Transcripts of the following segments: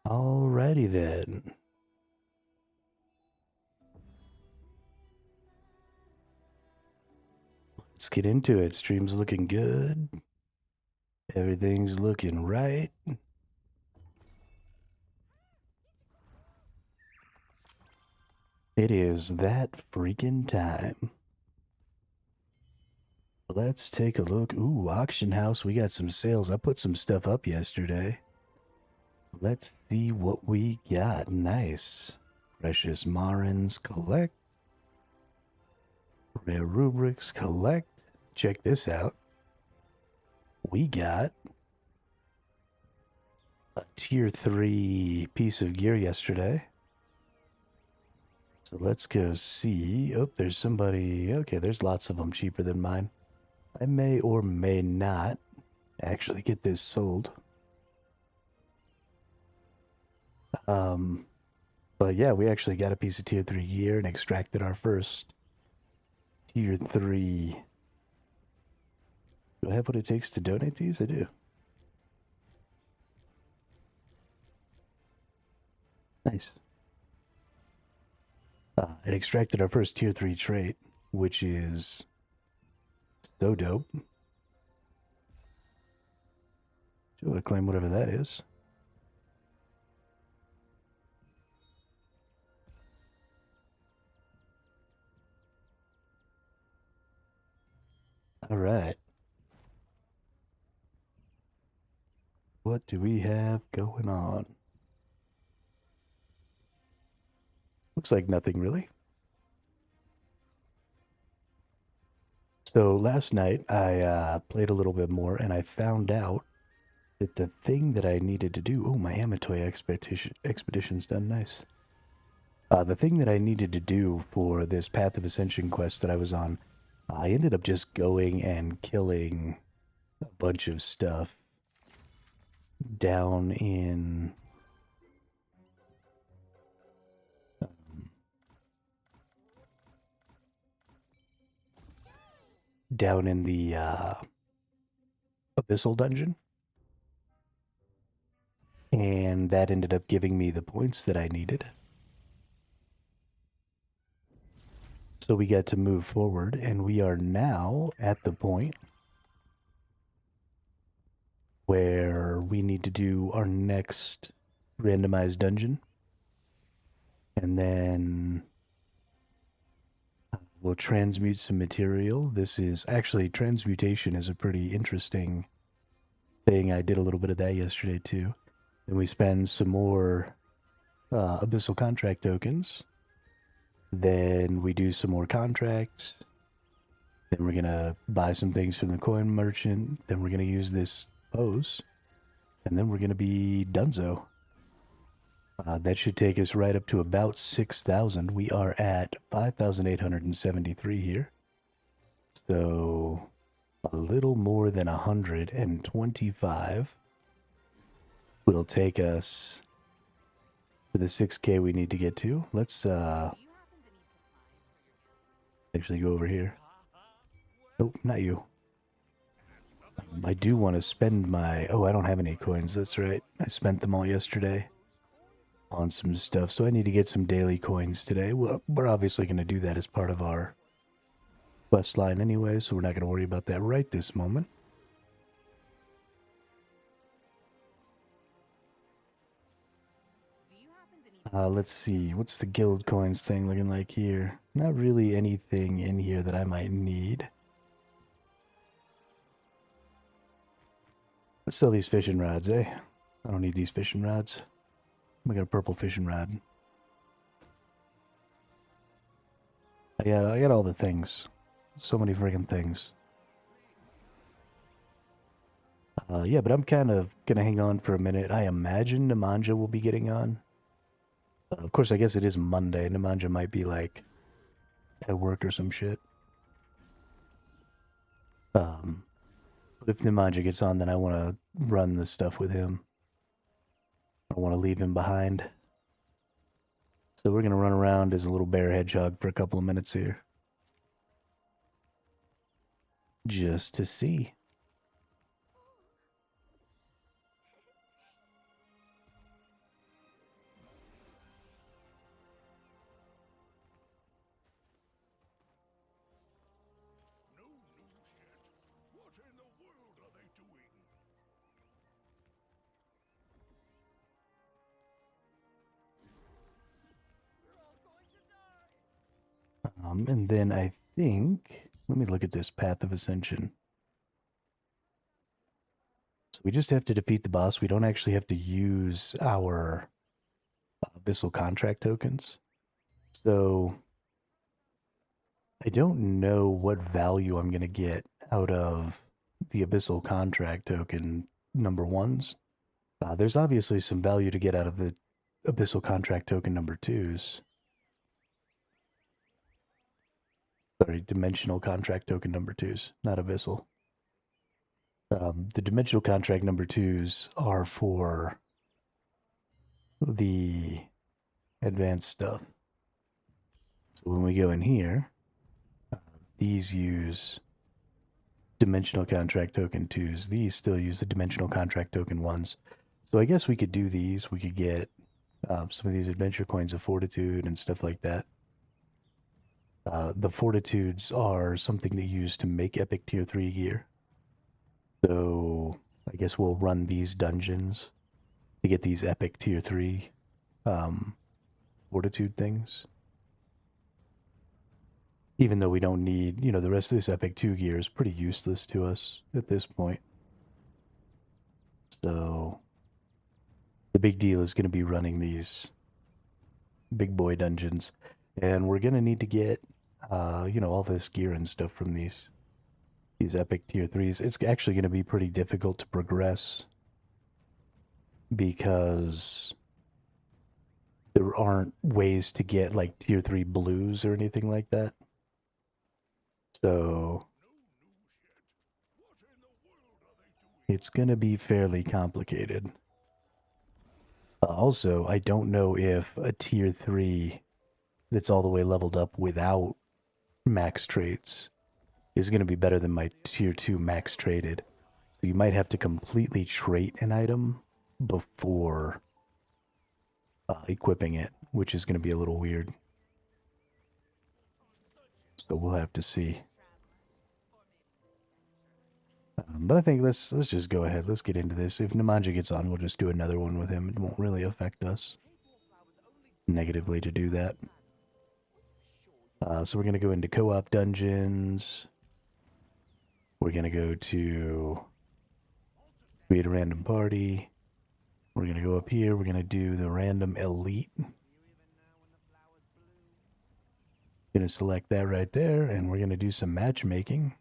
Alrighty then. Let's get into it. Stream's looking good. Everything's looking right. It is that freaking time. Let's take a look. Ooh, auction house. We got some sales. I put some stuff up yesterday. Let's see what we got. Nice. Precious Marins collect. Rare rubrics collect. Check this out. We got a tier 3 piece of gear yesterday. So let's go see. Oh, there's somebody. Okay, there's lots of them cheaper than mine. I may or may not actually get this sold. But yeah, we actually got a piece of tier 3 gear and extracted our first tier 3. Do I have what it takes to donate these? I do. Nice. It extracted our first tier 3 trait, which is so dope. So I claim whatever that is. All right. What do we have going on? Looks like nothing really. So last night I played a little bit more and I found out that the thing that I needed to do, oh, my Amatoy expedition's done, nice. The thing that I needed to do for this Path of Ascension quest that I was on, I ended up just going and killing a bunch of stuff down in the Abyssal dungeon. And that ended up giving me the points that I needed. So we got to move forward, and we are now at the point where we need to do our next randomized dungeon. And then we'll transmute some material. This is actually, transmutation is a pretty interesting thing. I did a little bit of that yesterday too. Then we spend some more Abyssal contract tokens. Then we do some more contracts. Then we're going to buy some things from the coin merchant. Then we're going to use this pose. And then we're going to be donezo. That should take us right up to about 6,000. We are at 5,873 here. So a little more than 125 will take us to the 6K we need to get to. Let's actually go over here. Nope, not you. I do want to spend my... Oh, I don't have any coins, that's right. I spent them all yesterday on some stuff, so I need to get some daily coins today. We're obviously going to do that as part of our quest line anyway, so we're not going to worry about that right this moment. Let's see, what's the guild coins thing looking like here? Not really anything in here that I might need. Let's sell these fishing rods, eh? I don't need these fishing rods. I got a purple fishing rod. I got all the things. So many friggin' things. Yeah, but I'm kind of gonna hang on for a minute. I imagine Nemanja will be getting on. Of course, I guess it is Monday. Nemanja might be, like, at work or some shit. But if Nemanja gets on, then I want to run this stuff with him. I don't want to leave him behind. So we're going to run around as a little bear hedgehog for a couple of minutes here. Just to see. And then I think, let me look at this Path of Ascension. So we just have to defeat the boss. We don't actually have to use our Abyssal Contract tokens. So I don't know what value I'm going to get out of the Abyssal Contract token number ones. There's obviously some value to get out of the Abyssal Contract token number twos. Sorry, Dimensional Contract token number twos, not Abyssal. The Dimensional Contract number twos are for the advanced stuff. So when we go in here, these use Dimensional Contract token twos. These still use the Dimensional Contract token ones. So I guess we could do these. We could get some of these adventure coins of fortitude and stuff like that. The fortitudes are something to use to make epic tier 3 gear. So I guess we'll run these dungeons to get these epic tier 3 fortitude things. Even though we don't need, the rest of this epic 2 gear is pretty useless to us at this point. So the big deal is going to be running these big boy dungeons. And we're going to need to get, all this gear and stuff from these epic tier 3s. It's actually going to be pretty difficult to progress because there aren't ways to get like tier 3 blues or anything like that. So it's going to be fairly complicated. Also, I don't know if a tier 3 that's all the way leveled up without max traits is going to be better than my tier 2 max traded. So you might have to completely trait an item before equipping it, which is going to be a little weird. So we'll have to see. But I think let's just go ahead. Let's get into this. If Nemanja gets on, we'll just do another one with him. It won't really affect us negatively to do that. So we're going to go into co-op dungeons. We're going to go to create a random party. We're going to go up here. We're going to do the random elite. Going to select that right there, and we're going to do some matchmaking.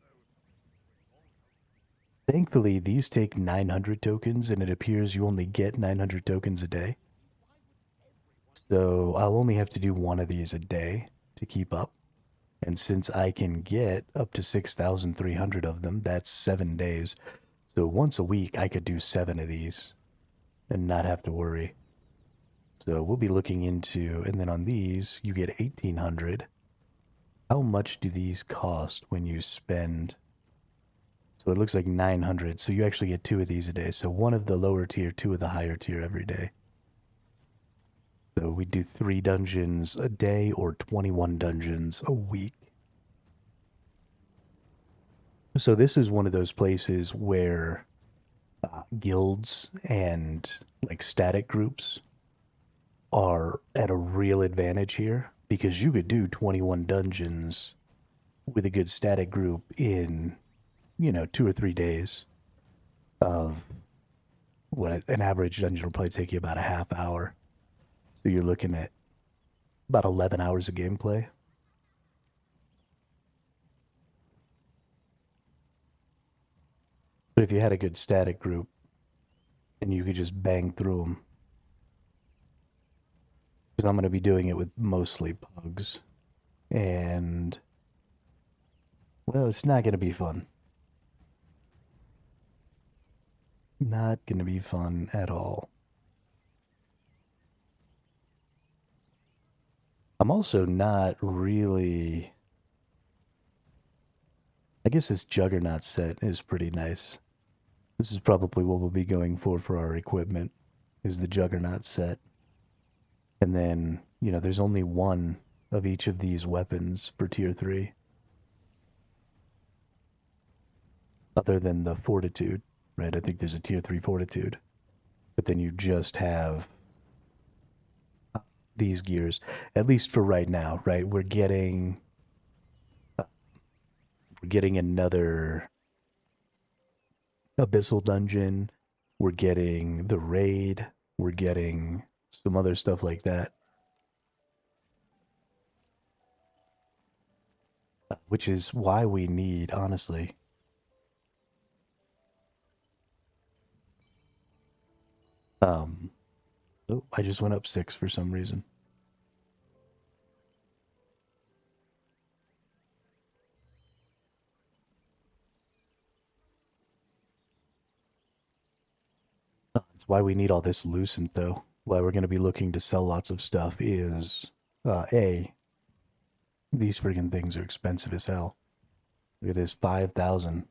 Thankfully, these take 900 tokens, and it appears you only get 900 tokens a day. So I'll only have to do one of these a day to keep up. And since I can get up to 6,300 of them, that's 7 days. So once a week, I could do 7 of these and not have to worry. So we'll be looking into, and then on these, you get 1,800. How much do these cost when you spend? So it looks like 900. So you actually get 2 of these a day. So 1 of the lower tier, 2 of the higher tier every day. So we do 3 dungeons a day or 21 dungeons a week. So this is one of those places where guilds and like static groups are at a real advantage here, because you could do 21 dungeons with a good static group in, 2 or 3 days of what an average dungeon will probably take you about a half hour. So you're looking at about 11 hours of gameplay. But if you had a good static group and you could just bang through them, because I'm going to be doing it with mostly pugs, and well, it's not going to be fun. Not going to be fun at all. I'm also not really... I guess this Juggernaut set is pretty nice. This is probably what we'll be going for our equipment, is the Juggernaut set. And then, there's only 1 of each of these weapons for tier 3. Other than the Fortitude, right? I think there's a tier 3 Fortitude. But then you just have these gears, at least for right now, right? We're getting We're getting another Abyssal Dungeon. We're getting the raid. We're getting some other stuff like that. Which is why we need, honestly. Oh, I just went up 6 for some reason. That's why we need all this lucent, though. Why we're going to be looking to sell lots of stuff is, A, these friggin' things are expensive as hell. Look at this, 5,000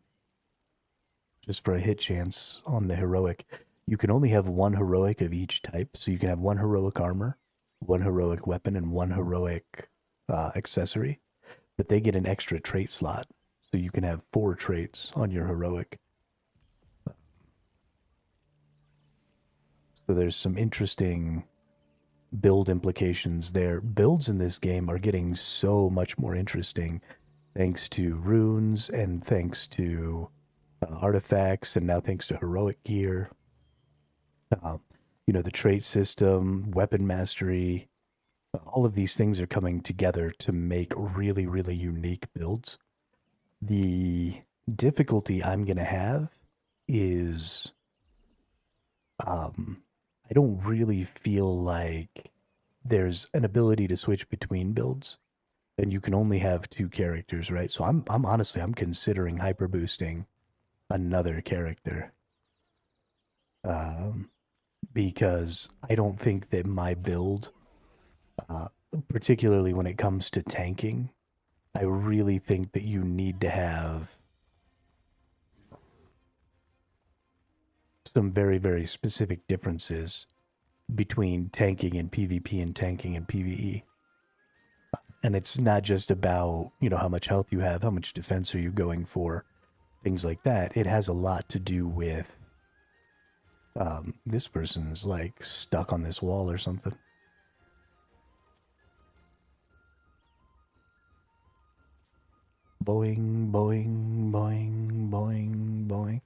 just for a hit chance on the heroic. You can only have one heroic of each type, so you can have one heroic armor, one heroic weapon, and one heroic accessory. But they get an extra trait slot, so you can have 4 traits on your heroic. So there's some interesting build implications there. Builds in this game are getting so much more interesting thanks to runes and thanks to artifacts and now thanks to heroic gear. You know, the trait system, weapon mastery, all of these things are coming together to make really, really unique builds. The difficulty I'm going to have is I don't really feel like there's an ability to switch between builds, and you can only have 2 characters, right? So I'm honestly I'm considering hyper boosting another character, because I don't think that my build, particularly when it comes to tanking, I really think that you need to have some very, very specific differences between tanking and PvP and tanking and PvE. And it's not just about, you know, how much health you have, how much defense are you going for, things like that. It has a lot to do with this person's like stuck on this wall or something. Boing, boing, boing, boing, boing.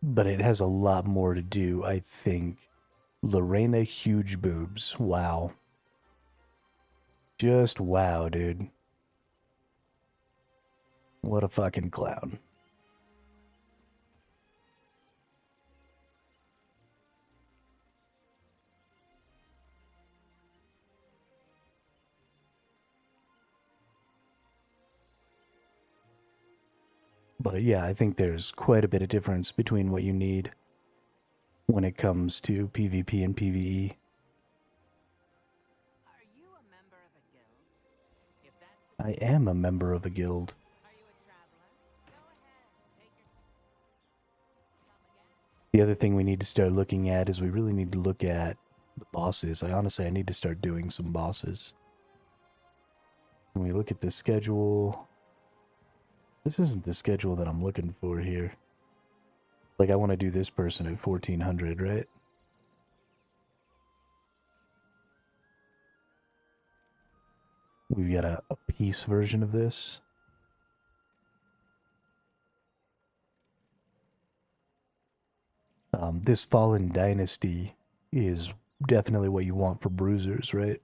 But it has a lot more to do, I think. Lorena, huge boobs. Wow. Just wow, dude. What a fucking clown. But yeah, I think there's quite a bit of difference between what you need when it comes to PvP and PvE. Are you a member of a guild? If that's I am a member of a guild. Are you a traveler? Go ahead, take your come again. The other thing we need to start looking at is we really need to look at the bosses. I need to start doing some bosses. When we look at the schedule, this isn't the schedule that I'm looking for here. Like, I want to do this person at 1400, right? We've got a peace version of this. This Fallen Dynasty is definitely what you want for bruisers, right?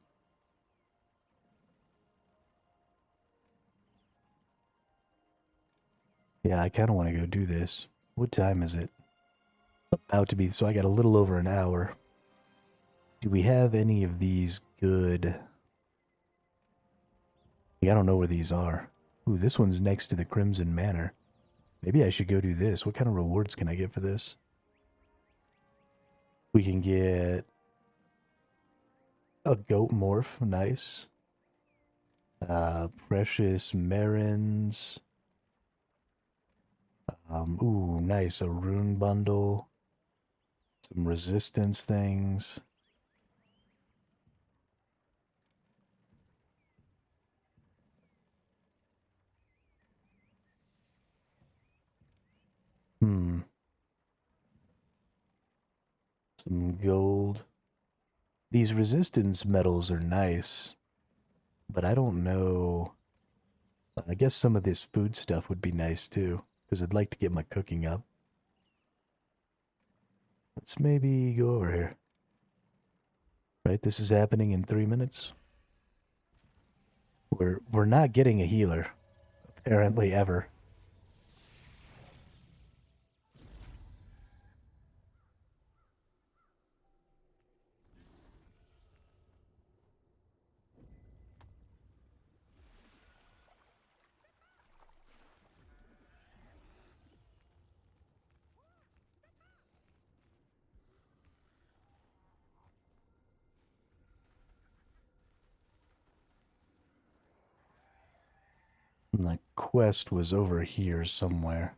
Yeah, I kind of want to go do this. What time is it? About to be, so I got a little over an hour. Do we have any of these good? I don't know where these are. Ooh, this one's next to the Crimson Manor. Maybe I should go do this. What kind of rewards can I get for this? We can get a goat morph, nice. Precious Marins. Ooh, nice. A rune bundle. Some resistance things. Some gold. These resistance medals are nice, but I don't know. I guess some of this food stuff would be nice too, because I'd like to get my cooking up. Let's maybe go over here. Right, this is happening in 3 minutes. We're not getting a healer, apparently, ever. And the quest was over here somewhere.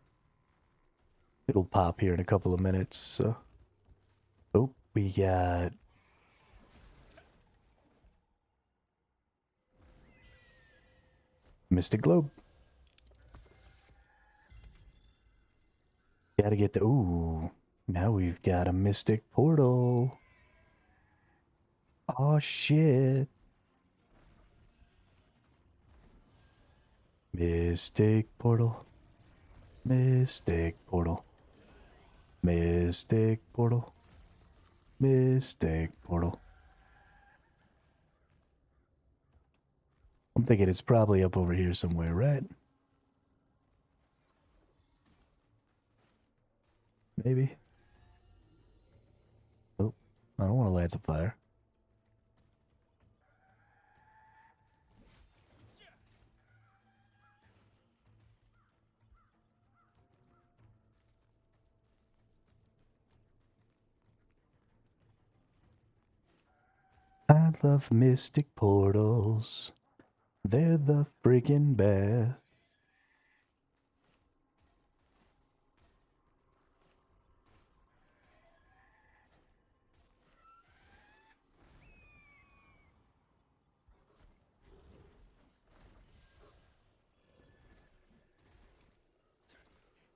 It'll pop here in a couple of minutes. So. Oh, we got Mystic Globe. Gotta get the... Ooh, now we've got a Mystic Portal. Oh, shit. Mystic Portal. Mystic Portal. Mystic Portal. Mystic Portal. I'm thinking it's probably up over here somewhere, right? Maybe. Oh, I don't want to light the fire. I love mystic portals. They're the freaking best.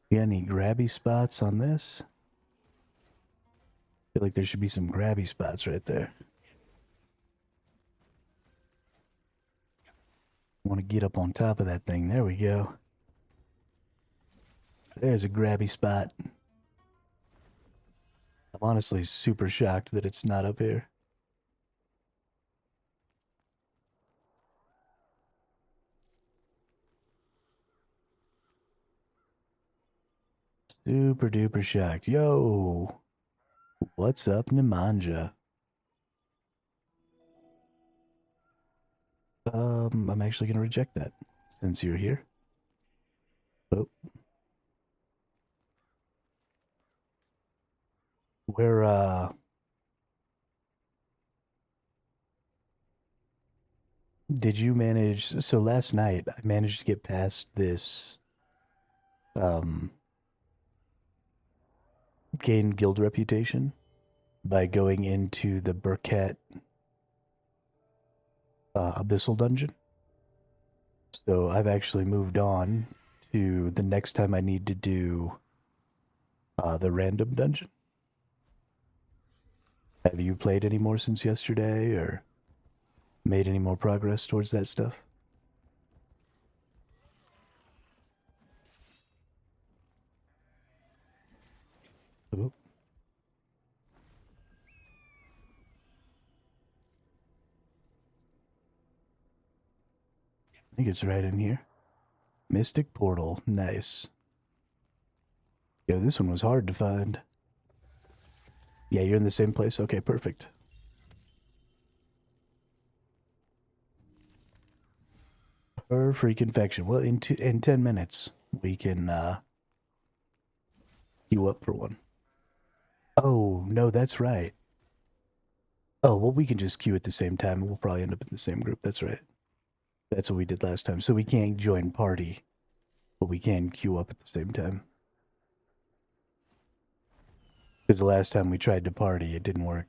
You got any grabby spots on this? Feel like there should be some grabby spots right there. Want to get up on top of that thing. There we go. There's a grabby spot. I'm honestly super shocked that it's not up here. Super duper shocked. Yo! What's up, Nemanja? I'm actually gonna reject that since you're here. Oh. Where, did you manage? So last night, I managed to get past this, gain guild reputation by going into the Burkett Abyssal Dungeon. So I've actually moved on to the next time I need to do the random dungeon. Have you played any more since yesterday or made any more progress towards that stuff? Ooh. I think it's right in here. Mystic Portal. Nice. Yeah, this one was hard to find. Yeah, you're in the same place? Okay, perfect. Per freaking infection. Well, in 10 minutes, we can queue up for one. Oh, no, that's right. Oh, well, we can just queue at the same time. We'll probably end up in the same group. That's right. That's what we did last time. So we can't join party, but we can queue up at the same time. Because the last time we tried to party, it didn't work.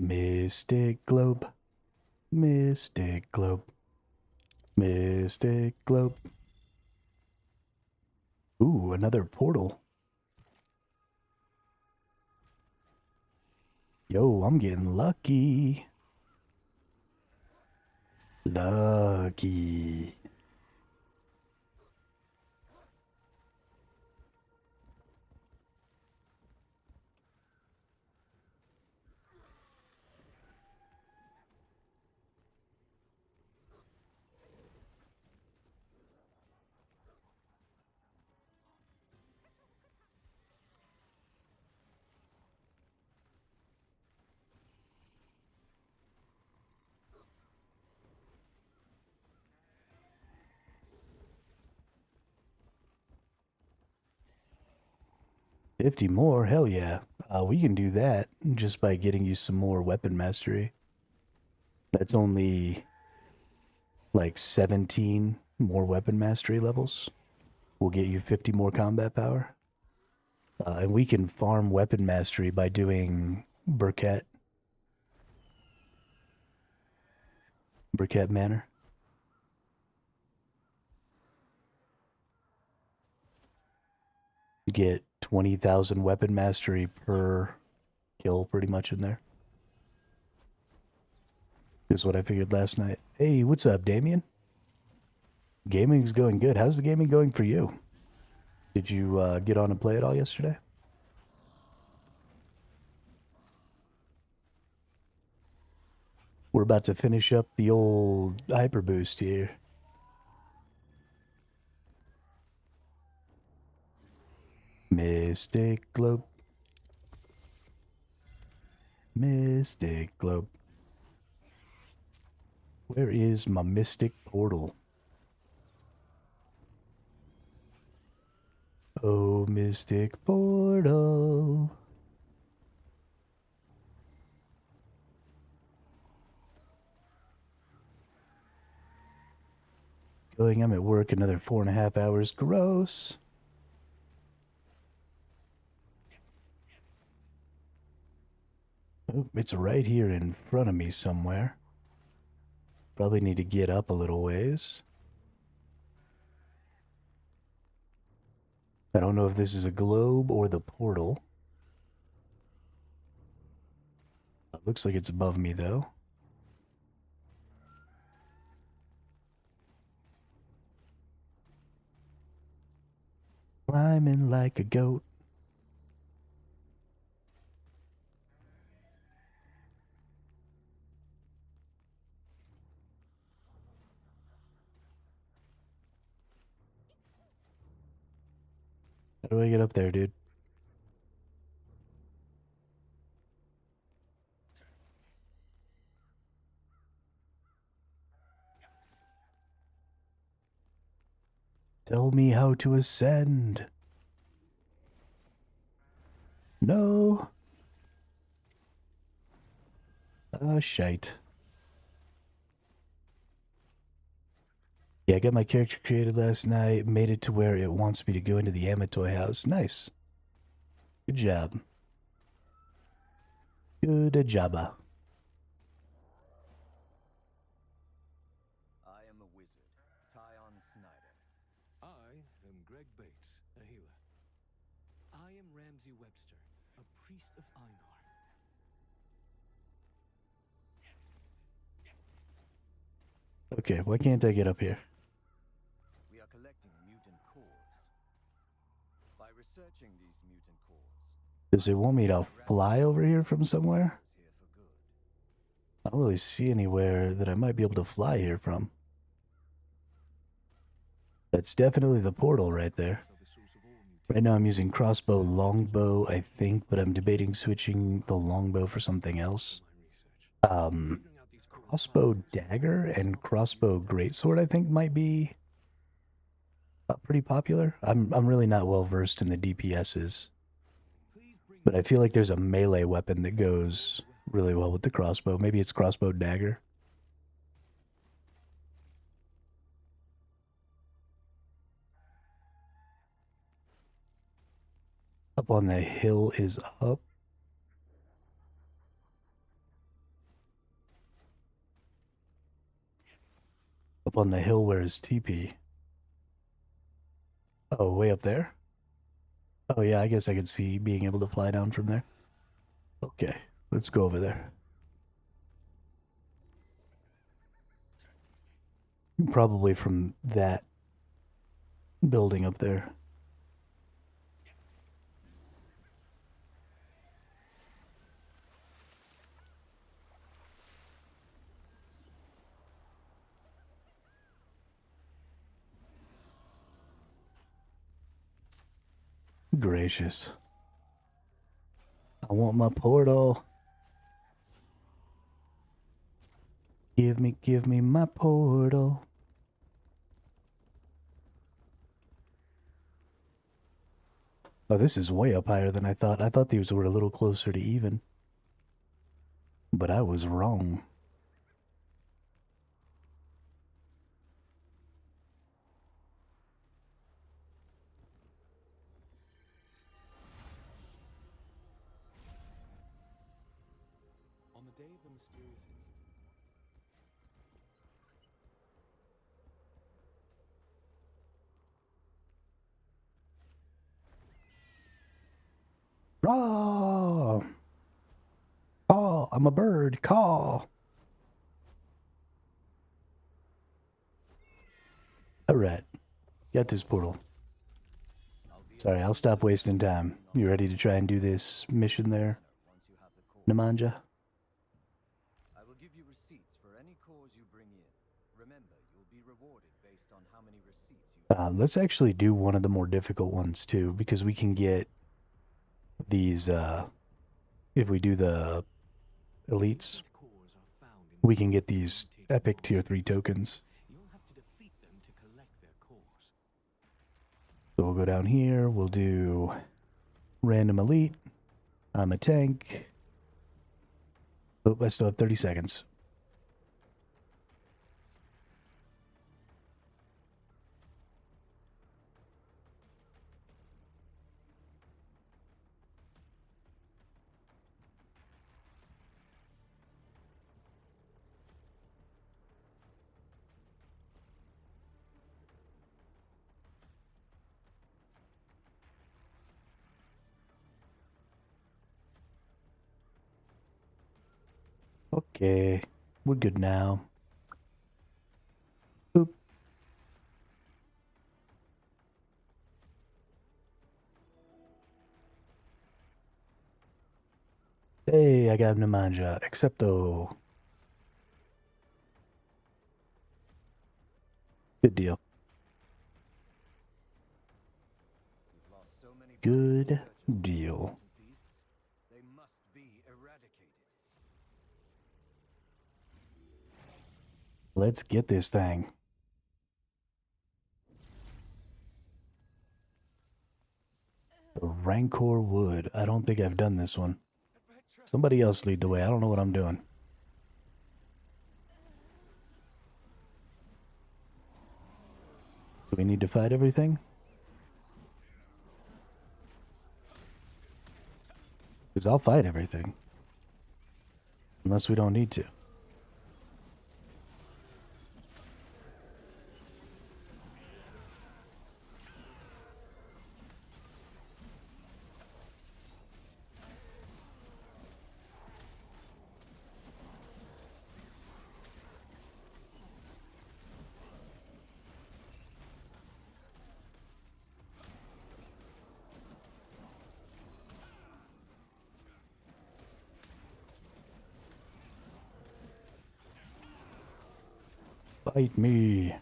Mystic globe. Mystic globe. Mystic globe. Ooh, another portal. Yo, I'm getting lucky. Lucky. $50 more? Hell yeah. We can do that just by getting you some more weapon mastery. That's only like 17 more weapon mastery levels. We'll get you 50 more combat power. And we can farm weapon mastery by doing Burkett Manor. You get 20,000 weapon mastery per kill pretty much in there. Is what I figured last night. Hey, what's up, Damien? Gaming's going good. How's the gaming going for you? Did you get on and play it all yesterday? We're about to finish up the old hyper boost here. Mystic globe. Mystic globe. Where is my mystic portal? Oh, mystic portal. I'm at work another 4.5 hours. Gross. Oh, it's right here in front of me somewhere. Probably need to get up a little ways. I don't know if this is a globe or the portal. It looks like it's above me, though. Climbing like a goat. How do I get up there, dude? Tell me how to ascend. No. Ah, shite. Yeah, I got my character created last night, made it to where it wants me to go into the Amatoy house. Nice. Good job. Good jobba. I am a wizard, Tyon Snyder. I am Greg Bates, a healer. I am Ramsey Webster, a priest of Einar. Okay, why can't I get up here? We are collecting mutant cores. By researching these mutant cores, Does it want me to fly over here from somewhere? is here for good. I don't really see anywhere that I might be able to fly here from. That's definitely the portal right there. Are the source of all mutations. Right now I'm using crossbow longbow, I think, but I'm debating switching the longbow for something else. My research. Figuring out these core Crossbow dagger and crossbow greatsword I think might be pretty popular. I'm really not well versed in the DPSs, Please bring but I feel like there's a melee weapon that goes really well with the crossbow. Maybe it's crossbow dagger. Up on the hill is up. Up on the hill where his teepee. Oh, way up there? Oh yeah, I guess I could see being able to fly down from there. Okay, let's go over there. Probably from that building up there. Gracious. I want my portal. Give me my portal. Oh, this is way up higher than I thought. I thought these were a little closer to even. But I was wrong. On the day of the mysterious incident, Caw! Caw! I'm a bird. Caw! Alright. Got this portal. Sorry, I'll stop wasting time. You ready to try and do this mission there, once you have the core, Nemanja? I will give you receipts for any cores you bring in. Remember, you'll be rewarded based on how many receipts you Let's actually do one of the more difficult ones too, because we can get these, if we do the elites, Cores are found in we can get these epic tier 3 tokens. You'll have to defeat them to collect their cores. So we'll go down here, we'll do random elite. I'm a tank. Oh, I still have 30 seconds. Okay, we're good now. Oop. Hey, I got Nemanja, excepto. Good deal. You've lost so many Good valuable deal. beasts. They must be eradicated. Let's get this thing. The Rancor Wood. I don't think I've done this one. Somebody else lead the way. I don't know what I'm doing. Do we need to fight everything? Because I'll fight everything. Unless we don't need to. Fight me.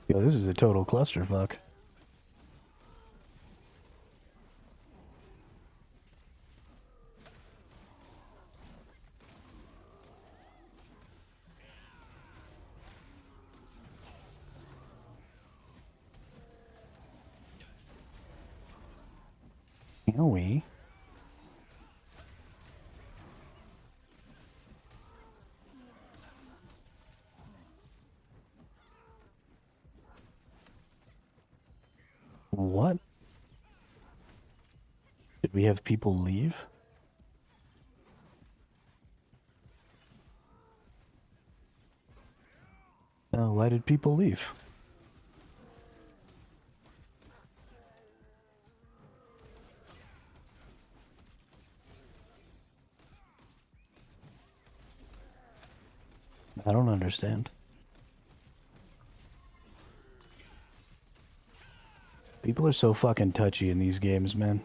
Yo, this is a total clusterfuck. Can we? What? Did we have people leave? Oh, why did people leave? I don't understand. People are so fucking touchy in these games, man.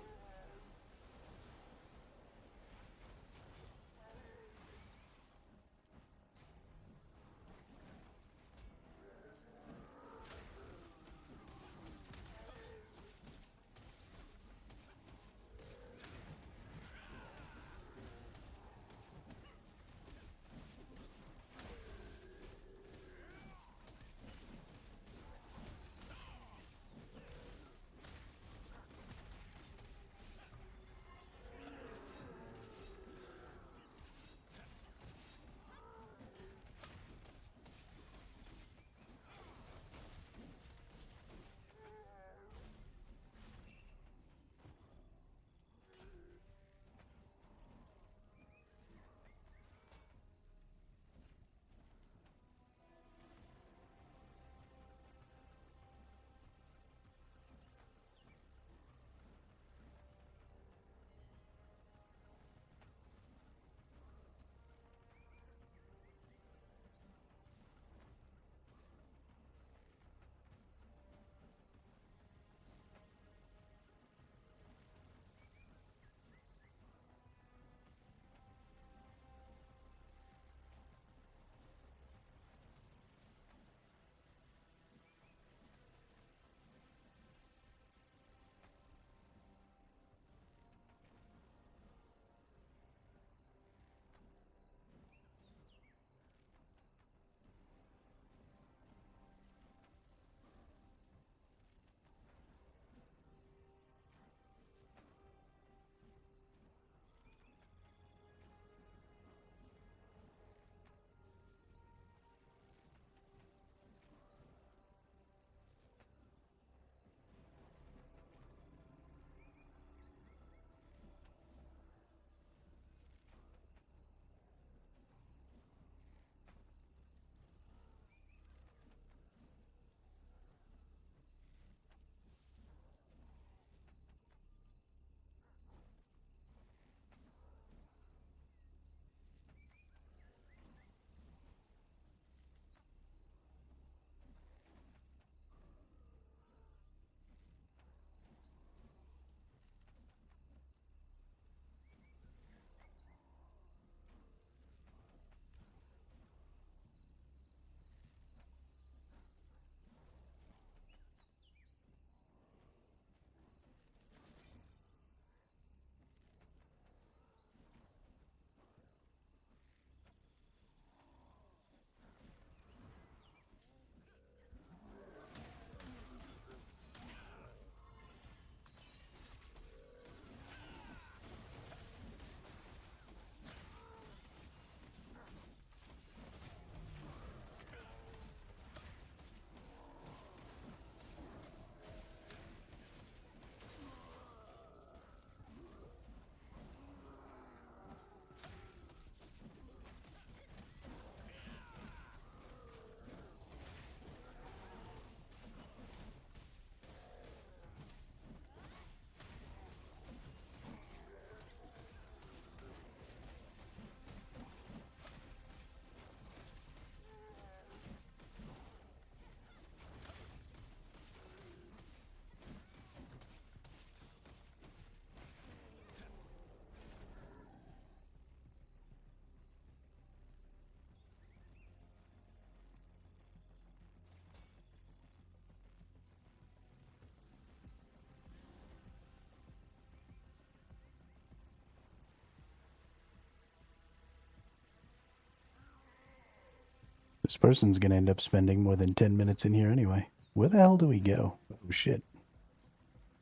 This person's gonna end up spending more than 10 minutes in here anyway. Where the hell do we go? Oh shit.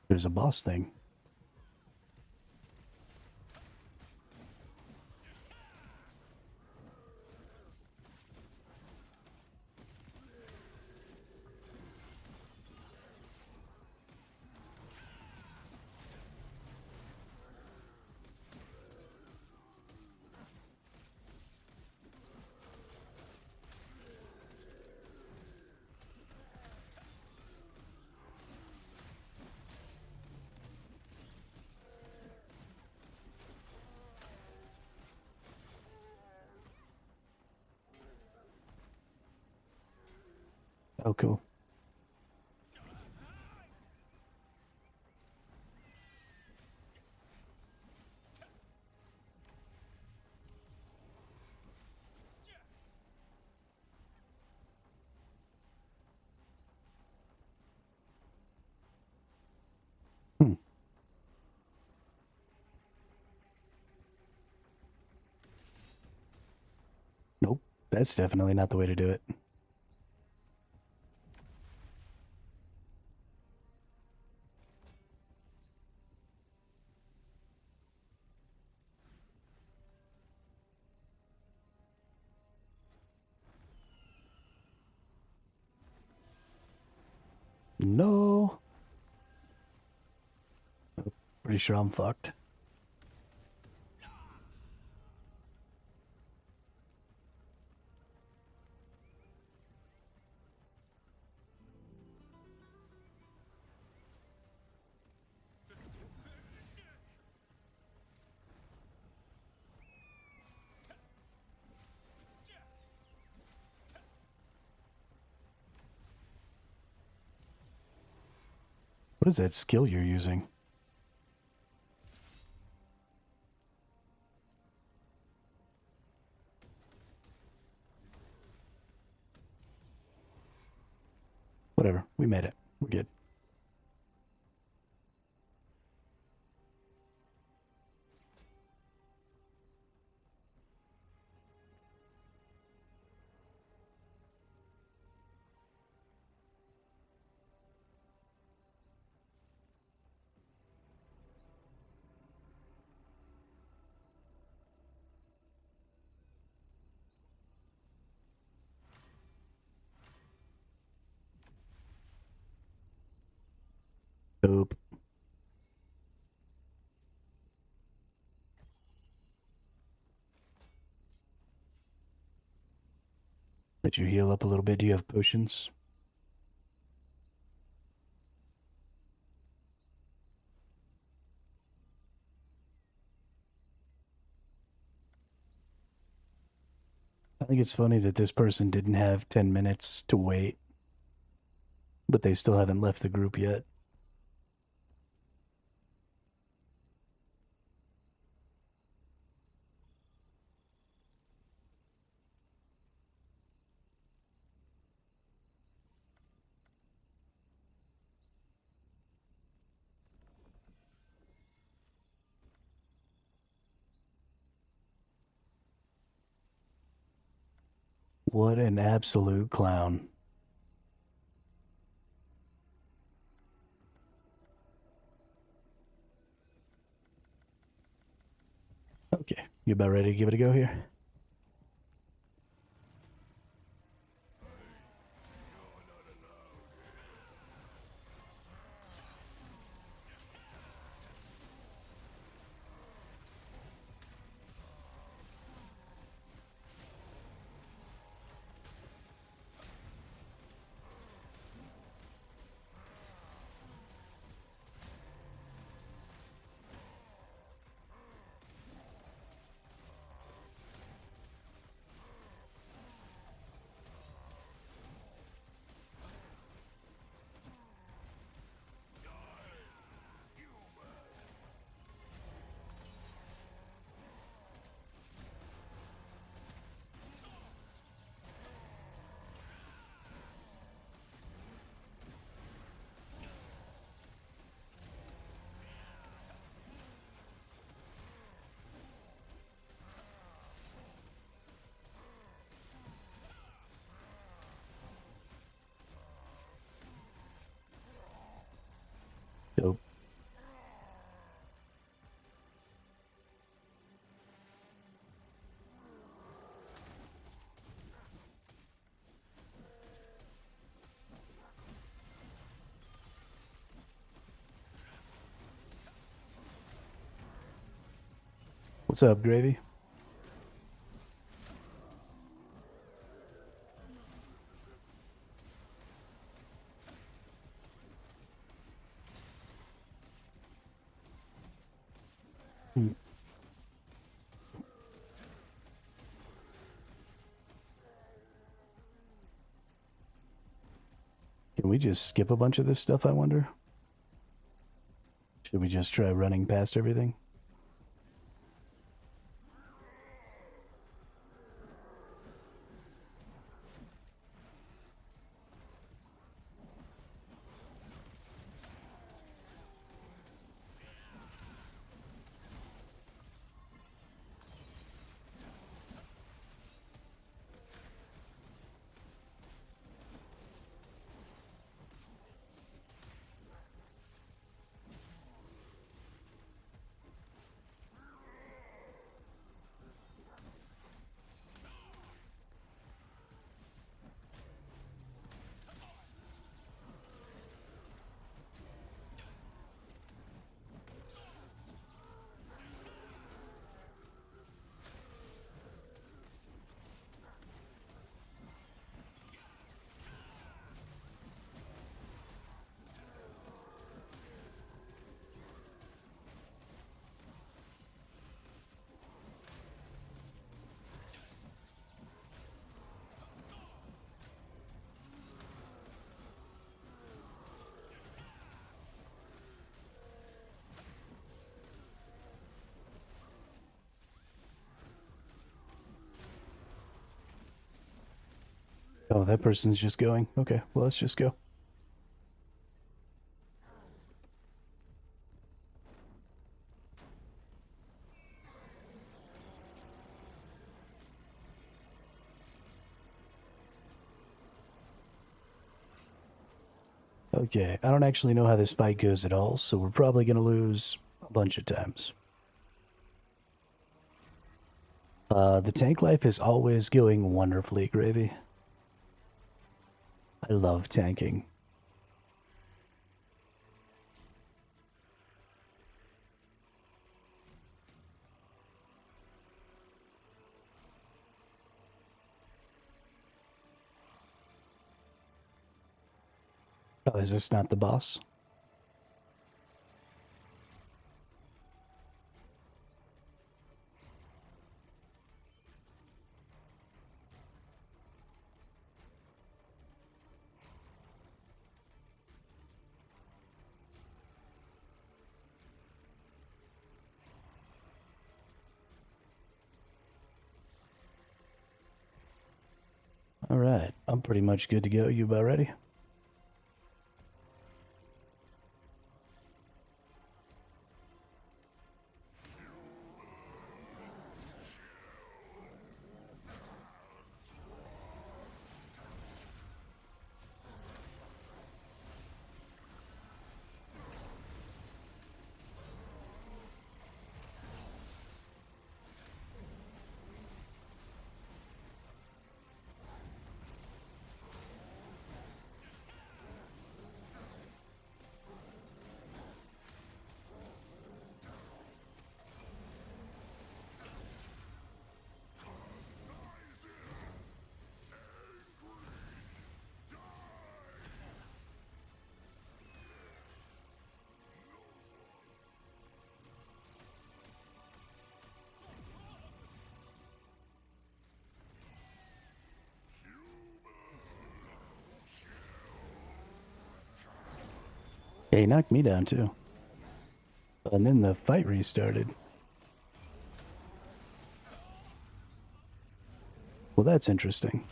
There's a boss thing. Oh, cool. Hmm. Nope. That's definitely not the way to do it. No. Pretty sure I'm fucked. What is that skill you're using? Whatever. We made it. We're good. Dope. Let you heal up a little bit. Do you have potions? I think it's funny that this person didn't have 10 minutes to wait, but they still haven't left the group yet. What an absolute clown. Okay, you about ready to give it a go here? Dope. What's up, Gravy? Hmm. Can we just skip a bunch of this stuff, I wonder? Should we just try running past everything? Oh, that person's just going. Okay, well, let's just go. Okay, I don't actually know how this fight goes at all, so we're probably going to lose a bunch of times. The tank life is always going wonderfully, Gravy. I love tanking. Oh, is this not the boss? All right, I'm pretty much good to go. You about ready? Yeah, he knocked me down too. And then the fight restarted. Well, that's interesting.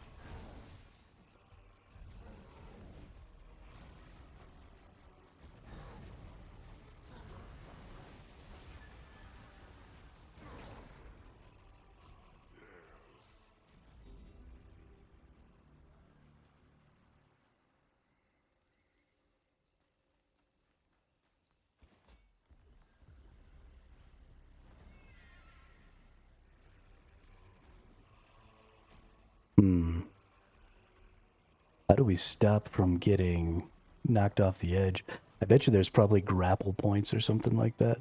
How do we stop from getting knocked off the edge? I bet you there's probably grapple points or something like that.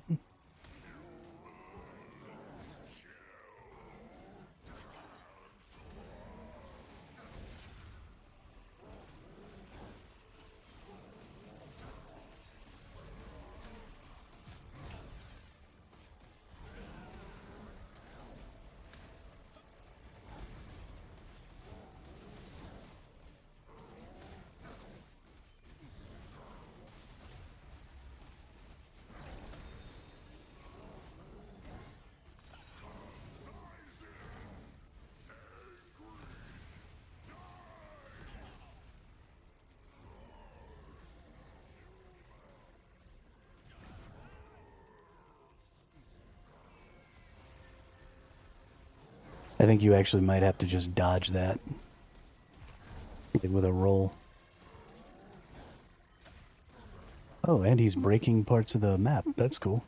I think you actually might have to just dodge that. Like with a roll. Oh, and he's breaking parts of the map. That's cool.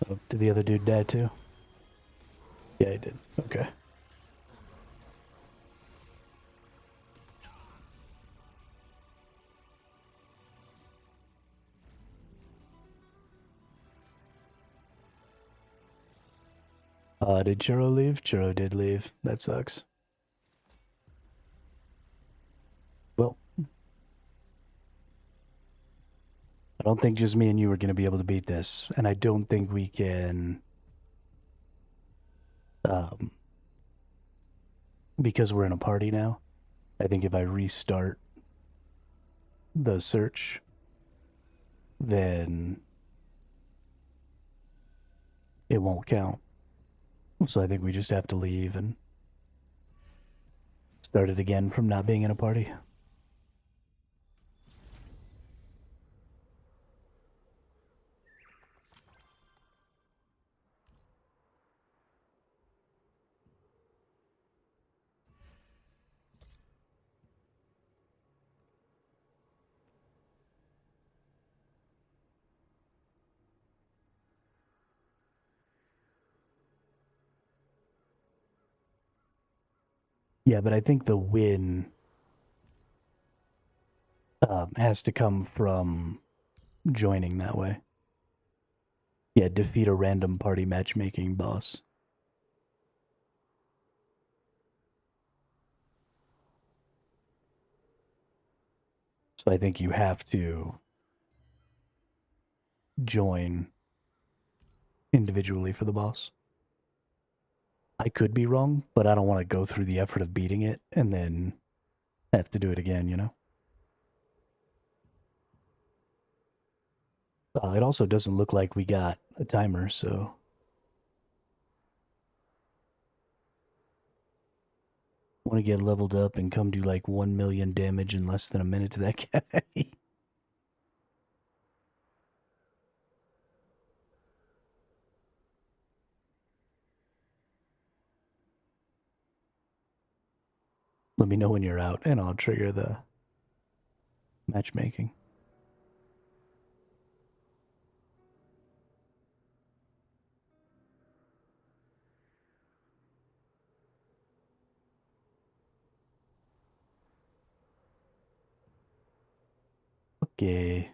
Oh, did the other dude die too? Yeah, he did. Okay. Did Churro leave? Churro did leave. That sucks. Well, I don't think just me and you are going to be able to beat this. And I don't think we can... because we're in a party now, I think if I restart the search, then it won't count. So I think we just have to leave and start it again from not being in a party. Yeah, but I think the win has to come from joining that way. Yeah, defeat a random party matchmaking boss. So I think you have to join individually for the boss. I could be wrong, but I don't want to go through the effort of beating it and then have to do it again, you know? It also doesn't look like we got a timer, so... want to get leveled up and come do like 1 million damage in less than a minute to that guy. Let me know when you're out and I'll trigger the matchmaking. Okay.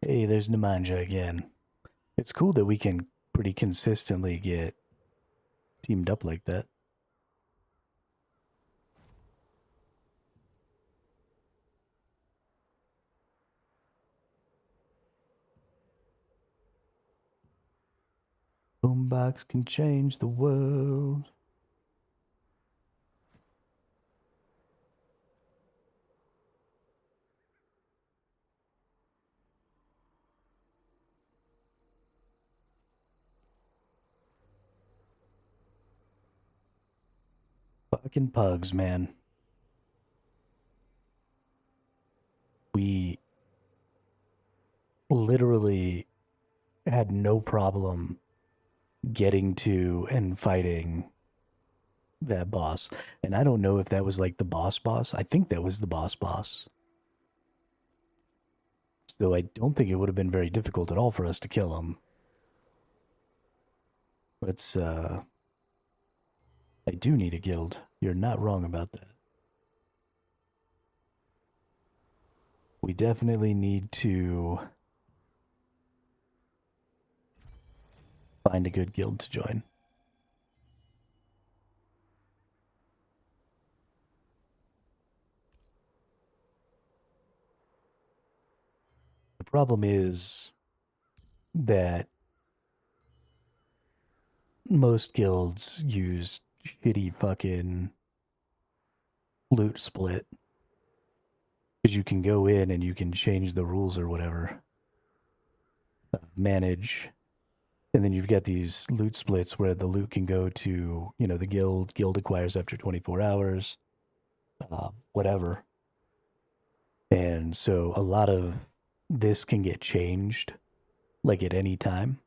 Hey, there's Nemanja again. It's cool that we can pretty consistently get teamed up like that. Boombox can change the world. Fucking pugs, man. We literally had no problem getting to and fighting that boss. And I don't know if that was like the boss. I think that was the boss. So I don't think it would have been very difficult at all for us to kill him. Let's, I do need a guild. You're not wrong about that. We definitely need to find a good guild to join. problem is that most guilds use shitty fucking loot split. Because you can go in and you can change the rules or whatever. Manage. And then you've got these loot splits where the loot can go to, you know, the guild. Guild acquires after 24 hours. Whatever. And so a lot of this can get changed, like at any time.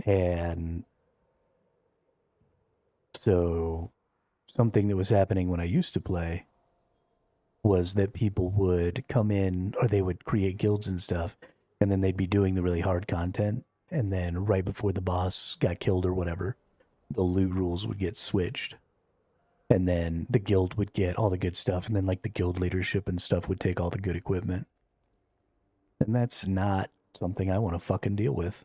And so something that was happening when I used to play was that people would come in, or they would create guilds and stuff, and then they'd be doing the really hard content, and then right before the boss got killed or whatever, the loot rules would get switched. And then the guild would get all the good stuff, and then like the guild leadership and stuff would take all the good equipment. And that's not something I want to fucking deal with.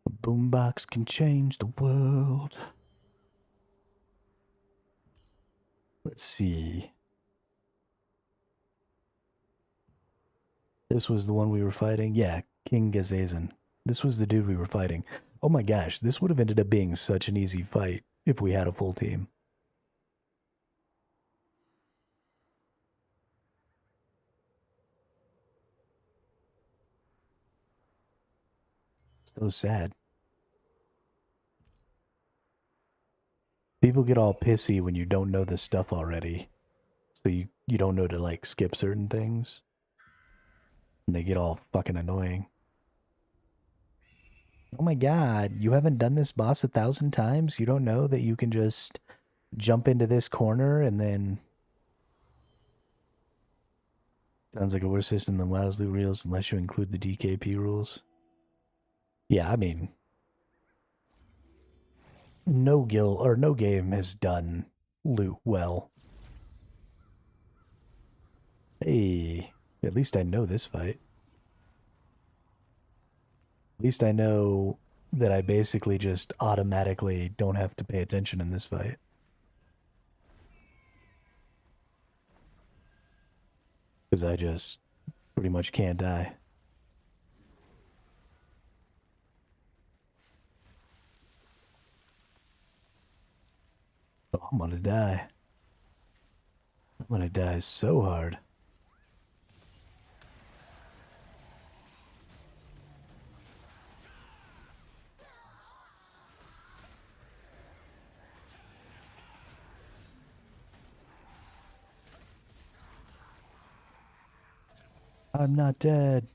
A boombox can change the world. Let's see. This was the one we were fighting? Yeah, King Gazazan. This was the dude we were fighting. Oh my gosh, this would have ended up being such an easy fight if we had a full team. So sad. People get all pissy when you don't know the stuff already. So you don't know to like skip certain things. And they get all fucking annoying. Oh my god, you haven't done this boss 1,000 times? You don't know that you can just jump into this corner and then... Sounds like a worse system than WoW's loot reels unless you include the DKP rules. Yeah, I mean... No guild or no game has done loot well. Hey, at least I know this fight. At least I know that I basically just automatically don't have to pay attention in this fight. Because I just pretty much can't die. Oh, I'm gonna die. I'm gonna die so hard. I'm not dead.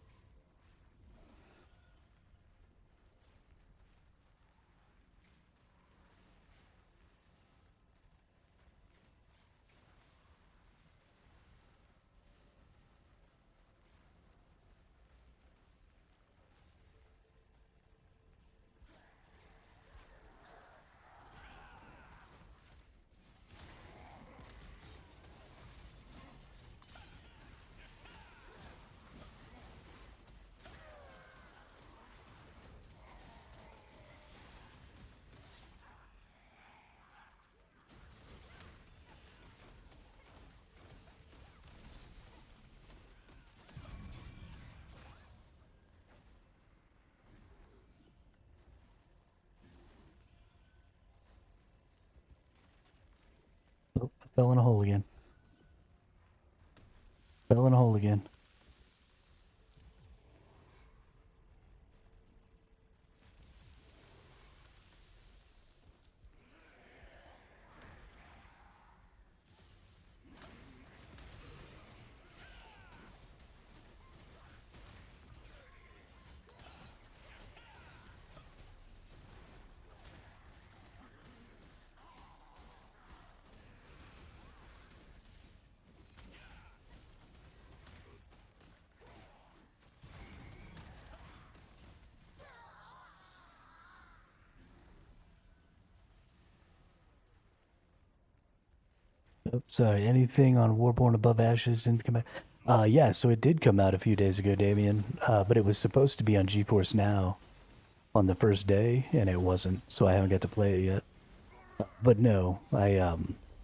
Oh, I fell in a hole again. Fell in a hole again. Oh, sorry, anything on Warborn Above Ashes didn't come out? Yeah, so it did come out a few days ago, Damien, but it was supposed to be on GeForce Now. on the first day, and it wasn't, so I haven't got to play it yet. But no, I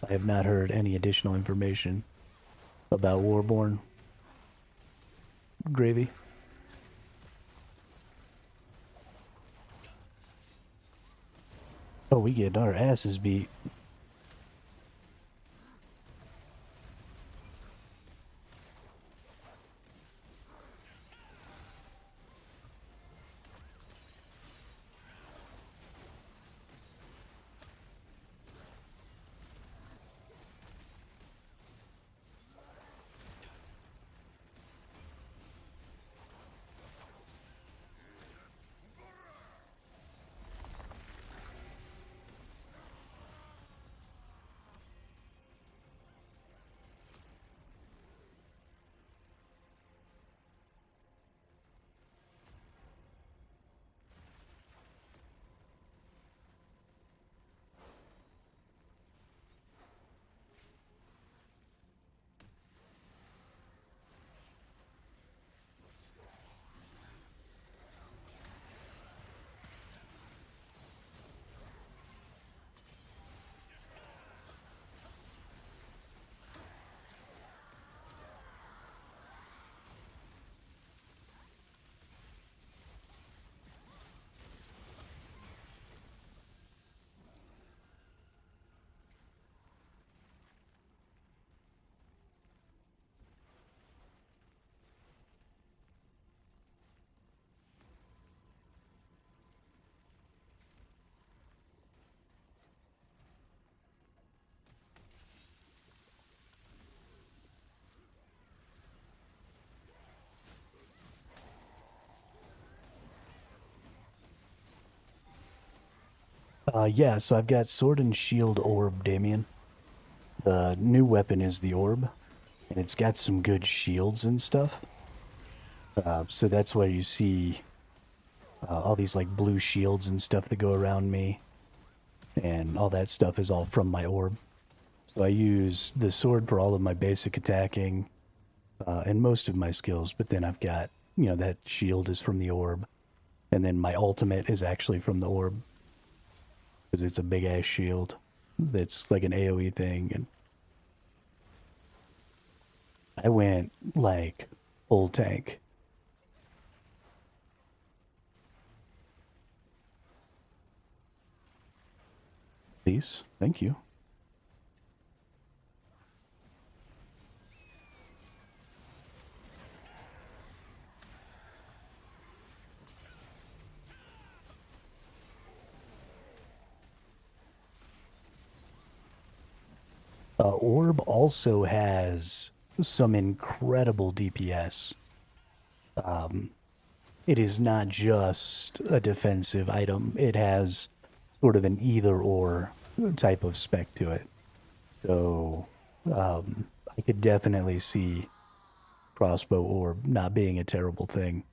have not heard any additional information about Warborn. Gravy. Oh, we get our asses beat. Yeah, so I've got Sword and Shield Orb, Damien. The new weapon is the Orb, and it's got some good shields and stuff. So that's why you see all these like blue shields and stuff that go around me, and all that stuff is all from my Orb. So I use the sword for all of my basic attacking and most of my skills, but then I've got, that shield is from the Orb, and then my ultimate is actually from the Orb. Because it's a big ass shield that's like an AoE thing, and I went like full tank. Please, thank you. Orb also has some incredible DPS. It is not just a defensive item. It has sort of an either-or type of spec to it. So I could definitely see crossbow orb not being a terrible thing.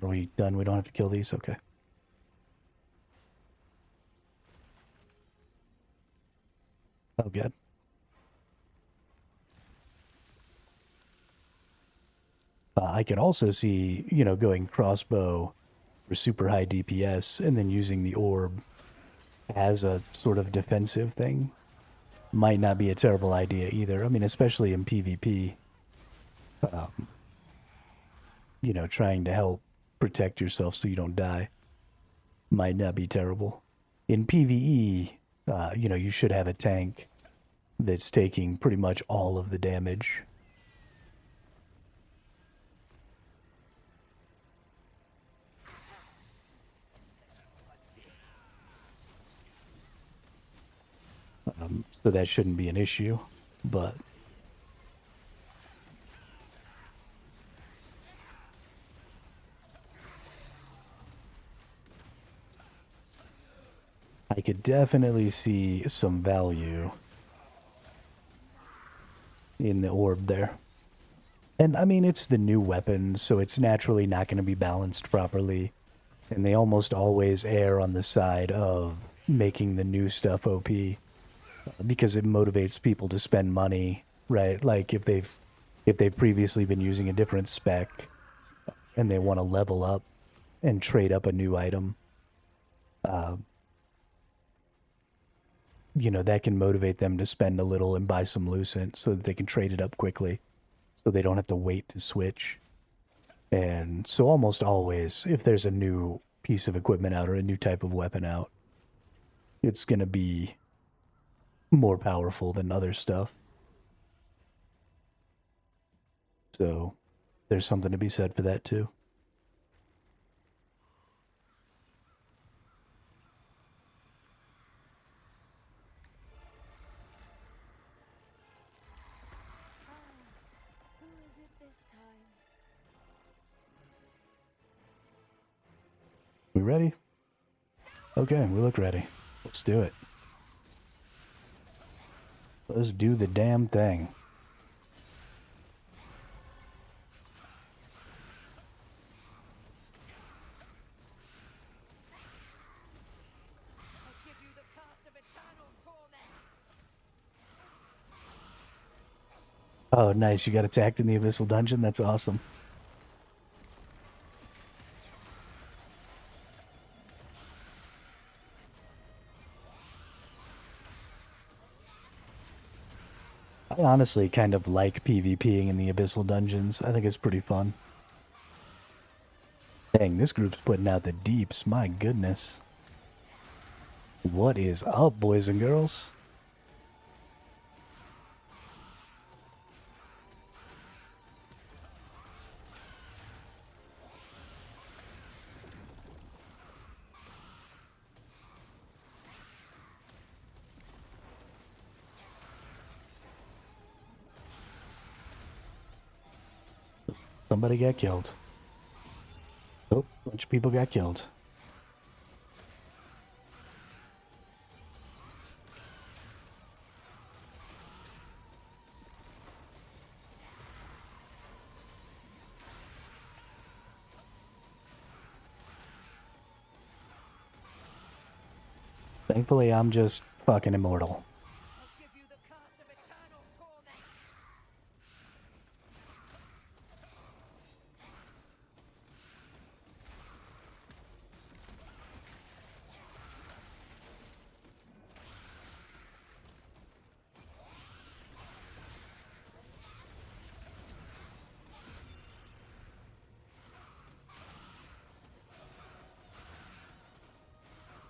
Are we done? We don't have to kill these? Okay. Oh, good. I could also see, going crossbow for super high DPS and then using the orb as a sort of defensive thing. Might not be a terrible idea either. I mean, especially in PvP. Trying to help protect yourself so you don't die might not be terrible. In PvE, you should have a tank that's taking pretty much all of the damage. So that shouldn't be an issue, but I could definitely see some value in the orb there. And I mean, it's the new weapon, so it's naturally not going to be balanced properly. And they almost always err on the side of making the new stuff OP because it motivates people to spend money, right? Like if they've previously been using a different spec, and they want to level up and trade up a new item, you know, that can motivate them to spend a little and buy some Lucent so that they can trade it up quickly, so they don't have to wait to switch. And so almost always, if there's a new piece of equipment out or a new type of weapon out, it's going to be more powerful than other stuff. So there's something to be said for that too. Who is it this time? We ready? Okay, we look ready. Let's do it. Let's do the damn thing. I'll give you the curse of eternal torment. Oh, nice. You got attacked in the Abyssal Dungeon? That's awesome. I honestly kind of like PvPing in the Abyssal Dungeons. I think it's pretty fun. Dang, this group's putting out the deeps. My goodness. What is up, boys and girls? Somebody got killed. Oh, a bunch of people got killed. Thankfully, I'm just fucking immortal. I'll give you the curse of eternal torment.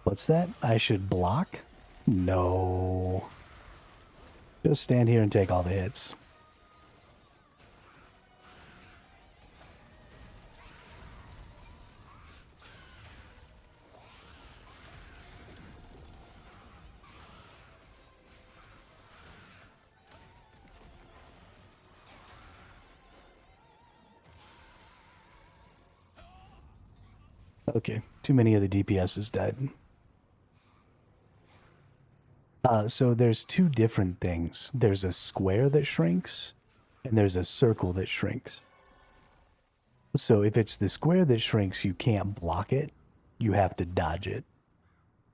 What's that? I should block? No. Just stand here and take all the hits. Okay, too many of the DPSs died. So there's two different things. There's a square that shrinks, and there's a circle that shrinks. So if it's the square that shrinks, you can't block it. You have to dodge it.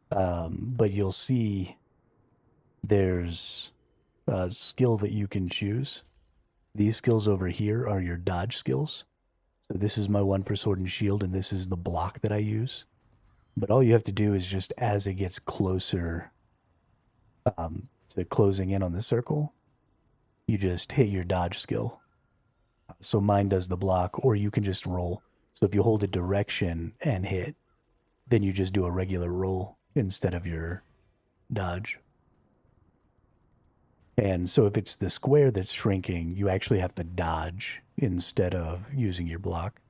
But you'll see there's a skill that you can choose. These skills over here are your dodge skills. So this is my one for sword and shield, and this is the block that I use. But all you have to do is just as it gets closer to closing in on the circle, you just hit your dodge skill. So mine does the block, or you can just roll. So if you hold a direction and hit, then you just do a regular roll instead of your dodge. And so if it's the square that's shrinking, you actually have to dodge instead of using your block.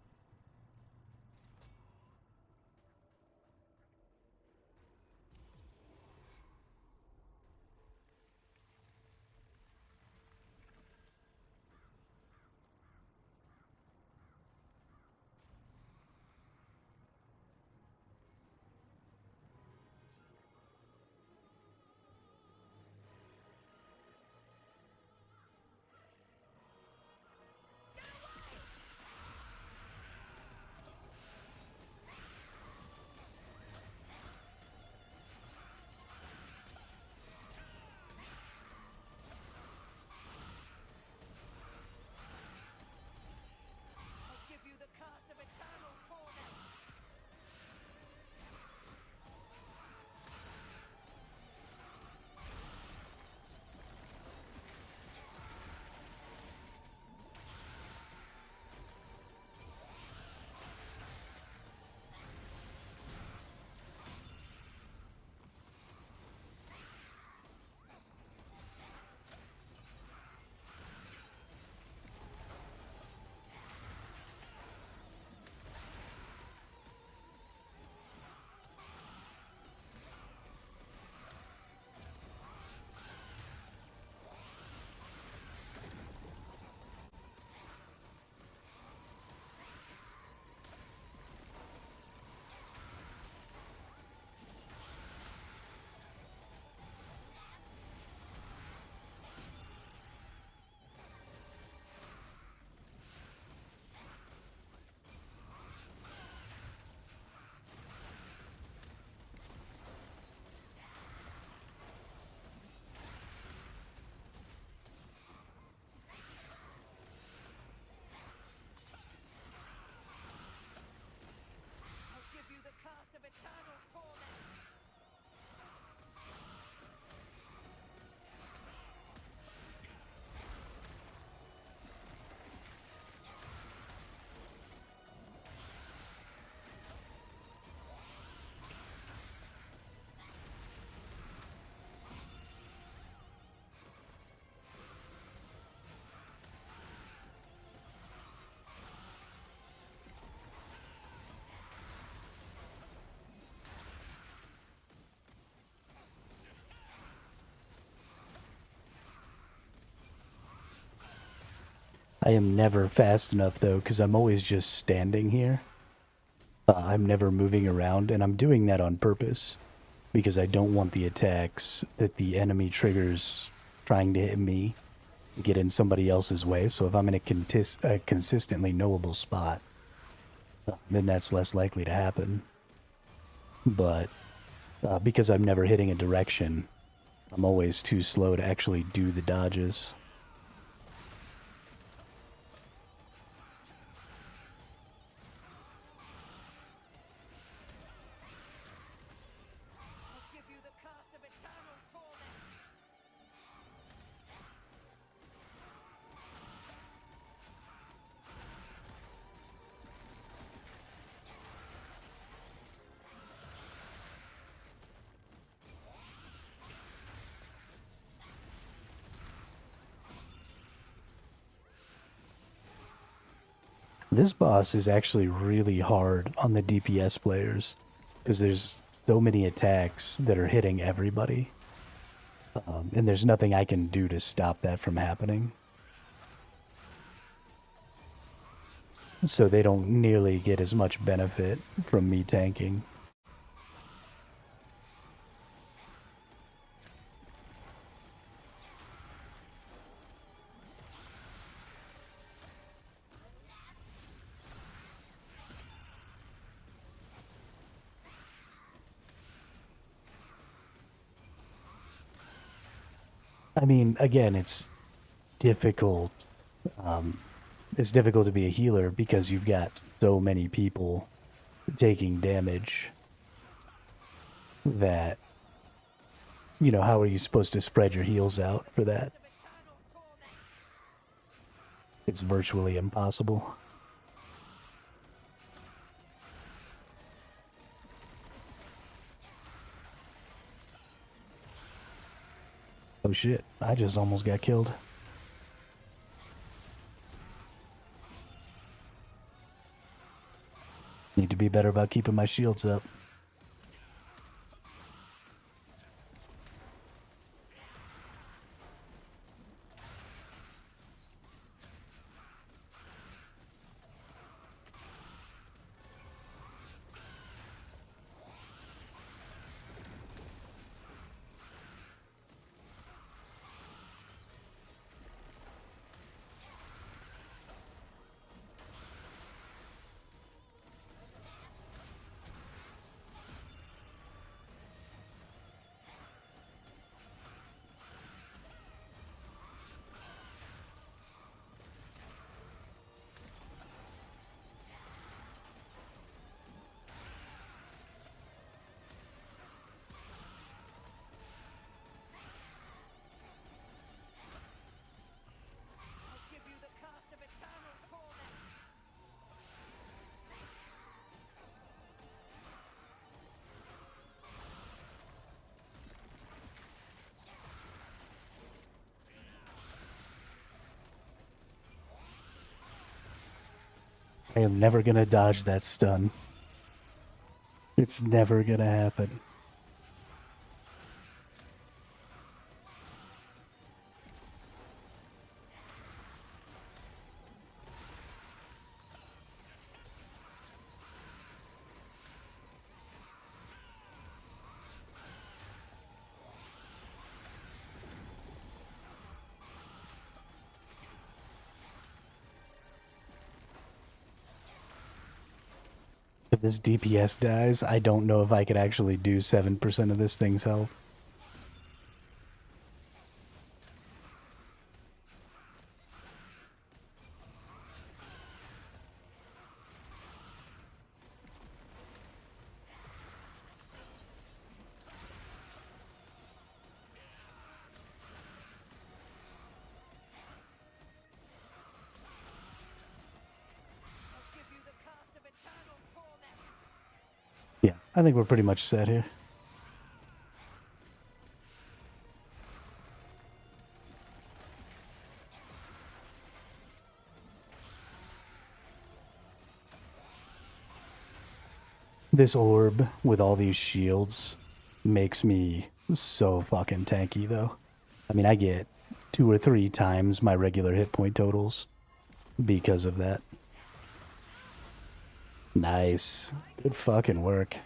I am never fast enough, though, because I'm always just standing here. I'm never moving around, and I'm doing that on purpose, because I don't want the attacks that the enemy triggers trying to hit me to get in somebody else's way. So if I'm in a consistently knowable spot, then that's less likely to happen. But because I'm never hitting a direction, I'm always too slow to actually do the dodges. I'll give you the curse of eternal torment. This boss is actually really hard on the DPS players because there's so many attacks that are hitting everybody. And there's nothing I can do to stop that from happening. So they don't nearly get as much benefit from me tanking. I mean, again, it's difficult. It's difficult to be a healer because you've got so many people taking damage that, you know, how are you supposed to spread your heals out for that? It's virtually impossible. Oh shit, I just almost got killed. Need to be better about keeping my shields up. I'll give you the curse of eternal torment. I am never gonna dodge that stun. It's never gonna happen. If this DPS dies, I don't know if I could actually do 7% of this thing's health. I'll give you the curse of eternal torment. Yeah, I think we're pretty much set here. This orb with all these shields makes me so fucking tanky, though. I mean, I get 2 or 3 times my regular hit point totals because of that. Nice. Good fucking work.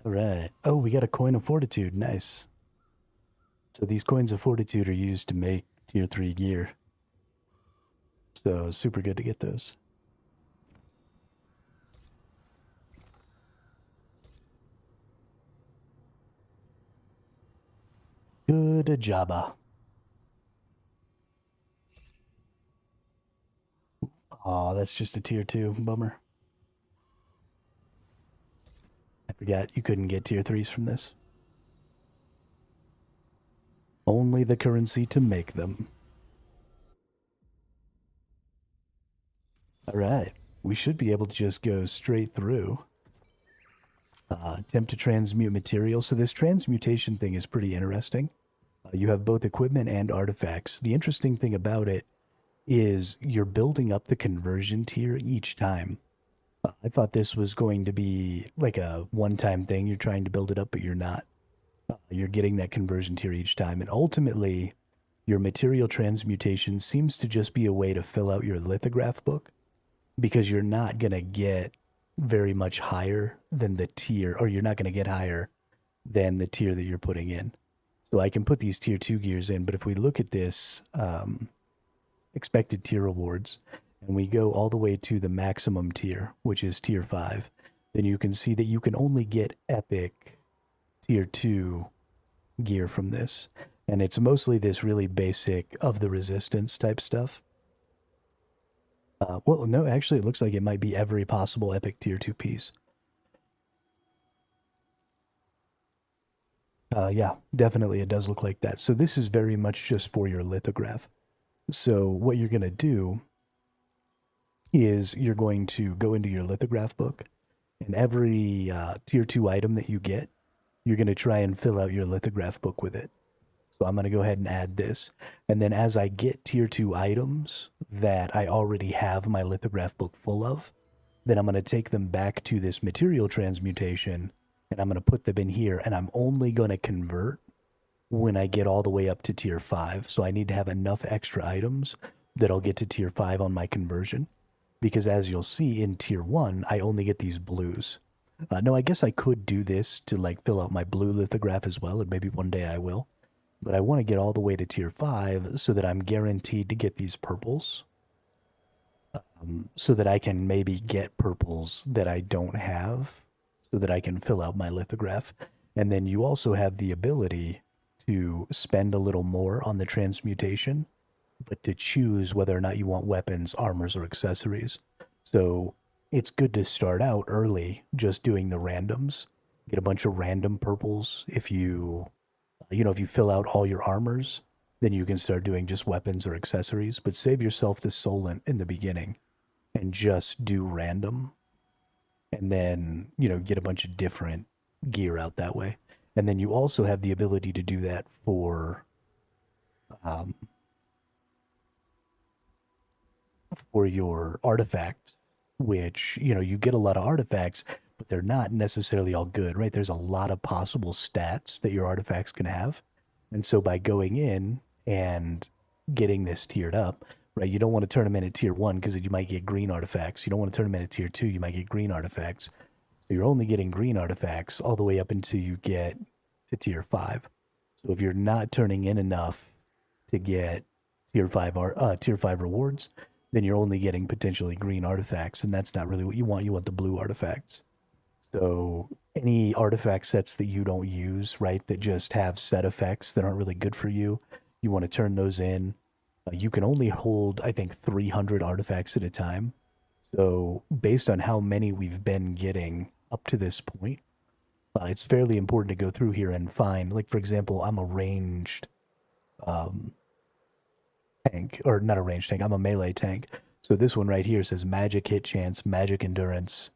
All right. Oh, we got a coin of fortitude. Nice. So these coins of fortitude are used to make tier 3 gear. So super good to get those. Good jobba. Aw, that's just a tier 2. Bummer. I forgot you couldn't get tier 3s from this. Only the currency to make them. Alright, we should be able to just go straight through. Attempt to transmute material. So this transmutation thing is pretty interesting. You have both equipment and artifacts. The interesting thing about it is you're building up the conversion tier each time. I thought this was going to be like a one-time thing. You're trying to build it up, but you're not. You're getting that conversion tier each time. And ultimately, your material transmutation seems to just be a way to fill out your lithograph book, because you're not going to get very much higher than the tier, or you're not going to get higher than the tier that you're putting in. So I can put these tier 2 gears in, but if we look at this expected tier rewards, and we go all the way to the maximum tier, which is tier 5, then you can see that you can only get epic tier 2 gear from this. And it's mostly this really basic of the resistance type stuff. Well, no, actually, it looks like it might be every possible epic tier 2 piece. Yeah, definitely it does look like that. So this is very much just for your lithograph. So what you're going to do is you're going to go into your lithograph book, and every tier 2 item that you get, you're going to try and fill out your lithograph book with it. So I'm going to go ahead and add this. And then as I get tier 2 items that I already have my lithograph book full of, then I'm going to take them back to this material transmutation, and I'm going to put them in here, and I'm only going to convert when I get all the way up to tier 5. So I need to have enough extra items that I'll get to tier 5 on my conversion. Because as you'll see in tier 1, I only get these blues. No, I guess I could do this to like fill out my blue lithograph as well, and maybe one day I will. But I want to get all the way to tier 5 so that I'm guaranteed to get these purples. So that I can maybe get purples that I don't have, so that I can fill out my lithograph. And then you also have the ability to spend a little more on the transmutation, but to choose whether or not you want weapons, armors, or accessories. So it's good to start out early just doing the randoms. Get a bunch of random purples. If you fill out all your armors, then you can start doing just weapons or accessories, but save yourself the soul in the beginning and just do random. And then, get a bunch of different gear out that way. And then you also have the ability to do that for your artifact, which, you get a lot of artifacts, but they're not necessarily all good, right? There's a lot of possible stats that your artifacts can have. And so by going in and getting this tiered up, right, you don't want to turn them in at tier 1 because you might get green artifacts. You don't want to turn them in at tier 2, you might get green artifacts. So you're only getting green artifacts all the way up until you get to tier 5. So if you're not turning in enough to get tier 5 rewards, then you're only getting potentially green artifacts, and that's not really what you want. You want the blue artifacts. So any artifact sets that you don't use, right, that just have set effects that aren't really good for you, you want to turn those in. You can only hold, I think, 300 artifacts at a time. So based on how many we've been getting up to this point, it's fairly important to go through here and find, like, for example, I'm a ranged tank, or not a ranged tank, I'm a melee tank. So this one right here says magic hit chance, magic endurance,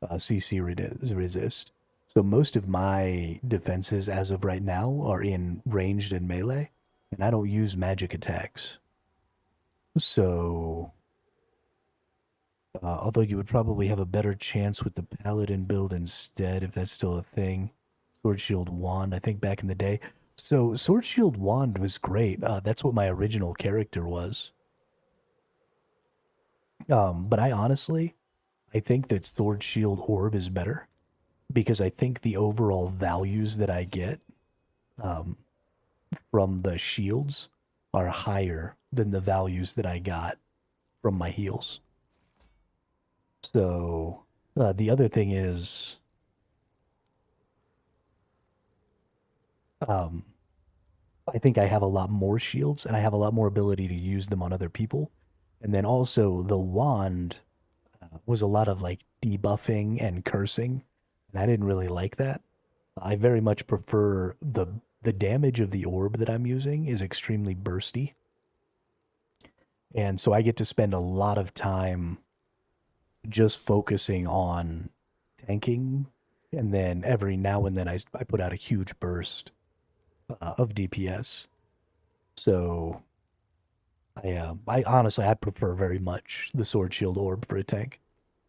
CC resist. So most of my defenses as of right now are in ranged and melee, and I don't use magic attacks. So, although you would probably have a better chance with the paladin build instead, if that's still a thing. Sword Shield Wand, I think back in the day. So Sword Shield Wand was great. That's what my original character was. But I think that Sword Shield Orb is better because I think the overall values that I get from the shields are higher than the values that I got from my heals. So the other thing is, I think I have a lot more shields and I have a lot more ability to use them on other people. And then also the wand was a lot of like debuffing and cursing, and I didn't really like that. I very much prefer the damage of the orb that I'm using is extremely bursty. And so I get to spend a lot of time just focusing on tanking, and then every now and then I put out a huge burst of DPS. So I honestly I prefer very much the sword shield orb for a tank.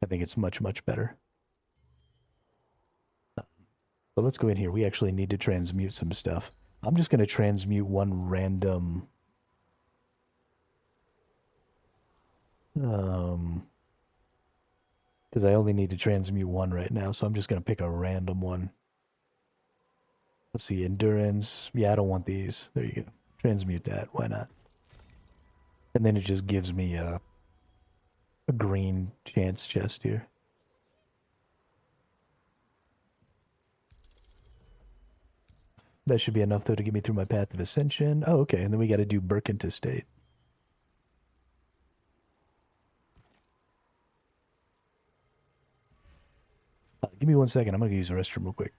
I think it's much better. But let's go in here. We actually need to transmute some stuff. I'm just going to transmute one random because I only need to transmute one right now, so I'm just going to pick a random one. Let's see, endurance. Yeah, I don't want these. There you go. Transmute that. Why not? And then it just gives me a green chance chest here. That should be enough, though, to get me through my path of ascension. Oh, okay, and then we got to do Birkentu State. Give me 1 second. I'm going to use the restroom real quick.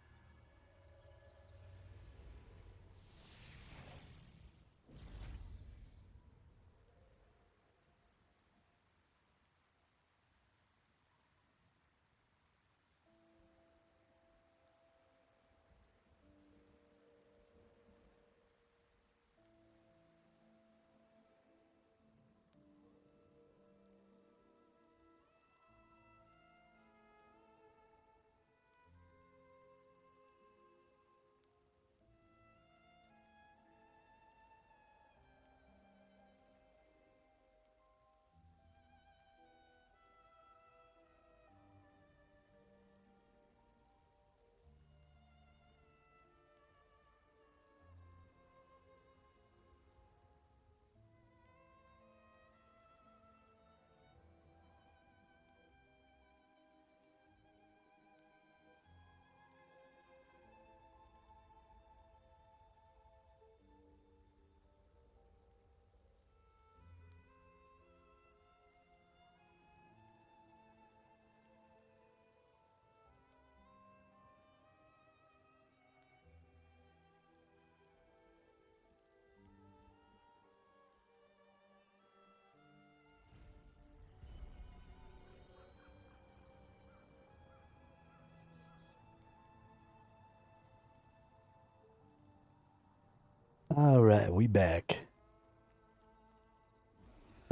All right, we back.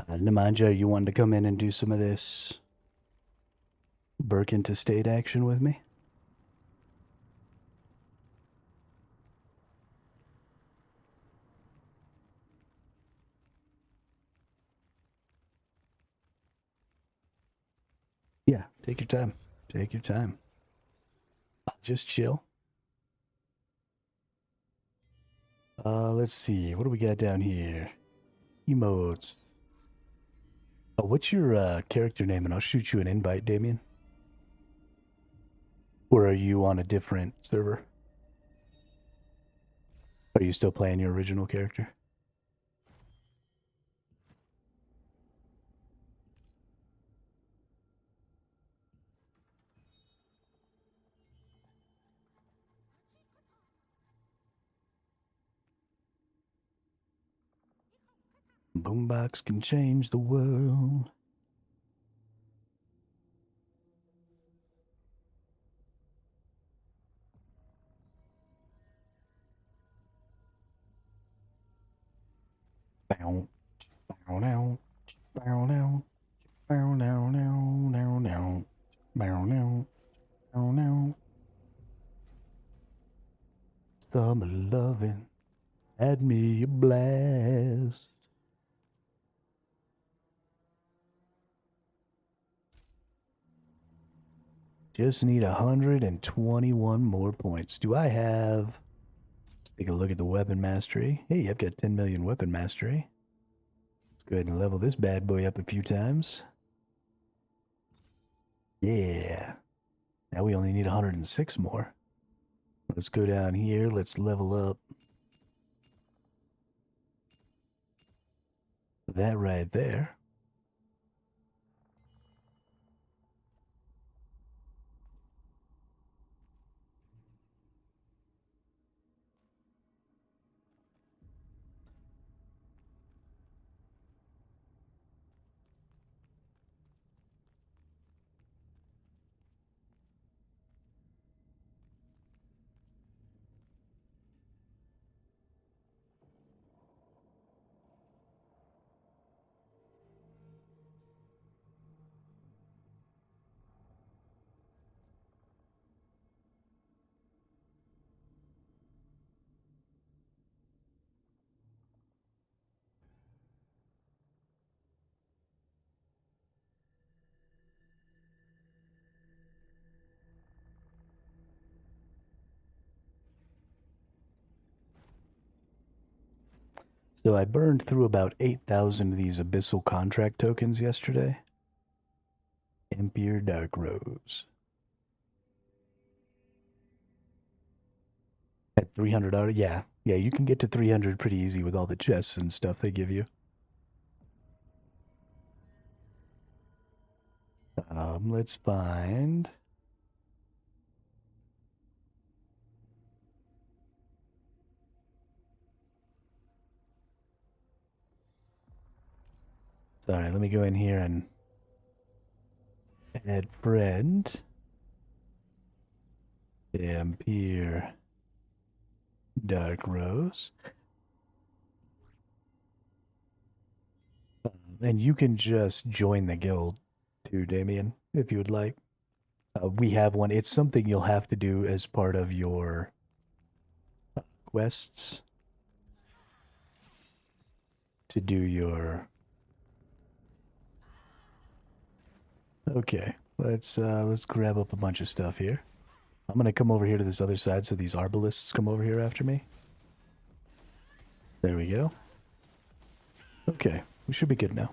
Nemanja, you wanted to come in and do some of this Birkentu State action with me? Yeah, take your time. Take your time. Just chill. Let's see. What do we got down here? Emotes. Oh, what's your character name? And I'll shoot you an invite, Damien. Or are you on a different server? Are you still playing your original character? Boombox can change the world. Bow now. Bow now. Bow now. Now. Now. Now. Bow now. Bow now. Summer loving had me a blast. Just need 121 more points. Do I have... Let's take a look at the weapon mastery. Hey, I've got 10 million weapon mastery. Let's go ahead and level this bad boy up a few times. Yeah. Now we only need 106 more. Let's go down here. Let's level up. That right there. So I burned through about 8,000 of these Abyssal Contract tokens yesterday. Empire Dark Rose. At 300, yeah, you can get to 300 pretty easy with all the chests and stuff they give you. Let's find... Sorry, let me go in here and add friend. Empire Dark Rose. And you can just join the guild too, Damien, if you would like. We have one. It's something you'll have to do as part of your quests to do your... Okay, let's grab up a bunch of stuff here. I'm gonna come over here to this other side so these arbalists come over here after me. There we go. Okay, we should be good now.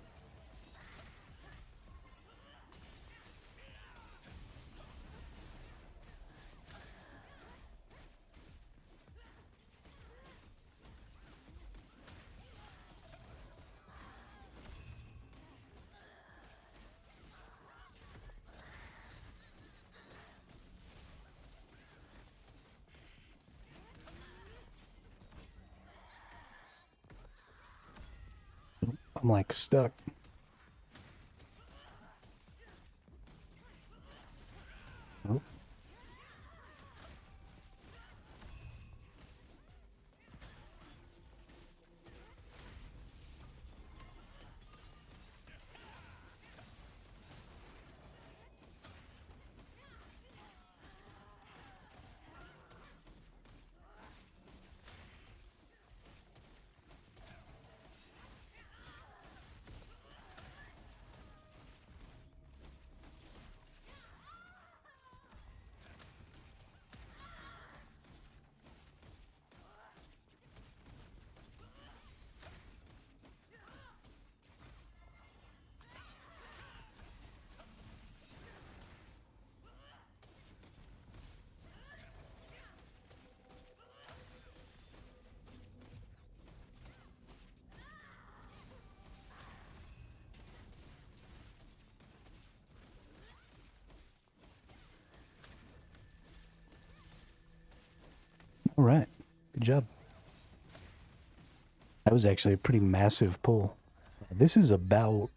I'm like stuck. Oh. All right, good job. That was actually a pretty massive pull. This is about,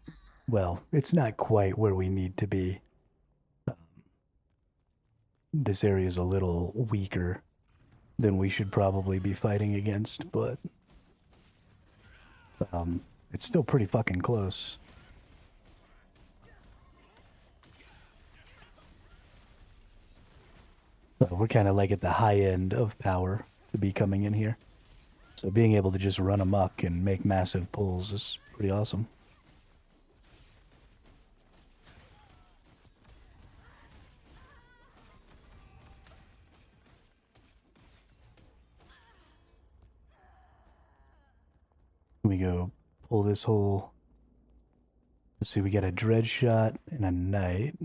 well, it's not quite where we need to be. This area is a little weaker than we should probably be fighting against, but It's still pretty fucking close. So we're kind of like at the high end of power to be coming in here. So being able to just run amok and make massive pulls is pretty awesome. We go pull this whole... Let's see, we got a dread shot and a knight.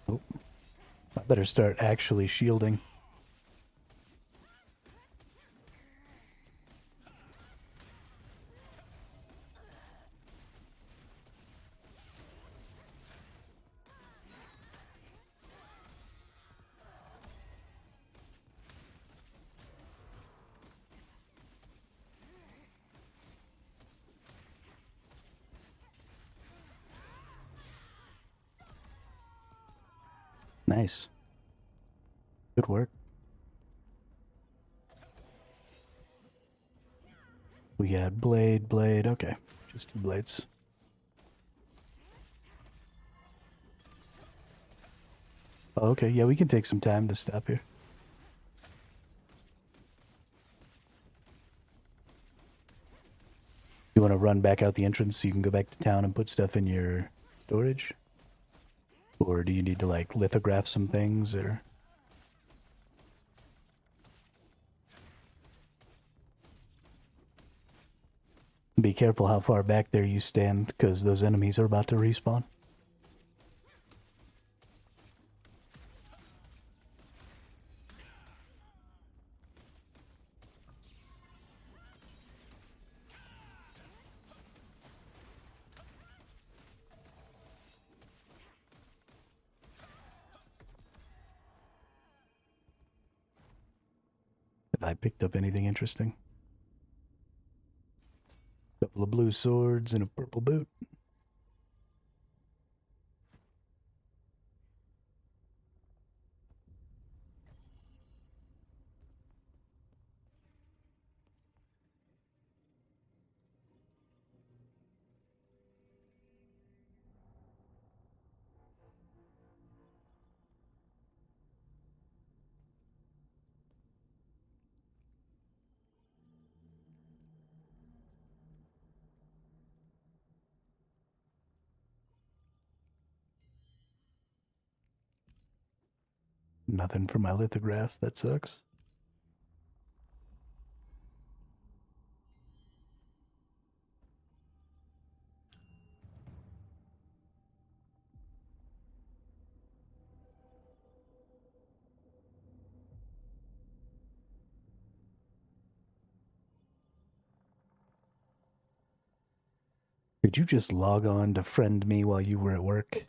Oh, I better start actually shielding. Nice. Good work. We got blade, blade. Okay, just 2 blades. Oh, okay, yeah, we can take some time to stop here. You want to run back out the entrance so you can go back to town and put stuff in your storage? Or do you need to, like, lithograph some things, or... Be careful how far back there you stand, because those enemies are about to respawn. Have I picked up anything interesting? Couple of blue swords and a purple boot. Nothing for my lithograph. That sucks. Did you just log on to friend me while you were at work?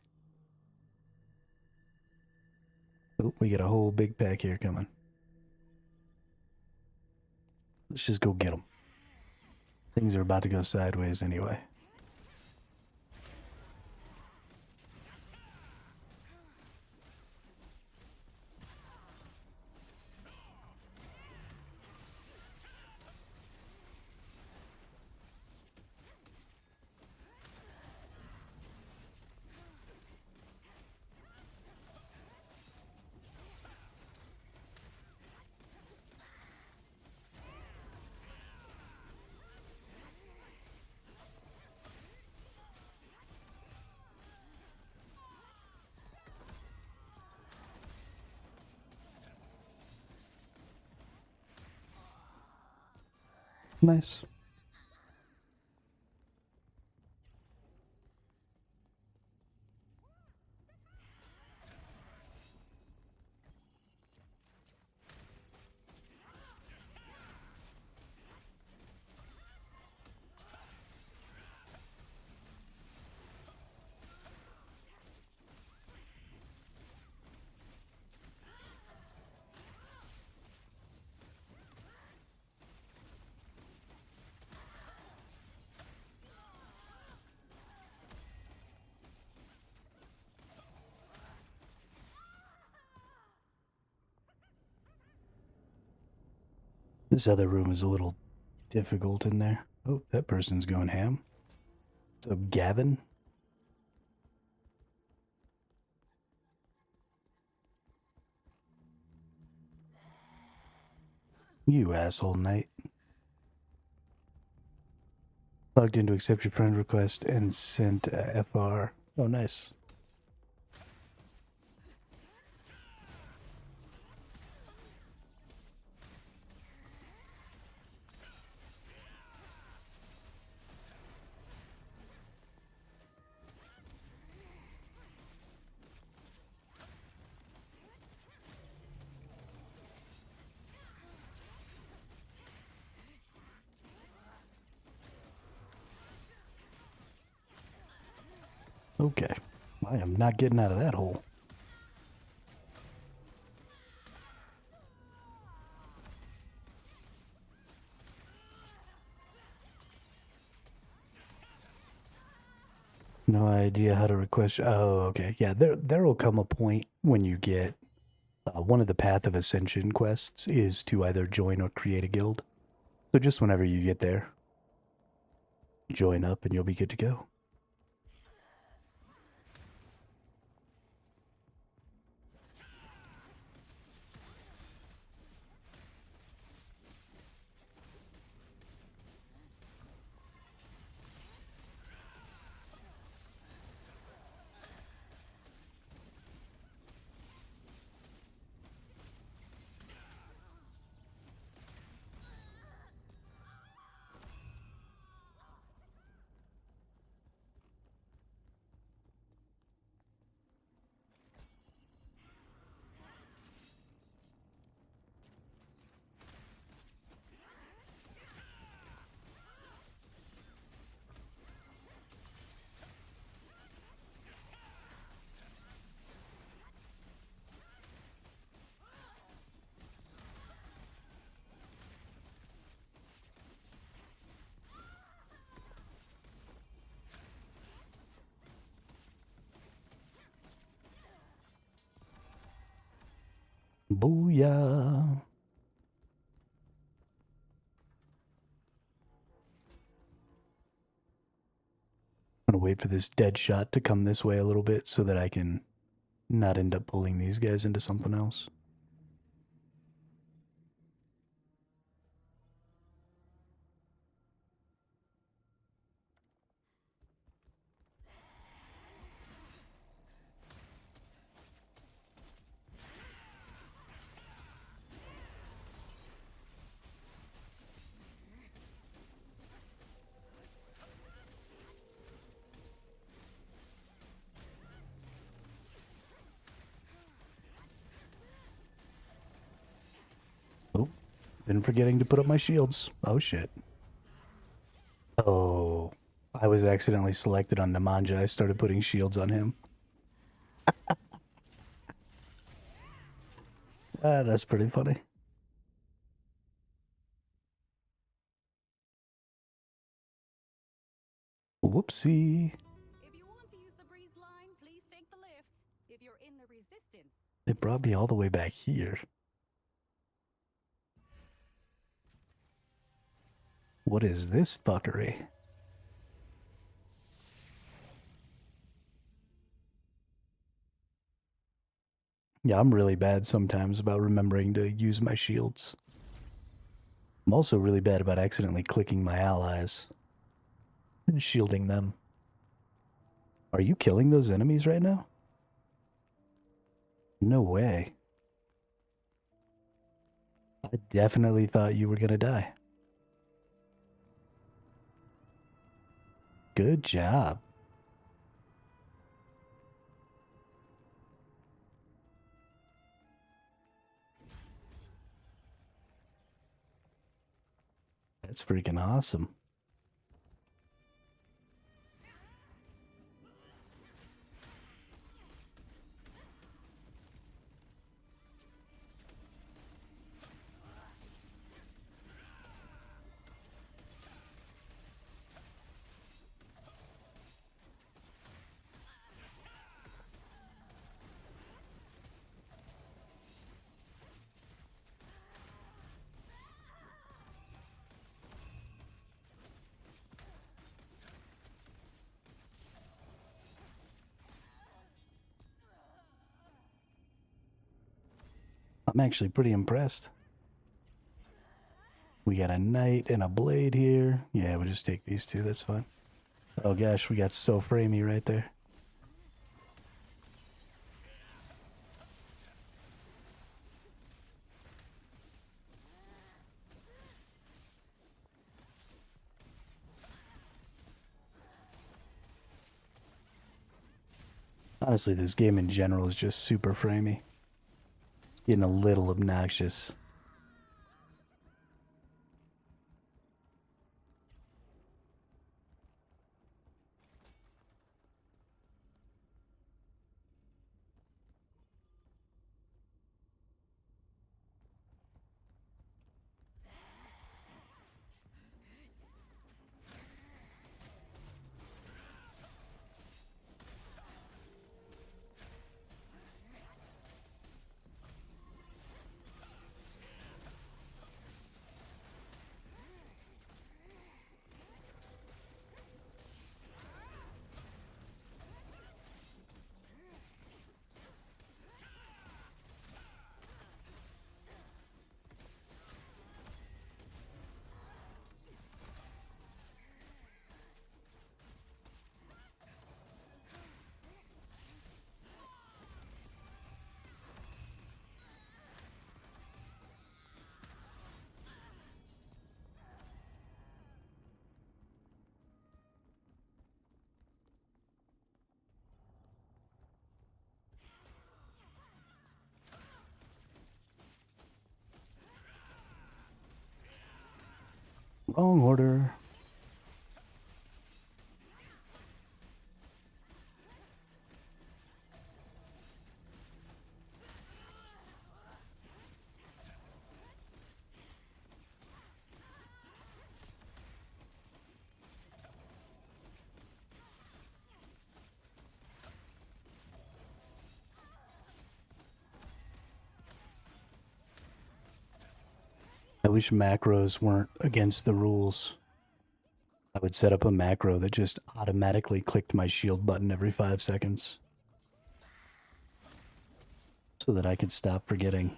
Oh, we got a whole big pack here coming. Let's just go get them. Things are about to go sideways anyway. Nice. This other room is a little difficult in there. Oh, that person's going ham. What's up, Gavin? You asshole knight. Logged in to accept your friend request and sent FR. Oh, nice. Okay. I am not getting out of that hole. No idea how to request. Oh, okay. Yeah, there will come a point when you get one of the Path of Ascension quests is to either join or create a guild. So just whenever you get there, join up and you'll be good to go. Booyah. I'm gonna wait for this dead shot to come this way a little bit so that I can not end up pulling these guys into something else. Oh, been forgetting to put up my shields. Oh shit. Oh, I was accidentally selected on Nemanja. I started putting shields on him. That's pretty funny. Whoopsie. If you want to use the breeze line, please take the lift. If you're in the resistance. It brought me all the way back here. What is this fuckery? Yeah, I'm really bad sometimes about remembering to use my shields. I'm also really bad about accidentally clicking my allies and shielding them. Are you killing those enemies right now? No way. I definitely thought you were gonna die. Good job. That's freaking awesome. I'm actually pretty impressed. We got a knight and a blade here. Yeah, we'll just take these two. That's fine. Oh gosh, we got so framey right there. Honestly, this game in general is just super framey. It's getting a little obnoxious. Wrong order. I wish macros weren't against the rules. I would set up a macro that just automatically clicked my shield button every 5 seconds. So that I could stop forgetting.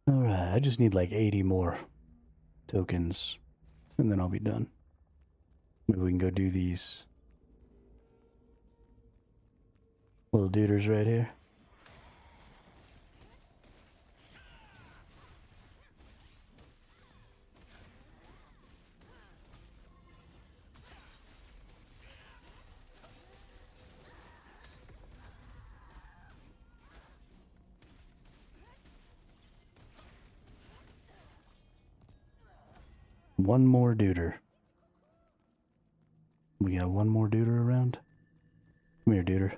Alright, I just need like 80 more tokens, and then I'll be done. Maybe we can go do these little duders right here. One more duder. We got one more duder around. Come here, duder.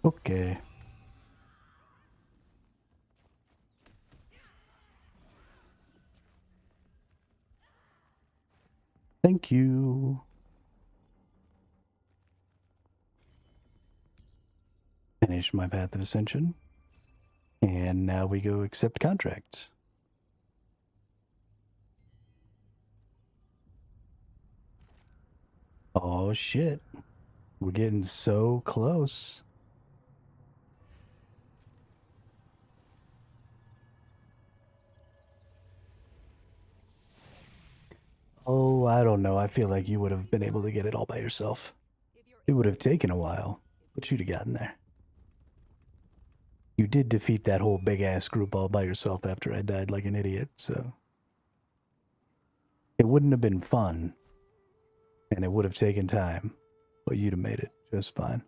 Okay. Thank you. Finish my path of ascension. And now we go accept contracts. Oh shit. We're getting so close. Oh, I don't know. I feel like you would have been able to get it all by yourself. It would have taken a while, but you'd have gotten there. You did defeat that whole big-ass group all by yourself after I died like an idiot, so... It wouldn't have been fun, and it would have taken time, but you'd have made it. just fine.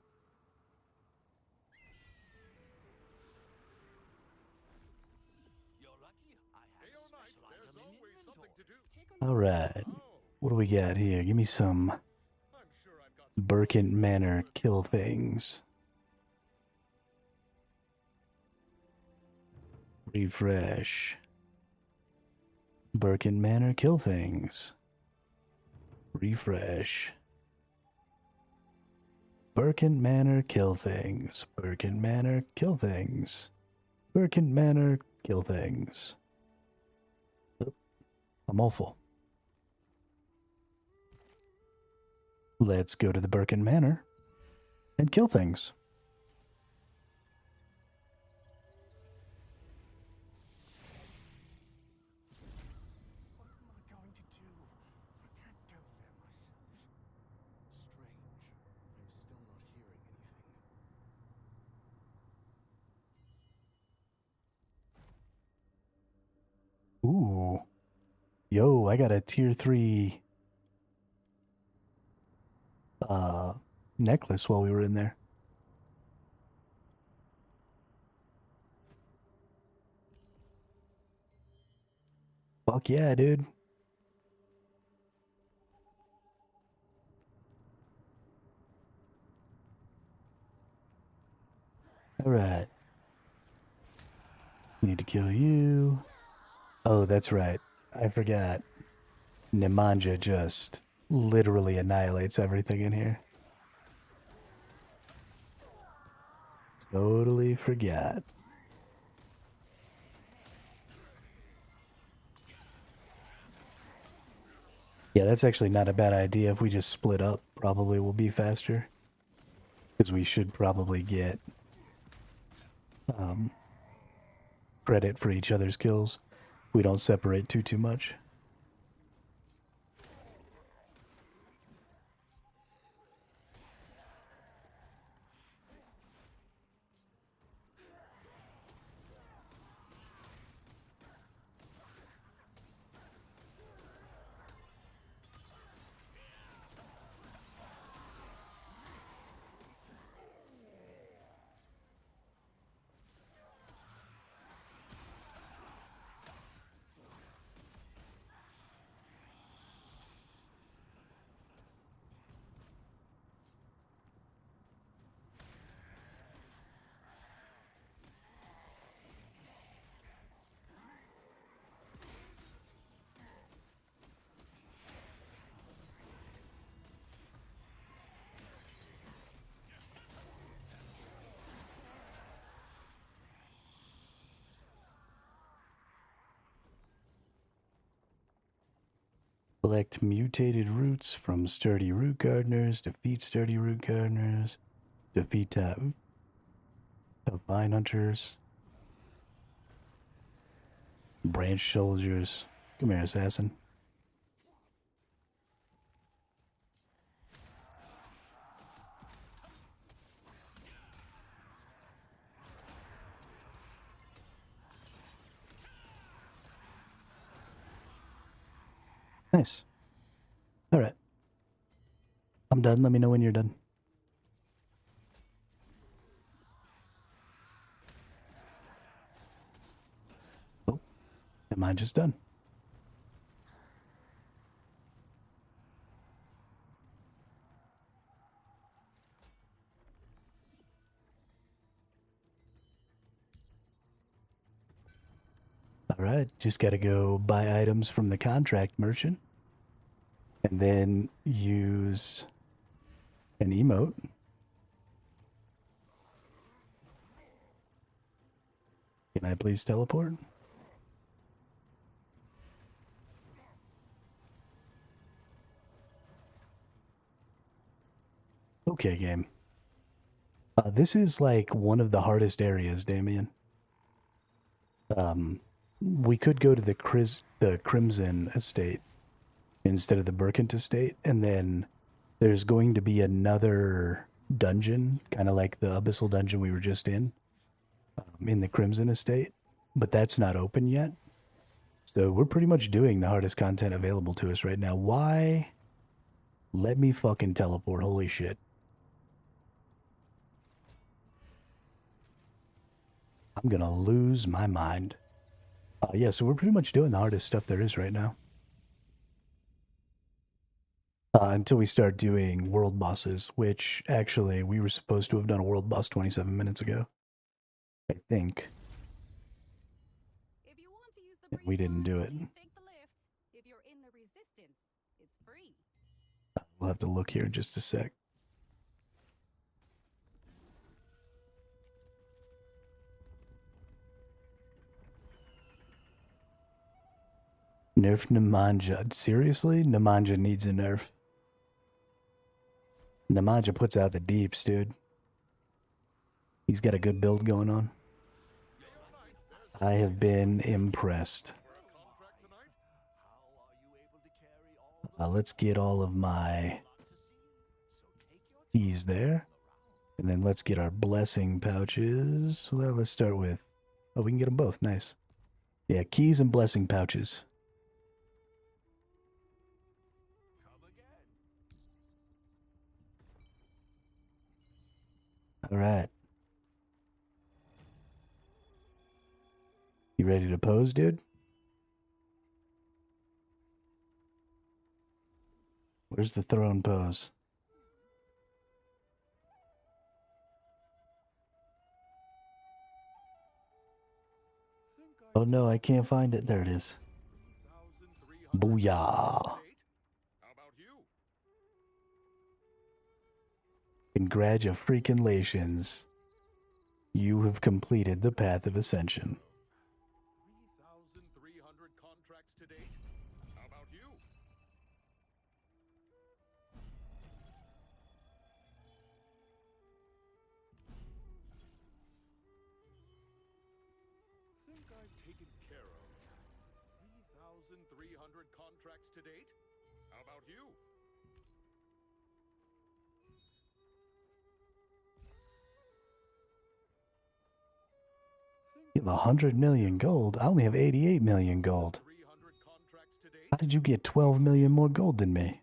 All right. What do we got here? Give me some Burkent Manor kill things. Refresh. Burkent Manor kill things. Refresh. Burkent Manor kill things. Burkent Manor kill things. Burkent Manor kill things. Oh, I'm all full. Let's go to the Burkent Manor and kill things. What am I going to do? I can't go there myself. Strange. I'm still not hearing anything. Ooh. Yo, I got a tier 3 necklace while we were in there. Fuck yeah, dude. Alright. Need to kill you. Oh, that's right. I forgot. Nemanja just literally annihilates everything in here. Totally forgot. Yeah, that's actually not a bad idea. If we just split up, probably will be faster. Because we should probably get credit for each other's kills. We don't separate too much. Collect mutated roots from sturdy root gardeners, defeat sturdy root gardeners, defeat vine hunters, branch soldiers. Come here, assassin. Nice. All right. I'm done. Let me know when you're done. Oh, am I just done? All right, just got to go buy items from the contract merchant and then use an emote. Can I please teleport? Okay, game. This is like one of the hardest areas, Damien. We could go to the Crimson Estate instead of the Burkent Estate, and then there's going to be another dungeon, kind of like the Abyssal dungeon we were just in the Crimson Estate, but that's not open yet. So we're pretty much doing the hardest content available to us right now. Why? Let me fucking teleport. Holy shit. I'm gonna lose my mind. Yeah, so we're pretty much doing the hardest stuff there is right now. Until we start doing world bosses, which actually we were supposed to have done a world boss 27 minutes ago. I think. If you want to use the And we breeze didn't line, do it. please take the lift. If you're in the resistance, it's free. We'll have to look here in just a sec. Nerf Nemanja. Seriously? Nemanja needs a nerf. Nemanja puts out the deeps, dude. He's got a good build going on. I have been impressed. Let's get all of my keys there. And then let's get our blessing pouches. Well, let's start with... Oh, we can get them both. Nice. Yeah, keys and blessing pouches. All right. You ready to pose, dude? Where's the throne pose? Oh no, I can't find it. There it is. Booyah. Congratulations. You have completed the path of ascension. 3,300 contracts to date. How about you? Think I've taken care of. 3,300 contracts to date. How about you? You have 100 million gold. I only have 88 million gold. 300 contracts to date. How did you get 12 million more gold than me?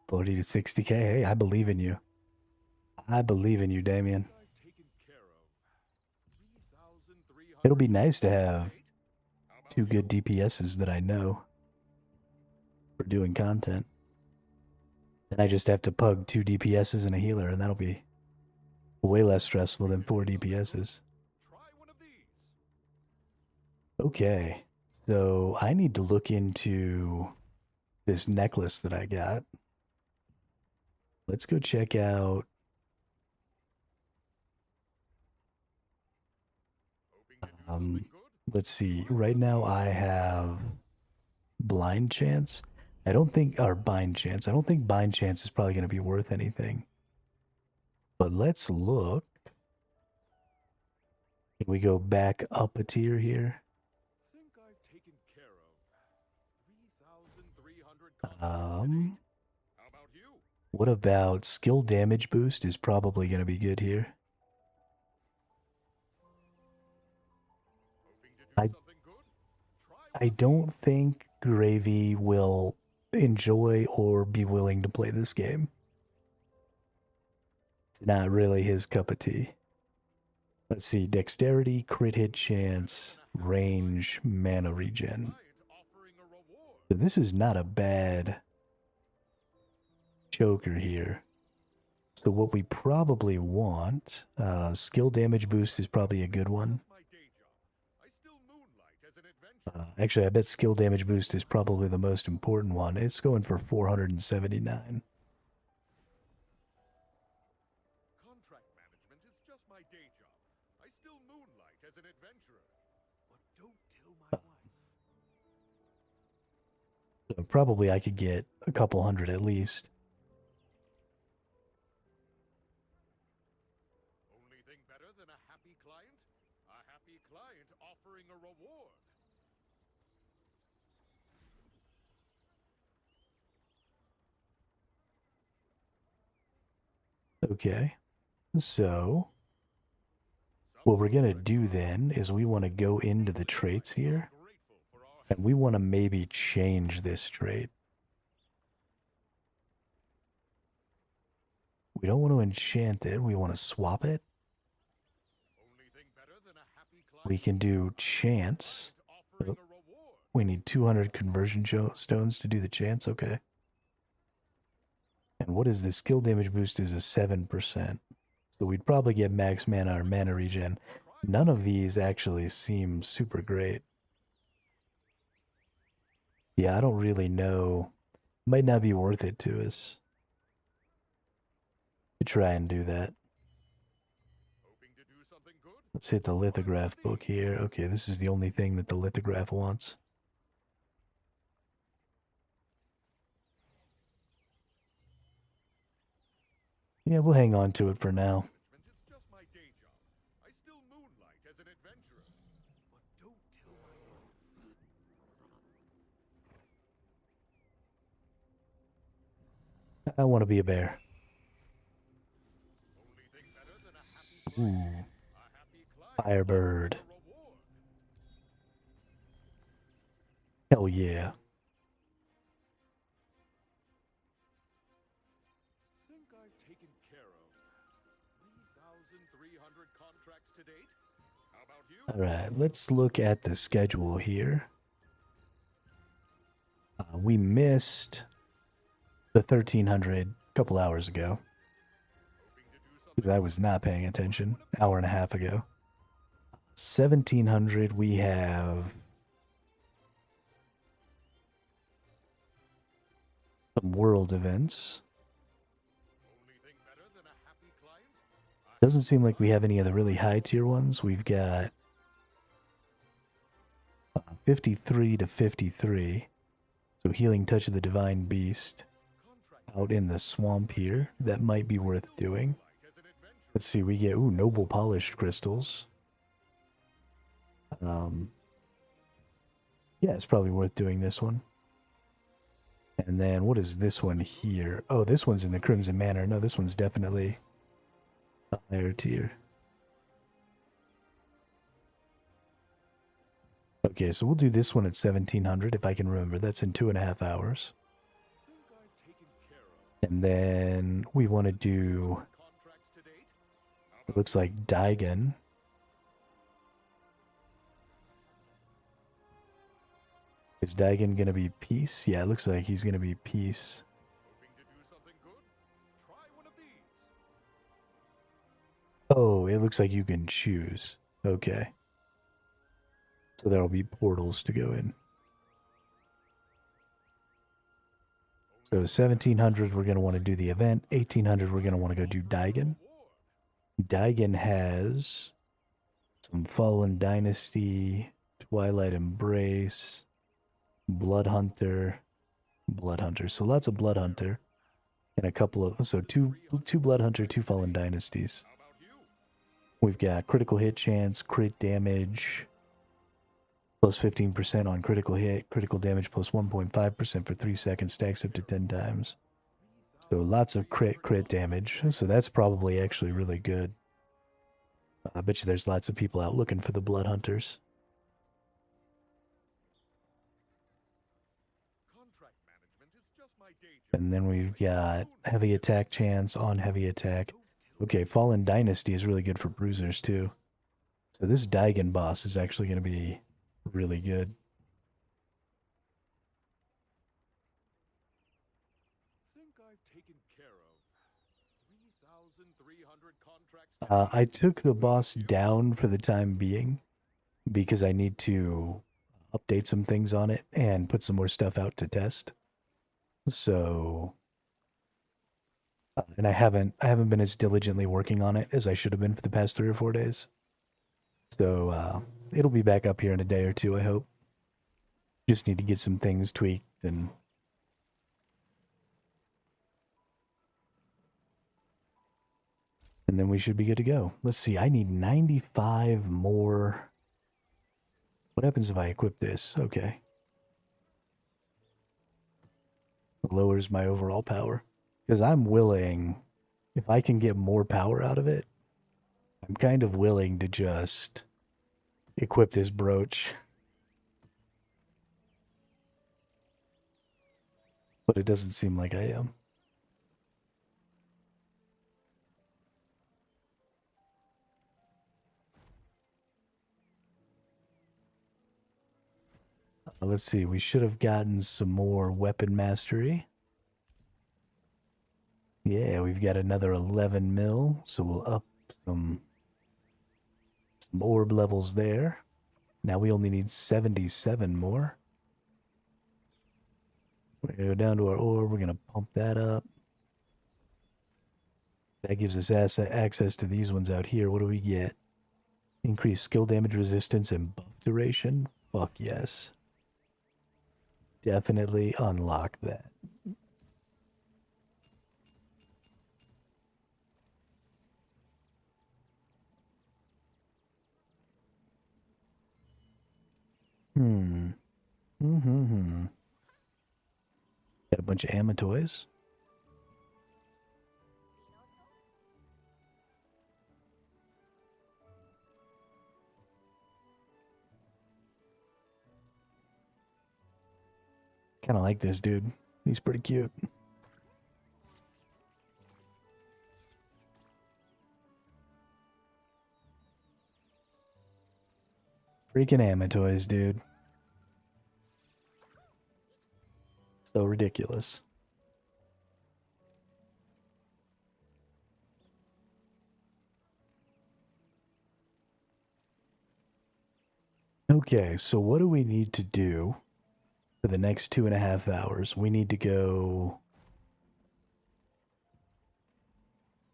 40 to 60k. Hey, I believe in you. I believe in you, Damien. I've taken care of. 3,300 It'll be nice to have How about 2 good DPSs that I know for doing content. Then I just have to pug 2 DPSs and a healer, and that'll be way less stressful than 4 DPSs. Try one of these. Okay, so I need to look into this necklace that I got. Let's go check out. Hoping to do something good. Let's see. Right now I have blind chance. I don't think, or bind chance. I don't think bind chance is probably going to be worth anything. But let's look. Can we go back up a tier here? Think I've taken care of. 3,300 contracts to date. How about you? What about skill damage boost is probably going to be good here. Hoping to do I- something good. Try I don't think Gravy will enjoy or be willing to play this game. It's not really his cup of tea. Let's see. Dexterity, crit hit chance, range, mana regen. client offering a reward. So this is not a bad choker here. So what we probably want, skill damage boost is probably a good one. My day job. I still moonlight as an adventurer. Actually, I bet skill damage boost is probably the most important one. It's going for 479. Contract management is just my day job. I still moonlight as an adventurer. But don't tell my wife. So probably I could get a couple hundred at least. Only thing better than a happy client? A happy client offering a reward. Okay. So what we're going to do then is we want to go into the traits here, Grateful for our and we want to maybe change this trait. We don't want to enchant it. We want to swap it. Only thing better than a happy We client can do chance. offering Oh, a reward. we need 200 conversion stones to do the chance. Okay. And what is the skill damage boost? Is a 7%. So we'd probably get max mana or mana regen. None of these actually seem super great. Yeah, I don't really know. Might not be worth it to us to try and do that. Hoping to do something good? Let's hit the lithograph book here. Okay, this is the only thing that the lithograph wants. Yeah, we'll hang on to it for now. It's just my day job. I still moonlight as an adventurer. But don't tell my I want to be a bear. only thing better than a happy client. Ooh, A happy client Firebird. offering a reward. Hell yeah. Think I've taken care of 3,300 contracts to date? How about you? Alright, let's look at the schedule here. We missed the 1300 a couple hours ago. Hoping to do something. Because I was not paying attention. Hour and a half ago. 1700 we have some world events. Only thing better than a happy client? Doesn't seem like we have any of the really high tier ones. We've got 53 to 53. So healing touch of the divine beast Contract out in the swamp here. That might be worth doing. light as an adventurer. Let's see, we get noble polished crystals. Yeah, it's probably worth doing this one. And then what is this one here? Oh, this one's in the Crimson Manor. No, this one's definitely a higher tier. Okay, so we'll do this one at 1700 if I can remember. That's in 2.5 hours. Think I've taken care of And then we want to do, contracts to date? it looks like Daigon. Is Daigon going to be peace? Yeah, it looks like he's going to be peace. Hoping to do something good? Try one of these. Oh, it looks like you can choose. Okay. So there'll be portals to go in. So 1700, we're going to want to do the event. 1800, we're going to want to go do Daigon. Daigon has some Fallen Dynasty, Twilight Embrace, Blood Hunter. So lots of Blood Hunter. And a couple of, so two Blood Hunter, 2 Fallen Dynasties. How about you? We've got critical hit chance, crit damage, plus 15% on critical hit, critical damage plus 1.5% for 3 seconds, stacks up to 10 times. So lots of crit damage. So that's probably actually really good. I bet you there's lots of people out looking for the Blood Hunters. Contract management is just my day job. And then we've got heavy attack chance on heavy attack. Okay, Fallen Dynasty is really good for bruisers too. So this Daigon boss is actually going to be really good. Think I've taken care of 3,300 contracts to I took the boss down for the time being because I need to update some things on it and put some more stuff out to test. So, and I haven't been as diligently working on it as I should have been for the past 3 or 4 days. So it'll be back up here in a day or two, I hope. Just need to get some things tweaked and then we should be good to go. Let's see, I need 95 more. What happens if I equip this? Okay. It lowers my overall power. Because I'm willing, if I can get more power out of it, I'm kind of willing to just equip this brooch. But it doesn't seem like I am. Let's see, we should have gotten some more weapon mastery. Yeah, we've got another 11 mil, so we'll up some orb levels there. Now we only need 77 more. We're gonna go down to our orb, we're gonna pump that up. That gives us access to these ones out here. What do we get? Increased skill damage resistance and buff duration? Fuck yes. Definitely unlock that. Got a bunch of amatoys. Kind of like this dude. He's pretty cute. Freaking amatoys, dude. So ridiculous. Okay, so what do we need to do for the next 2.5 hours? We need to go...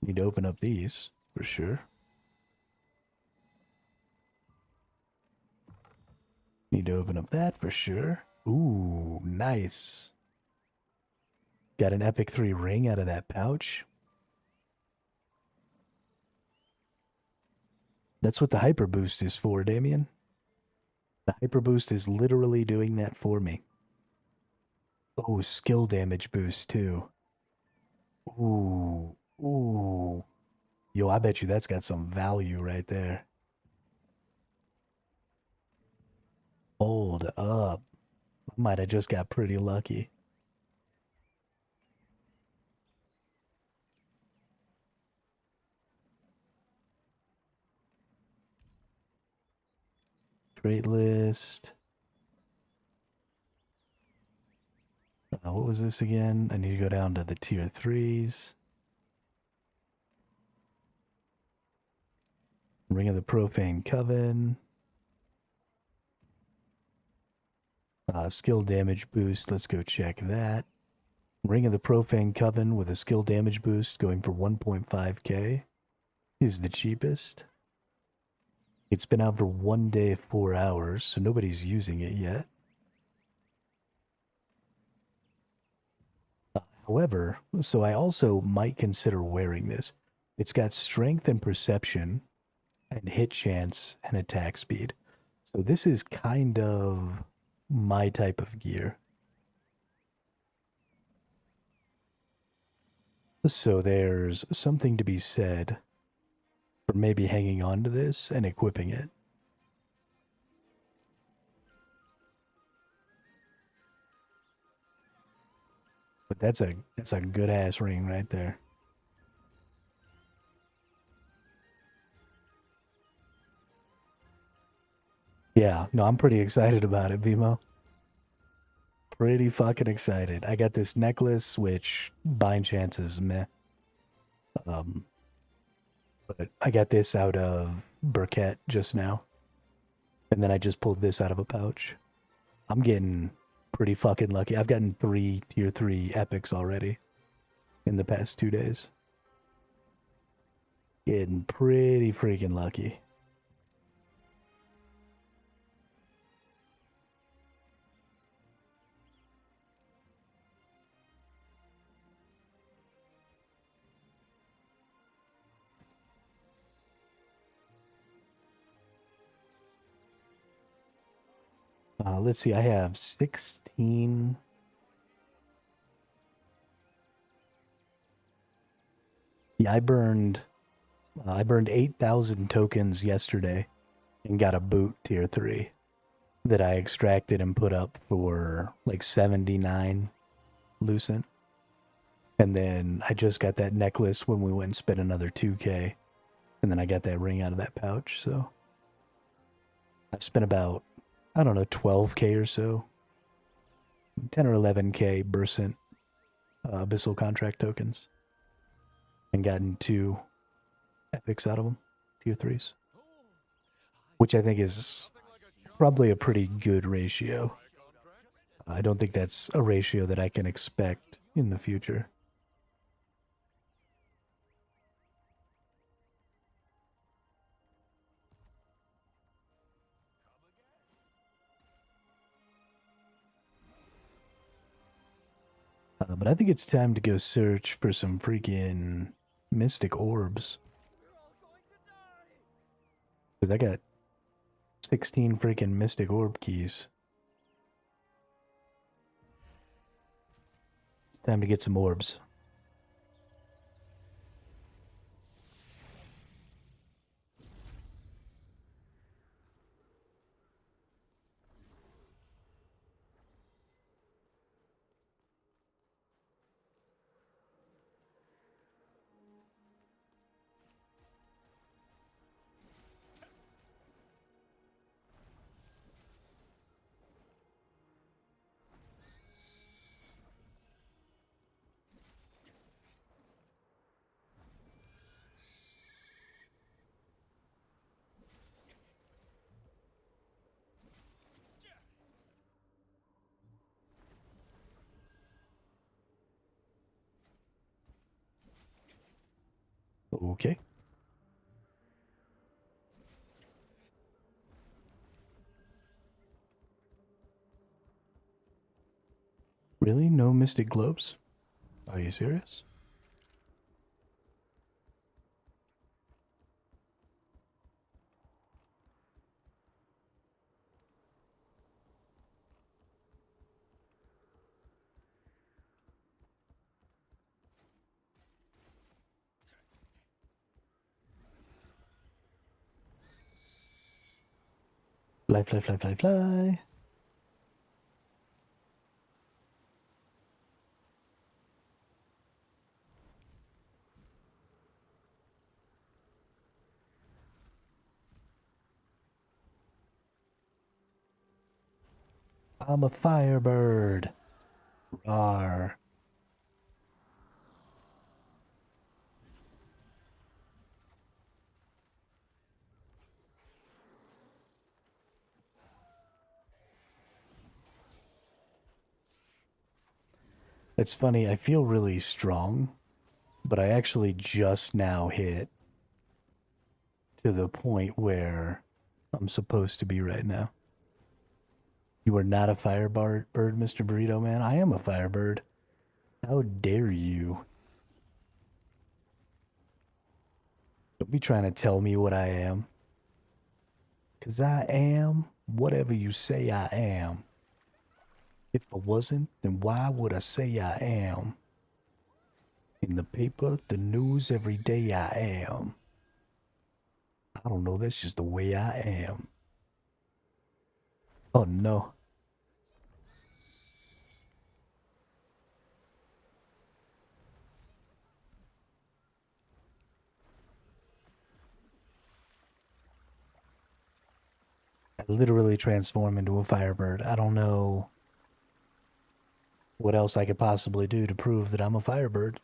Need to open up these, for sure. Need to open up that, for sure. Ooh, nice. Got an Epic 3 ring out of that pouch. That's what the Hyper Boost is for, Damien. The Hyper Boost is literally doing that for me. Oh, skill damage boost, too. Ooh, ooh. Yo, I bet you that's got some value right there. Hold up. I might have just got pretty lucky. Trait list. What was this again? I need to go down to the tier 3s. Ring of the Profane Coven. Skill damage boost. Let's go check that. Ring of the Profane Coven with a skill damage boost going for 1.5k is the cheapest. It's been out for 1 day, 4 hours, so nobody's using it yet. However, so I also might consider wearing this. It's got strength and perception and hit chance and attack speed. So this is kind of my type of gear. So there's something to be said for maybe hanging on to this and equipping it. But that's a good ass ring right there. Yeah, no, I'm pretty excited about it, Vimo. Pretty fucking excited. I got this necklace, which bind chances meh. But I got this out of Burkett just now. And then I just pulled this out of a pouch. I'm getting pretty fucking lucky. I've gotten 3 tier 3 epics already in the past 2 days. Getting pretty freaking lucky. Let's see, I have 16. Yeah, I burned 8,000 tokens yesterday and got a boot tier 3 that I extracted and put up for like 79 Lucent. And then I just got that necklace when we went and spent another 2k. And then I got that ring out of that pouch, so I spent about, I don't know, 12k or so 10 or 11k Bursant Abyssal Contract tokens. And gotten 2 epics out of them, tier 3s. Which I think is probably a pretty good ratio. I don't think that's a ratio that I can expect in the future. But I think it's time to go search for some freaking mystic orbs. Because I got 16 freaking mystic orb keys. It's time to get some orbs. Okay. Really? No mystic globes? Are you serious? Fly, fly, fly, fly, fly. I'm a firebird. Rawr. It's funny, I feel really strong, but I actually just now hit to the point where I'm supposed to be right now. You are not a firebird, Mr. Burrito Man. I am a firebird. How dare you? Don't be trying to tell me what I am. 'Cause I am whatever you say I am. If I wasn't, then why would I say I am? In the paper, the news, every day I am. I don't know, that's just the way I am. Oh no. I literally transform into a firebird. I don't know what else I could possibly do to prove that I'm a firebird.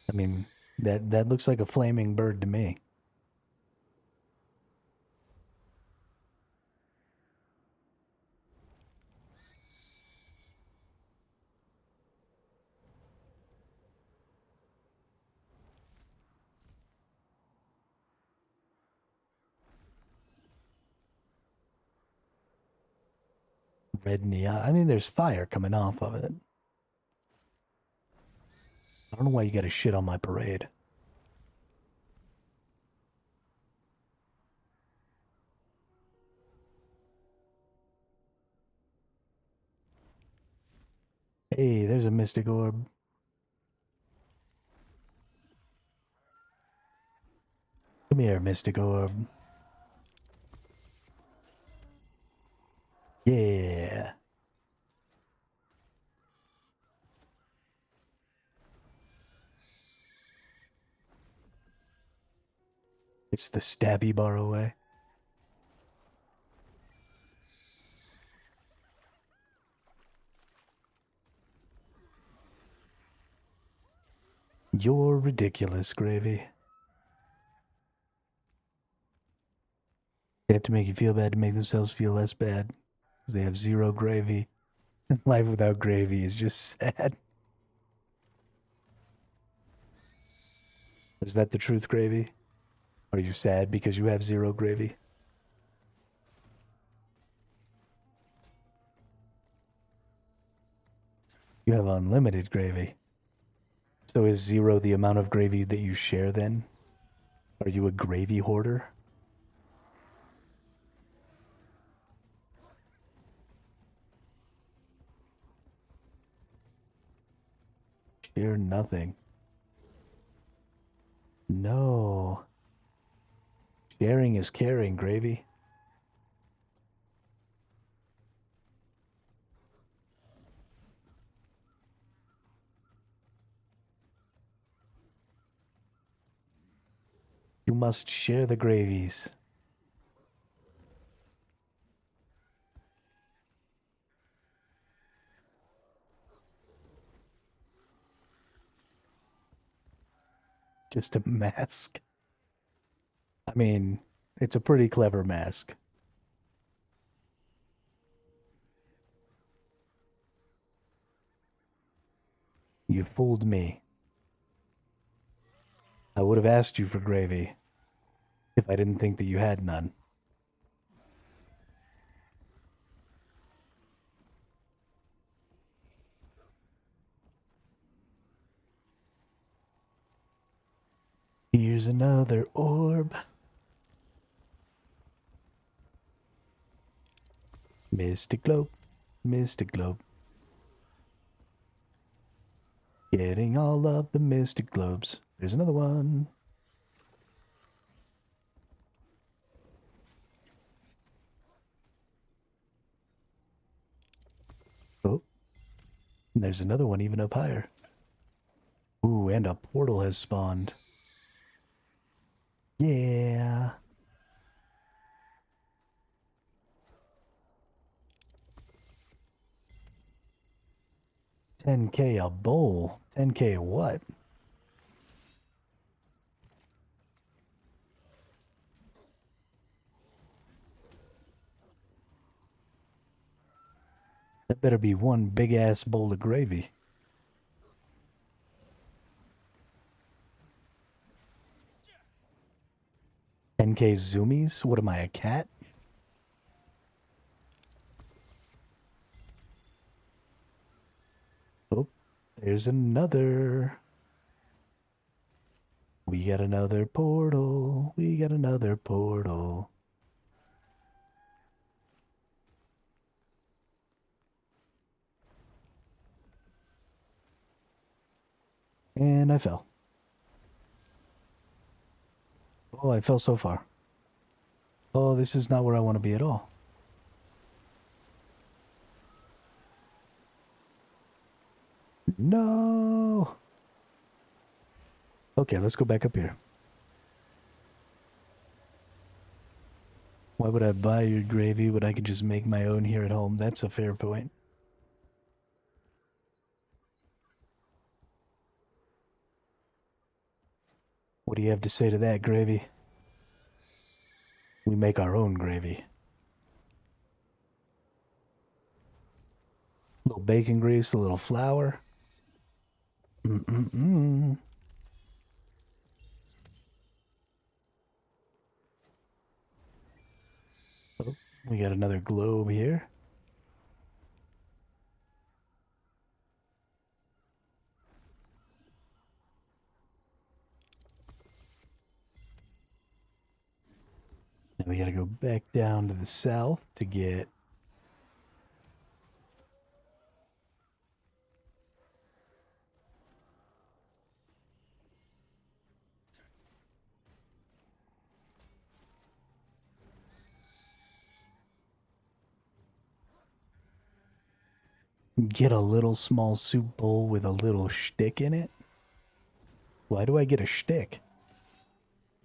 I mean, that looks like a flaming bird to me. Red in the eye. I mean, there's fire coming off of it. I don't know why you gotta shit on my parade. Hey, there's a mystic orb. Come here, mystic orb. Yeah. It's the stabby bar away. You're ridiculous, Gravy. They have to make you feel bad to make themselves feel less bad. Because they have zero gravy. Life without gravy is just sad. Is that the truth, Gravy? Are you sad because you have zero gravy? You have unlimited gravy. So is zero the amount of gravy that you share then? Are you a gravy hoarder? Share nothing. No. Sharing is caring, Gravy. You must share the gravies. Just a mask. I mean, it's a pretty clever mask. You fooled me. I would have asked you for gravy if I didn't think that you had none. Here's another orb. Mystic globe, mystic globe. Getting all of the mystic globes. There's another one. Oh, and there's another one even up higher. Ooh, and a portal has spawned. Yeah. $10K a bowl. $10K what? That better be one big ass bowl of gravy. $10K zoomies? What am I, a cat? Oh, there's another. We got another portal. We got another portal. And I fell. Oh, I fell so far. Oh, this is not where I want to be at all. No. Okay, let's go back up here. Why would I buy your gravy when I could just make my own here at home? That's a fair point. What do you have to say to that, Gravy? We make our own gravy. A little bacon grease, a little flour. Mm-mm-mm. Oh, we got another globe here. Now we gotta go back down to the south to get... Get a little small soup bowl with a little shtick in it? Why do I get a shtick?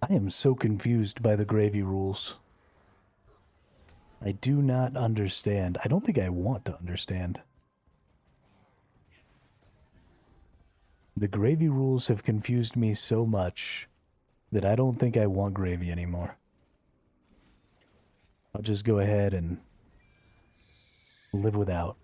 I am so confused by the gravy rules. I do not understand. I don't think I want to understand. The gravy rules have confused me so much that I don't think I want gravy anymore. I'll just go ahead and live without.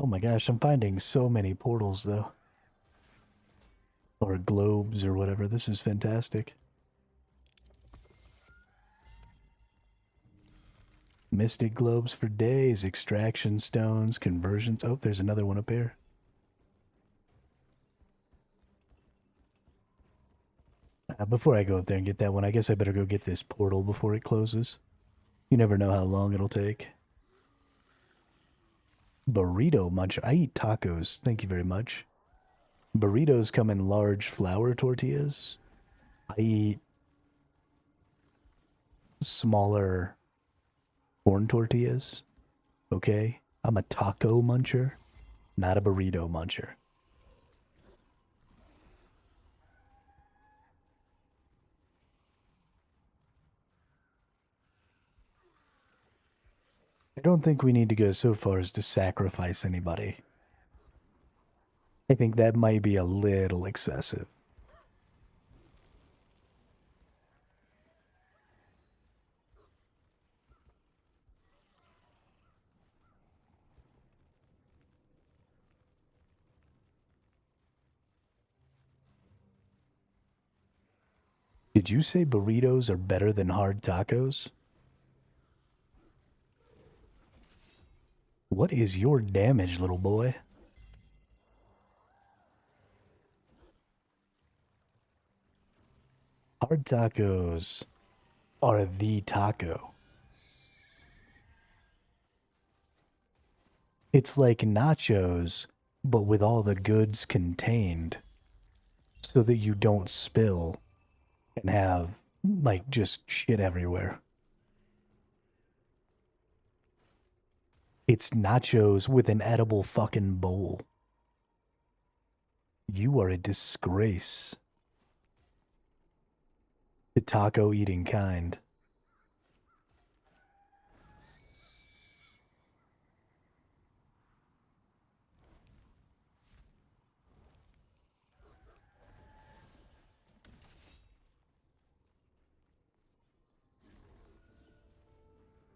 Oh my gosh, I'm finding so many portals though. Or globes or whatever. This is fantastic. Mystic globes for days, extraction stones, conversions. Oh, there's another one up here. Before I go up there and get that one, I guess I better go get this portal before it closes. You never know how long it'll take. Burrito muncher. I eat tacos. Thank you very much. Burritos come in large flour tortillas. I eat smaller corn tortillas. Okay? I'm a taco muncher, not a burrito muncher. I don't think we need to go so far as to sacrifice anybody. I think that might be a little excessive. Did you say burritos are better than hard tacos? What is your damage, little boy? Hard tacos are the taco. It's like nachos, but with all the goods contained, so that you don't spill and have, like, just shit everywhere. It's nachos with an edible fucking bowl. You are a disgrace to taco eating kind.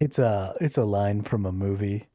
It's a line from a movie.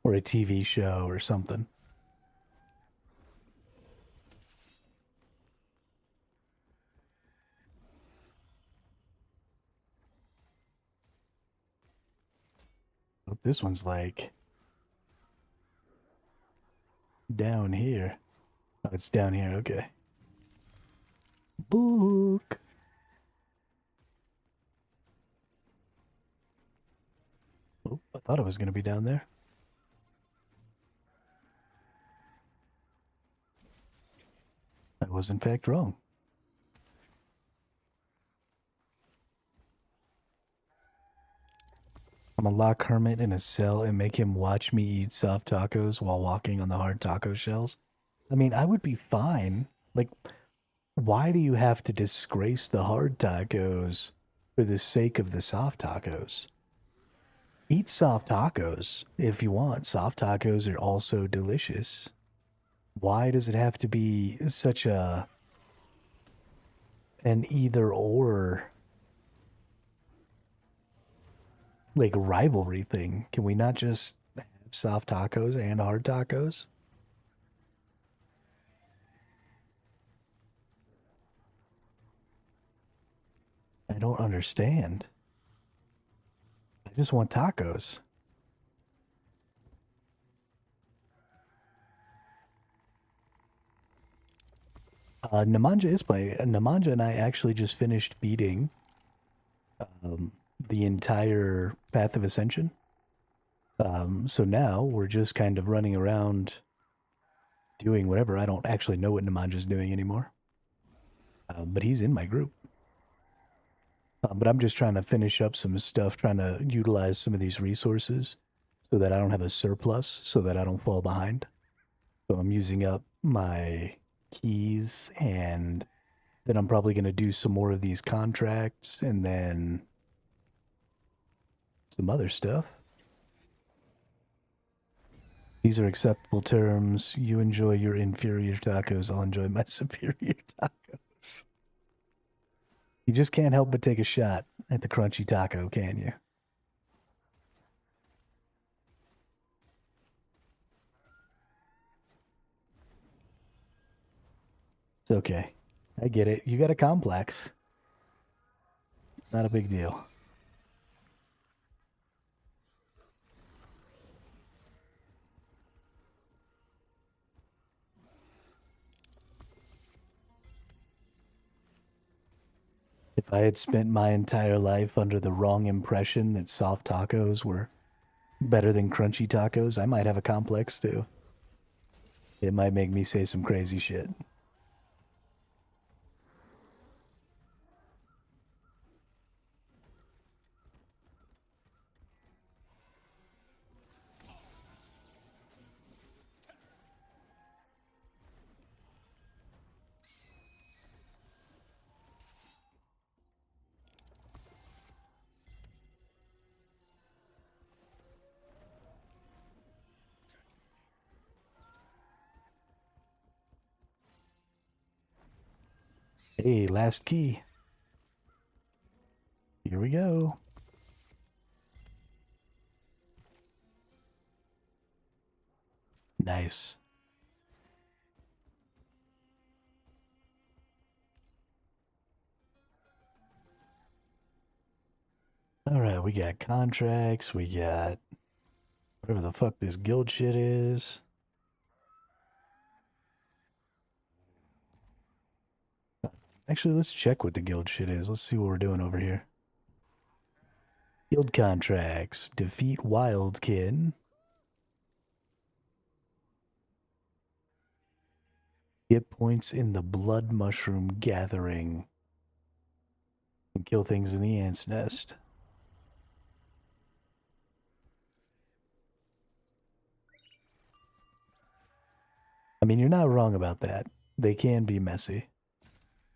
Or a TV show or something. This one's like down here. Oh, it's down here, okay. Book. Oh, I thought it was going to be down there. I was in fact wrong. I'm gonna lock Hermit in a cell and make him watch me eat soft tacos while walking on the hard taco shells. I mean, I would be fine. Like, why do you have to disgrace the hard tacos for the sake of the soft tacos? Eat soft tacos if you want. Soft tacos are also delicious. Why does it have to be such an either or, like, rivalry thing? Can we not just have soft tacos and hard tacos? I don't understand. I I just want tacos. Nemanja is playing. Nemanja and I actually just finished beating the entire Path of Ascension. So now we're just kind of running around doing whatever. I don't actually know what Nemanja's doing anymore. But he's in my group. But I'm just trying to finish up some stuff, trying to utilize some of these resources so that I don't have a surplus, so that I don't fall behind. So I'm using up my keys, and then I'm probably going to do some more of these contracts and then some other stuff. These are acceptable terms. You enjoy your inferior tacos. I'll enjoy my superior tacos. You just can't help but take a shot at the crunchy taco, can you? It's okay. I get it. You got a complex. It's not a big deal. If I had spent my entire life under the wrong impression that soft tacos were better than crunchy tacos, I might have a complex too. It might make me say some crazy shit. Hey, last key. Here we go. Nice. All right, we got contracts. We got whatever the fuck this guild shit is. Actually, let's check what the guild shit is. Let's see what we're doing over here. Guild contracts. Defeat Wildkin. Get points in the Blood Mushroom Gathering. And kill things in the Ant's Nest. I mean, you're not wrong about that. They can be messy.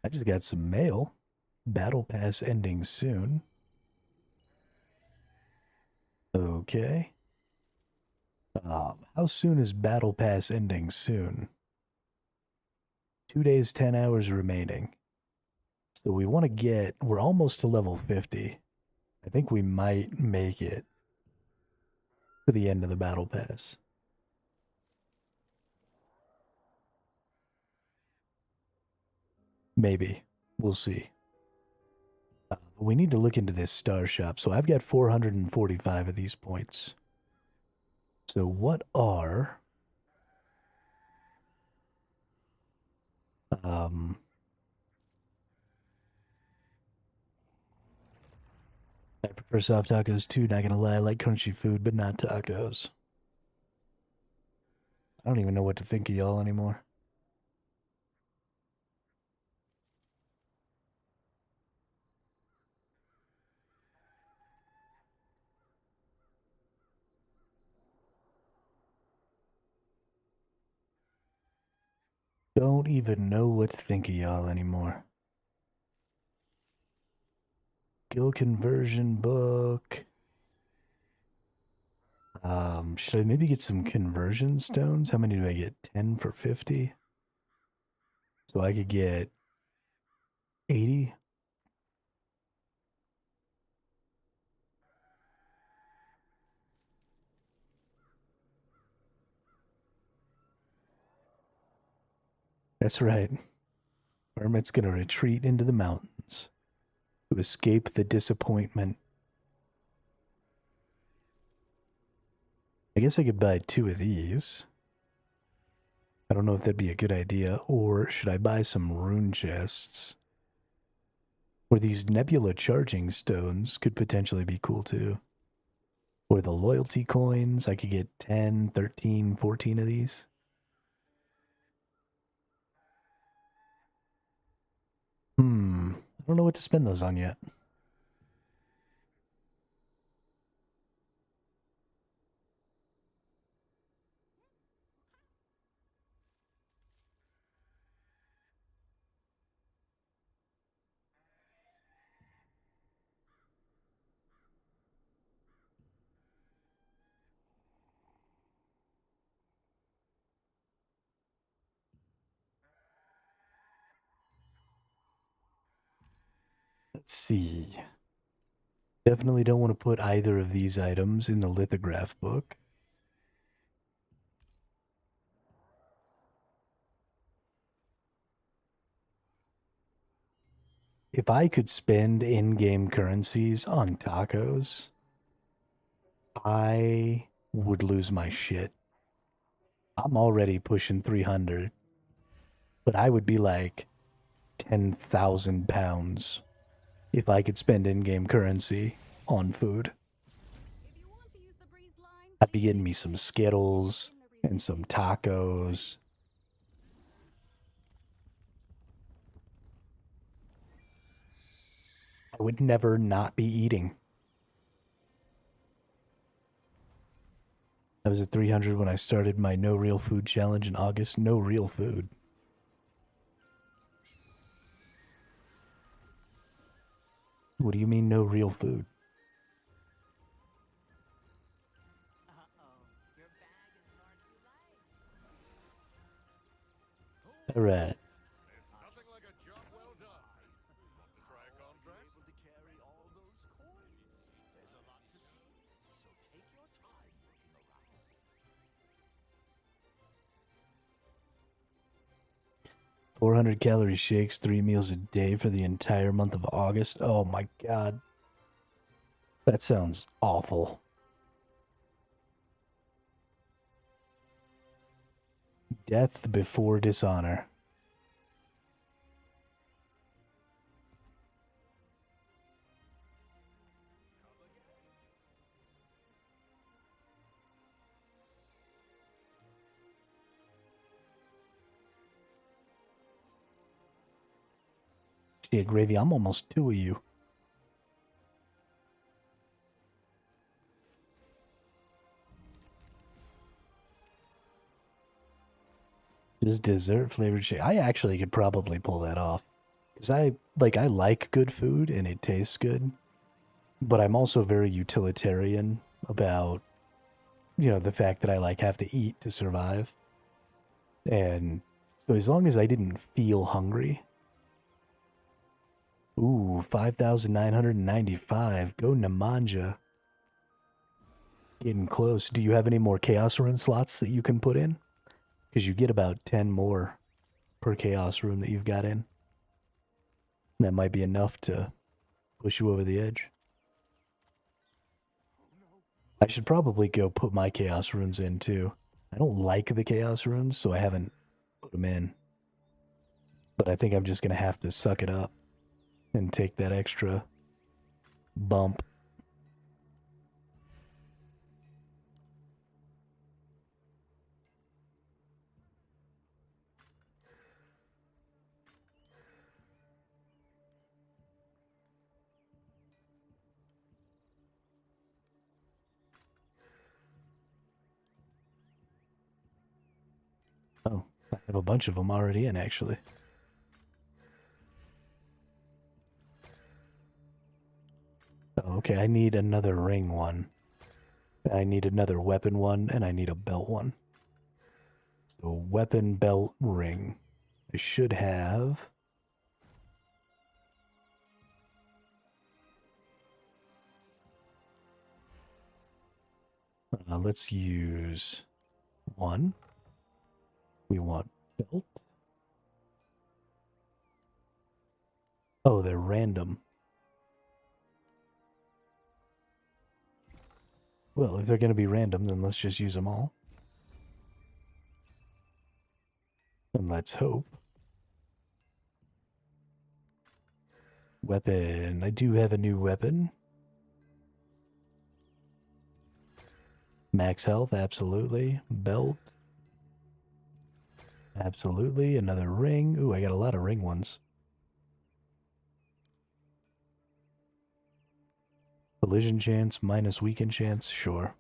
I just got some mail. Battle Pass ending soon. Okay. How soon is Battle Pass ending soon? 2 days, 10 hours remaining. So we want to get... We're almost to level 50. I think we might make it to the end of the Battle Pass. Maybe. We'll see. We need to look into this star shop. So I've got 445 of these points. So what are... I prefer soft tacos too, not gonna lie. I like crunchy food, but not tacos. I don't even know what to think of y'all anymore. Don't even know what to think of y'all anymore. Skill conversion book. Should I maybe get some conversion stones? How many do I get? 10 for 50? So I could get 80? That's right. Hermit's gonna retreat into the mountains to escape the disappointment I guess I could buy 2 of these. I don't know if that'd be a good idea, or should I buy some rune chests? Or these nebula charging stones could potentially be cool too. Or the loyalty coins, I could get 10, 13, 14 of these. I don't know what to spend those on yet. Let's see. Definitely don't want to put either of these items in the lithograph book. If I could spend in-game currencies on tacos, I would lose my shit. I'm already pushing 300, but I would be like 10,000 pounds if I could spend in-game currency on food. I'd be getting me some Skittles and some tacos. I would never not be eating. I was at 300 when I started my no real food challenge in August. No real food. What do you mean no real food? All right. There's nothing like a job well done. Want to try a contract? Able to carry all those coins. There's a lot to see, so take your time looking around. 400 calorie shakes, 3 meals a day for the entire month of August. Oh my god. That sounds awful. Death before dishonor. Yeah, Gravy, I'm almost 2 of you. Just dessert flavored shake. I actually could probably pull that off. Because I like good food and it tastes good. But I'm also very utilitarian about, the fact that I have to eat to survive. And so as long as I didn't feel hungry. Ooh, 5,995. Go Nemanja. Getting close. Do you have any more Chaos Rune slots that you can put in? Because you get about 10 more per Chaos Rune that you've got in. That might be enough to push you over the edge. I should probably go put my Chaos Runes in too. I don't like the Chaos Runes, so I haven't put them in. But I think I'm just going to have to suck it up and take that extra bump. Oh, I have a bunch of them already in, actually. Oh, okay, I need another ring one. I need another weapon one, and I need a belt one. So weapon, belt, ring. I should have... let's use one. We want belt. Oh, they're random. Well, if they're going to be random, then let's just use them all. And let's hope. Weapon. I do have a new weapon. Max health, absolutely. Belt. Absolutely. Another ring. Ooh, I got a lot of ring ones. Collision chance minus weaken chance, sure.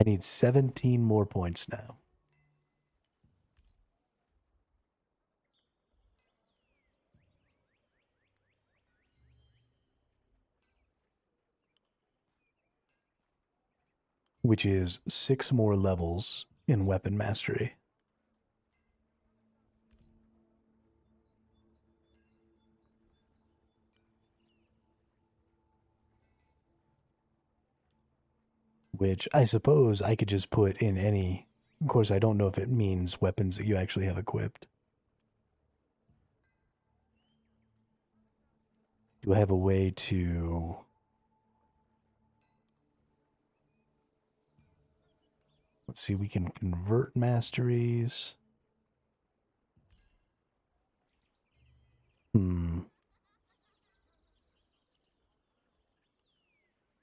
I need 17 more points now. Which is 6 more levels in weapon mastery. Which I suppose I could just put in any. Of course, I don't know if it means weapons that you actually have equipped. Do I have a way to... Let's see, we can convert masteries.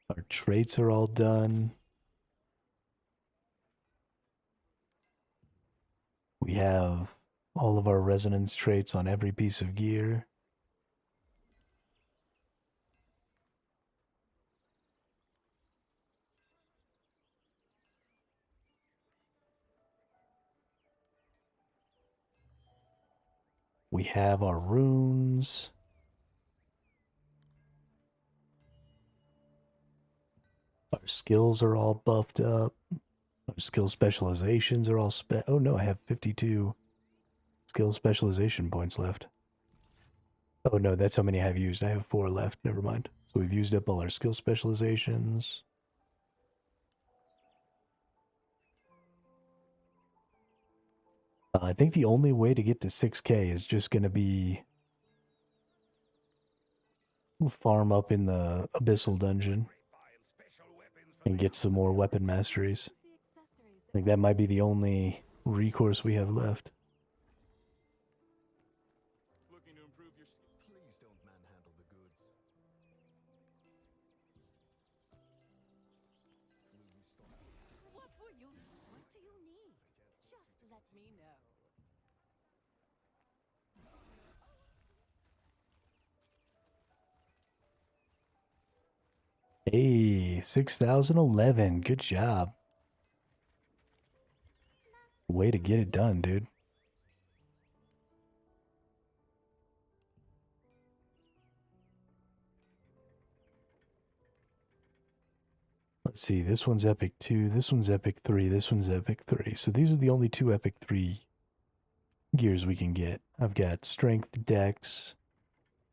Our traits are all done. We have all of our resonance traits on every piece of gear. We have our runes. Our skills are all buffed up. Our skill specializations are all oh no, I have 52 skill specialization points left. Oh no, that's how many I've used. I have 4 left. Never mind. So we've used up all our skill specializations. I think the only way to get to 6K is just going to be farm up in the Abyssal Dungeon and get some more weapon masteries. I think that might be the only recourse we have left. Looking to improve your... Please don't manhandle the goods. What do you need? Just let me know. Hey, 6011. Good job. Way to get it done, dude. Let's see, this one's epic 2, this one's epic 3, this one's epic 3. So these are the only 2 epic 3 gears we can get. I've got strength, dex,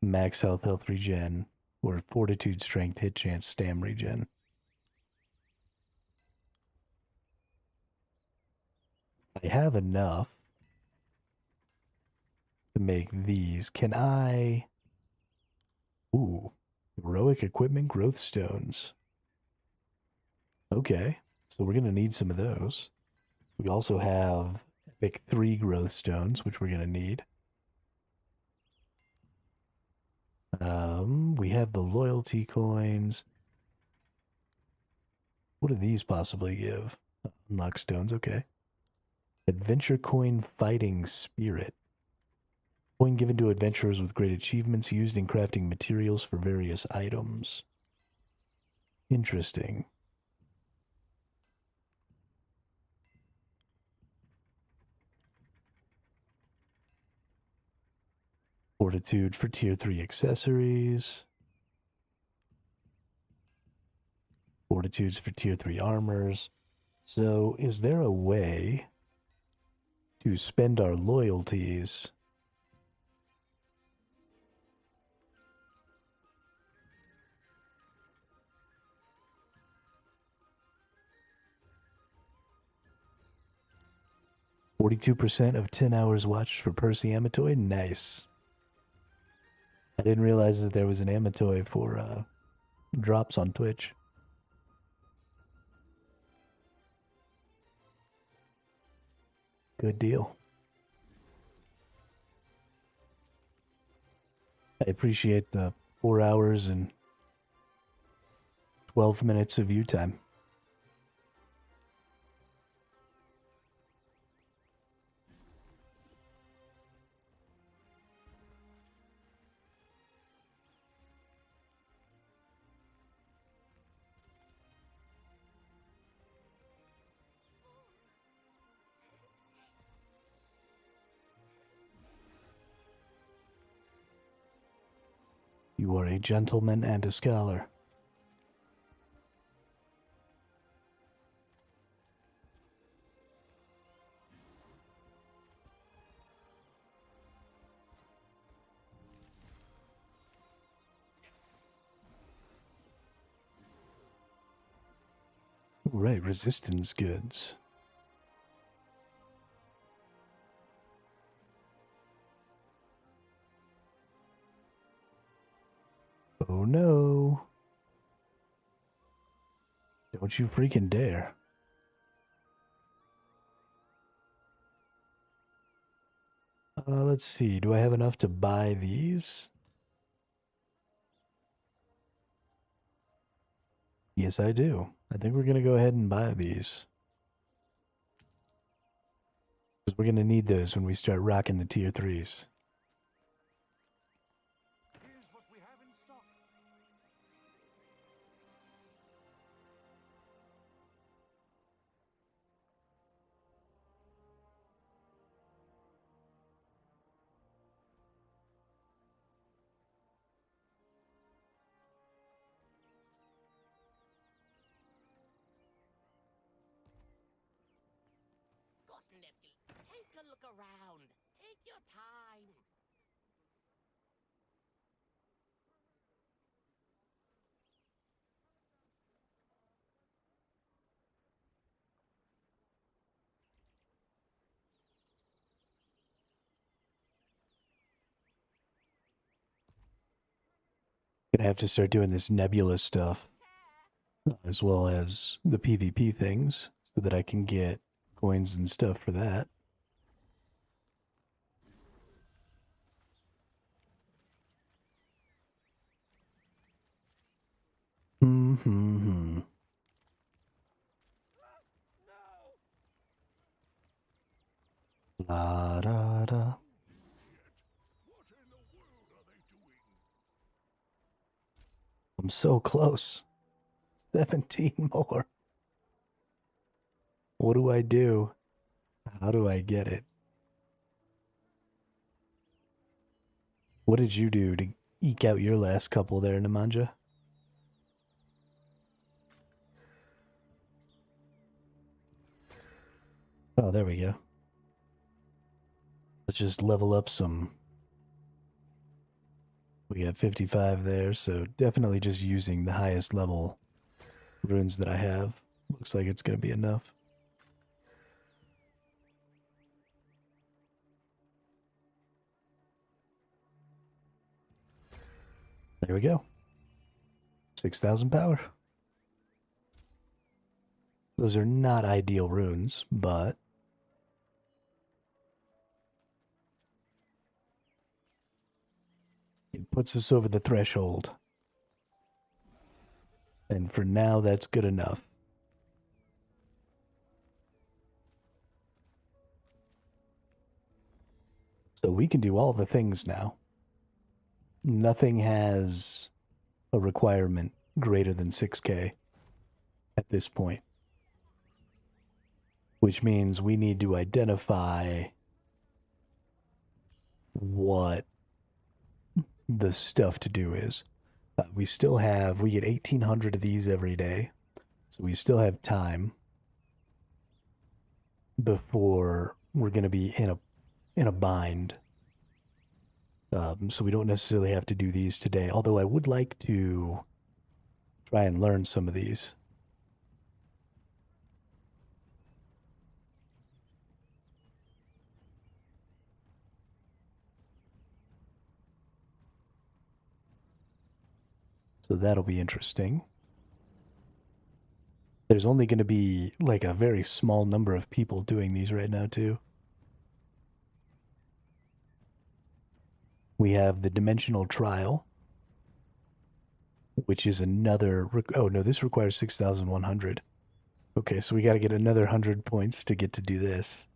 max health, health regen, or fortitude, strength, hit chance, stam regen. I have enough to make these. Can I... Ooh, heroic equipment growth stones. Okay, so we're going to need some of those. We also have epic 3 growth stones, which we're going to need. We have the loyalty coins. What do these possibly give? Unlock stones, okay. Adventure coin fighting spirit. Coin given to adventurers with great achievements used in crafting materials for various items. Interesting. Fortitude for tier 3 accessories. Fortitudes for tier 3 armors. So is there a way to spend our loyalties %, of 10 hours watched for Percy Amatoy? Nice. I didn't realize that there was an Amatoy for drops on Twitch. Good deal. I appreciate the 4 hours and 12 minutes of view time. You are a gentleman and a scholar. Right, resistance goods. Oh no. Don't you freaking dare. Let's see. Do I have enough to buy these? Yes, I do. I think we're going to go ahead and buy these. Because we're going to need those when we start rocking the tier 3s. Here's what we have in stock. Good nephew, take a look around. Take your time. Gonna have to start doing this nebula stuff, as well as the PvP things, so that I can get coins and stuff for that. Hmm. La da da. What in the world are they doing? I'm so close. 17 more. What do I do? How do I get it? What did you do to eke out your last couple there, Nemanja? Oh, there we go. Let's just level up some. We got 55 there, so definitely just using the highest level runes that I have. Looks like it's going to be enough. There we go. 6,000 power. Those are not ideal runes, but it puts us over the threshold. And for now, that's good enough. So we can do all the things now. Nothing has a requirement greater than 6K at this point. Which means we need to identify what the stuff to do is. We get 1,800 of these every day. So we still have time before we're going to be in a bind. So we don't necessarily have to do these today. Although I would like to try and learn some of these. So that'll be interesting. There's only going to be like a very small number of people doing these right now too. We have the Dimensional Trial, which is another... Oh, no, this requires 6,100. Okay, so we got to get another 100 points to get to do this.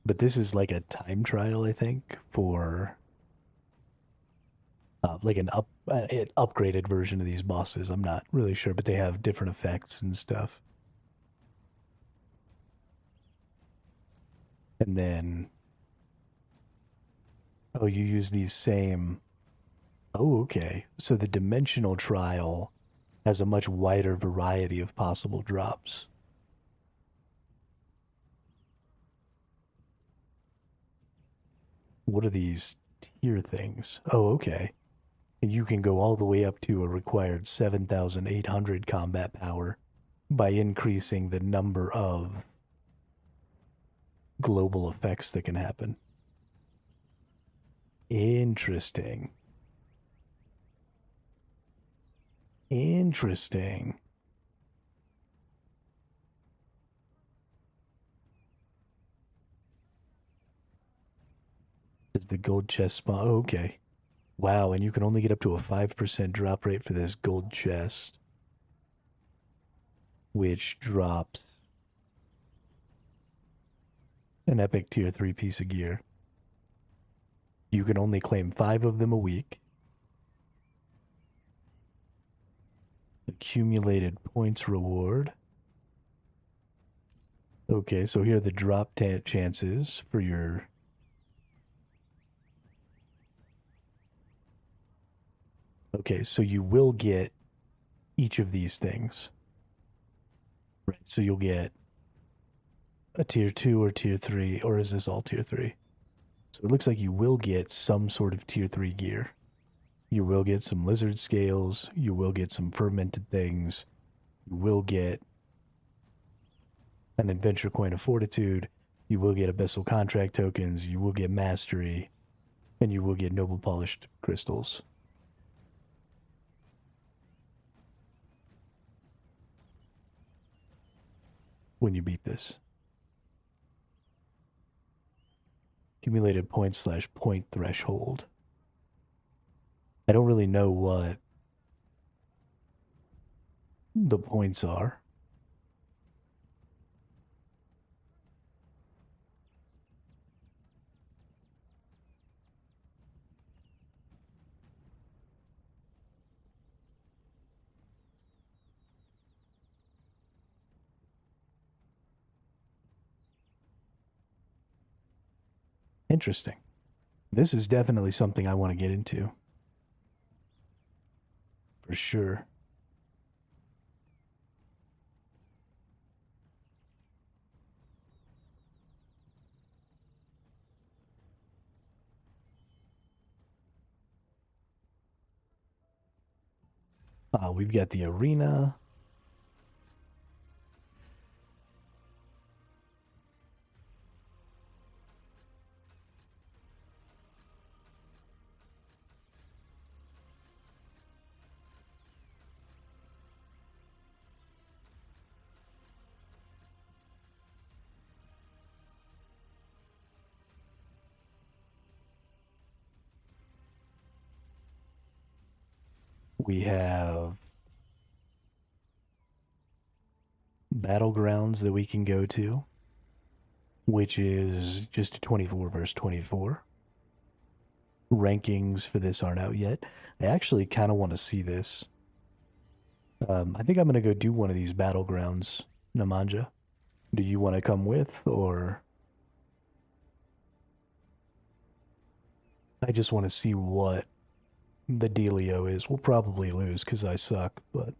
But this is like a time trial, I think, for... like an upgraded version of these bosses. I'm not really sure, but they have different effects and stuff. And then... Oh, you use these same... Oh, okay. So the Dimensional Trial has a much wider variety of possible drops. What are these tier things? Oh, okay. And you can go all the way up to a required 7,800 combat power by increasing the number of global effects that can happen. Interesting. Interesting. Is the gold chest spawn? Oh, okay. Wow, and you can only get up to a 5% drop rate for this gold chest, which drops an epic tier 3 piece of gear. You can only claim 5 of them a week. Accumulated points reward. Okay, so here are the drop chances for your... Okay, so you will get each of these things. Right, so you'll get a tier 2 or tier 3, or is this all tier 3? So it looks like you will get some sort of tier 3 gear. You will get some lizard scales, you will get some fermented things, you will get an adventure coin of fortitude, you will get abyssal contract tokens, you will get mastery, and you will get noble polished crystals. When you beat this. Accumulated points / point threshold. I don't really know what the points are. Interesting. This is definitely something I want to get into. For sure. We've got the arena. We have battlegrounds that we can go to, which is just a 24 versus 24. Rankings for this aren't out yet. I actually kind of want to see this. I think I'm going to go do one of these battlegrounds, Namanja. Do you want to come with, or... I just want to see what the dealio is. We'll probably lose because I suck, but...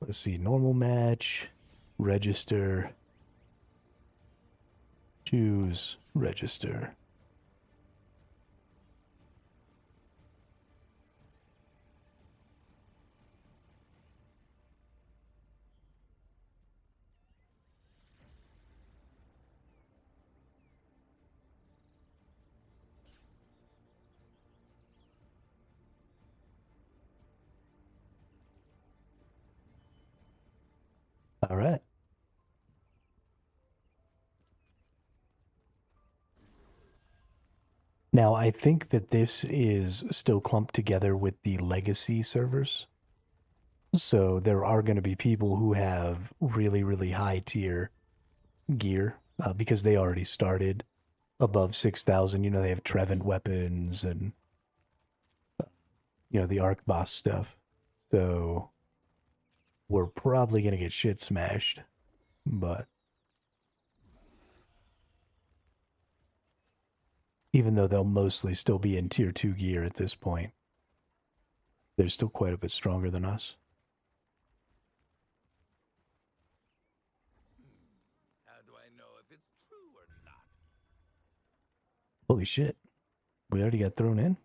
Let's see, normal match, register, choose, register. All right. Now, I think that this is still clumped together with the legacy servers. So there are going to be people who have really, really high tier gear because they already started above 6,000. You know, they have Trevant weapons and, you know, the Arc Boss stuff. So we're probably going to get shit smashed. But even though they'll mostly still be in tier 2 gear at this point, they're still quite a bit stronger than us. How do I know if it's true or not? Holy shit. We already got thrown in?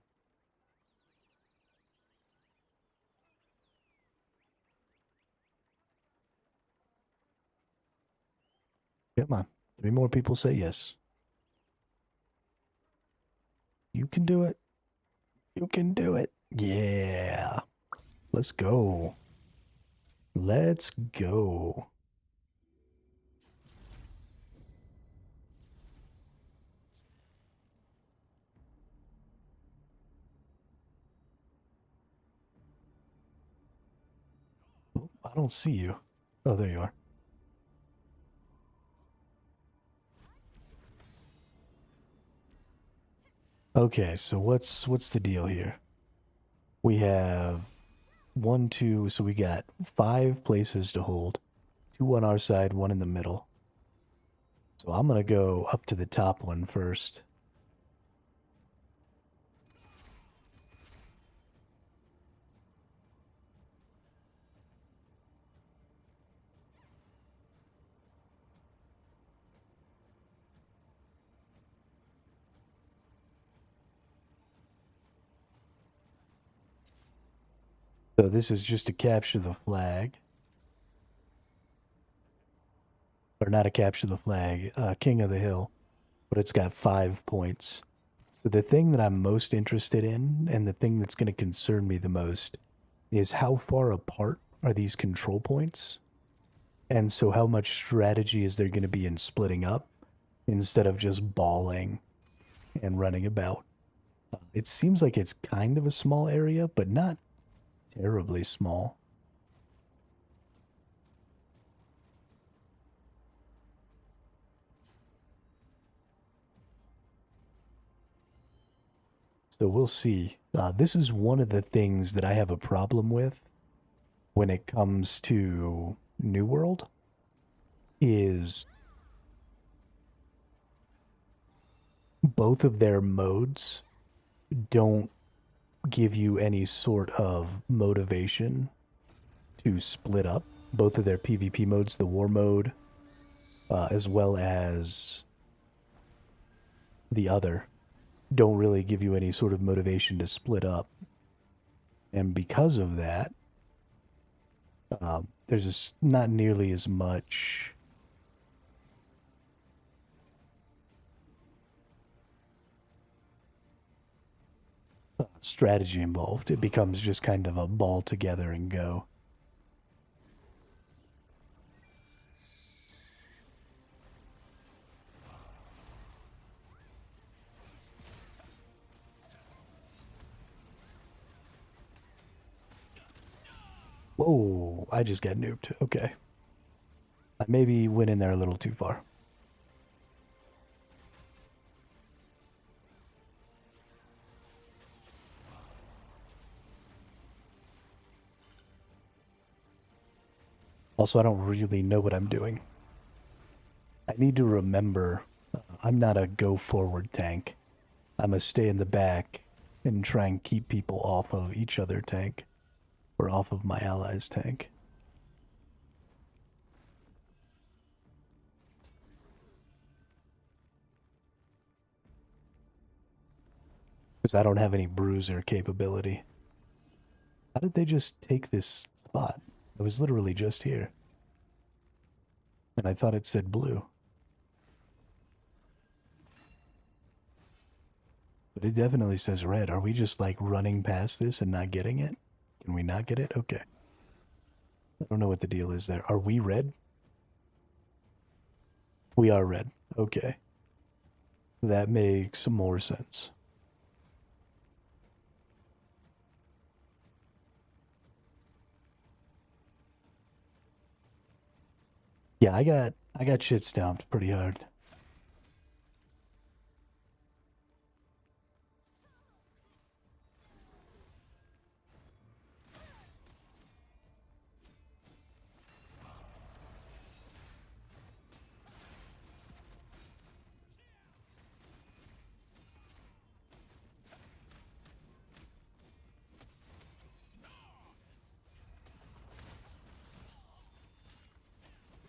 Come on. 3 more people say yes. You can do it. You can do it. Yeah. Let's go. Let's go. Oh, I don't see you. Oh, there you are. Okay, so what's the deal here? We have 1, 2, so we got 5 places to hold. 2 on our side, 1 in the middle. So I'm gonna go up to the top one first. So this is just to capture the flag. Or not a capture the flag, King of the Hill. But it's got 5 points. So the thing that I'm most interested in, and the thing that's going to concern me the most, is how far apart are these control points? And so how much strategy is there going to be in splitting up, instead of just balling and running about? It seems like it's kind of a small area, but not terribly small. So we'll see. This is one of the things that I have a problem with when it comes to New World, is both of their modes don't give you any sort of motivation to split up. Both of their PvP modes, the war mode, as well as the other, don't really give you any sort of motivation to split up. And because of that, there's just not nearly as much strategy involved. It becomes just kind of a ball together and go. Whoa, I just got noobed. Okay. I maybe went in there a little too far. Also, I don't really know what I'm doing. I need to remember I'm not a go-forward tank. I'm a stay in the back and try and keep people off of each other tank. Or off of my allies' tank. Because I don't have any bruiser capability. How did they just take this spot? I was literally just here. And I thought it said blue. But it definitely says red. Are we just like running past this and not getting it? Can we not get it? Okay. I don't know what the deal is there. Are we red? We are red. Okay. That makes more sense. Yeah, I got shit stomped pretty hard.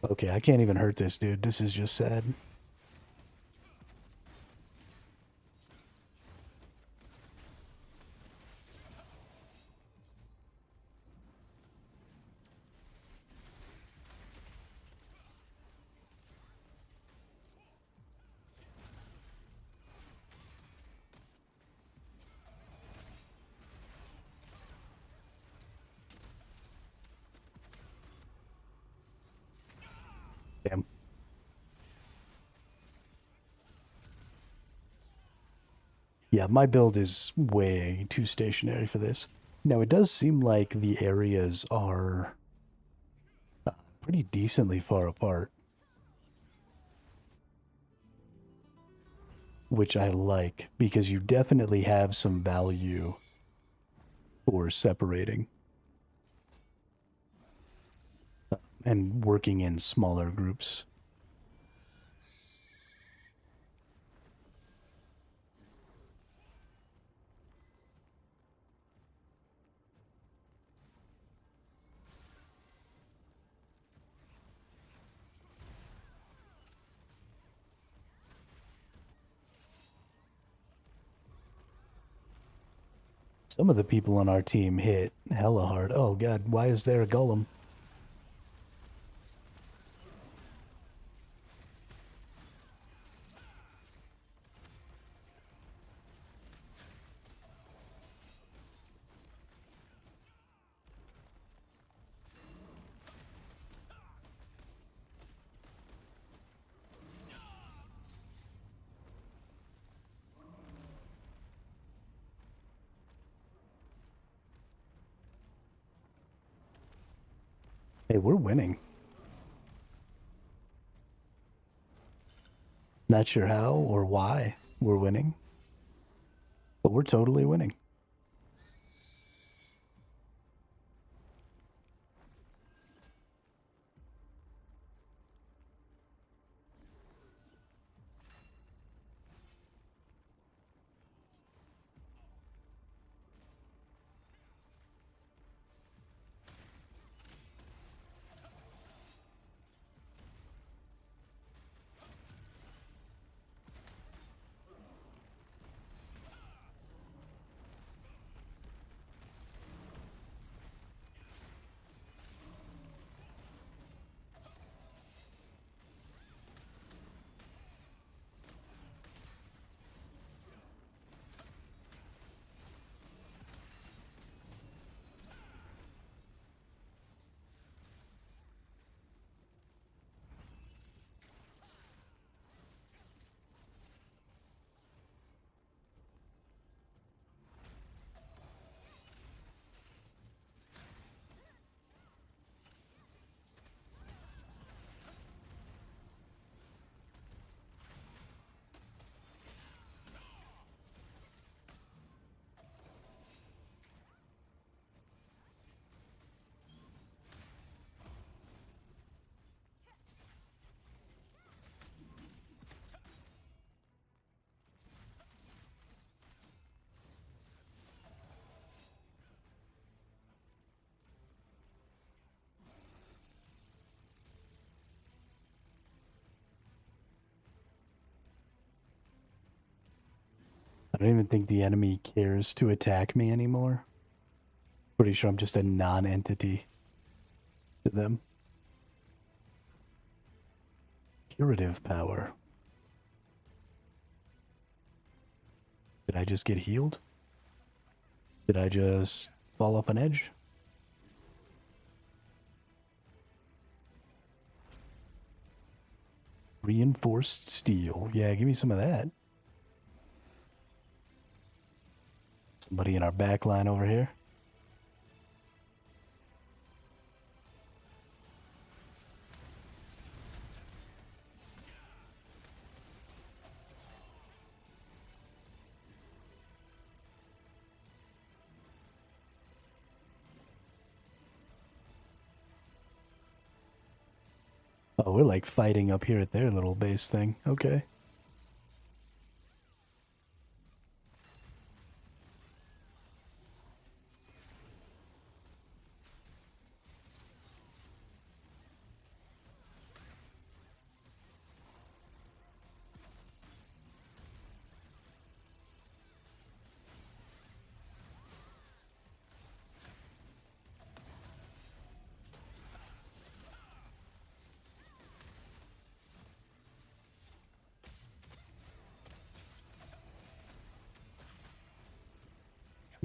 Okay, I can't even hurt this dude. This is just sad. Damn. Yeah, my build is way too stationary for this. Now, it does seem like the areas are pretty decently far apart, which I like, because you definitely have some value for separating and working in smaller groups. Some of the people on our team hit hella hard. Oh god, why is there a golem? Hey, we're winning. Not sure how or why we're winning, but we're totally winning. I don't even think the enemy cares to attack me anymore. Pretty sure I'm just a non-entity to them. Curative power. Did I just get healed? Did I just fall off an edge? Reinforced steel. Yeah, give me some of that. Somebody in our back line over here. Oh, we're like fighting up here at their little base thing. Okay.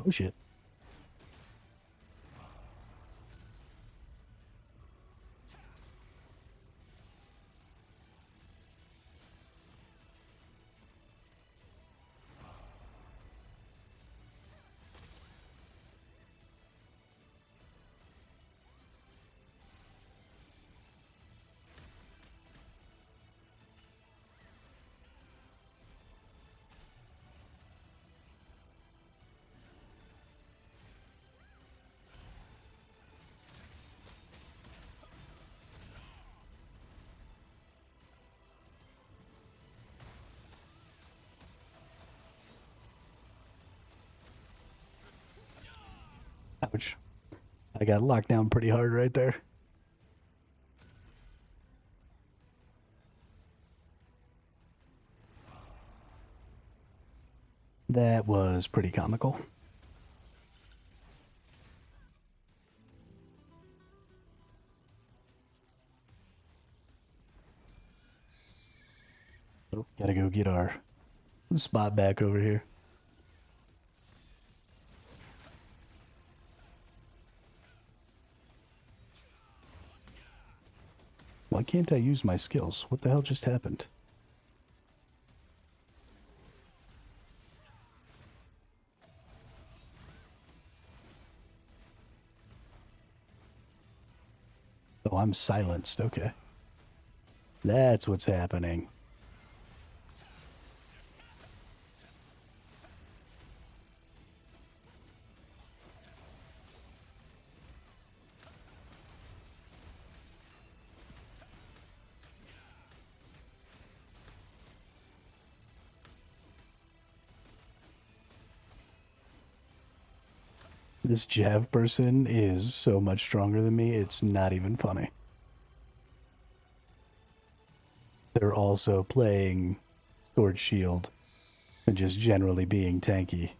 Oh shit. Ouch. I got locked down pretty hard right there. That was pretty comical. Oh, gotta go get our spot back over here. Why can't I use my skills? What the hell just happened? Oh, I'm silenced. Okay. That's what's happening. This Jav person is so much stronger than me, it's not even funny. They're also playing Sword Shield and just generally being tanky.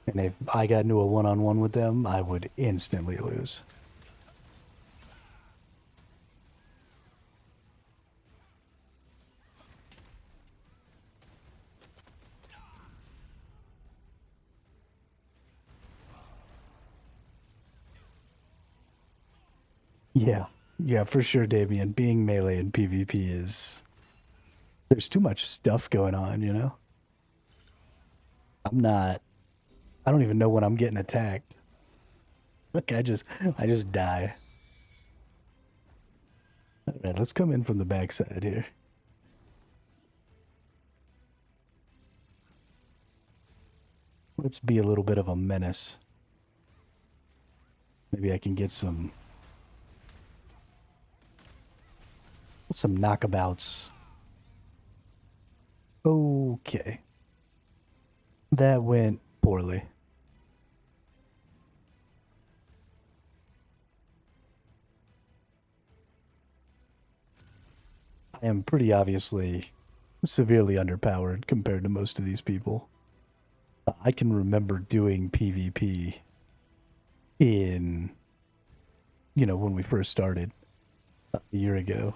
And if I got into a one-on-one with them, I would instantly lose. Yeah. Yeah, for sure, Damien. Being melee in PvP is... There's too much stuff going on, you know? I don't even know when I'm getting attacked. Like, I just die. Alright, let's come in from the backside here. Let's be a little bit of a menace. Maybe I can get some knockabouts. Okay. That went poorly. I am pretty obviously severely underpowered compared to most of these people. I can remember doing PvP in, when we first started a year ago.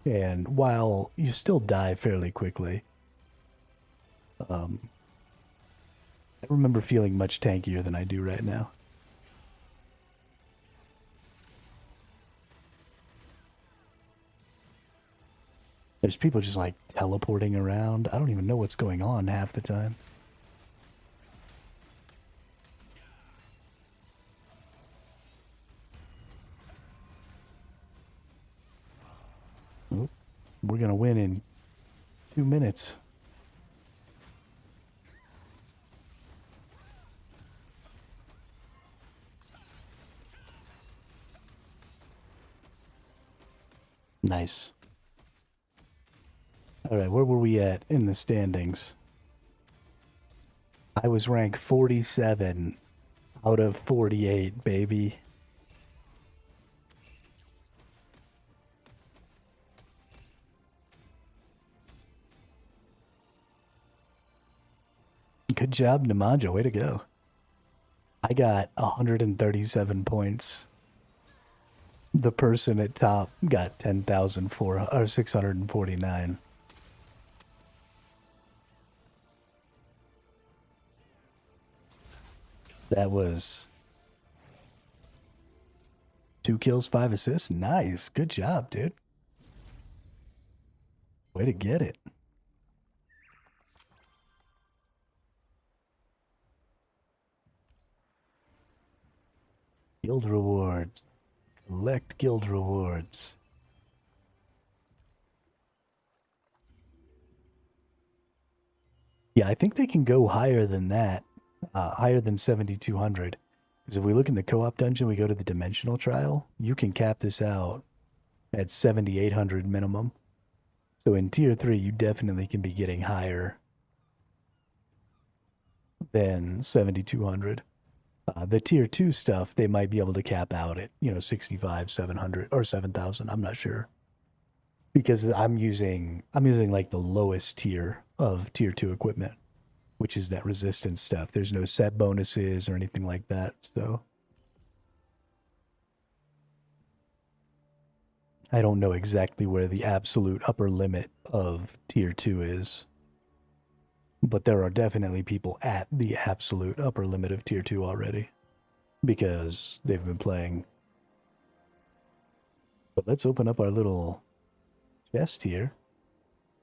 And while you still die fairly quickly, I remember feeling much tankier than I do right now. There's people just like teleporting around. I don't even know what's going on half the time. Oh, we're gonna win in 2 minutes. Nice. Alright, where were we at in the standings? I was ranked 47 out of 48, baby. Good job, Namaja. Way to go. I got 137 points. The person at top got 649. That was 2 kills, 5 assists. Nice. Good job, dude. Way to get it. Guild rewards. Collect guild rewards. Yeah, I think they can go higher than that. Higher than 7,200. Because if we look in the co-op dungeon, we go to the dimensional trial, you can cap this out at 7,800 minimum. So in tier 3, you definitely can be getting higher than 7,200. The tier 2 stuff, they might be able to cap out at, 65, 700, or 7,000. I'm not sure. Because I'm using like the lowest tier of tier 2 equipment, which is that resistance stuff. There's no set bonuses or anything like that, so I don't know exactly where the absolute upper limit of tier 2 is. But there are definitely people at the absolute upper limit of tier 2 already, because they've been playing. But let's open up our little chest here.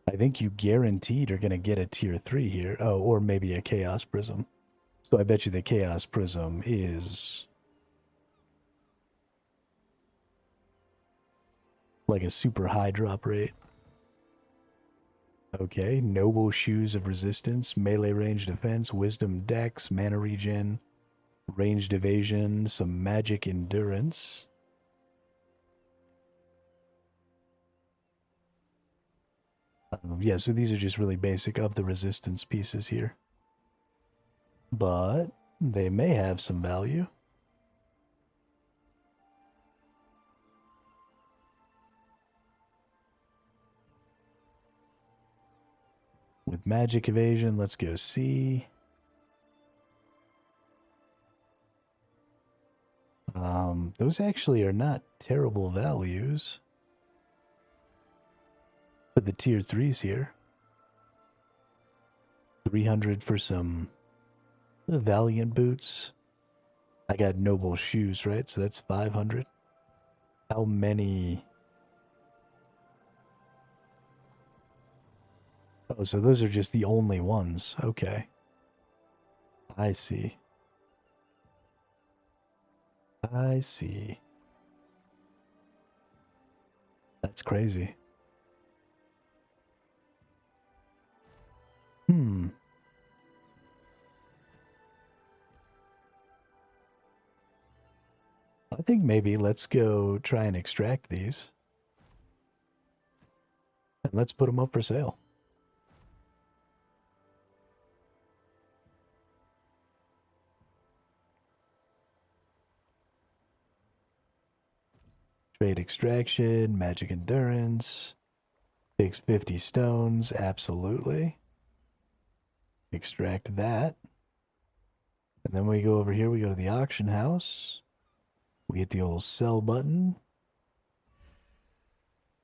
I think you guaranteed are going to get a tier 3 here. Oh, or maybe a Chaos Prism. So I bet you the Chaos Prism is like a super high drop rate. Okay, Noble Shoes of Resistance, Melee Range Defense, Wisdom Dex, Mana Regen, Ranged Evasion, some Magic Endurance. Yeah, so these are just really basic of the resistance pieces here. But they may have some value. With Magic Evasion, let's go see. Those actually are not terrible values for the tier 3s here. 300 for some Valiant boots. I got Noble Shoes, right? So that's 500. How many? Oh, so those are just the only ones. Okay. I see. I see. That's crazy. I think maybe let's go try and extract these. And let's put them up for sale. Trade extraction, magic endurance. Takes 50 stones, absolutely. Extract that. And then we go over here, we go to the auction house. We hit the old sell button.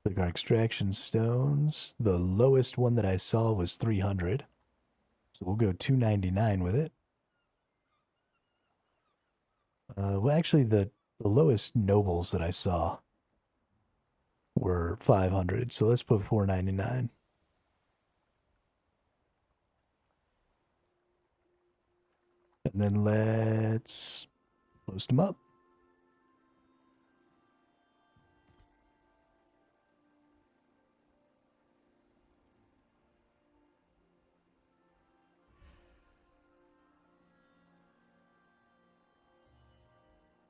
Click our extraction stones. The lowest one that I saw was 300. So we'll go 299 with it. Well, actually, the lowest nobles that I saw were 500. So let's put 499. And then let's post them up.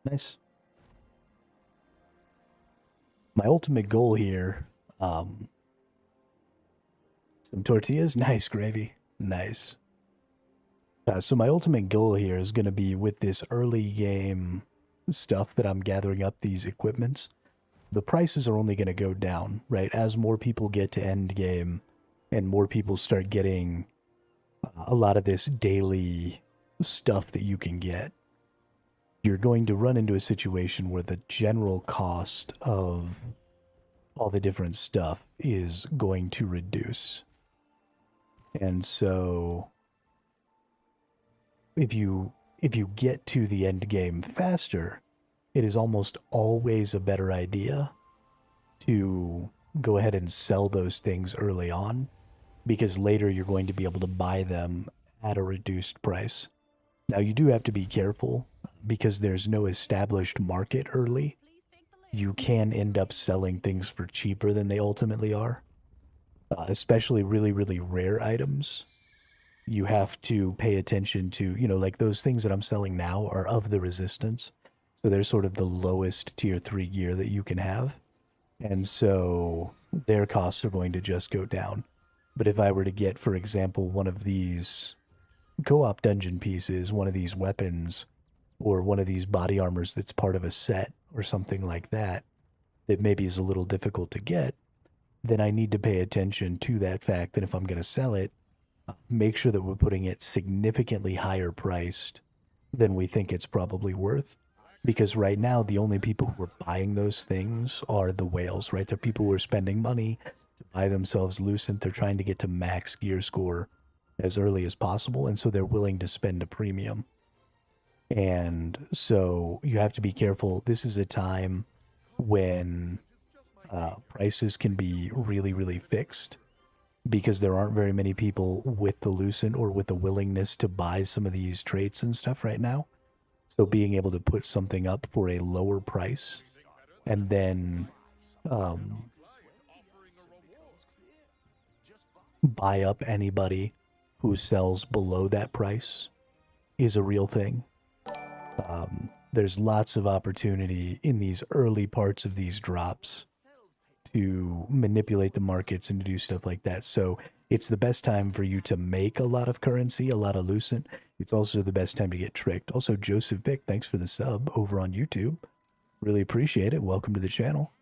Nice. My ultimate goal here, some tortillas, nice gravy, nice. So my ultimate goal here is going to be with this early game stuff that I'm gathering up, these equipments. The prices are only going to go down, right? As more people get to end game and more people start getting a lot of this daily stuff that you can get, you're going to run into a situation where the general cost of all the different stuff is going to reduce. And so if you get to the end game faster, it is almost always a better idea to go ahead and sell those things early on, because later you're going to be able to buy them at a reduced price. Now you do have to be careful because there's no established market early. You can end up selling things for cheaper than they ultimately are, especially really, really rare items. You have to pay attention to, like those things that I'm selling now are of the resistance. So they're sort of the lowest tier 3 gear that you can have. And so their costs are going to just go down. But if I were to get, for example, one of these co-op dungeon pieces, one of these weapons, or one of these body armors that's part of a set or something like that, that maybe is a little difficult to get, then I need to pay attention to that fact that if I'm going to sell it, make sure that we're putting it significantly higher priced than we think it's probably worth. Because right now, the only people who are buying those things are the whales, right? They're people who are spending money to buy themselves Lucent. They're trying to get to max gear score as early as possible, and so they're willing to spend a premium. And so you have to be careful. This is a time when prices can be really, really fixed, because there aren't very many people with the Lucent or with the willingness to buy some of these traits and stuff right now. So being able to put something up for a lower price and then buy up anybody who sells below that price is a real thing. There's lots of opportunity in these early parts of these drops to manipulate the markets and to do stuff like that. So it's the best time for you to make a lot of currency, a lot of Lucent. It's also the best time to get tricked. Also, Joseph Vick, thanks for the sub over on YouTube. Really appreciate it. Welcome to the channel.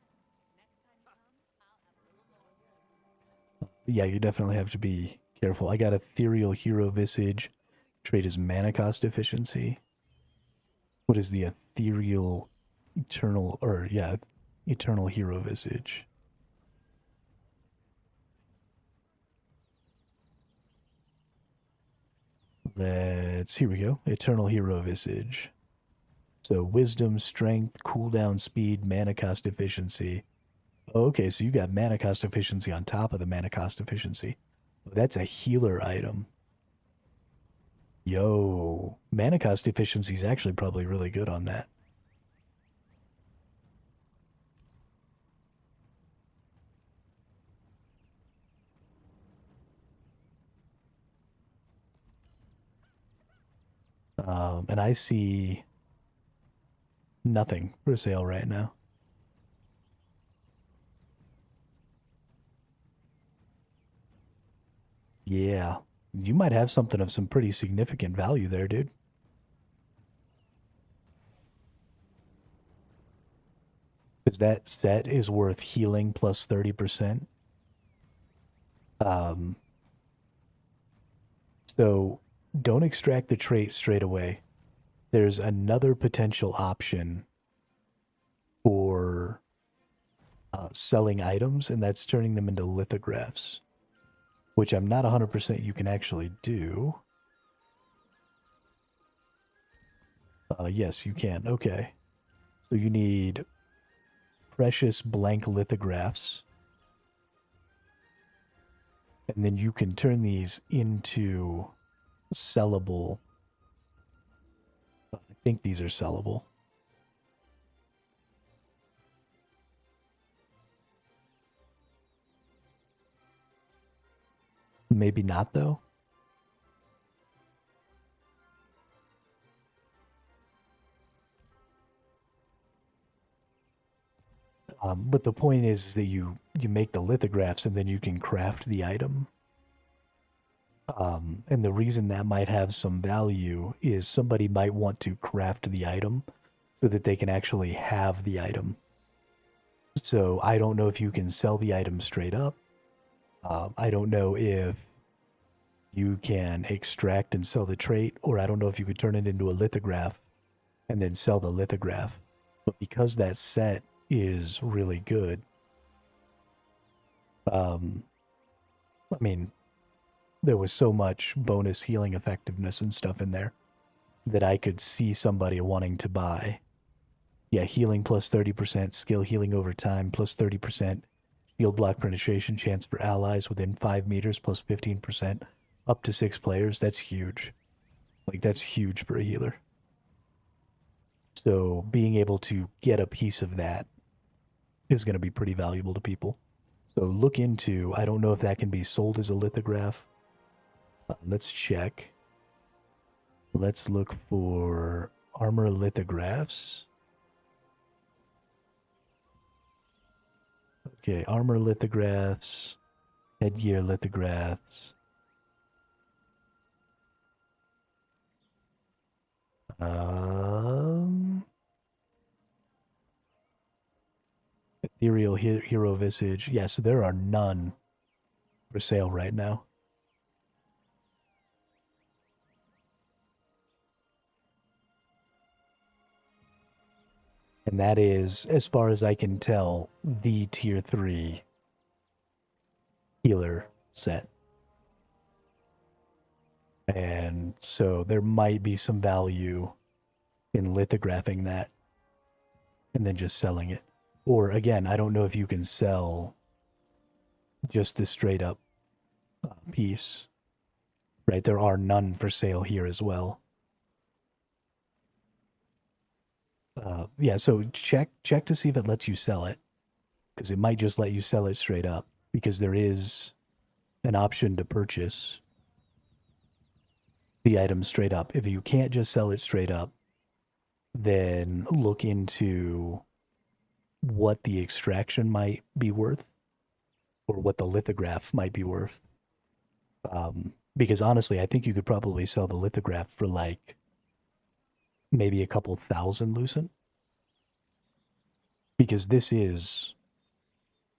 Yeah, you definitely have to be careful. I got Ethereal Hero Visage. Trait is mana cost efficiency. What is the Ethereal Eternal, Eternal Hero Visage? Here we go. Eternal Hero Visage. So wisdom, strength, cooldown speed, mana cost efficiency. Okay, so you got mana cost efficiency on top of the mana cost efficiency. That's a healer item. Yo, mana cost efficiency is actually probably really good on that. And I see nothing for sale right now. Yeah, you might have something of some pretty significant value there, dude. Because that set is worth healing plus 30%. So don't extract the trait straight away. There's another potential option for selling items, and that's turning them into lithographs, which I'm not 100% you can actually do. Yes, you can. Okay. So you need precious blank lithographs, and then you can turn these into sellable. I think these are sellable. Maybe not, though. But the point is that you make the lithographs and then you can craft the item. And the reason that might have some value is somebody might want to craft the item so that they can actually have the item. So I don't know if you can sell the item straight up. I don't know if you can extract and sell the trait, or I don't know if you could turn it into a lithograph and then sell the lithograph. But because that set is really good, I mean, there was so much bonus healing effectiveness and stuff in there that I could see somebody wanting to buy. Yeah, healing plus 30%, skill healing over time plus 30%, shield block penetration chance for allies within 5 meters plus 15%, up to 6 players. That's huge. Like, that's huge for a healer. So being able to get a piece of that is going to be pretty valuable to people. So look into, I don't know if that can be sold as a lithograph. Let's check. Let's look for armor lithographs. Okay, armor lithographs, headgear lithographs. Ethereal hero visage. Yeah, so there are none for sale right now. And that is, as far as I can tell, the tier 3 healer set. And so there might be some value in lithographing that and then just selling it. Or again, I don't know if you can sell just the straight up piece, right? There are none for sale here as well. Yeah, so check to see if it lets you sell it, because it might just let you sell it straight up, because there is an option to purchase the item straight up. If you can't just sell it straight up, then look into what the extraction might be worth or what the lithograph might be worth. Because honestly, I think you could probably sell the lithograph for like maybe a couple thousand lucent. Because this is,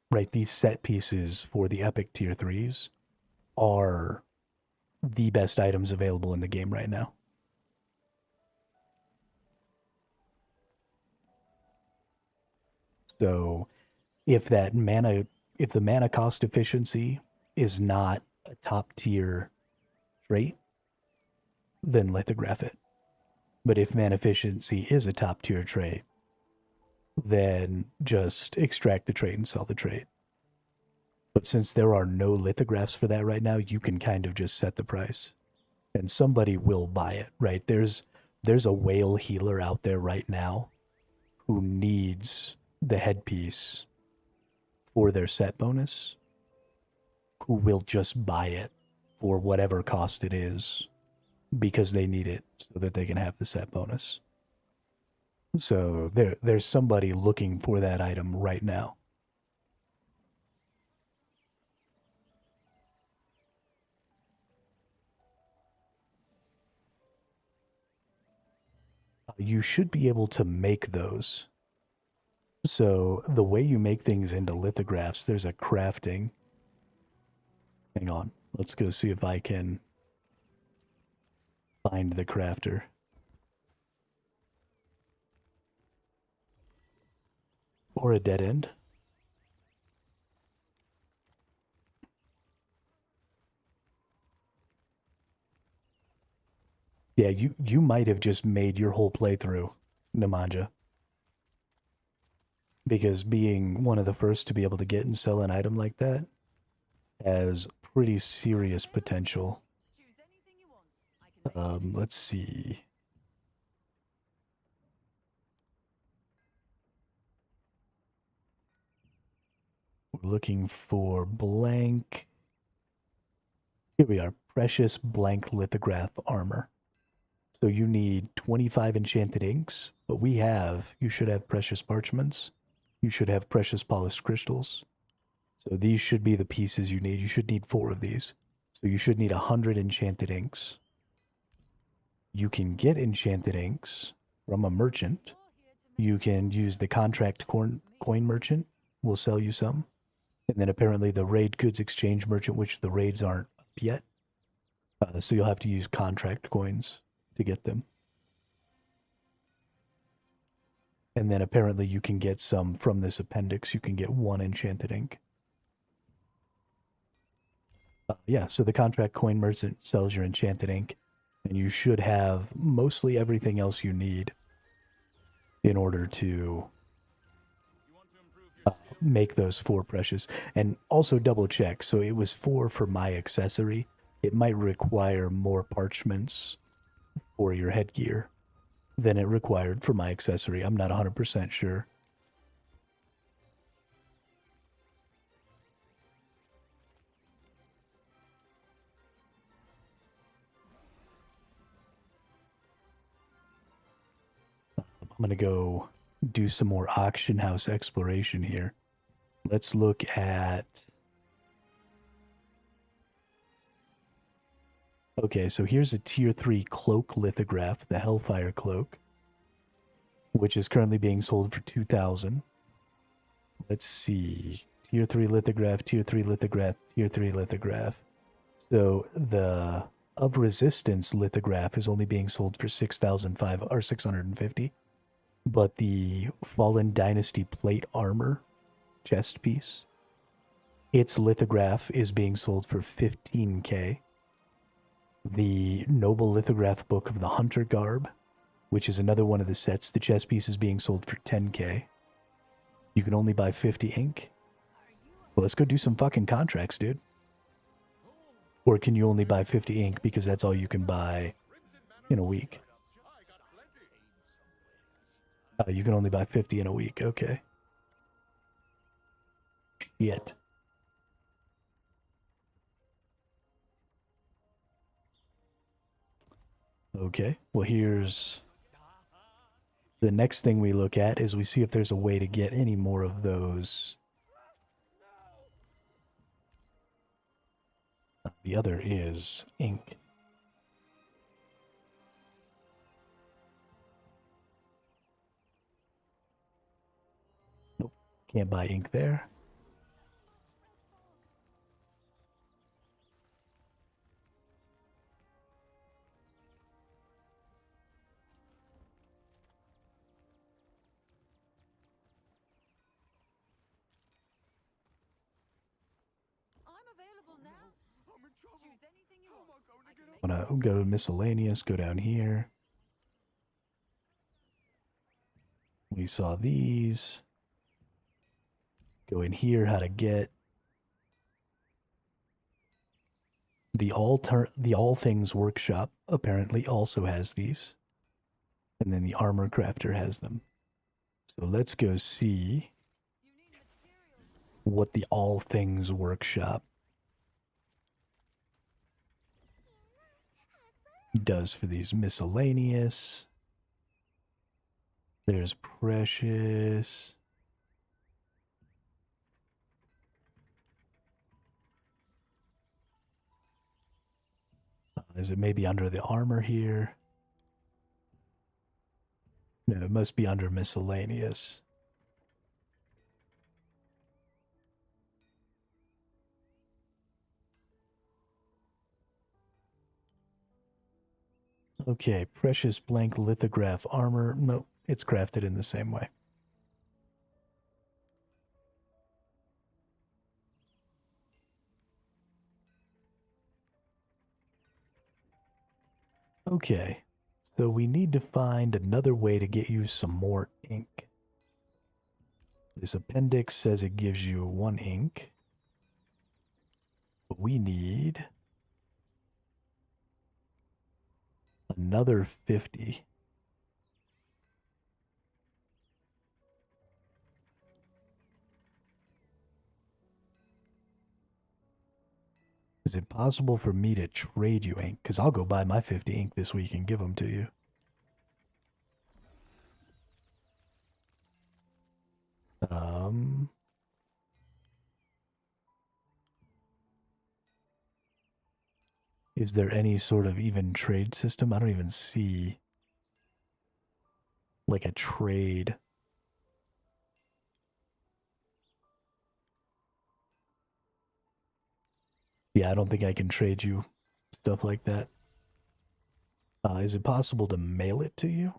right, these set pieces for the epic tier 3s are the best items available in the game right now. So if the mana cost efficiency is not a top tier trait, then lithograph it. But if mana efficiency is a top tier trait, then just extract the trait and sell the trait. But since there are no lithographs for that right now, you can kind of just set the price. And somebody will buy it, right? There's a whale healer out there right now who needs the headpiece for their set bonus, who will just buy it for whatever cost it is because they need it so that they can have the set bonus. So there's somebody looking for that item right now. You should be able to make those. So the way you make things into lithographs, there's a crafting. Hang on. Let's go see if I can find the crafter. Or a dead end. Yeah, you might have just made your whole playthrough, Nemanja. Because being one of the first to be able to get and sell an item like that has pretty serious potential. Choose anything you want. I can make Let's see. We're looking for blank. Here we are. Precious blank lithograph armor. So you need 25 enchanted inks, but you should have precious parchments. you should have precious polished crystals. So these should be the pieces you need. You should need 4 of these. So you should need 100 enchanted inks. You can get enchanted inks from a merchant. You can use the contract coin merchant. Will sell you some. And then apparently the raid goods exchange merchant, which the raids aren't up yet. So you'll have to use contract coins to get them. And then apparently you can get some from this appendix. You can get 1 enchanted ink. Yeah, so the contract coin merchant sells your enchanted ink. And you should have mostly everything else you need in order to make those 4 precious. And also double check. So it was 4 for my accessory. It might require more parchments for your headgear than it required for my accessory. I'm not 100% sure. I'm going to go do some more auction house exploration here. Let's look at... Okay, so here's a tier 3 cloak lithograph, the Hellfire Cloak, which is currently being sold for 2,000. Let's see. Tier 3 lithograph, tier 3 lithograph, tier 3 lithograph. So the of resistance lithograph is only being sold for 6,500 or 650. But the Fallen Dynasty plate armor chest piece, its lithograph is being sold for 15k. The Noble Lithograph Book of the Hunter Garb, which is another one of the sets, the chest piece is being sold for 10k. You can only buy 50 ink. Well, let's go do some fucking contracts, dude. Or can you only buy 50 ink because that's all you can buy in a week? You can only buy 50 in a week. Okay. Yet. Okay. Well, here's the next thing we look at is we see if there's a way to get any more of those. The other is ink. Can't buy ink there. I'm available now. I'm in trouble. Choose anything you How am I want. going to get I'm gonna go to miscellaneous, go down here. We saw these. Go in here, how to get the All Things Workshop apparently also has these. And then the Armor Crafter has them. So let's go see what the All Things Workshop does for these miscellaneous. There's precious. Is it maybe under the armor here? No, it must be under miscellaneous. Okay, precious blank lithograph armor. Nope, it's crafted in the same way. Okay, so we need to find another way to get you some more ink. This appendix says it gives you 1 ink. But we need another 50. Is it possible for me to trade you ink? Because I'll go buy my 50 ink this week and give them to you. Um, is there any sort of even trade system? I don't even see like a trade. Yeah, I don't think I can trade you stuff like that. Is it possible to mail it to you?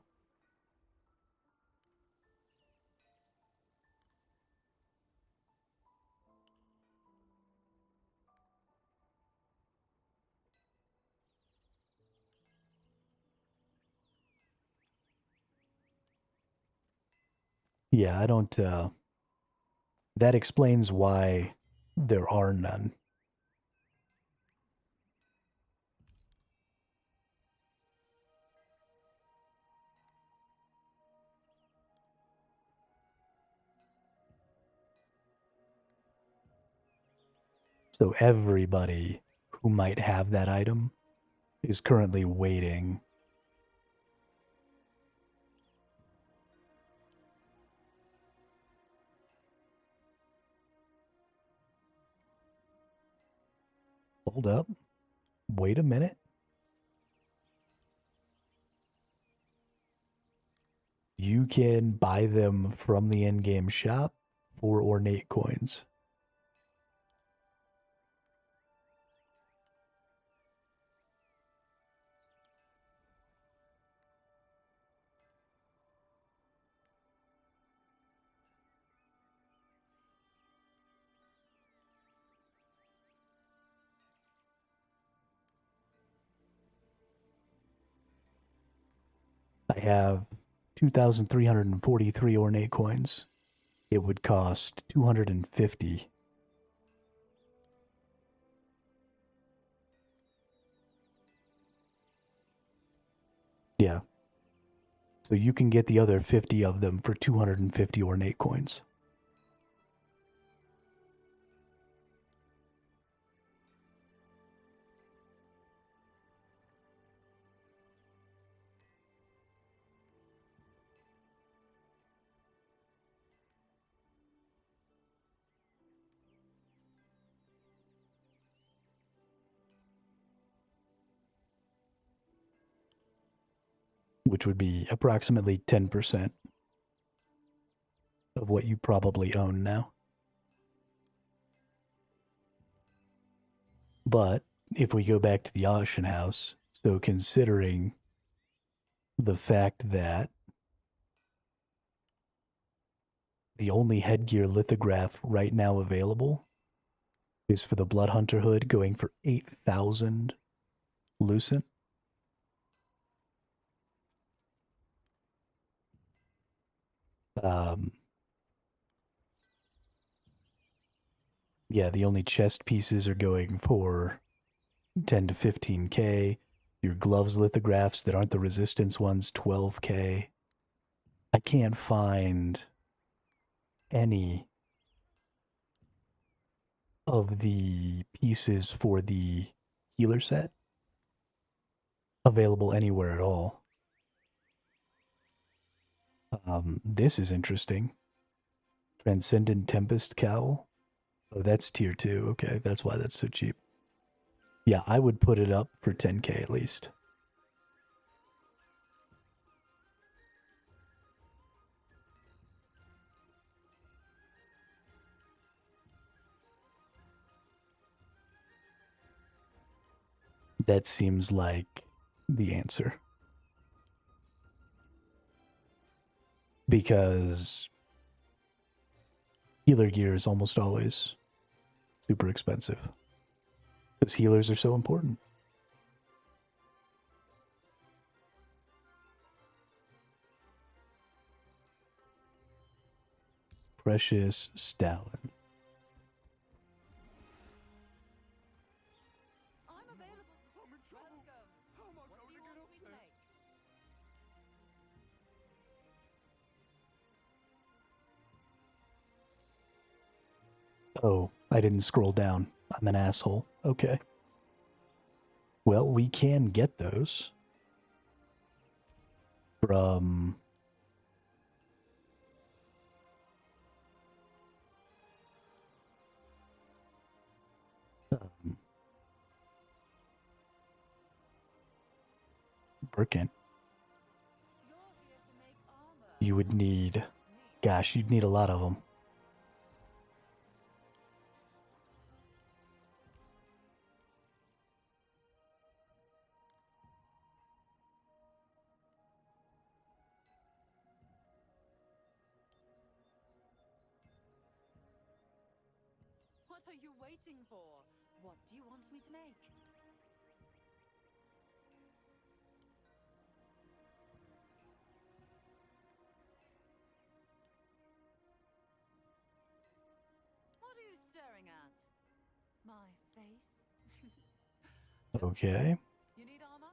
Yeah, I don't, that explains why there are none. So everybody who might have that item is currently waiting. Hold up. Wait a minute. You can buy them from the in-game shop for ornate coins. I have 2,343 ornate coins. It would cost 250. Yeah. So you can get the other 50 of them for 250 ornate coins. Which would be approximately 10% of what you probably own now. But if we go back to the auction house, so considering the fact that the only headgear lithograph right now available is for the Blood Hunter hood, going for 8,000 lucent. Yeah, the only chest pieces are going for 10 to 15k. Your gloves lithographs that aren't the resistance ones, 12k. I can't find any of the pieces for the healer set available anywhere at all. This is interesting. Transcendent Tempest Cowl. Oh, that's tier 2. Okay, that's why that's so cheap. Yeah, I would put it up for 10k at least. That seems like the answer. Because healer gear is almost always super expensive. Because healers are so important. Precious Stalin. I'm available. I'm in trouble. Welcome. How am I What do going you to get want up me to there? make? Oh, I didn't scroll down. I'm an asshole. Okay. Well, we can get those from working. You're here to make armor. You would need, gosh, you'd need a lot of them. What are you waiting for? What do you want me to make? What are you staring at? My face? Okay. You need armor?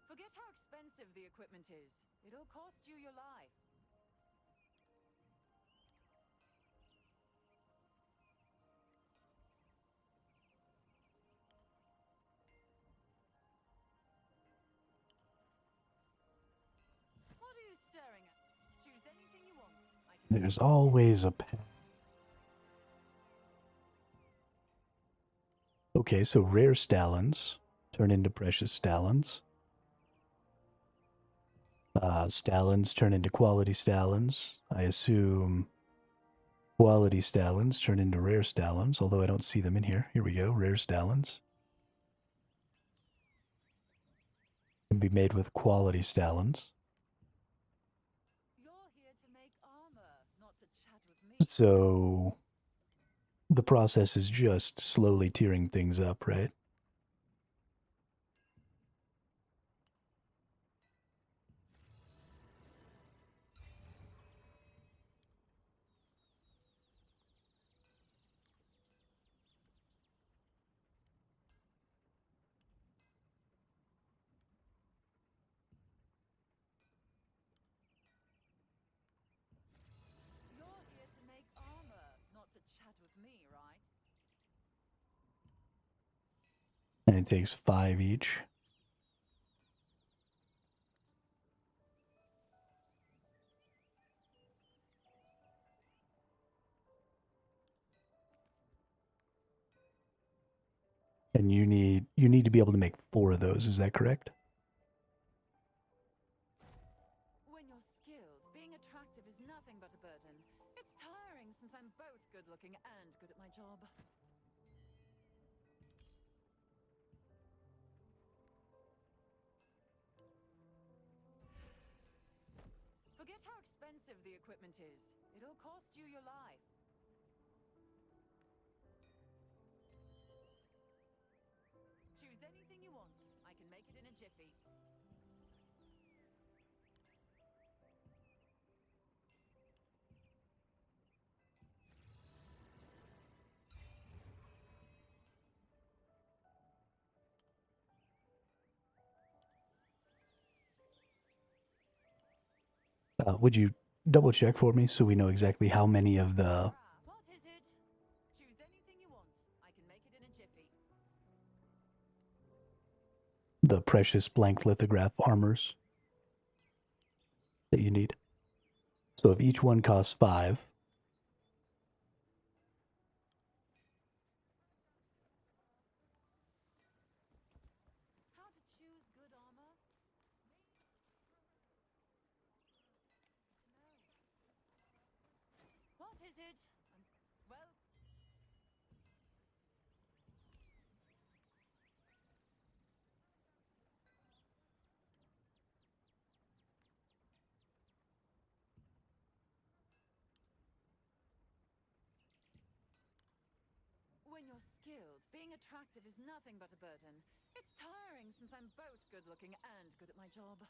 Forget how expensive the equipment is. It'll cost you your life. What are you staring at? Choose anything you want. I can There's always a path. Okay, so rare stallions turn into precious stallions. Stallions turn into quality stallions. I assume quality stallions turn into rare stallions, although I don't see them in here. Here we go, rare stallions. Can be made with quality stallions. You're here to make armor, not to chat with me. So the process is just slowly tiering things up, right? You're here to make armor, not to chat with me, right? And it takes 5 each. And you need to be able to make 4 of those, is that correct? When you're skilled, being attractive is nothing but a burden. It's tiring since I'm both good-looking and good at my job. Forget how expensive the equipment is. It'll cost you your life. Choose anything you want. I can make it in a jiffy. Would you double check for me so we know exactly how many of the What is it? Choose anything you want. I can make it in a jiffy. precious blank lithograph armors that you need? So if each one costs 5, How to choose good armor? No. What is it? Well, when you're skilled, being attractive is nothing but a burden. It's tiring since I'm both good-looking and good at my job.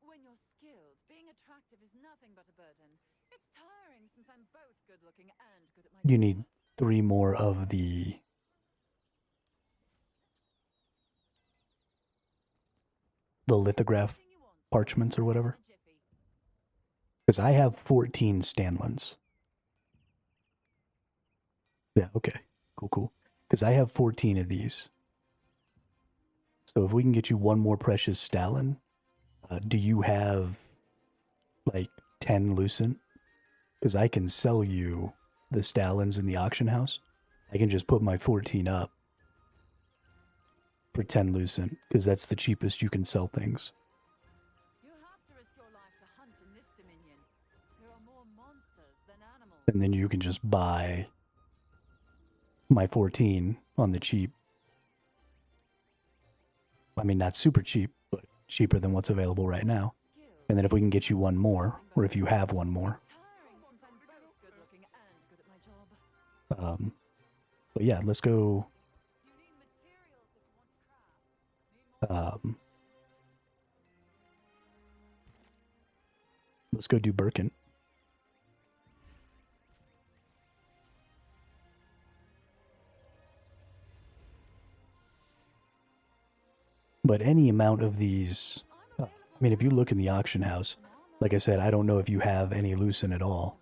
When you're skilled, being attractive is nothing but a burden. It's tiring since I'm both good-looking and good at my job. you need 3 more of the lithograph Anything you want. parchments or whatever. In a jiffy. Because I have 14 Stanlins. Yeah, okay. Cool. Because I have 14 of these. So if we can get you one more precious Stalin, do you have like 10 Lucent? Because I can sell you the Stalins in the auction house. I can just put my 14 up for 10 Lucent, because that's the cheapest you can sell things. You have to risk your life to hunt in this dominion. There are more monsters than animals. And then you can just buy my 14 on the cheap. I mean, not super cheap, but cheaper than what's available right now. And then if we can get you one more, or if you have one more. Tiring since I'm both good looking and good at my job. But yeah, let's go. You need materials if you want to craft. Need more Let's go do Birkin. But any amount of these, I mean, if you look in the auction house, like I said, I don't know if you have any Lucent at all,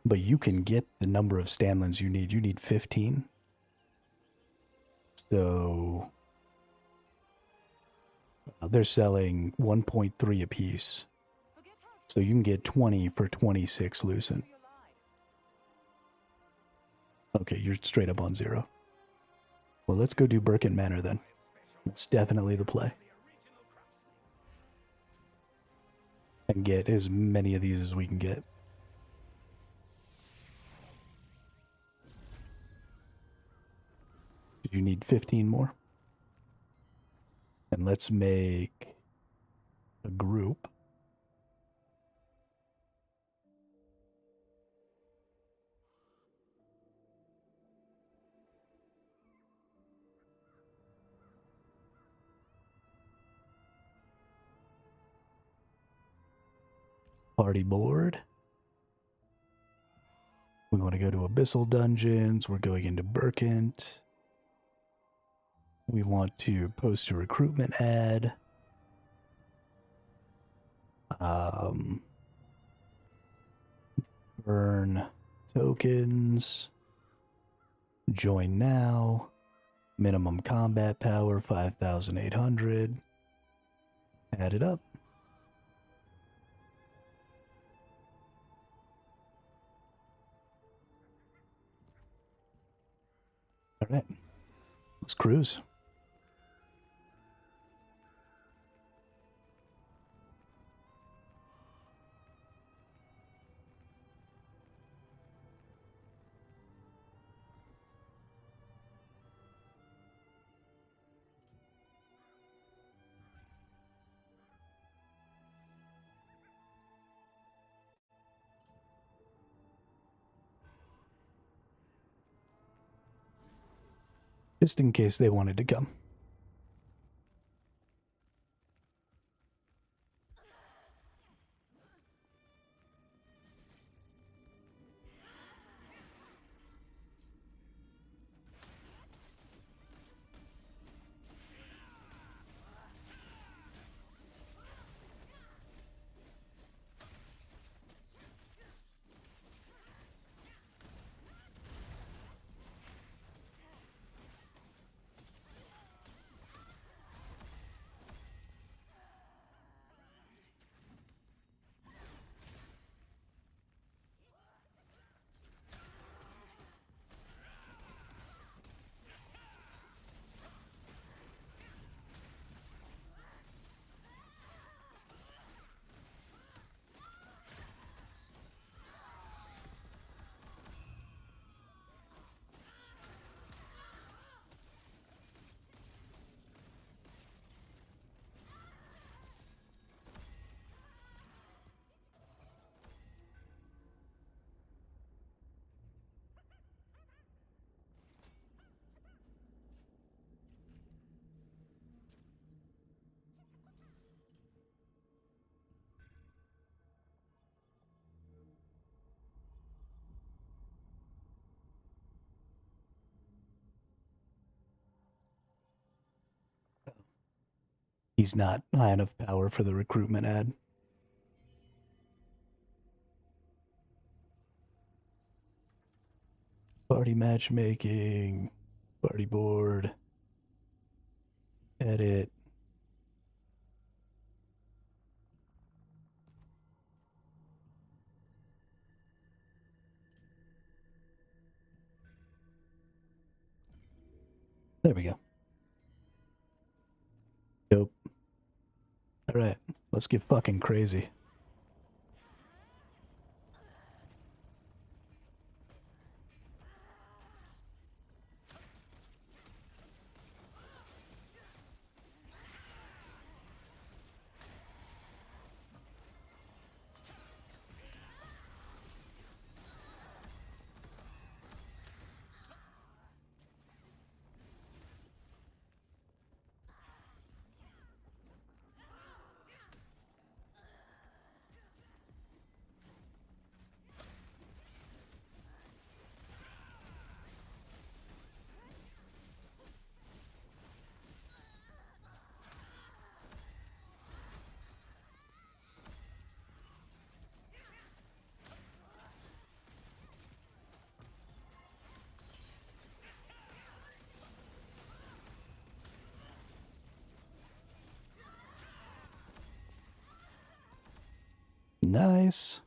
but you can get the number of Stanlins you need. You need 15. So they're selling 1.3 apiece. So you can get 20 for 26 Lucent. Okay, you're straight up on 0. Well, let's go do Birkin Manor then. That's definitely the play. And get as many of these as we can get. You need 15 more. And let's make a group. Party board. We want to go to Abyssal Dungeons. We're going into Birkint. We want to post a recruitment ad. Burn tokens. Join now. Minimum combat power 5,800. Add it up. All right, let's cruise. Just in case they wanted to come. He's not high enough power for the recruitment ad. Party matchmaking, party board. Edit. There we go. Dope. Alright, let's get fucking crazy. Nice.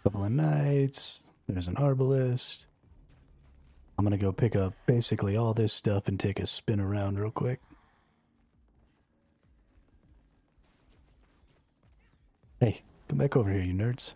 Couple of knights. There's an arbalist. I'm gonna go pick up basically all this stuff and take a spin around real quick. Hey, come back over here, you nerds.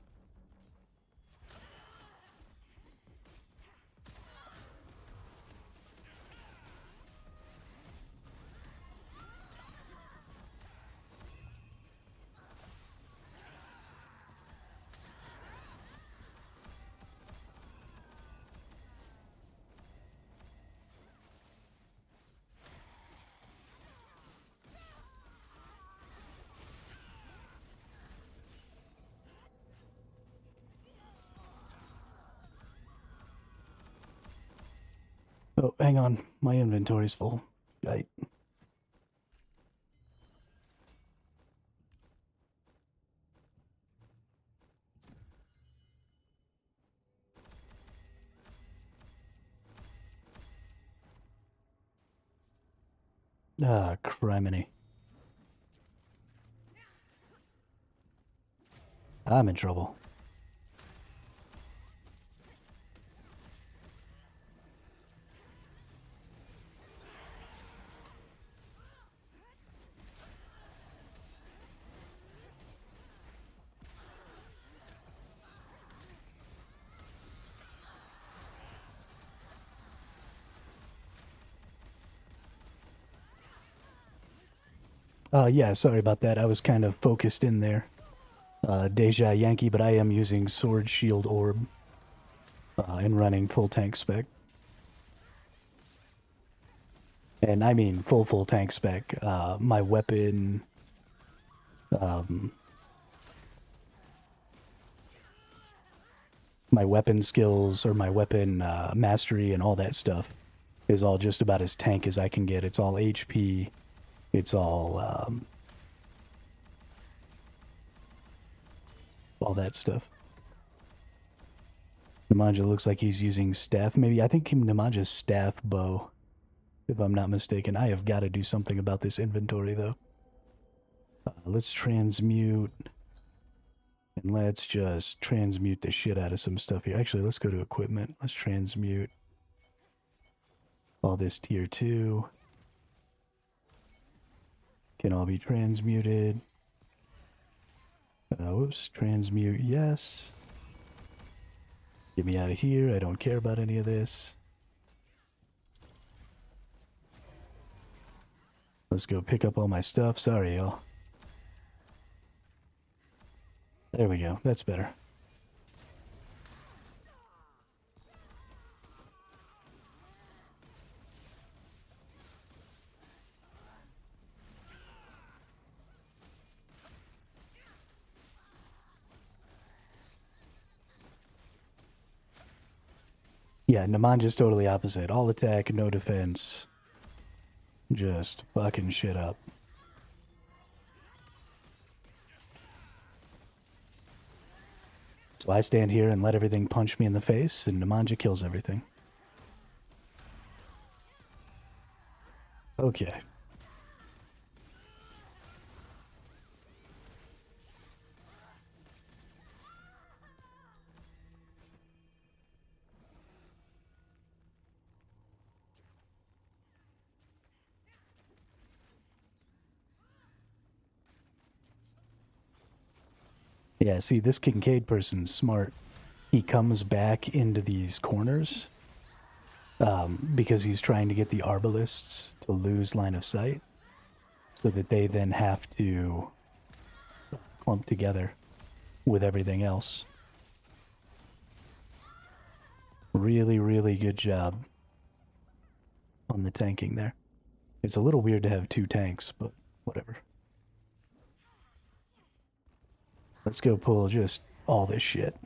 Oh, hang on. My inventory's full. Right. Ah, criminy. I'm in trouble. Yeah, sorry about that. I was kind of focused in there. Deja Yankee, but I am using Sword Shield Orb and running full tank spec. And I mean full tank spec. My weapon... my weapon skills or my weapon mastery and all that stuff is all just about as tank as I can get. It's all HP. It's all that stuff. Nemanja looks like he's using staff. Maybe, I think Nemaja's staff bow, if I'm not mistaken. I have got to do something about this inventory, though. Let's transmute. And let's just transmute the shit out of some stuff here. Actually, let's go to equipment. Let's transmute all this tier 2. Can all be transmuted. Whoops, transmute, yes. Get me out of here. I don't care about any of this. Let's go pick up all my stuff. Sorry, y'all. There we go. That's better. Yeah, Namanja's totally opposite. All attack, no defense. Just fucking shit up. So I stand here and let everything punch me in the face, and Nemanja kills everything. Okay. Yeah, see, this Kincaid person's smart. He comes back into these corners because he's trying to get the arbalists to lose line of sight so that they then have to clump together with everything else. Really, really good job on the tanking there. It's a little weird to have 2 tanks, but whatever. Let's go pull just all this shit.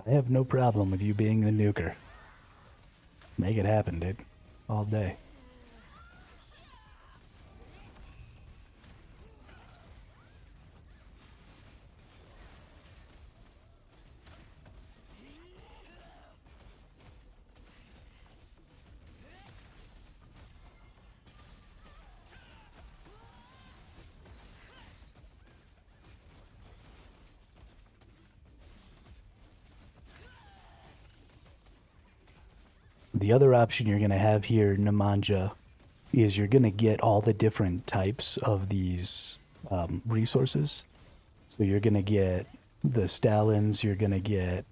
I have no problem with you being the nuker. Make it happen, dude. All day. The other option you're going to have here, Nemanja, is you're going to get all the different types of these resources. So you're going to get the Stalins, you're going to get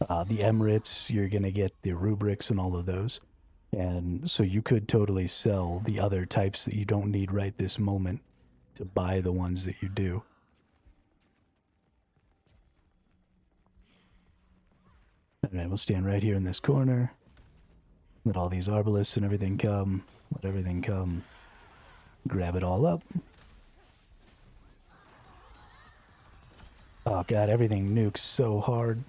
the Emirates, you're going to get the rubrics and all of those. And so you could totally sell the other types that you don't need right this moment to buy the ones that you do. Alright, we'll stand right here in this corner. Let all these arbalists and everything come. Let everything come. Grab it all up. Oh god, everything nukes so hard.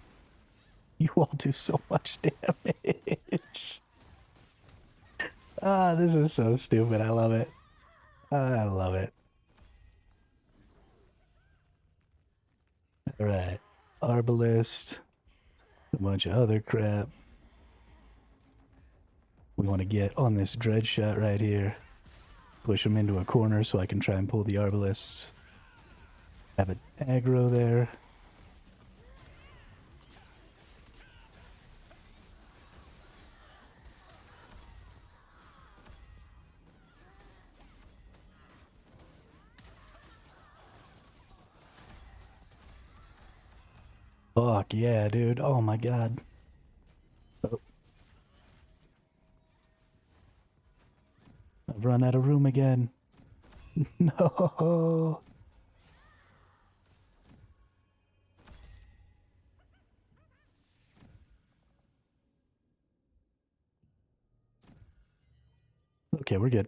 You all do so much damage. Ah, this is so stupid. I love it. I love it. Alright. Arbalist. A bunch of other crap. We want to get on this dread shot right here. Push them into a corner so I can try and pull the arbalists. Have an aggro there. Fuck yeah, dude. Oh my god. Oh. I've run out of room again. No. Okay, we're good.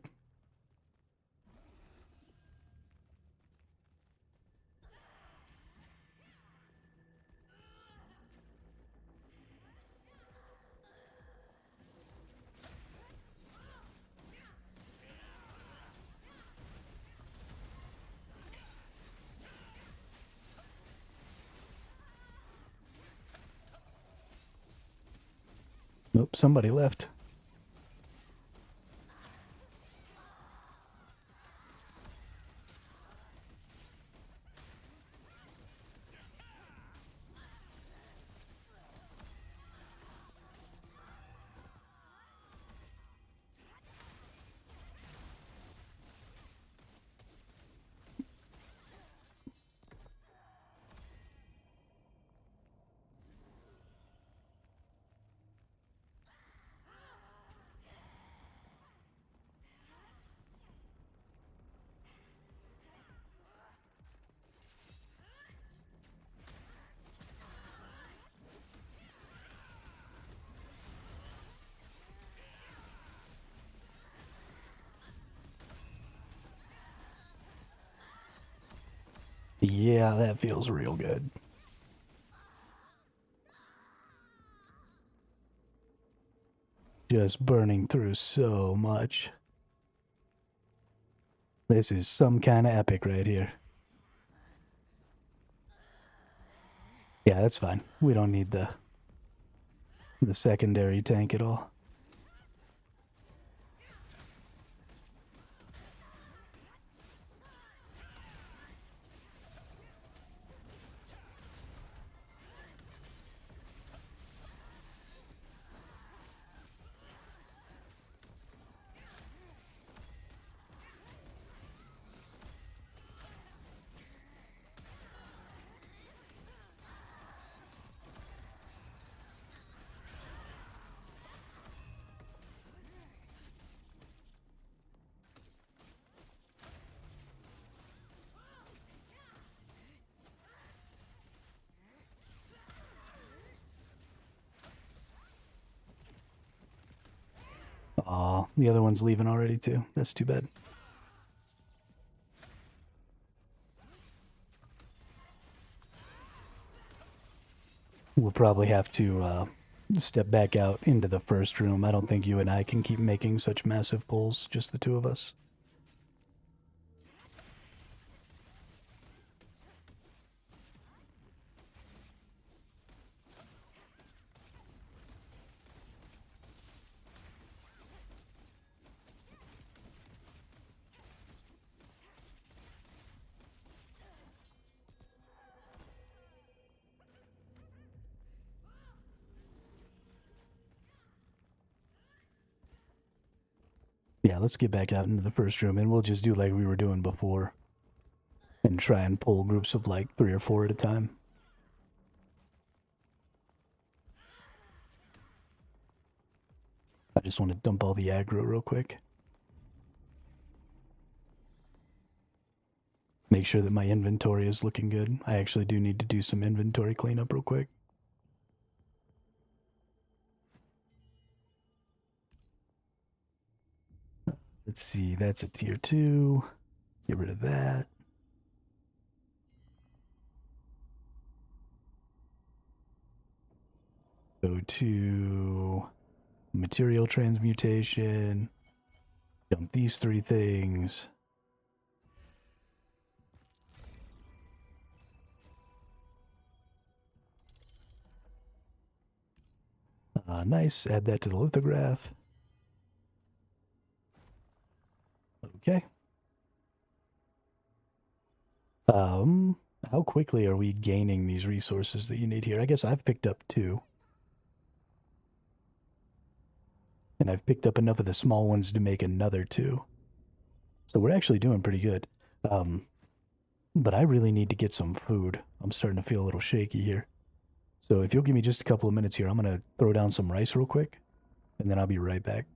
Nope, somebody left. Yeah, that feels real good. Just burning through so much. This is some kind of epic right here. Yeah, that's fine. We don't need the secondary tank at all. Aw, the other one's leaving already too. That's too bad. We'll probably have to step back out into the first room. I don't think you and I can keep making such massive pulls, just the two of us. Yeah, let's get back out into the first room, and we'll just do like we were doing before. And try and pull groups of like 3 or 4 at a time. I just want to dump all the aggro real quick. Make sure that my inventory is looking good. I actually do need to do some inventory cleanup real quick. Let's see, that's a tier 2. Get rid of that. Go to material transmutation. Dump these 3 things. Nice. Add that to the lithograph. Okay. How quickly are we gaining these resources that you need here? I guess I've picked up 2. And I've picked up enough of the small ones to make another 2. So we're actually doing pretty good. But I really need to get some food. I'm starting to feel a little shaky here. So if you'll give me just a couple of minutes here, I'm going to throw down some rice real quick. And then I'll be right back.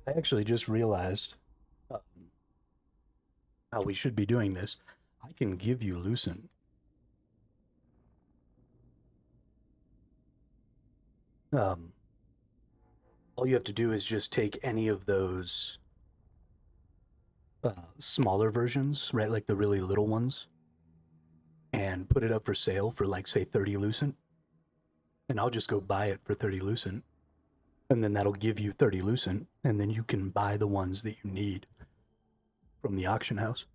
I actually just realized how we should be doing this. I can give you Lucent. All you have to do is just take any of those smaller versions, right, like the really little ones, and put it up for sale for, like, say 30 Lucent, and I'll just go buy it for 30 Lucent, and then that'll give you 30 Lucent, and then you can buy the ones that you need from the auction house.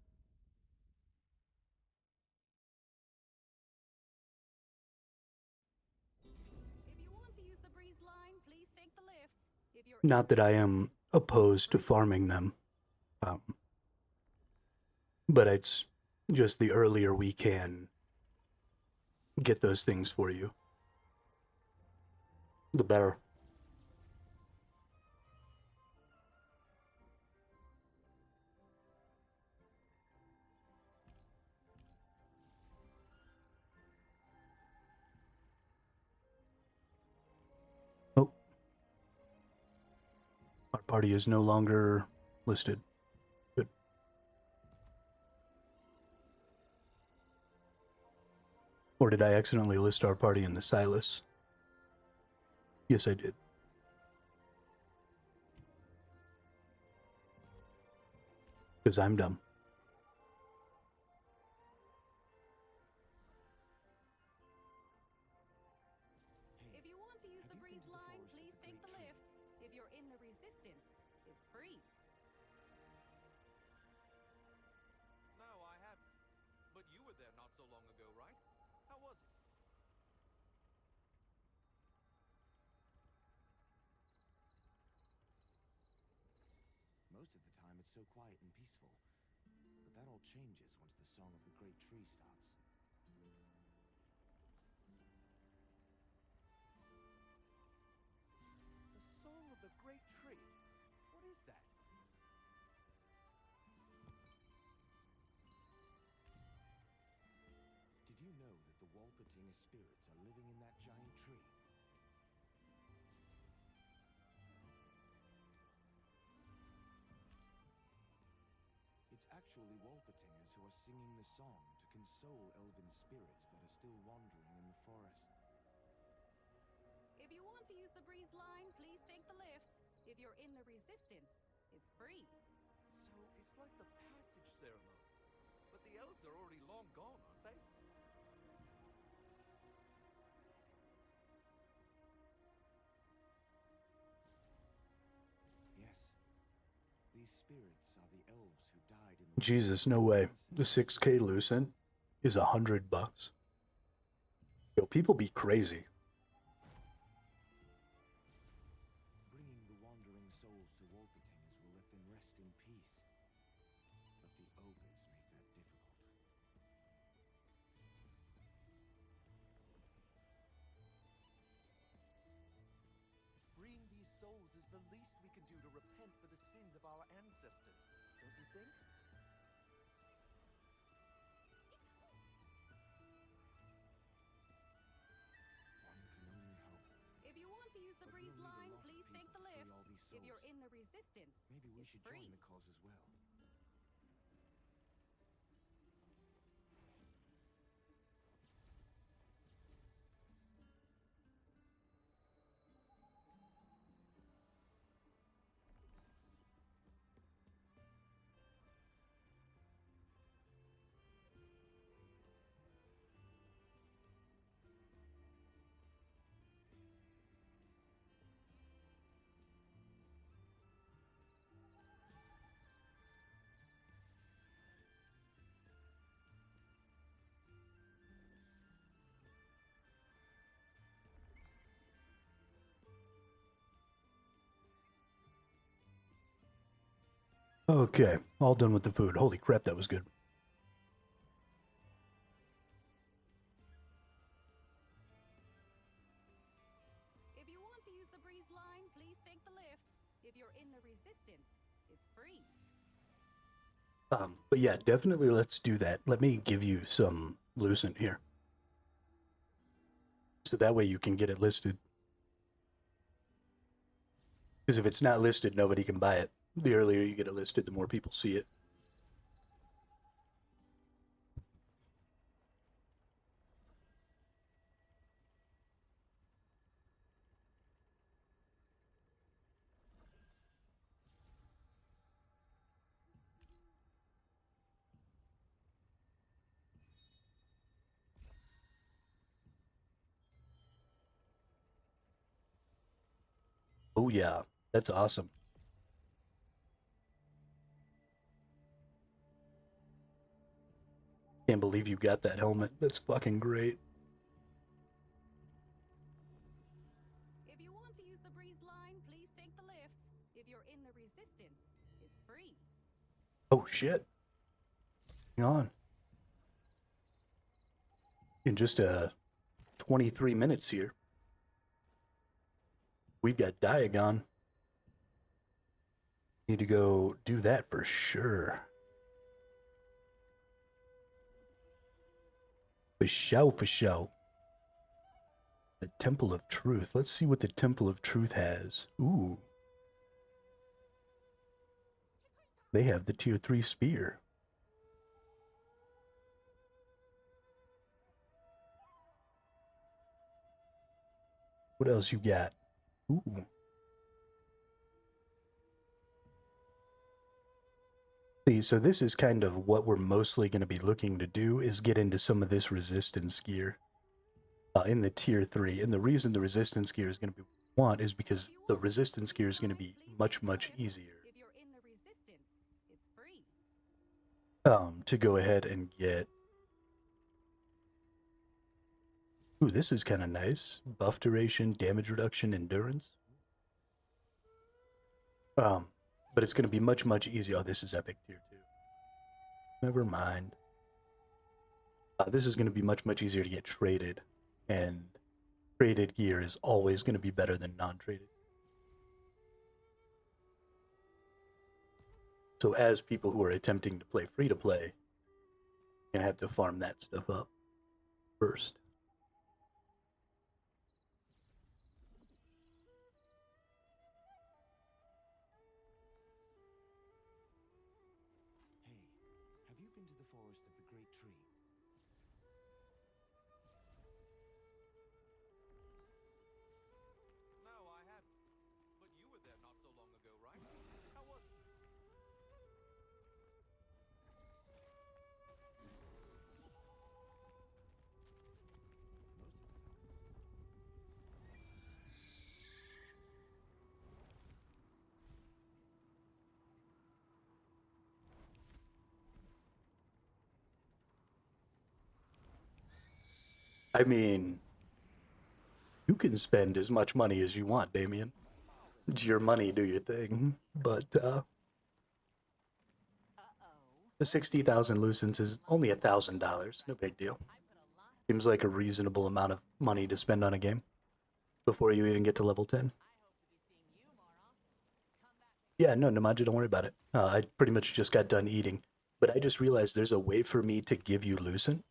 Not that I am opposed to farming them, but it's just the earlier we can get those things for you, the better. Oh. Our party is no longer listed. Good. Or did I accidentally list our party in the Silas? Yes, I did. Because I'm dumb. If you want to use the breeze line, please take the lift. If you're in the resistance, it's free. No, I haven't. But you were there not so long ago, right? How was it? Most of the time it's so quiet and peaceful. But that all changes once the Song of the Great Tree starts. The Song of the Great Tree? What is that? Did you know that the Walpatinga spirits are living in that giant tree? It's actually Walpatingers who are singing the song to console elven spirits that are still wandering in the forest. If you want to use the breeze line, please take the lift. If you're in the resistance, it's free. So it's like the passage ceremony. But the elves are already long gone, aren't they? Yes. These spirits are the elves who died in the Jesus, no way. The 6K Lucent is $100. Yo, people be crazy. Bringing the wandering souls to Walpatingers will let them rest in peace. But the ogres make that difficult. Freeing these souls is the least we can do to repent for the sins of our ancestors, don't you think? One can only hope. If you want to use the But breeze we'll need a line, lot of please take people the to free lift. all these If you're souls. in the resistance, Maybe we it's should free. join the cause as well. Okay, all done with the food. Holy crap, that was good. If you want to use the breeze line, please take the lift. If you're in the resistance, it's free. But yeah, definitely let's do that. Let me give you some Lucent here. So that way you can get it listed. Because if it's not listed, nobody can buy it. The earlier you get it listed, the more people see it. Oh yeah, that's awesome. Can't believe you got that helmet. That's fucking great. If you want to use the breeze line, please take the lift. If you're in the resistance, it's free. Oh shit. Hang on. In just 23 minutes here, we've got Diagon. Need to go do that for sure. For show. The Temple of Truth. Let's see what the Temple of Truth has. Ooh. They have the tier 3 spear. What else you got? Ooh. See, so this is kind of what we're mostly going to be looking to do, is get into some of this resistance gear in the tier 3. And the reason the resistance gear is going to be what we want is because the resistance gear is going to be much, much easier If you're in the resistance, it's free. to go ahead and get. Ooh, this is kind of nice. Buff duration, damage reduction, endurance. But it's going to be much, much easier. Oh, this is epic tier 2. Never mind. This is going to be much, much easier to get traded. And traded gear is always going to be better than non-traded. So as people who are attempting to play free-to-play, you're going to have to farm that stuff up first. Have you been to the forest of the Great Tree? No, I haven't. But you were there not so long ago, right? How was it? Most of the time. I mean, you can spend as much money as you want, Damien. It's your money, do your thing. But Uh-oh. the 60,000 lucents is only $1,000. No big deal. I put a lot. Seems like a reasonable amount of money to spend on a game before you even get to level 10. I hope to be seeing you more often. Come back. Yeah, no, Namaja, don't worry about it. I pretty much just got done eating. But I just realized there's a way for me to give you lucent.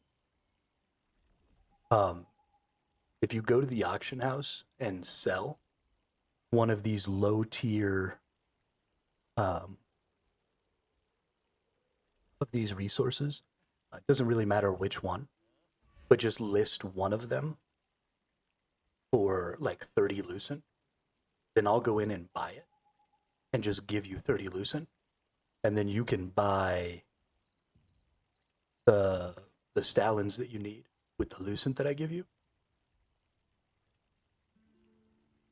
If you go to the auction house and sell one of these low tier of these resources, it doesn't really matter which one, but just list one of them for like 30 lucent, then I'll go in and buy it and just give you 30 lucent, and then you can buy the stallions that you need with the lucent that I give you.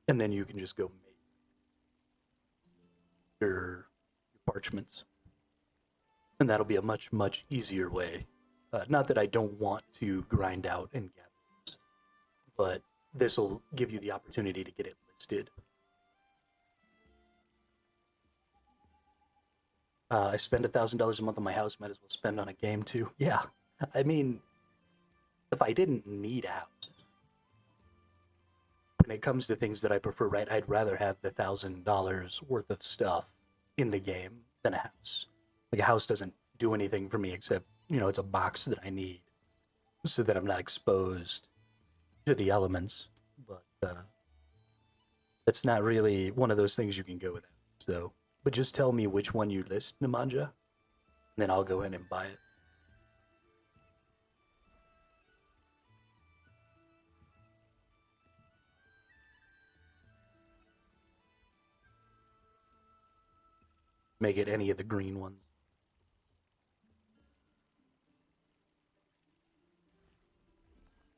And then you can just go make your parchments. And that'll be a much, much easier way. Not that I don't want to grind out and gather, but this will give you the opportunity to get it listed. I spend $1,000 a month on my house, might as well spend on a game too. Yeah, I mean, if I didn't need a house, when it comes to things that I prefer, right, I'd rather have the $1,000 worth of stuff in the game than a house. Like, a house doesn't do anything for me except, you know, it's a box that I need so that I'm not exposed to the elements. But That's not really one of those things you can go without. So, but just tell me which one you list, Nemanja, and then I'll go in and buy it. Make it any of the green ones.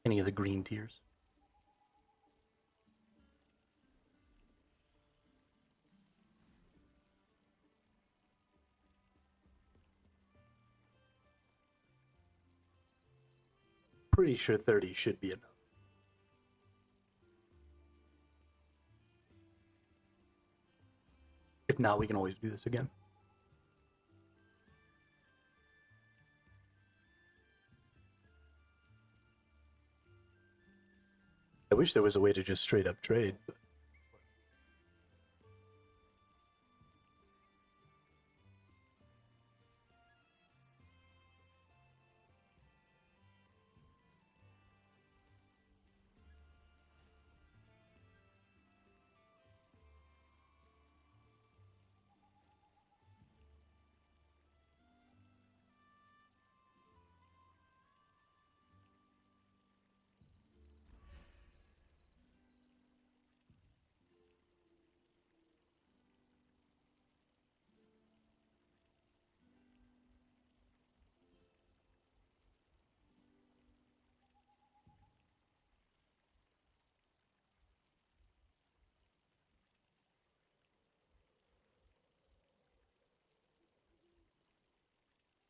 Any of the green tiers. Pretty sure 30 should be enough. If not, we can always do this again. I wish there was a way to just straight up trade.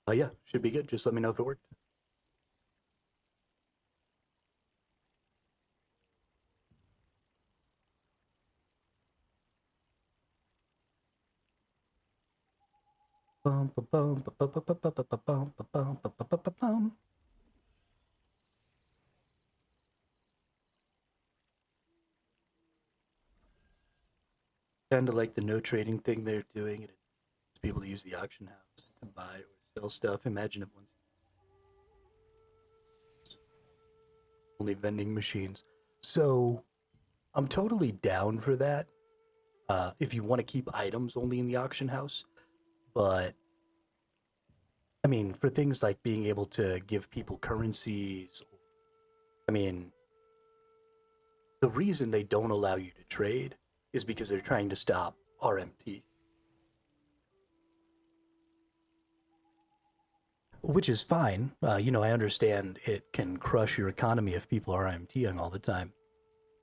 But yeah, should be good. Just let me know if it worked. Bum, bum, bum, bum, bum, bum, bum, bum, bum, bum, bum, bum, bum, bum. Kind of like the no trading thing they're doing. It allows people to use the auction house to buy or sell stuff. Imagine if once only vending machines. So I'm totally down for that. If you want to keep items only in the auction house, but I mean, for things like being able to give people currencies, I mean, the reason they don't allow you to trade is because they're trying to stop RMT. Which is fine. I understand it can crush your economy if people are RMTing all the time.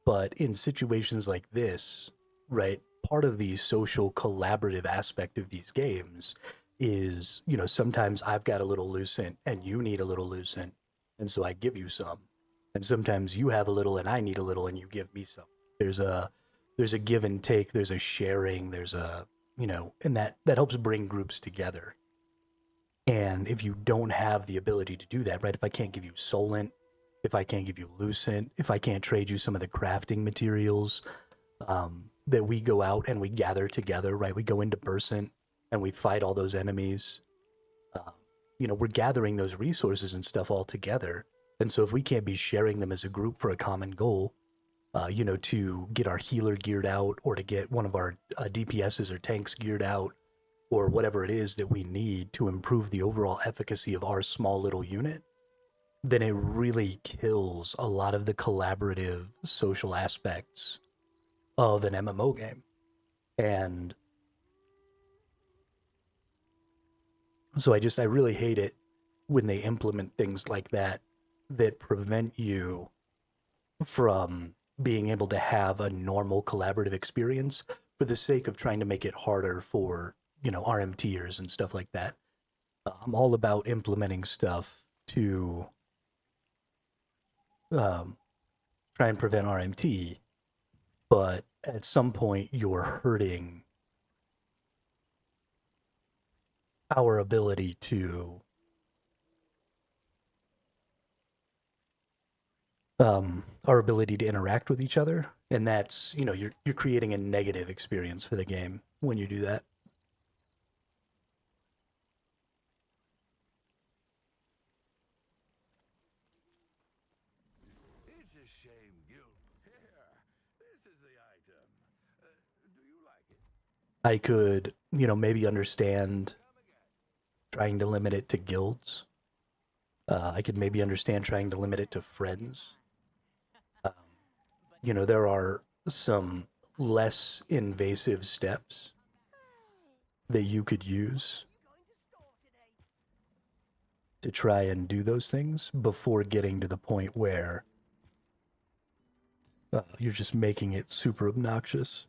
But in situations like this, right, part of the social collaborative aspect of these games is, sometimes I've got a little lucent and you need a little lucent, and so I give you some. And sometimes you have a little and I need a little and you give me some. There's a give and take, there's a sharing, there's a, and that helps bring groups together. And if you don't have the ability to do that, right, if I can't give you Solent, if I can't give you Lucent, if I can't trade you some of the crafting materials that we go out and we gather together, right? We go into Bursant and we fight all those enemies. We're gathering those resources and stuff all together. And so if we can't be sharing them as a group for a common goal, to get our healer geared out or to get one of our DPSs or tanks geared out or whatever it is that we need to improve the overall efficacy of our small little unit, then it really kills a lot of the collaborative social aspects of an MMO game. And so I really hate it when they implement things like that prevent you from being able to have a normal collaborative experience for the sake of trying to make it harder for, RMTers and stuff like that. I'm all about implementing stuff to try and prevent RMT, but at some point you're hurting our ability to interact with each other, and that's you're creating a negative experience for the game when you do that. It's a shame you... Here, this is the item. I could, maybe understand trying to limit it to guilds. I could maybe understand trying to limit it to friends. There are some less invasive steps that you could use to try and do those things before getting to the point where you're just making it super obnoxious.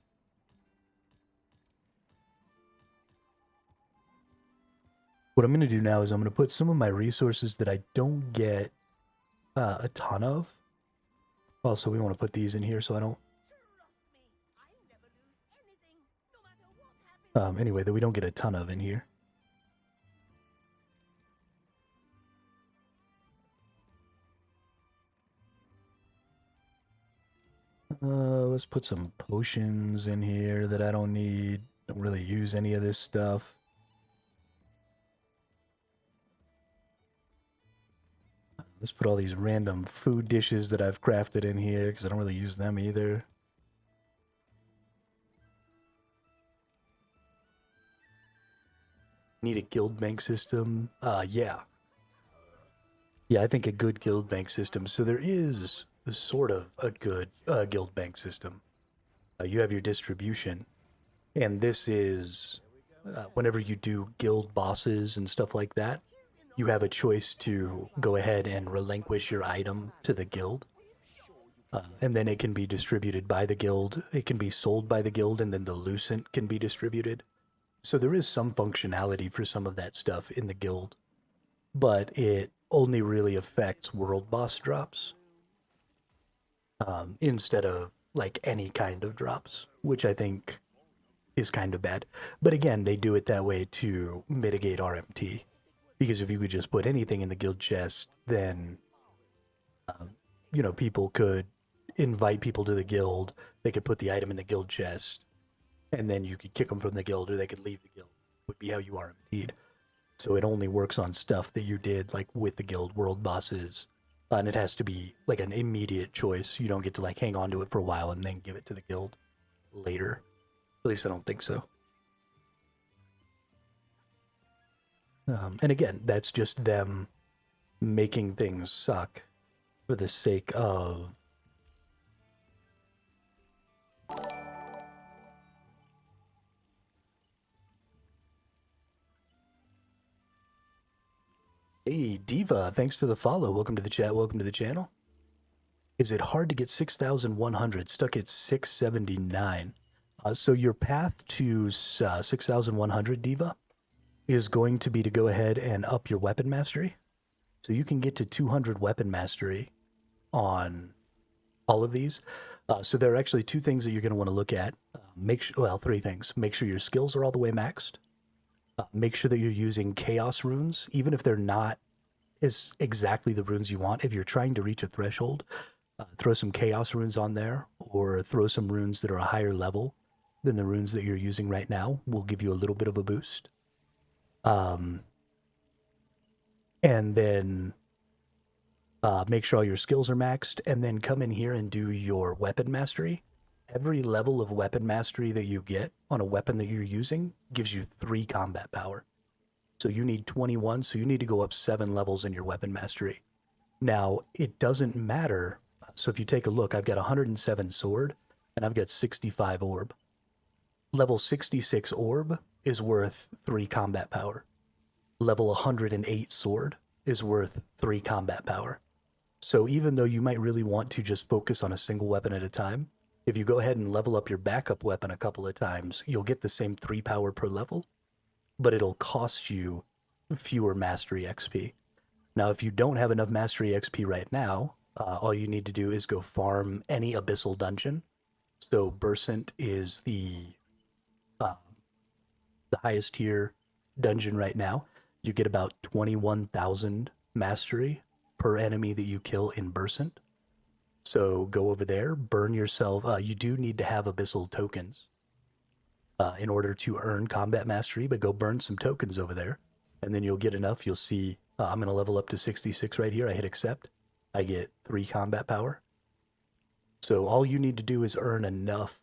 What I'm going to do now is I'm going to put some of my resources that I don't get a ton of. Also, we want to put these in here so I don't... anyway, that we don't get a ton of in here. Let's put some potions in here that I don't need. Don't really use any of this stuff. Let's put all these random food dishes that I've crafted in here because I don't really use them either. Need a guild bank system? Yeah. Yeah, I think a good guild bank system. So there is sort of a good guild bank system. You have your distribution, and this is whenever you do guild bosses and stuff like that, you have a choice to go ahead and relinquish your item to the guild. And then it can be distributed by the guild. It can be sold by the guild, and then the lucent can be distributed. So there is some functionality for some of that stuff in the guild, but it only really affects world boss drops instead of like any kind of drops, which I think is kind of bad. But again, they do it that way to mitigate RMT, because if you could just put anything in the guild chest, then people could invite people to the guild. They could put the item in the guild chest, and then you could kick them from the guild, or they could leave the guild. Would be how you RMT'd. So it only works on stuff that you did like with the guild world bosses, and it has to be like an immediate choice. You don't get to like hang on to it for a while and then give it to the guild later. At least I don't think so. And again, that's just them making things suck for the sake of Hey, Diva, thanks for the follow. Welcome to the chat. Welcome to the channel. Is it hard to get 6,100? Stuck at 679. So your path to 6,100, Diva, is going to be to go ahead and up your weapon mastery. So you can get to 200 weapon mastery on all of these. So there are actually two things that you're going to want to look at. Three things. Make sure your skills are all the way maxed. Make sure that you're using chaos runes, even if they're not as exactly the runes you want. If you're trying to reach a threshold, throw some chaos runes on there, or throw some runes that are a higher level than the runes that you're using right now. Will give you a little bit of a boost. And then make sure all your skills are maxed, and then come in here and do your weapon mastery. Every level of weapon mastery that you get on a weapon that you're using gives you 3 combat power. So you need 21, so you need to go up 7 levels in your weapon mastery. Now, it doesn't matter. So if you take a look, I've got 107 sword, and I've got 65 orb. Level 66 orb is worth 3 combat power. Level 108 sword is worth 3 combat power. So even though you might really want to just focus on a single weapon at a time, if you go ahead and level up your backup weapon a couple of times, you'll get the same 3 power per level, but it'll cost you fewer mastery XP. Now, if you don't have enough mastery XP right now, all you need to do is go farm any abyssal dungeon. So Bursant is the highest tier dungeon right now. You get about 21,000 mastery per enemy that you kill in Bursant. So go over there, burn yourself. You do need to have abyssal tokens in order to earn combat mastery, but go burn some tokens over there, and then you'll get enough. You'll see I'm going to level up to 66 right here. I hit accept. I get 3 combat power. So all you need to do is earn enough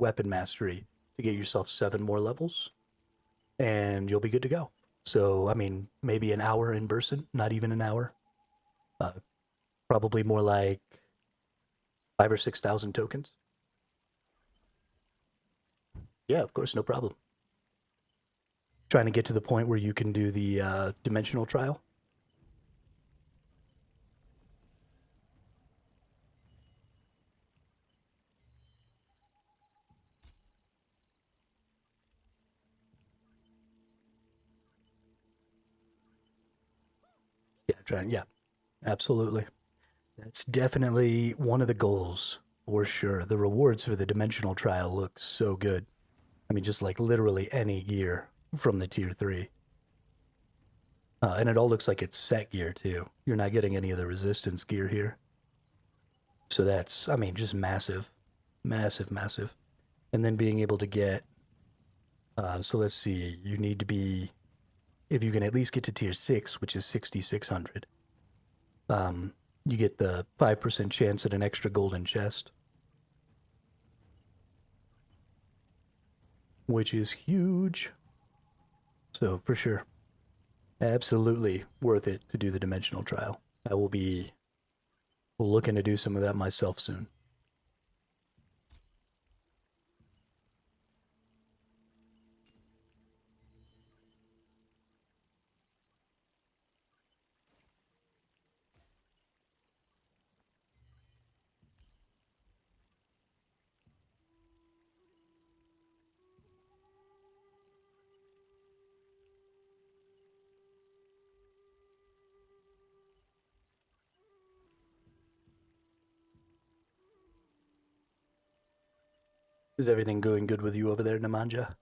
weapon mastery to get yourself 7 more levels, and you'll be good to go. So, I mean, maybe an hour in person, not even an hour. Probably more like 5,000 or 6,000 tokens. Yeah, of course, no problem. Trying to get to the point where you can do the dimensional trial. Yeah, absolutely. That's definitely one of the goals, for sure. The rewards for the dimensional trial look so good. I mean, just like literally any gear from the tier 3. And it all looks like it's set gear, too. You're not getting any of the resistance gear here. So that's, I mean, just massive. Massive, massive. And then being able to get, so let's see, you need to be, if you can at least get to tier 6, which is 6,600, you get the 5% chance at an extra golden chest, which is huge. So for sure, absolutely worth it to do the dimensional trial. I will be looking to do some of that myself soon. Is everything going good with you over there, Nemanja?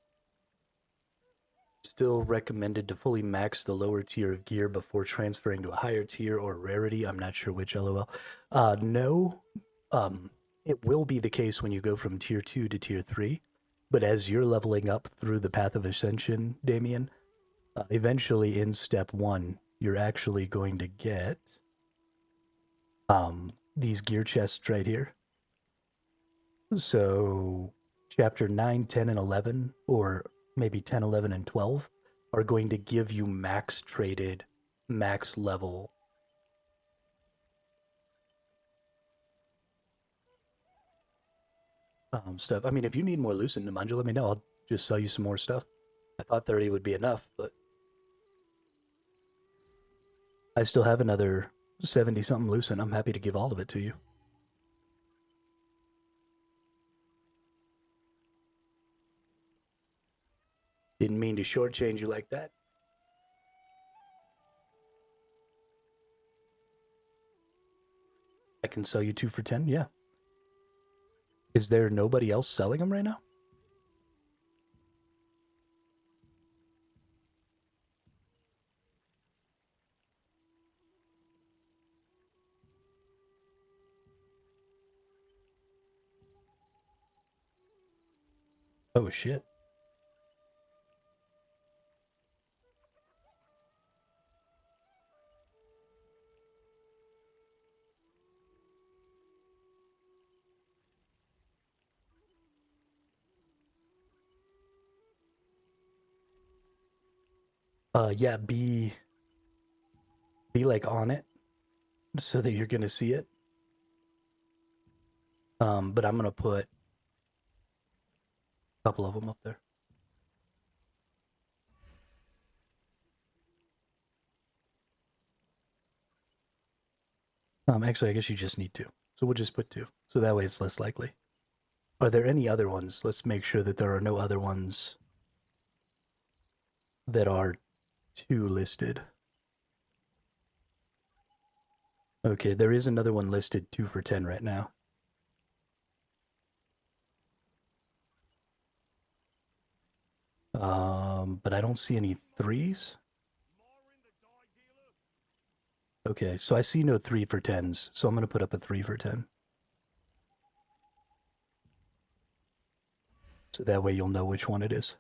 Still recommended to fully max the lower tier of gear before transferring to a higher tier or rarity. I'm not sure which, lol. No. It will be the case when you go from tier 2 to tier 3. But as you're leveling up through the path of ascension, Damien, eventually in step 1, you're actually going to get these gear chests right here. So chapter 9, 10, and 11, or maybe 10, 11, and 12, are going to give you max traded, max level stuff. I mean, if you need more Lucent, Nemanja, let me know. I'll just sell you some more stuff. I thought 30 would be enough, but I still have another 70-something Lucent. I'm happy to give all of it to you. Didn't mean to shortchange you like that. I can sell you 2 for 10, yeah. Is there nobody else selling them right now? Oh, shit. Yeah, be like on it so that you're gonna see it. But I'm gonna put a couple of them up there. Actually, I guess you just need 2. So we'll just put 2. So that way it's less likely. Are there any other ones? Let's make sure that there are no other ones that are 2 listed. Okay, there is another one listed 2 for 10 right now. But I don't see any 3s. Okay, so I see no 3 for 10s, so I'm going to put up a 3 for 10. So that way you'll know which one it is.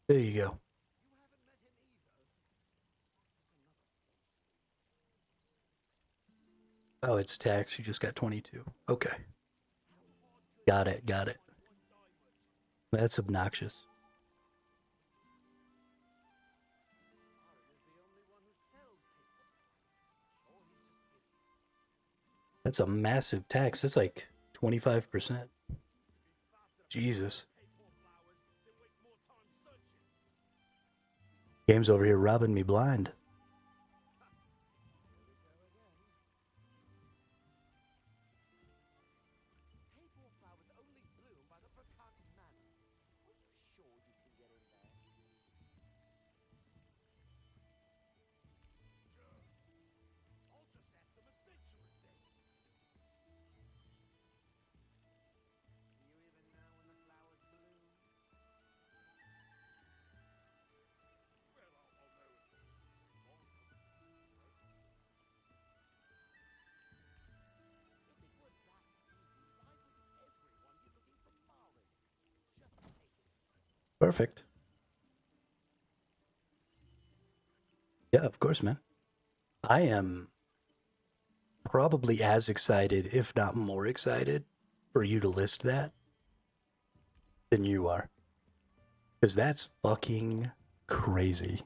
There you go. Oh, it's tax. You just got 22. Okay. Got it. Got it. That's obnoxious. That's a massive tax. That's like 25%. Jesus. Game's over here robbing me blind. Perfect. Yeah, of course, man. I am probably as excited, if not more excited, for you to list that than you are. Because that's fucking crazy.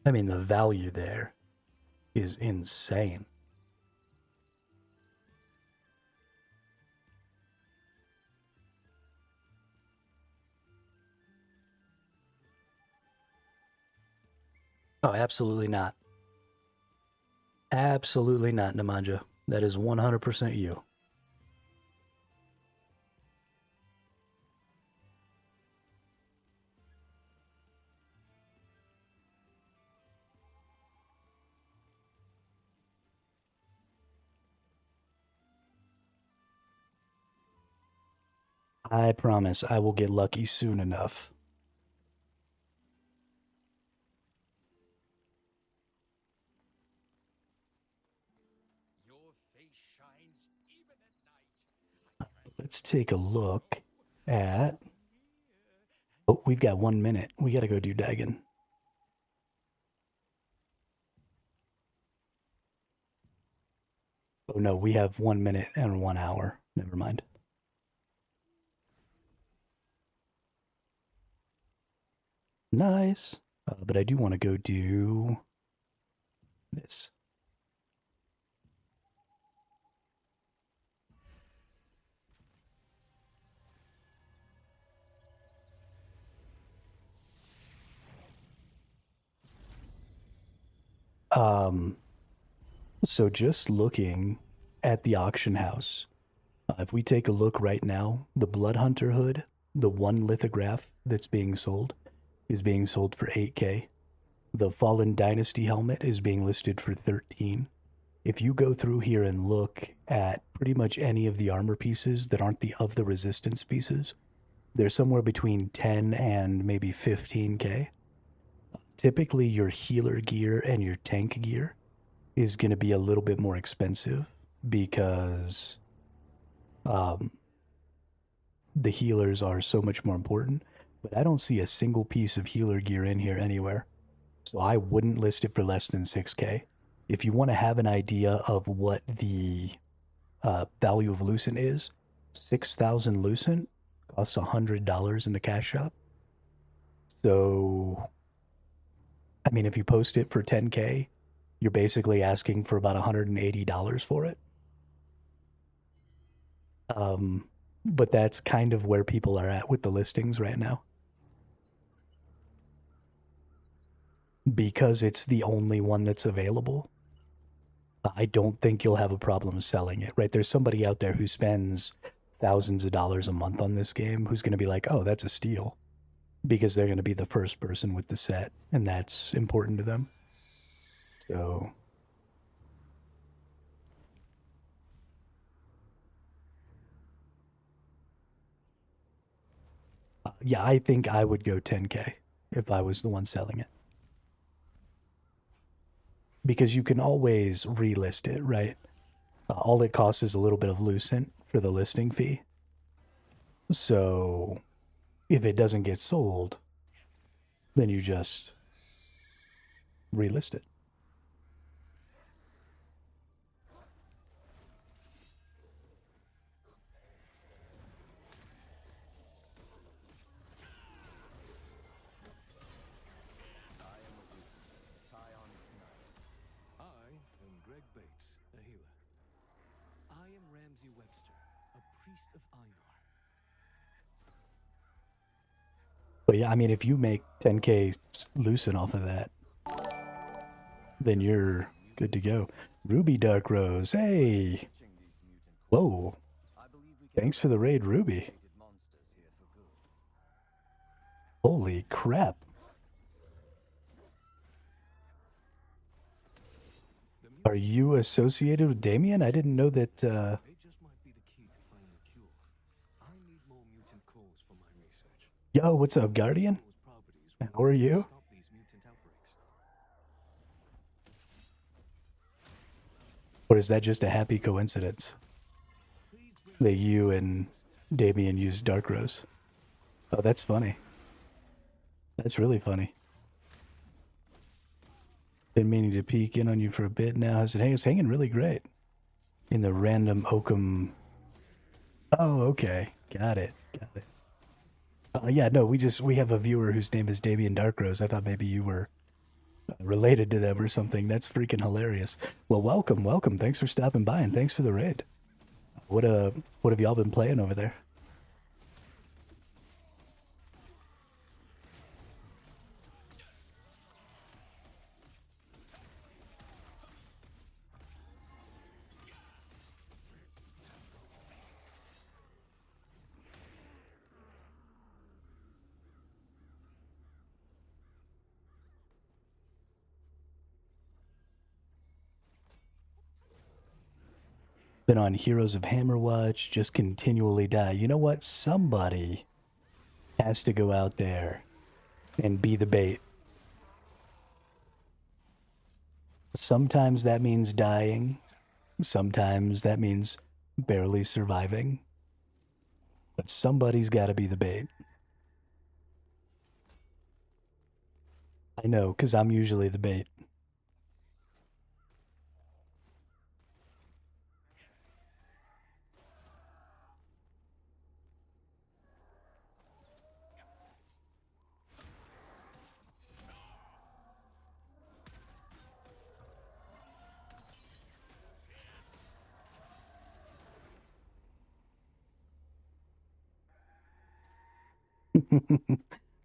I mean, the value there is insane. Oh, absolutely not. Absolutely not, Nemanja. That is 100% you. I promise I will get lucky soon enough. Your face shines even at night. Let's take a look at... Oh, we've got 1 minute. We gotta go do Dagon. Oh no, we have 1 minute and 1 hour. Never mind. Nice. But I do want to go do this. So just looking at the auction house, if we take a look right now, the Bloodhunter hood, the one lithograph that's being sold, is being sold for 8K. The Fallen Dynasty helmet is being listed for 13. If you go through here and look at pretty much any of the armor pieces that aren't the of the resistance pieces, they're somewhere between 10 and maybe 15K. Typically, your healer gear and your tank gear is going to be a little bit more expensive because the healers are so much more important. But I don't see a single piece of healer gear in here anywhere. So I wouldn't list it for less than 6K. If you want to have an idea of what the value of Lucent is, 6,000 Lucent costs $100 in the cash shop. So, I mean, if you post it for 10K, you're basically asking for about $180 for it. But that's kind of where people are at with the listings right now. Because it's the only one that's available, I don't think you'll have a problem selling it, right? There's somebody out there who spends thousands of dollars a month on this game who's going to be like, oh, that's a steal. Because they're going to be the first person with the set, and that's important to them. So... yeah, I think I would go 10K if I was the one selling it. Because you can always relist it, right? All it costs is a little bit of Lucent for the listing fee. So if it doesn't get sold, then you just relist it. I am Greg Bates, a healer. I am Ramsey Webster, a priest of Einar. But yeah, I mean, if you make 10k loosen off of that, then you're good to go. Ruby Dark Rose, hey! Whoa. Thanks for the raid, Ruby. Holy crap. Are you associated with Damien? I didn't know that, It just might be the key to finding a cure. I need more mutant cores for my research. Yo, what's up, Guardian? Those properties How are you? stop these mutant outbreaks. Or is that just a happy coincidence that you and Damien used Dark Rose? Oh, that's funny. That's really funny. Been meaning to peek in on you for a bit now. It's hanging really great. In the random Oakham. Oh, okay. Got it. Yeah, no, we have a viewer whose name is Damien Darkrose. I thought maybe you were related to them or something. That's freaking hilarious. Well, welcome. Thanks for stopping by and thanks for the raid. What have y'all been playing over there? Been on Heroes of Hammerwatch, just continually die. You know what? Somebody has to go out there and be the bait. Sometimes that means dying. Sometimes that means barely surviving. But somebody's got to be the bait. I know, because I'm usually the bait.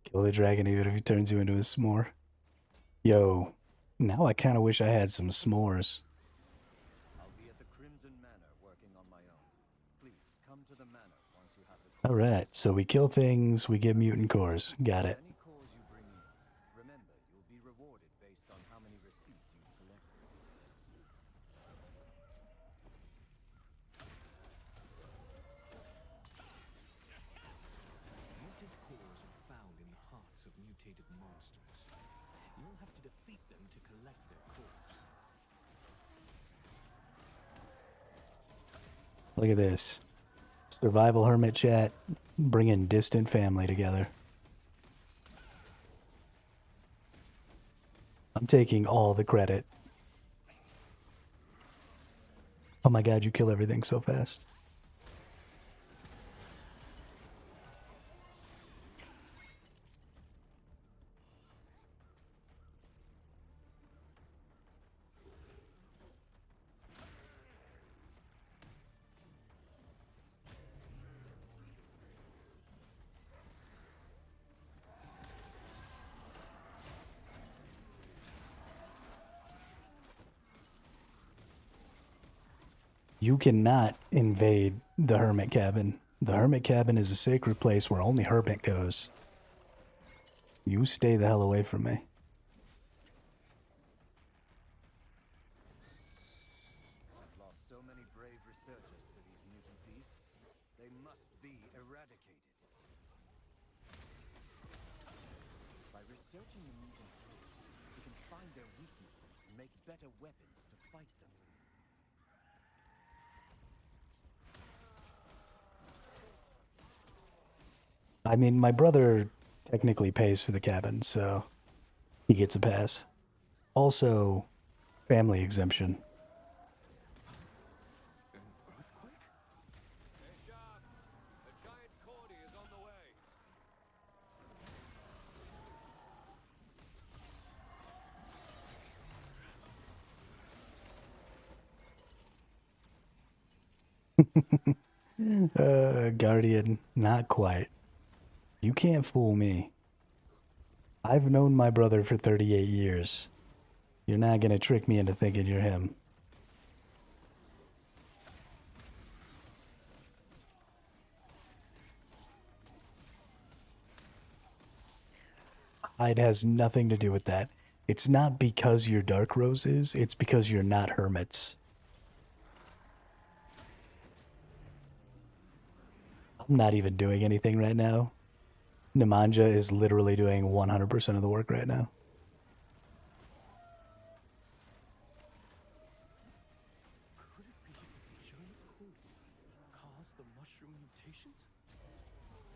Kill the dragon even if he turns you into a s'more. Yo, now I kind of wish I had some s'mores. I'll be at the Crimson Manor working on my own. Please come to the manor once you have the Alright, so we kill things, we get mutant cores. Got it. any cores you bring in. Remember, you'll be rewarded based on how many receipts you've collected. Mutant cores are found in the hearts of mutated monsters. You'll have to defeat them to collect their cores. Look at this. Survival hermit chat, bringing distant family together. I'm taking all the credit. Oh my god, you kill everything so fast. You cannot invade the hermit cabin. The hermit cabin is a sacred place where only hermit goes. You stay the hell away from me. I've lost so many brave researchers to these mutant beasts. They must be eradicated. By researching the mutant cores, we can find their weaknesses and make better weapons to fight them. I mean, my brother technically pays for the cabin, so he gets a pass. Also, family exemption. An earthquake? Hey, Sharp. A giant cordy is on the way. Guardian, not quite. You can't fool me. I've known my brother for 38 years. You're not gonna trick me into thinking you're him. It has nothing to do with that. It's not because you're dark roses, it's because you're not hermits. I'm not even doing anything right now. Nemanja is literally doing 100% of the work right now. Could it be that the giant cordy caused the mushroom mutations?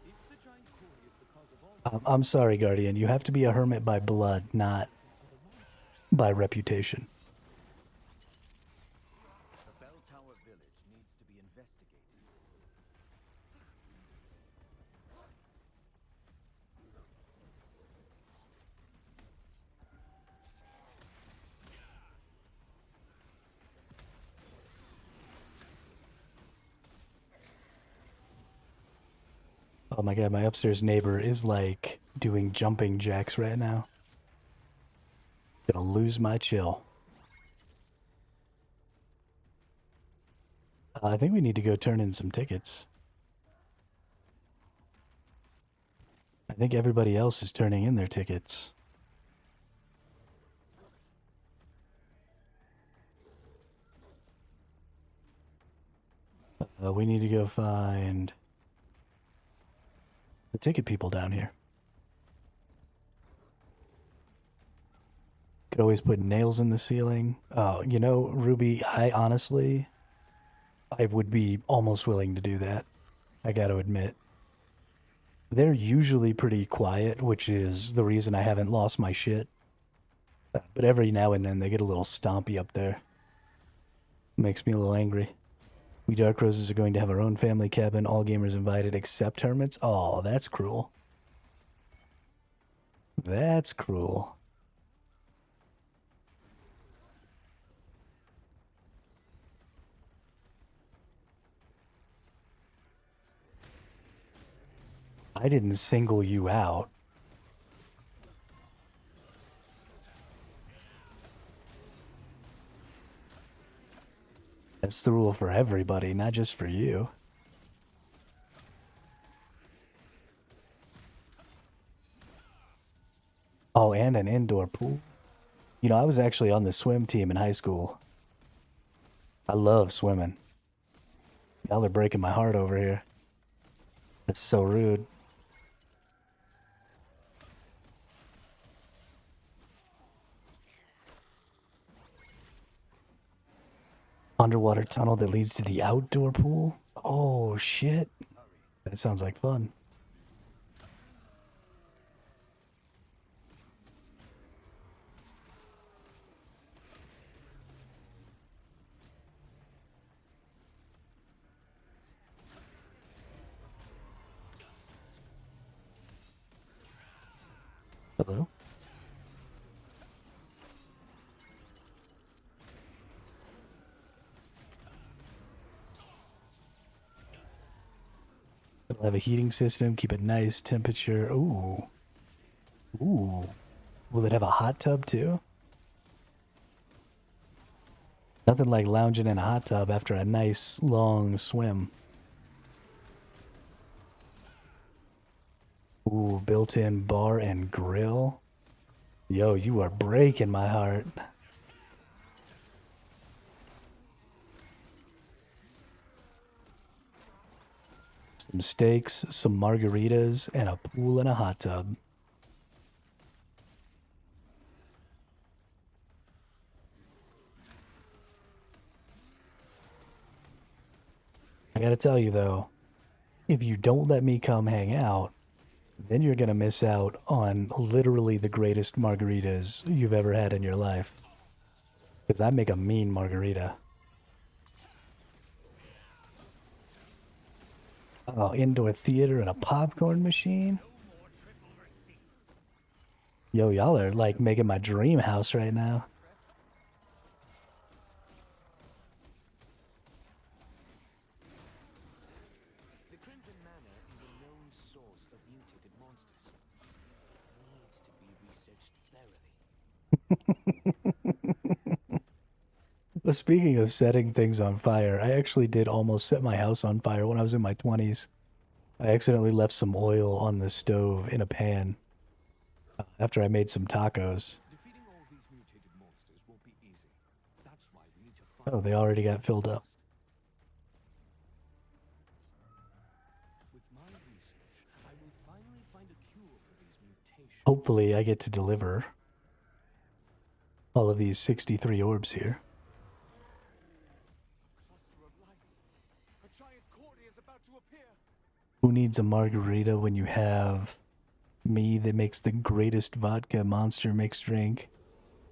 If the giant cordy is the cause of all I'm sorry, Guardian. You have to be a hermit by blood, not other monsters, by reputation. The bell tower village needs to be investigated. Oh my god, my upstairs neighbor is like doing jumping jacks right now. Gonna lose my chill. I think we need to go turn in some tickets. I think everybody else is turning in their tickets. We need to go find the ticket people down here. Could always put nails in the ceiling. Oh, you know, Ruby, I would be almost willing to do that. I gotta admit. They're usually pretty quiet, which is the reason I haven't lost my shit. But every now and then they get a little stompy up there. Makes me a little angry. We Dark Roses are going to have our own family cabin, all gamers invited except hermits. Oh, that's cruel. That's cruel. I didn't single you out. That's the rule for everybody, not just for you. Oh, and an indoor pool. You know, I was actually on the swim team in high school. I love swimming. Y'all are breaking my heart over here. That's so rude. Underwater tunnel that leads to the outdoor pool? Oh, shit. That sounds like fun. Hello? It'll have a heating system, keep it nice temperature. Ooh. Ooh. Will it have a hot tub too? Nothing like lounging in a hot tub after a nice long swim. Ooh, built-in bar and grill. Yo, you are breaking my heart. Some steaks, some margaritas, and a pool and a hot tub. I gotta tell you though, if you don't let me come hang out, then you're gonna miss out on literally the greatest margaritas you've ever had in your life. Because I make a mean margarita. Oh, indoor theater and a popcorn machine? Yo, y'all are like making my dream house right now. The Crimson Manor is a known source of mutated monsters. Needs to be researched thoroughly. Well, speaking of setting things on fire, I actually did almost set my house on fire when I was in my 20s. I accidentally left some oil on the stove in a pan after I made some tacos. Defeating all these mutated monsters won't be easy. That's why we need to find Oh, they already got filled up. With my research, I will finally find a cure for these mutations. Hopefully, I get to deliver all of these 63 orbs here. Cluster of lights. A giant cordy is about to appear. Who needs a margarita when you have me that makes the greatest vodka Monster mixed drink?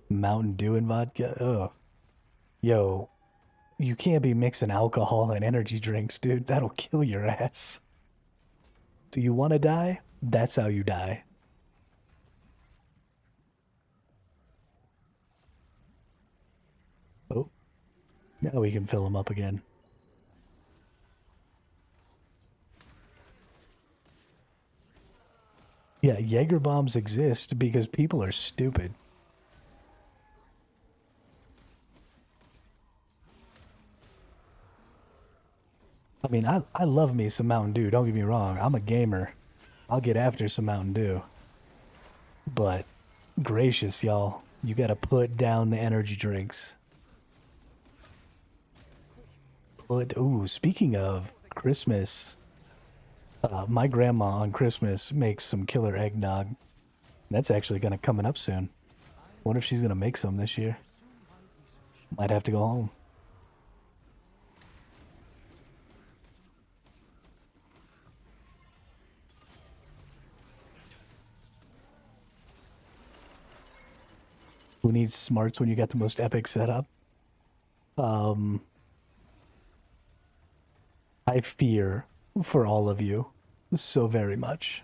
Mountain Dew and vodka? Ugh. Yo, you can't be mixing alcohol and energy drinks, dude. That'll kill your ass. Do you want to die? That's how you die. Oh. Now we can fill them up again. Yeah, Jaeger bombs exist because people are stupid. I mean, I love me some Mountain Dew, don't get me wrong. I'm a gamer. I'll get after some Mountain Dew. But, gracious, y'all. You gotta put down the energy drinks. Ooh, speaking of Christmas, my grandma on Christmas makes some killer eggnog. That's actually gonna coming up soon. Wonder if she's gonna make some this year. Might have to go home. Who needs smarts when you got the most epic setup? I fear for all of you so very much.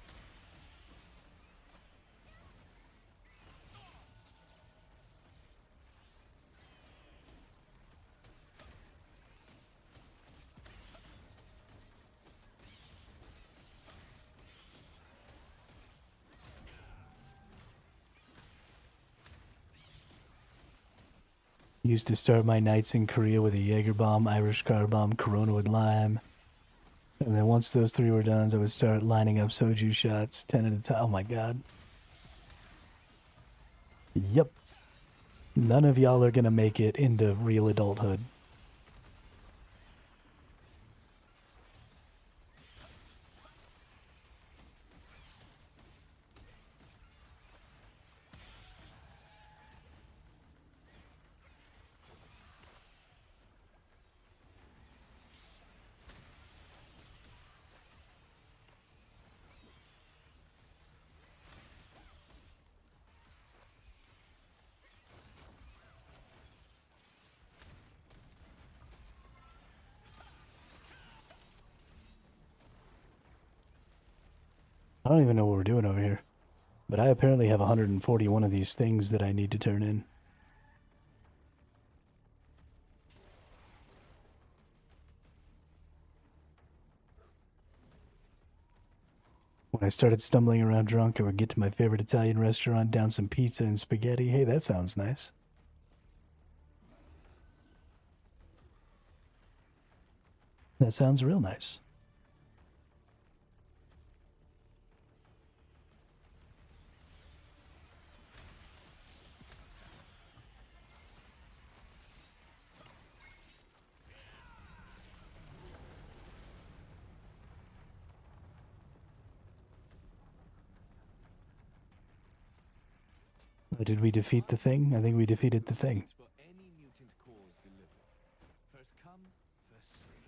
Used to start my nights in Korea with a Jaeger bomb, Irish car bomb, Corona with lime. And then once those three were done, I would start lining up soju shots, 10 at a time. Oh my god. Yep. None of y'all are gonna make it into real adulthood. I don't even know what we're doing over here. But I apparently have 141 of these things that I need to turn in. When I started stumbling around drunk, I would get to my favorite Italian restaurant, down some pizza and spaghetti. Hey, that sounds nice. That sounds real nice. Did we defeat the thing? I think we defeated the thing. For any mutant cores delivered. First come, first served.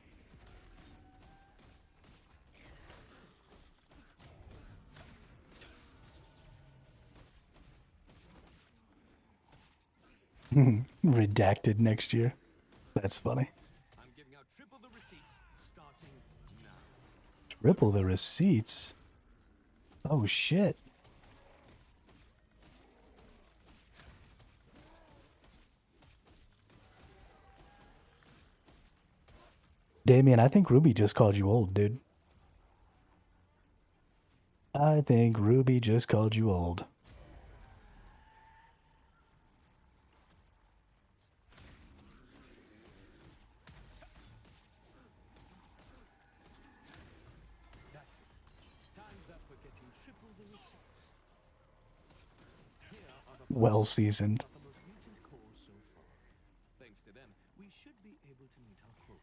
Redacted next year. That's funny. I'm giving out triple the receipts starting now. Triple the receipts. Oh shit. Damien, I think Ruby just called you old, dude. I think Ruby just called you old. That's it. Time's up for getting triple the receipts. Here are the Well seasoned. the most mutant cores so far. Thanks to them, we should be able to meet our quota.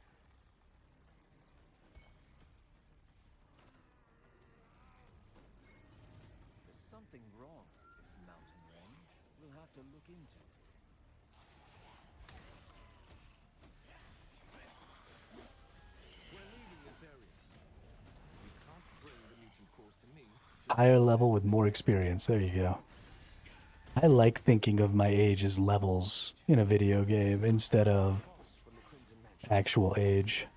There's something wrong with this mountain range. We'll have to look into it. We're leaving this area. We can't bring the mutant cores to me. Higher level with more experience. There you go. I like thinking of my age as levels in a video game instead of actual age.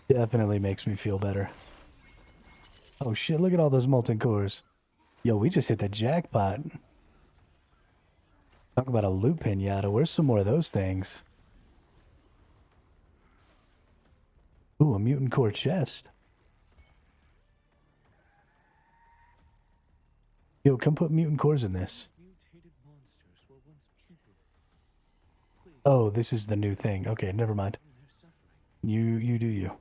Definitely makes me feel better. Oh shit, look at all those molten cores. Yo, we just hit the jackpot. Talk about a loot pinata. Where's some more of those things? Ooh, a mutant core chest. Yo, come put mutant cores in this. Mutated monsters were once people. Please, Oh, this is the new thing. Okay, never mind. their suffering. You do you.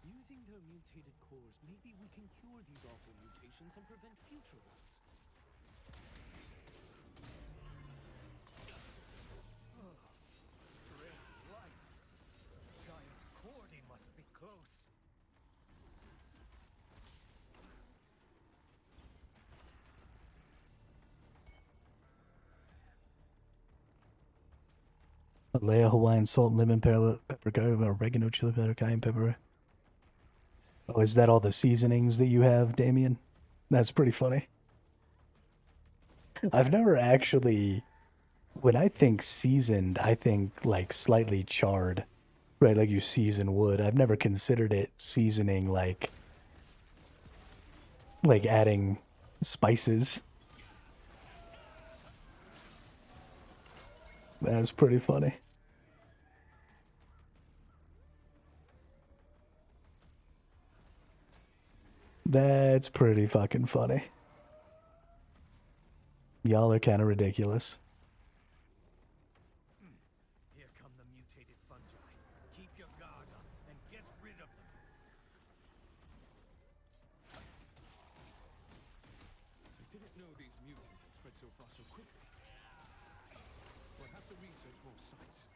Using their mutated cores, maybe we can cure these awful mutations and prevent future ones. Strange lights. Giant Cordy must be close. Alea, Hawaiian salt, lemon, pepper, garlic, oregano, chili powder, cayenne pepper. Oh, is that all the seasonings that you have, Damien? That's pretty funny. I've never actually, when I think seasoned, I think like slightly charred, right? Like you season wood. I've never considered it seasoning like adding spices. That's pretty funny. That's pretty fucking funny. Y'all are kind of ridiculous. Here come the mutated fungi. Keep your guard up and get rid of them. I didn't know these mutants had spread so far so quickly. We'll have to research more sites.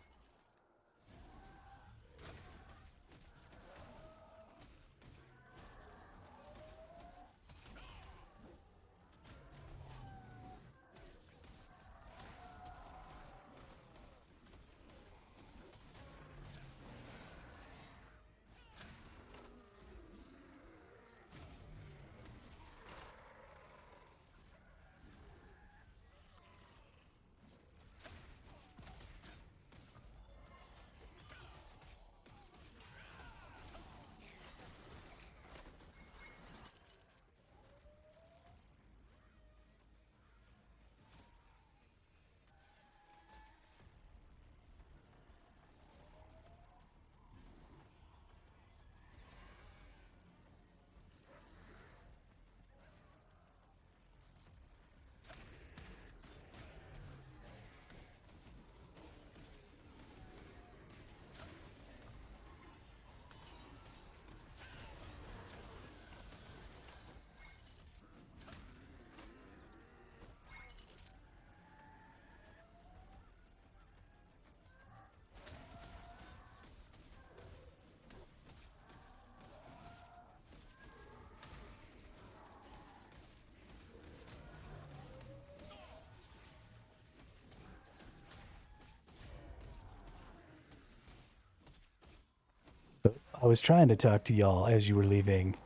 I was trying to talk to y'all as you were leaving,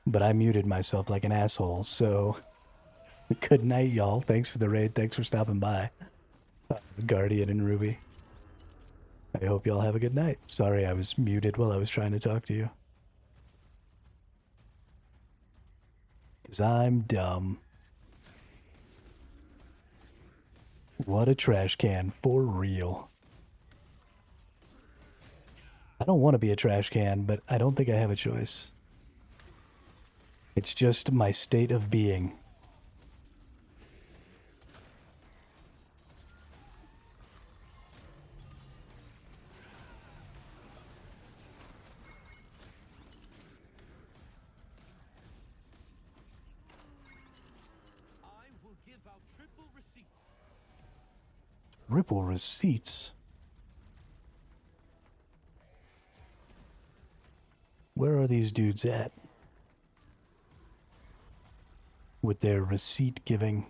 but I muted myself like an asshole, so Good night, y'all. Thanks for the raid. Thanks for stopping by. Guardian and Ruby. I hope y'all have a good night. Sorry I was muted while I was trying to talk to you. Because I'm dumb. What a trash can, for real. I don't want to be a trash can, but I don't think I have a choice. It's just my state of being. I will give out triple receipts. Ripple receipts. Where are these dudes at? With their receipt giving.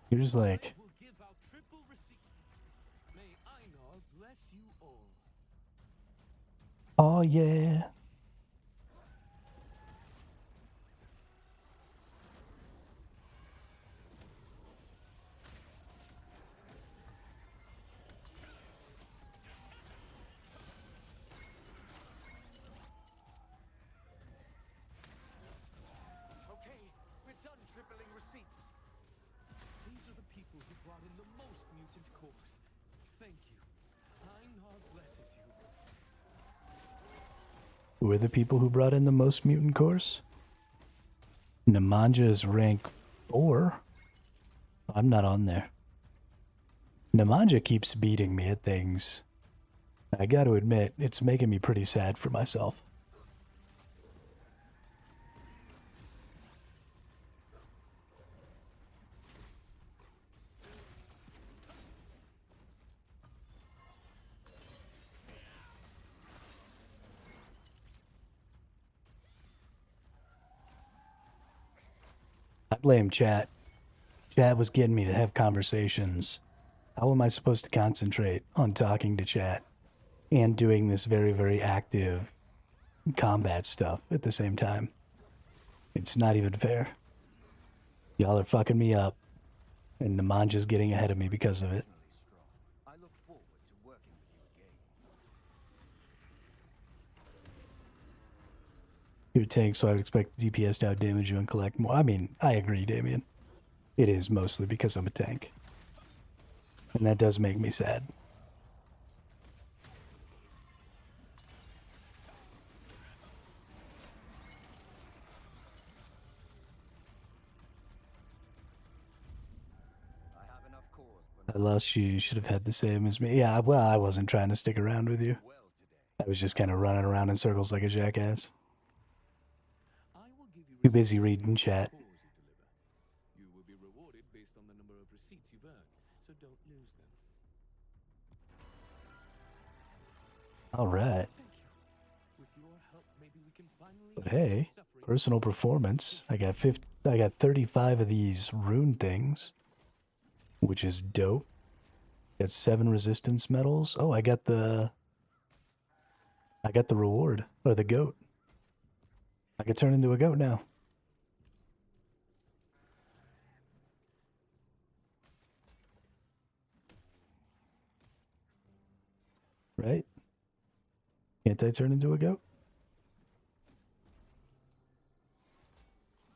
You're just like, Will give out triple receipts. May Einar bless you all. oh yeah. Okay, we're done tripling receipts. These are the people who brought in the most mutant cores. Thank you. Einar blesses you. Who are the people who brought in the most mutant cores? Nemanja is rank 4. I'm not on there. Nemanja keeps beating me at things. I gotta admit, it's making me pretty sad for myself. I blame chat. Chat was getting me to have conversations. How am I supposed to concentrate on talking to chat and doing this very, very active combat stuff at the same time? It's not even fair. Y'all are fucking me up, and Nemanja's getting ahead of me because of it. I look forward to working with you again. You're a tank, so I would expect DPS to outdamage you and collect more. I mean, I agree, Damien. It is mostly because I'm a tank. And that does make me sad. I have enough cores for I lost you. You should have had the same as me. Yeah, well, I wasn't trying to stick around with you. well today. I was just kind of running around in circles like a jackass. I will give you Too busy reading chat. cores you deliver. You will be rewarded based on the number of receipts you've earned, so don't lose them. All right. Thank you. With your help, maybe we can finally But end hey, the suffering. personal performance. I got 35 of these rune things, which is dope. Got 7 resistance medals. Oh, I got the reward, or the goat. I could turn into a goat now. Right? Can't I turn into a goat?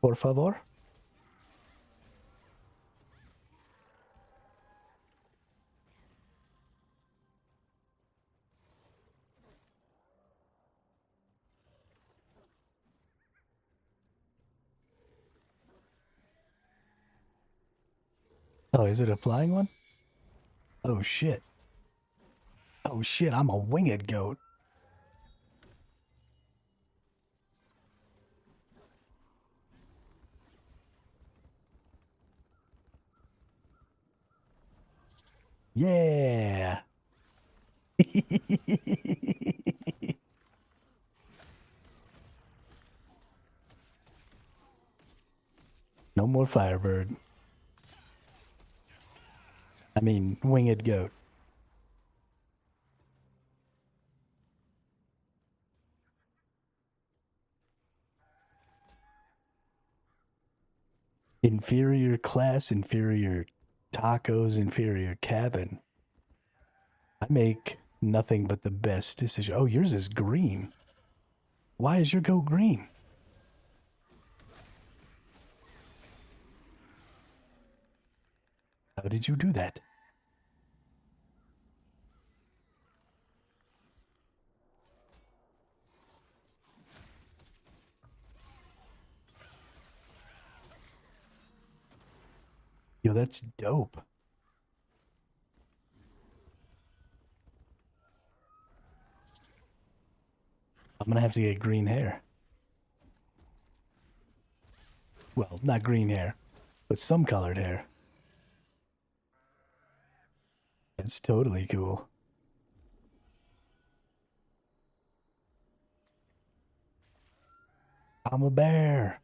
Por favor? Oh, is it a flying one? Oh shit. Oh shit, I'm a winged goat. Yeah. No more Firebird. I mean, winged goat. Inferior class, inferior tacos, inferior cabin. I make nothing but the best decision. Oh, yours is green. Why is your goat green? How did you do that? Yo, that's dope. I'm gonna have to get green hair. Well, not green hair, but some colored hair. It's totally cool. I'm a bear.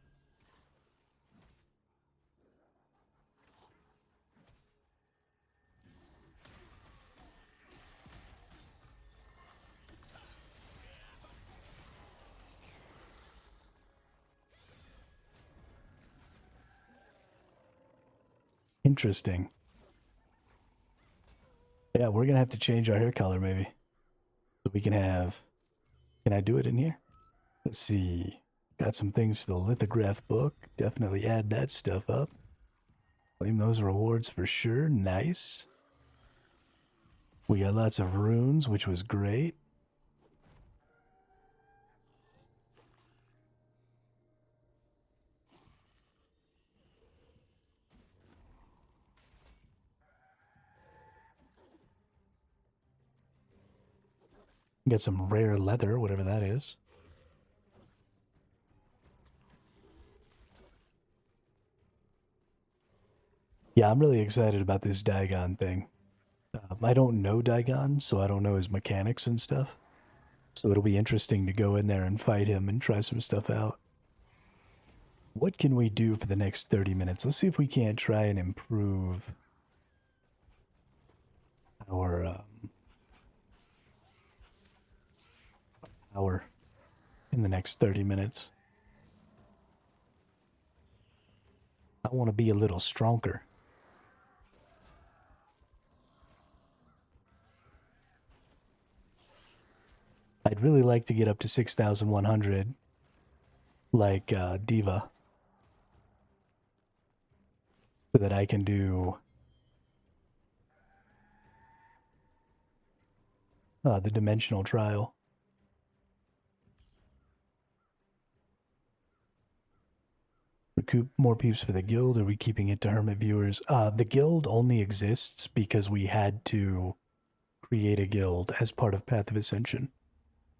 Interesting. Yeah, we're gonna have to change our hair color maybe. So we can have... Can I do it in here? Let's see. Got some things for the lithograph book. Definitely add that stuff up. Claim those rewards for sure. Nice. We got lots of runes, which was great. Got some rare leather, whatever that is. Yeah, I'm really excited about this Dagon thing. I don't know Dagon, so I don't know his mechanics and stuff. So it'll be interesting to go in there and fight him and try some stuff out. What can we do for the next 30 minutes? Let's see if we can't try and improve our power in the next 30 minutes. I want to be a little stronger. I'd really like to get up to 6,100 like Diva, so that I can do the dimensional trial. Recoup more peeps for the guild. Are we keeping it to hermit viewers? The guild only exists because we had to create a guild as part of Path of Ascension.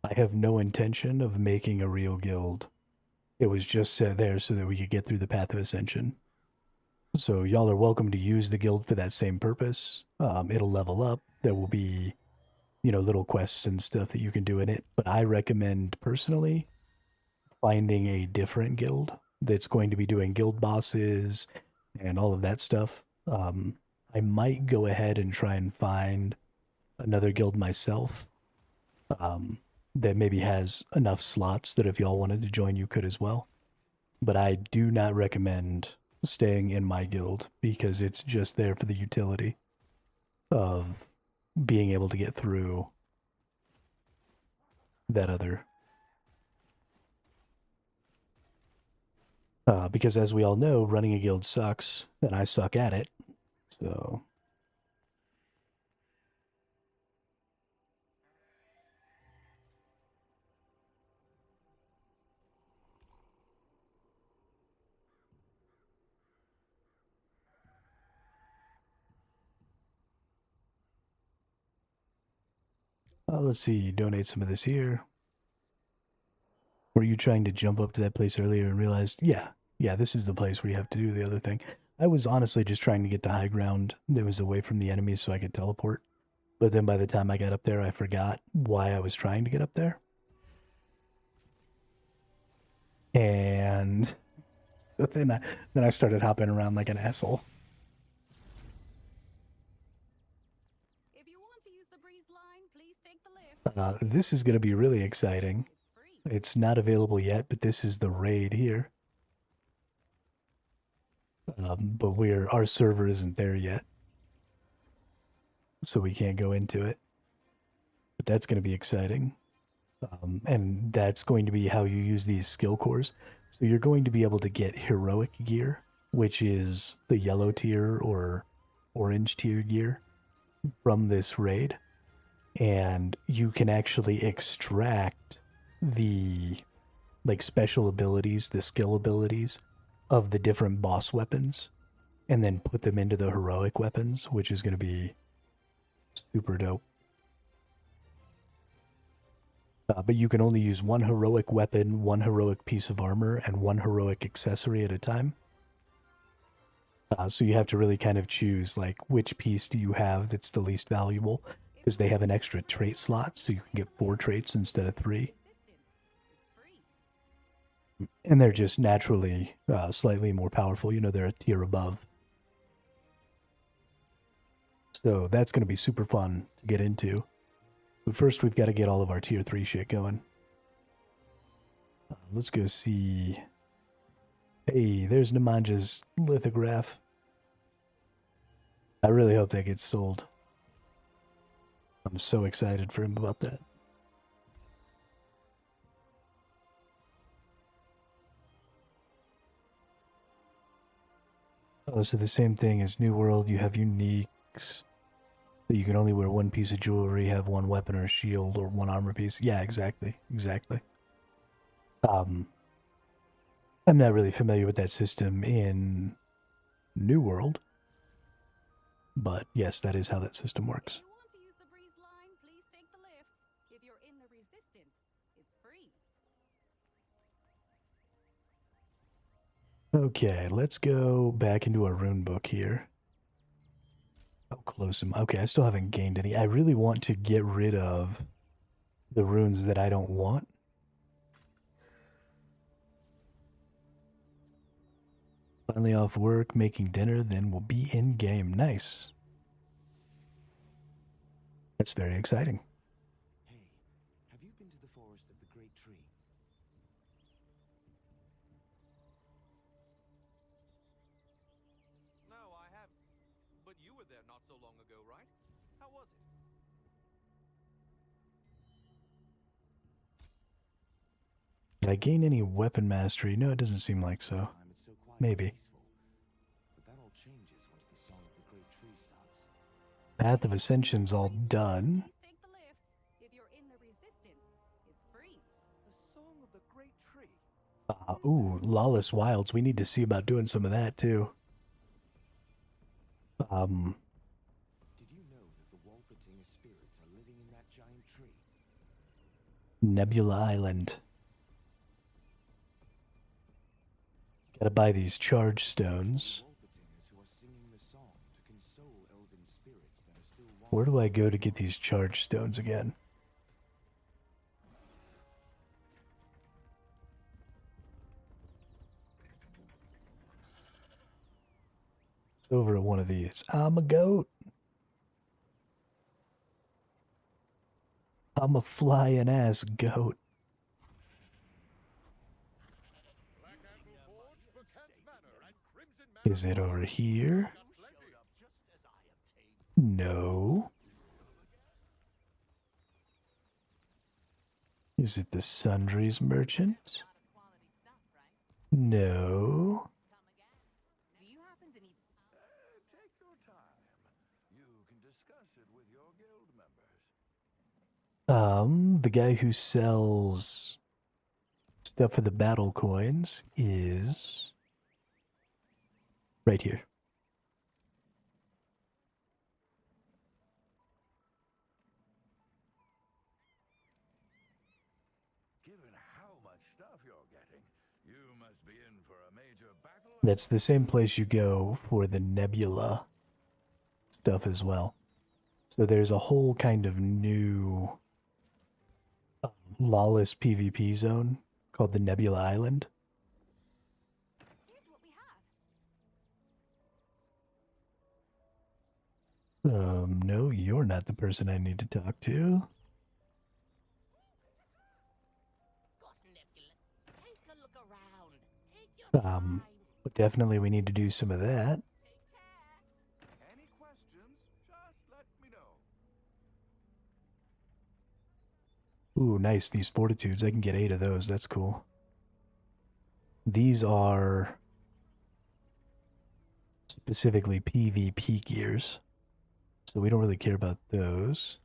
I have no intention of making a real guild. It was just set there so that we could get through the Path of Ascension. So y'all are welcome to use the guild for that same purpose. It'll level up. There will be, you know, little quests and stuff that you can do in it. But I recommend personally finding a different guild that's going to be doing guild bosses and all of that stuff. I might go ahead and try and find another guild myself. That maybe has enough slots that if y'all wanted to join, you could as well. But I do not recommend staying in my guild because it's just there for the utility of being able to get through that other. Because as we all know, running a guild sucks, and I suck at it. So... let's see, donate some of this here. Were you trying to jump up to that place earlier and realized, yeah, this is the place where you have to do the other thing? I was honestly just trying to get to high ground that was away from the enemies so I could teleport. But then by the time I got up there, I forgot why I was trying to get up there. And so then I started hopping around like an asshole. If you want to use the breeze line, please take the lift. This is going to be really exciting. It's free. It's not available yet, but this is the raid here. but our server isn't there yet, so we can't go into it. But that's going to be exciting. And that's going to be how you use these skill cores. So you're going to be able to get heroic gear, which is the yellow tier or orange tier gear from this raid. And you can actually extract the special abilities, the skill abilities of the different boss weapons, and then put them into the heroic weapons, which is going to be super dope. But you can only use one heroic weapon, one heroic piece of armor, and one heroic accessory at a time. So you have to really kind of choose, like, which piece do you have that's the least valuable, because they have an extra trait slot, so you can get 4 traits instead of 3. And they're just naturally slightly more powerful. You know, they're a tier above. So that's going to be super fun to get into. But first, we've got to get all of our tier 3 shit going. Let's go see. Hey, there's Nemanja's lithograph. I really hope that gets sold. I'm so excited for him about that. Oh, so the same thing as New World, you have uniques. That you can only wear one piece of jewelry, have one weapon or shield, or one armor piece. Yeah, exactly. I'm not really familiar with that system in New World. But yes, that is how that system works. If you want to use the breeze line, please take the lift. If you're in the resistance, it's free. Okay, let's go back into our rune book here. Oh, close him. Okay, I still haven't gained any. I really want to get rid of the runes that I don't want. Finally off work, making dinner, then we'll be in game. Nice. That's very exciting. Hey, have you been to the forest of the Great Tree? No, I haven't. But you were there not so long ago, right? How was it? Did I gain any weapon mastery? No, it doesn't seem like so. It's so quiet and Maybe. peaceful. But that all changes once the song of the Great Tree starts. Path of Ascension's all done. Please take the lift. If you're in the resistance, it's free. The song of the great tree. Ooh, Lawless Wilds. We need to see about doing some of that too. Did you know that the Walpertinger spirits are living in that giant tree? Nebula Island. Gotta buy these charge stones. Walpertingers who are singing the song to console elven spirits that are still Where do I go to get these charge stones again? It's over at one of these. I'm a goat. I'm a flying ass goat. Is it over here? No. Is it the Sundries Merchant? No. Do you happen to need... Take your time. You can discuss it with your guild members. The guy who sells stuff for the battle coins is right here. Given how much stuff you're getting, you must be in for a major battle. That's the same place you go for the Nebula stuff as well. So there's a whole kind of new lawless PvP zone called the Nebula Island. Here's what we have. No, you're not the person I need to talk to. Take a look around. Take your time. But definitely we need to do some of that. Any questions, just let me know. Ooh, nice. These fortitudes. I can get 8 of those. That's cool. These are specifically PvP gears. So we don't really care about those.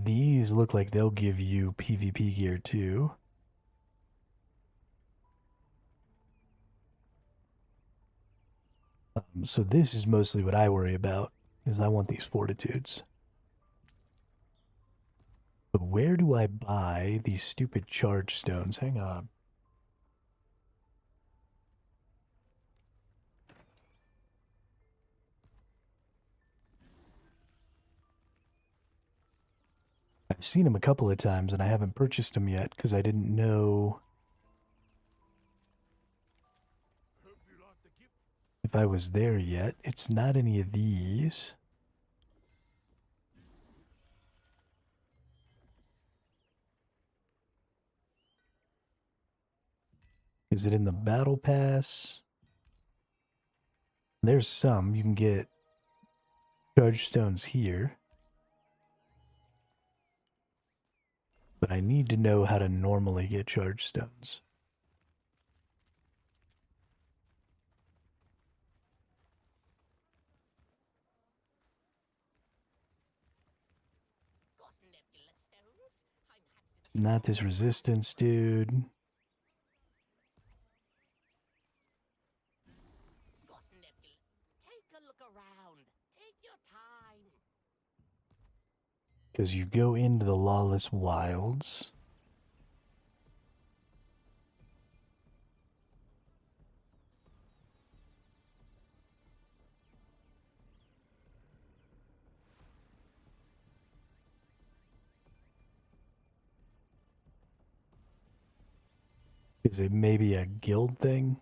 These look like they'll give you PvP gear too. So this is mostly what I worry about, is I want these fortitudes. But where do I buy these stupid charge stones? Hang on. I've seen them a couple of times and I haven't purchased them yet because I didn't know if I was there yet. It's not any of these. Is it in the battle pass? There's some. You can get charge stones here. But I need to know how to normally get charge stones. Not this resistance, dude. Take a look around. Take your time. Because you go into the lawless wilds. Is it maybe a guild thing?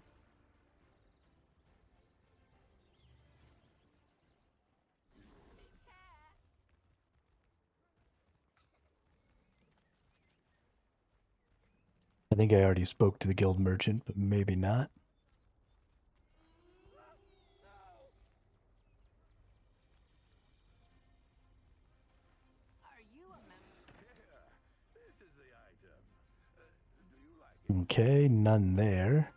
I think I already spoke to the guild merchant, but maybe not. Are you a member? This is the item. Do you like it? Okay, none there.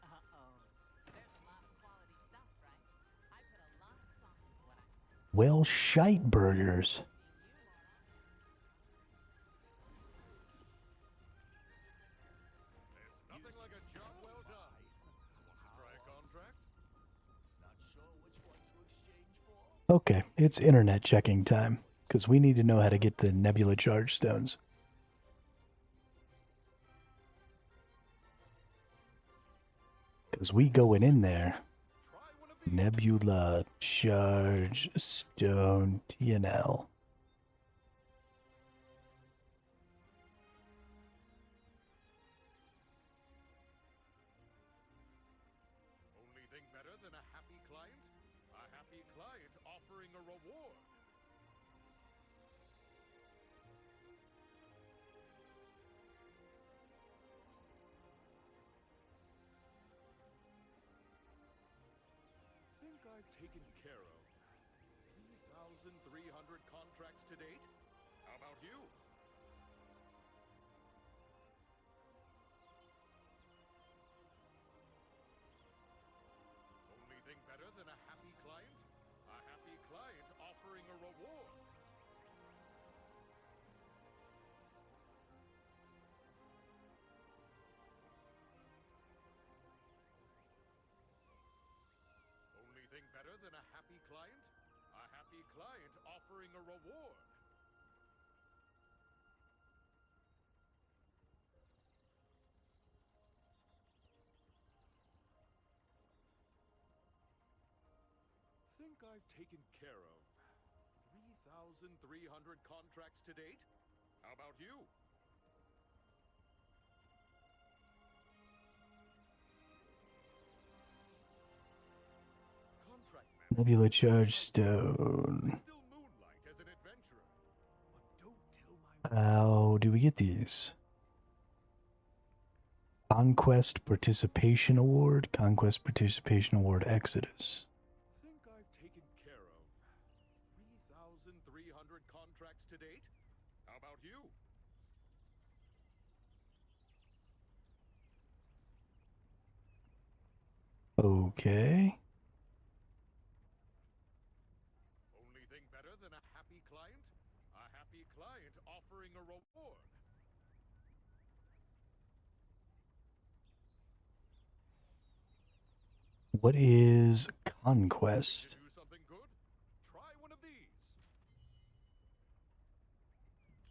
Uh-oh. There's a lot of quality stuff, right? I put a lot of thought into what I'm Well, shite burgers. There's nothing like a job well done. Try a contract? Not sure which one to exchange for. Okay, it's internet checking time. Because we need to know how to get the nebula charge stones. Because we going in there. Try one of these. Nebula charge stone TNL. Only thing better than a happy client? A happy client offering a reward. Think I've taken care of 3,300 contracts to date? How about you? Only thing better than a happy client? A happy client offering a reward. Only thing better than a happy client? A happy client offering a reward. Think I've taken care of 3,300 contracts to date? How about you? Contract man. Nebula charge stone. Still moonlight as an adventurer. But don't tell my How do we get these? Conquest Participation Award. Conquest Participation Award Exodus. Think I've taken care of 3,300 contracts to date? How about you? Okay. Only thing better than a happy client? A happy client offering a reward. What is Conquest? To do something good? Try one of these.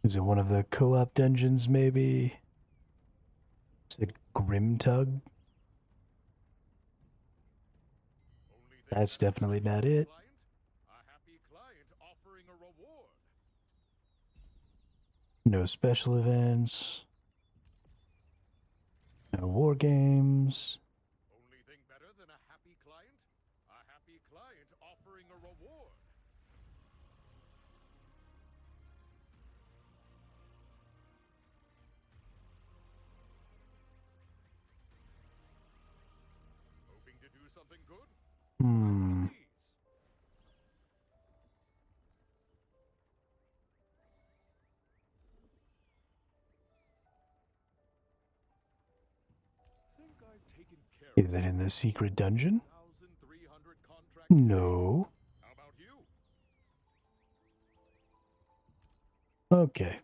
Is it one of the co-op dungeons, maybe? Is it Grimtug? Only thing That's better than a definitely not happy it. client? A happy client offering a reward. No special events. No war games. Only thing better than a happy client? A happy client offering a reward. Hoping to do something good? Try one of these. Think I've taken care Is of it in the secret dungeon? 1,300 contracts to date? No. How about you? Okay.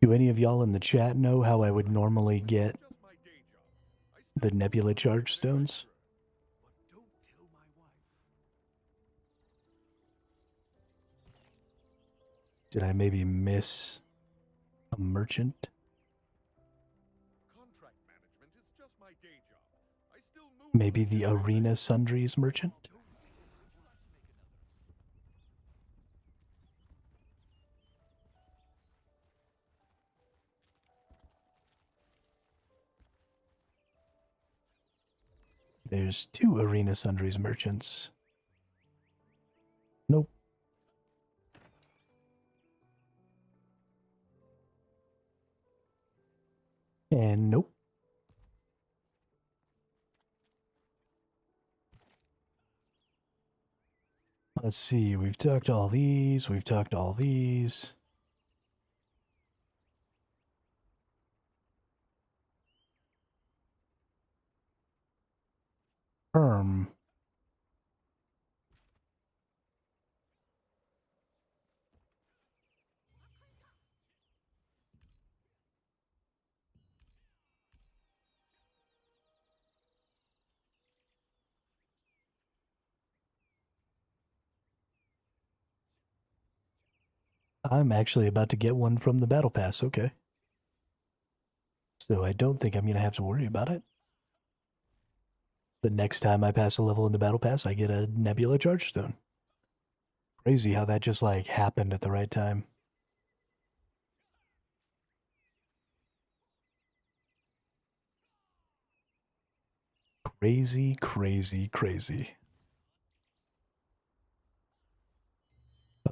Do any of y'all in the chat know how I would normally get Just my day job. I still the nebula charge stones? but don't tell my wife. Did I maybe miss a merchant? Contract management is just my day job. I still move. Maybe the Arena Sundries merchant? There's 2 Arena Sundries merchants. Nope. And nope. Let's see, we've talked all these, we've talked all these. Perm. I'm actually about to get one from the Battle Pass, okay. So I don't think I'm going to have to worry about it. The next time I pass a level in the Battle Pass, I get a Nebula Charge Stone. Crazy how that just, like, happened at the right time. Crazy, crazy, crazy.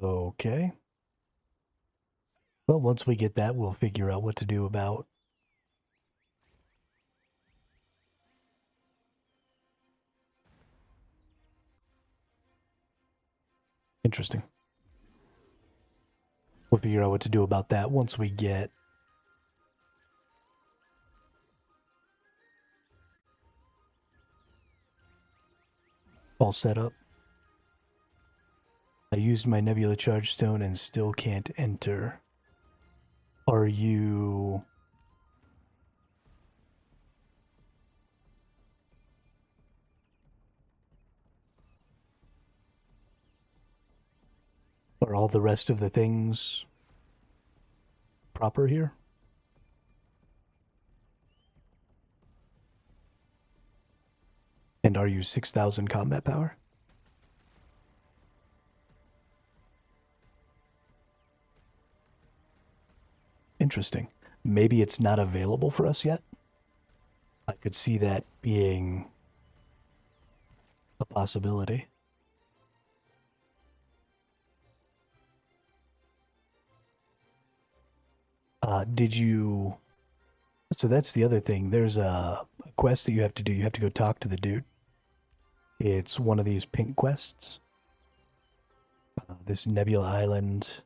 Okay. Well, once we get that, we'll figure out what to do about interesting. We'll figure out what to do about that once we get all set up. I used my Nebula Charge Stone and still can't enter. Are you... Are all the rest of the things proper here? And are you 6,000 combat power? Interesting. Maybe it's not available for us yet? I could see that being a possibility. Did you... So that's the other thing. There's a quest that you have to do. You have to go talk to the dude. It's one of these pink quests. This Nebula Island.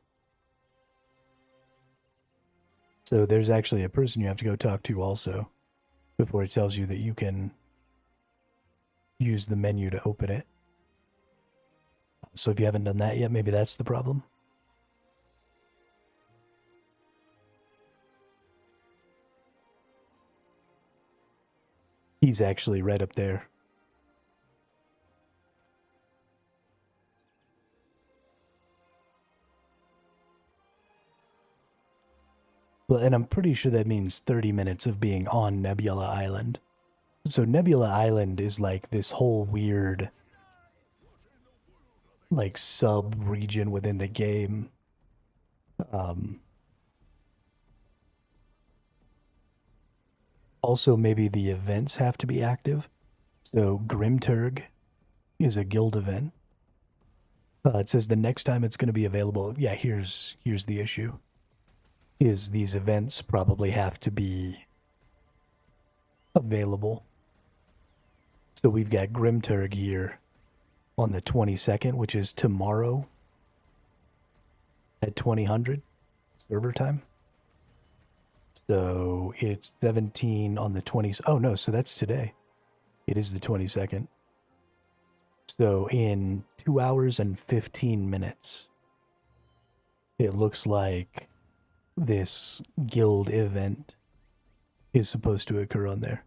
So there's actually a person you have to go talk to also before it tells you that you can use the menu to open it. So if you haven't done that yet, maybe that's the problem. He's actually right up there. Well, and I'm pretty sure that means 30 minutes of being on Nebula Island. So Nebula Island is like this whole weird, like, sub-region within the game. Also, maybe the events have to be active. So Grimturg is a guild event. It says the next time it's going to be available. Yeah, here's the issue. Is these events probably have to be available. So we've got Grimturg here on the 22nd, which is tomorrow at 2000 server time. So it's 17 on the 20th. Oh no, so that's today. It is the 22nd. So in 2 hours and 15 minutes, it looks like this guild event is supposed to occur on there.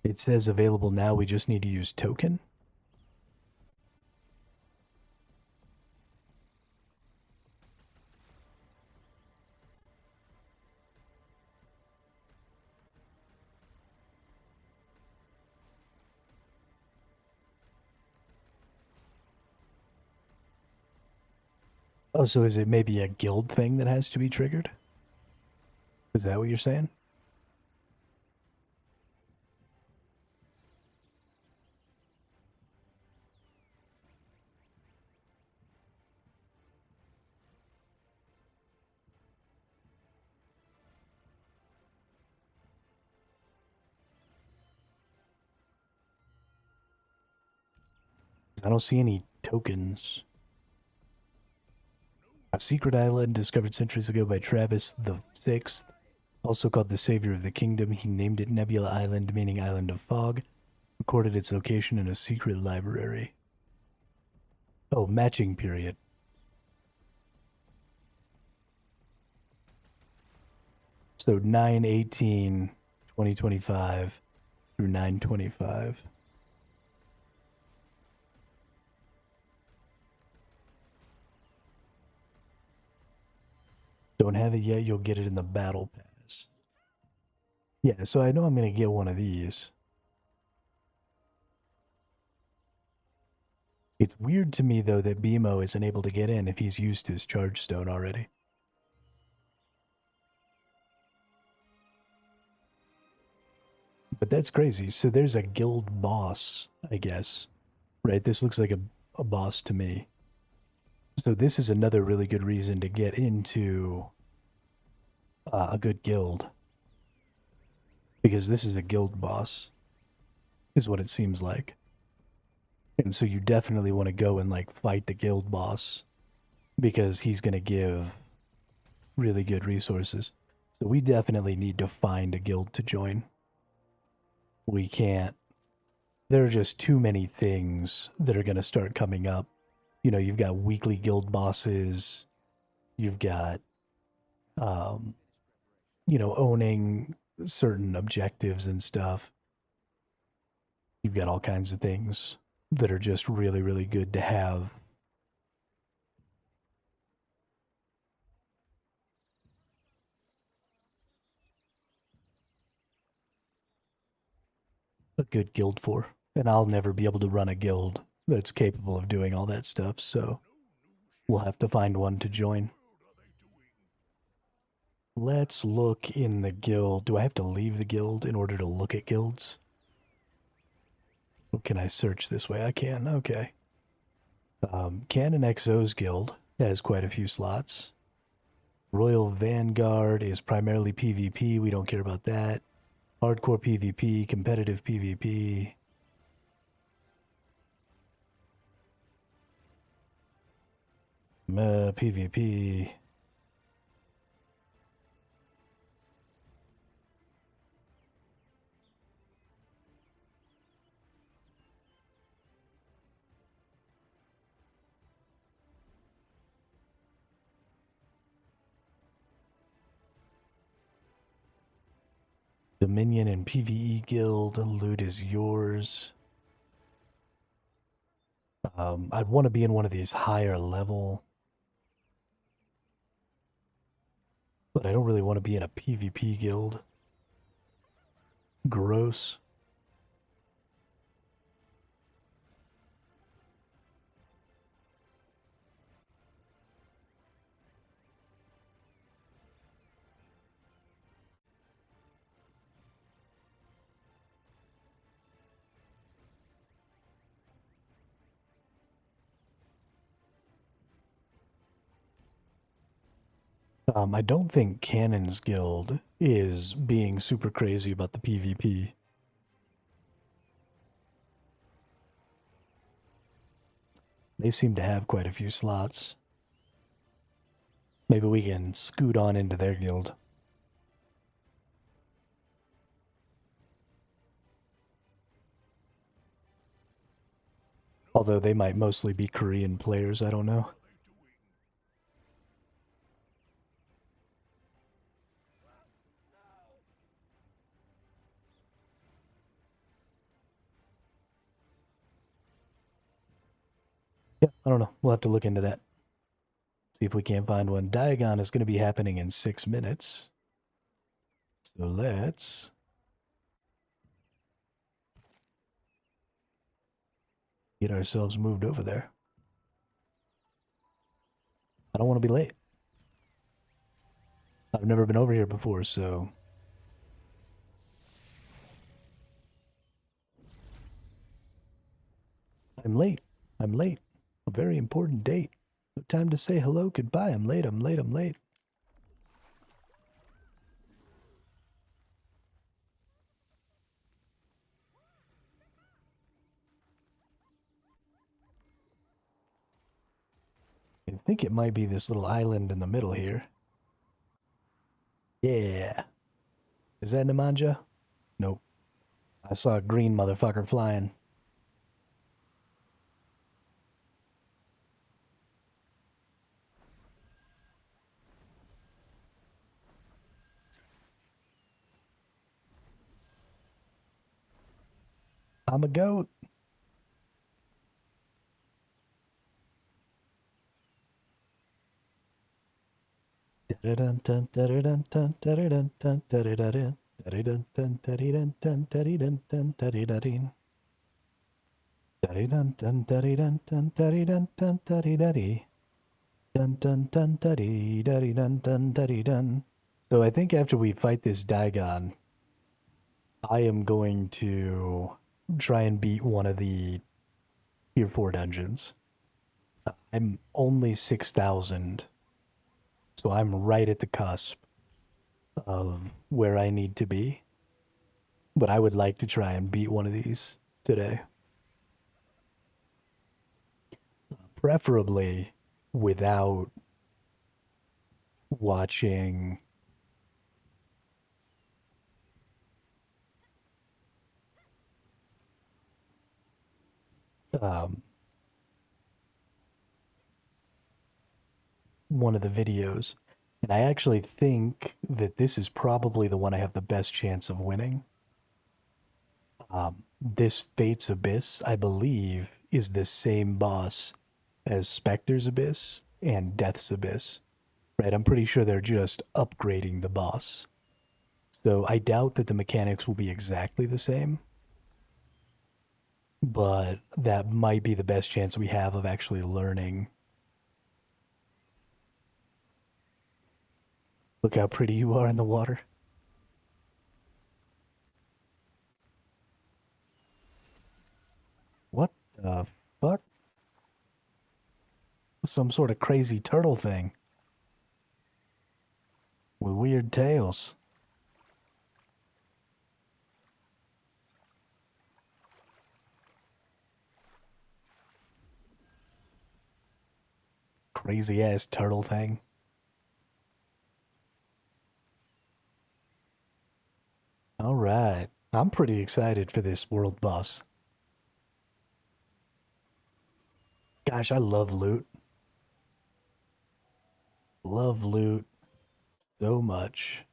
It says available now, we just need to use token. Oh, so is it maybe a guild thing that has to be triggered? Is that what you're saying? I don't see any tokens. A secret island discovered centuries ago by Travis the Sixth, also called the Savior of the Kingdom. He named it Nebula Island, meaning Island of Fog. Recorded its location in a secret library. Oh, matching period. So 9/18/2025 through 9/25. Don't have it yet, you'll get it in the battle pass. Yeah, so I know I'm going to get one of these. It's weird to me, though, that BMO isn't able to get in if he's used his charge stone already. But that's crazy. So there's a guild boss, I guess. Right, this looks like a boss to me. So this is another really good reason to get into a good guild. Because this is a guild boss, is what it seems like. And so you definitely want to go and like fight the guild boss, because he's going to give really good resources. So we definitely need to find a guild to join. We can't. There are just too many things that are going to start coming up. You know, you've got weekly guild bosses. You've got, you know, owning certain objectives and stuff. You've got all kinds of things that are just really, really good to have. A good guild for. And I'll never be able to run a guild that's capable of doing all that stuff, so we'll have to find one to join. Let's look in the guild. Do I have to leave the guild in order to look at guilds? What can I search this way? I can, okay. Canon XO's guild has quite a few slots. Royal Vanguard is primarily PvP. We don't care about that. Hardcore PvP, competitive PvP. PvP. Dominion and PvE guild. Loot is yours. I'd want to be in one of these higher level. But I don't really want to be in a PvP guild. Gross. I don't think Cannon's guild is being super crazy about the PvP. They seem to have quite a few slots. Maybe we can scoot on into their guild. Although they might mostly be Korean players, I don't know. Yeah, I don't know. We'll have to look into that. See if we can't find one. Diagon is going to be happening in 6 minutes. So let's... get ourselves moved over there. I don't want to be late. I've never been over here before, so... I'm late. I'm late. A very important date. No time to say hello, goodbye. I'm late, I'm late, I'm late. I think it might be this little island in the middle here. Yeah. Is that Nemanja? Nope. I saw a green motherfucker flying. I'm a goat. So I think after we fight this Dagon, I am going to try and beat one of the Tier 4 dungeons. I'm only 6,000, so I'm right at the cusp of where I need to be. But I would like to try and beat one of these today. Preferably without watching one of the videos. And I actually think that this is probably the one I have the best chance of winning. This Fate's Abyss, I believe, is the same boss as Spectre's Abyss and Death's Abyss. Right, I'm pretty sure they're just upgrading the boss. So I doubt that the mechanics will be exactly the same. But that might be the best chance we have of actually learning. Look how pretty you are in the water. Fuck? Some sort of crazy turtle thing. With weird tails. Crazy ass turtle thing. Alright. I'm pretty excited for this world boss. Gosh, I love loot. Love loot so much.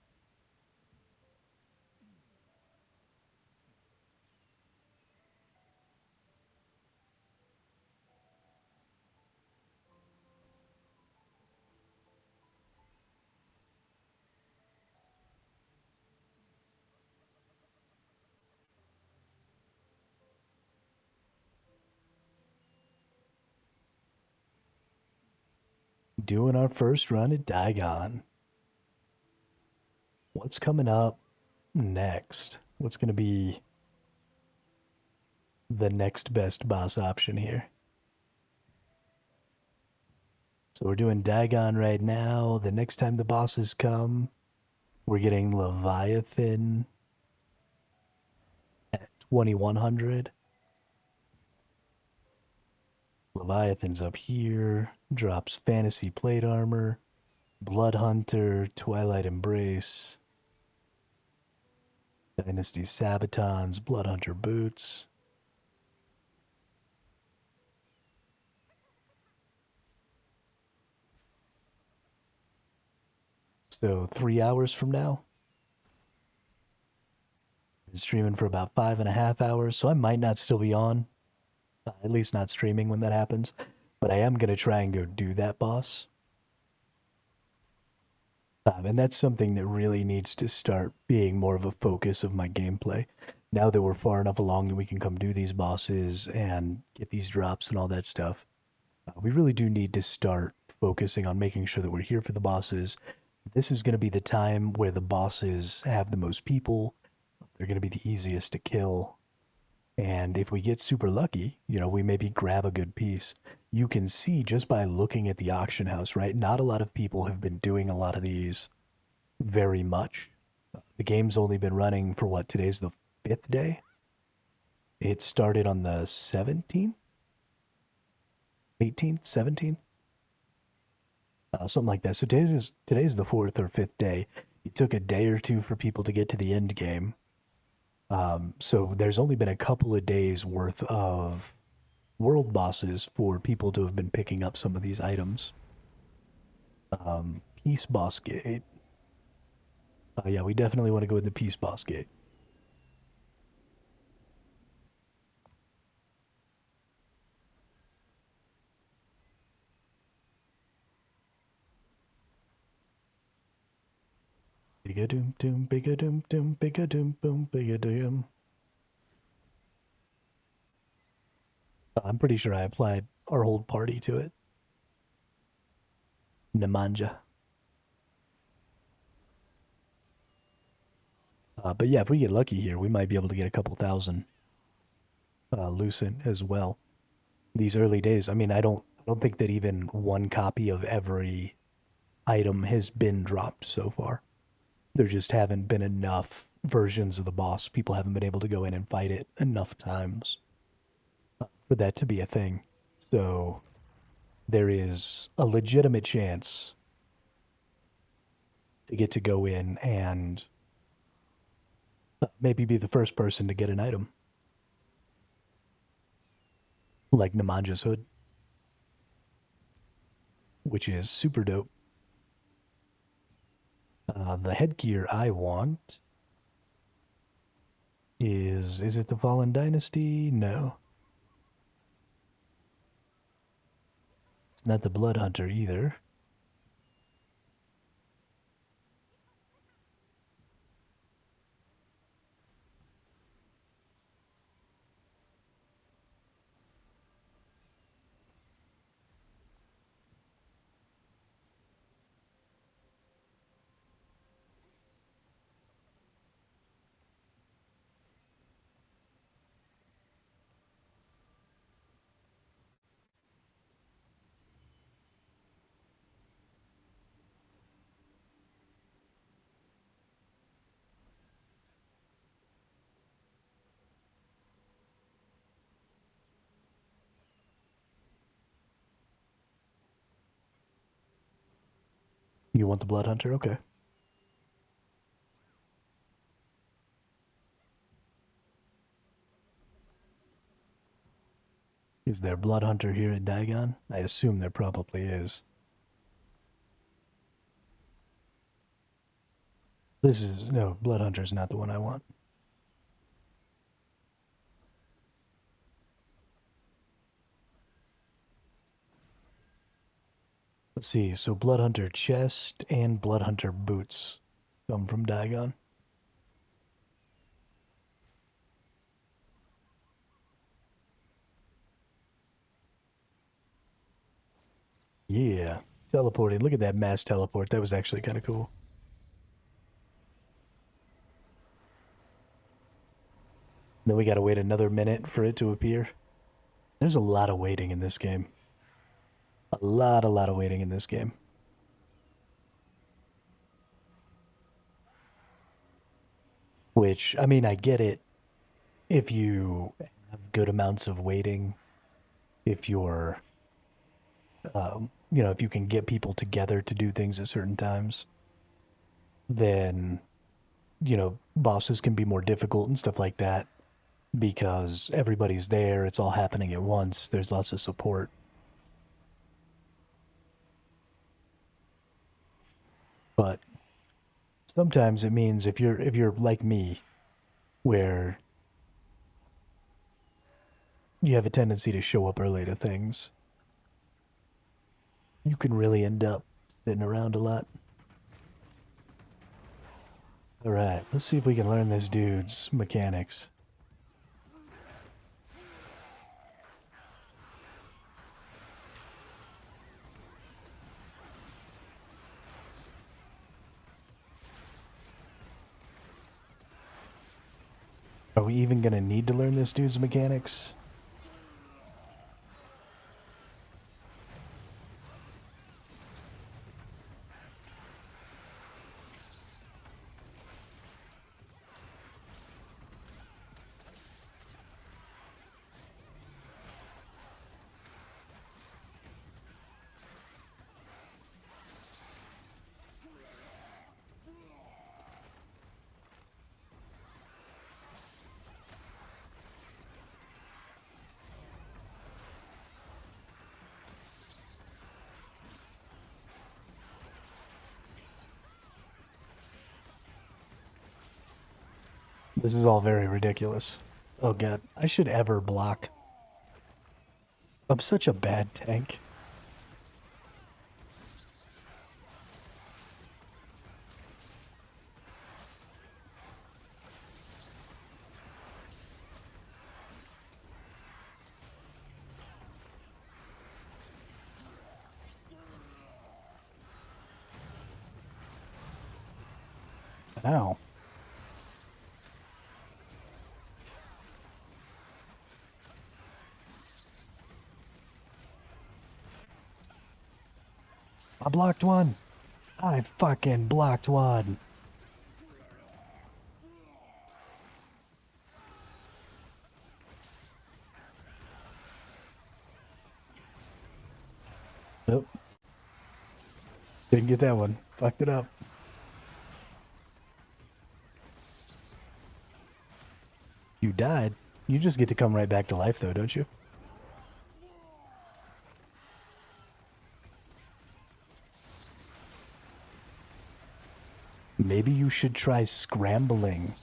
Doing our first run at Digon. What's coming up next? What's going to be the next best boss option here? So we're doing Digon right now. The next time the bosses come, we're getting Leviathan at 2100. Leviathan's up here. Drops Fantasy Plate Armor, Blood Hunter, Twilight Embrace, Dynasty Sabatons, Blood Hunter Boots. So 3 hours from now. Been streaming for about 5.5 hours, so I might not still be on. At least not streaming when that happens. But I am going to try and go do that boss. And that's something that really needs to start being more of a focus of my gameplay. Now that we're far enough along that we can come do these bosses and get these drops and all that stuff, we really do need to start focusing on making sure that we're here for the bosses. This is going to be the time where the bosses have the most people. They're going to be the easiest to kill. And if we get super lucky, you know, we maybe grab a good piece. You can see just by looking at the auction house, right? Not a lot of people have been doing a lot of these very much. The game's only been running for what? Today's the 5th day? It started on the 17th? 18th? 17th? Something like that. So today's the 4th or 5th day. It took a day or two for people to get to the end game. So there's only been a couple of days worth of world bosses for people to have been picking up some of these items. Peace Boss Gate. Yeah, we definitely want to go with the Peace Boss Gate. Big-a-doom doom, big-a-doom doom, big-a-doom boom, big-a-doom. I'm pretty sure I applied our whole party to it. Nemanja. But yeah, if we get lucky here, we might be able to get a couple thousand lucent as well. These early days, I mean, I don't think that even one copy of every item has been dropped so far. There just haven't been enough versions of the boss. People haven't been able to go in and fight it enough times for that to be a thing. So there is a legitimate chance to get to go in and maybe be the first person to get an item. Like Nemanja's hood. Which is super dope. The headgear I want is it the Fallen Dynasty? No. It's not the Blood Hunter either. You want the Blood Hunter? Okay. Is there Blood Hunter here at Dagon? I assume there probably is. This is... no, Blood Hunter's not the one I want. Let's see, so Blood Hunter chest and Blood Hunter boots come from Dagon. Yeah, teleporting. Look at that mass teleport. That was actually kind of cool. Then we gotta wait another minute for it to appear. There's a lot of waiting in this game. A lot of waiting in this game. Which, I mean, I get it if you have good amounts of waiting, if you're, you know, if you can get people together to do things at certain times, then, you know, bosses can be more difficult and stuff like that because everybody's there, it's all happening at once, there's lots of support. But sometimes it means if you're like me, where you have a tendency to show up early to things, you can really end up sitting around a lot. Alright, let's see if we can learn this dude's mechanics. Are we even gonna need to learn this dude's mechanics? This is all very ridiculous. Oh god, I should ever block. I'm such a bad tank. Ow. I blocked one. I fucking blocked one. Nope. Didn't get that one. Fucked it up. You died. You just get to come right back to life though, don't you? Maybe you should try scrambling.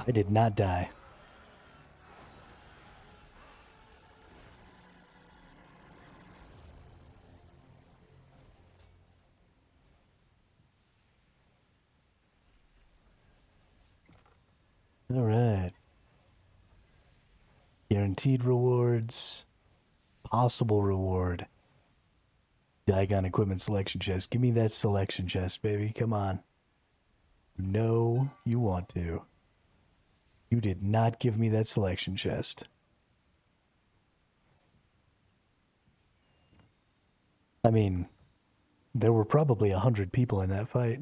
I did not die. All right. Guaranteed rewards. Possible reward. Dagon equipment selection chest. Give me that selection chest, baby. Come on. No, you want to. You did not give me that selection chest. I mean, there were probably 100 people in that fight.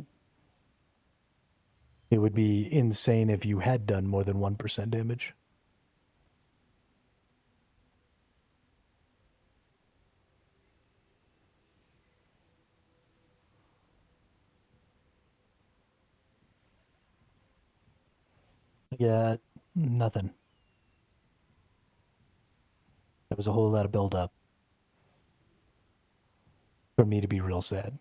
It would be insane if you had done more than 1% damage. I got nothing. That was a whole lot of build-up for me to be real sad.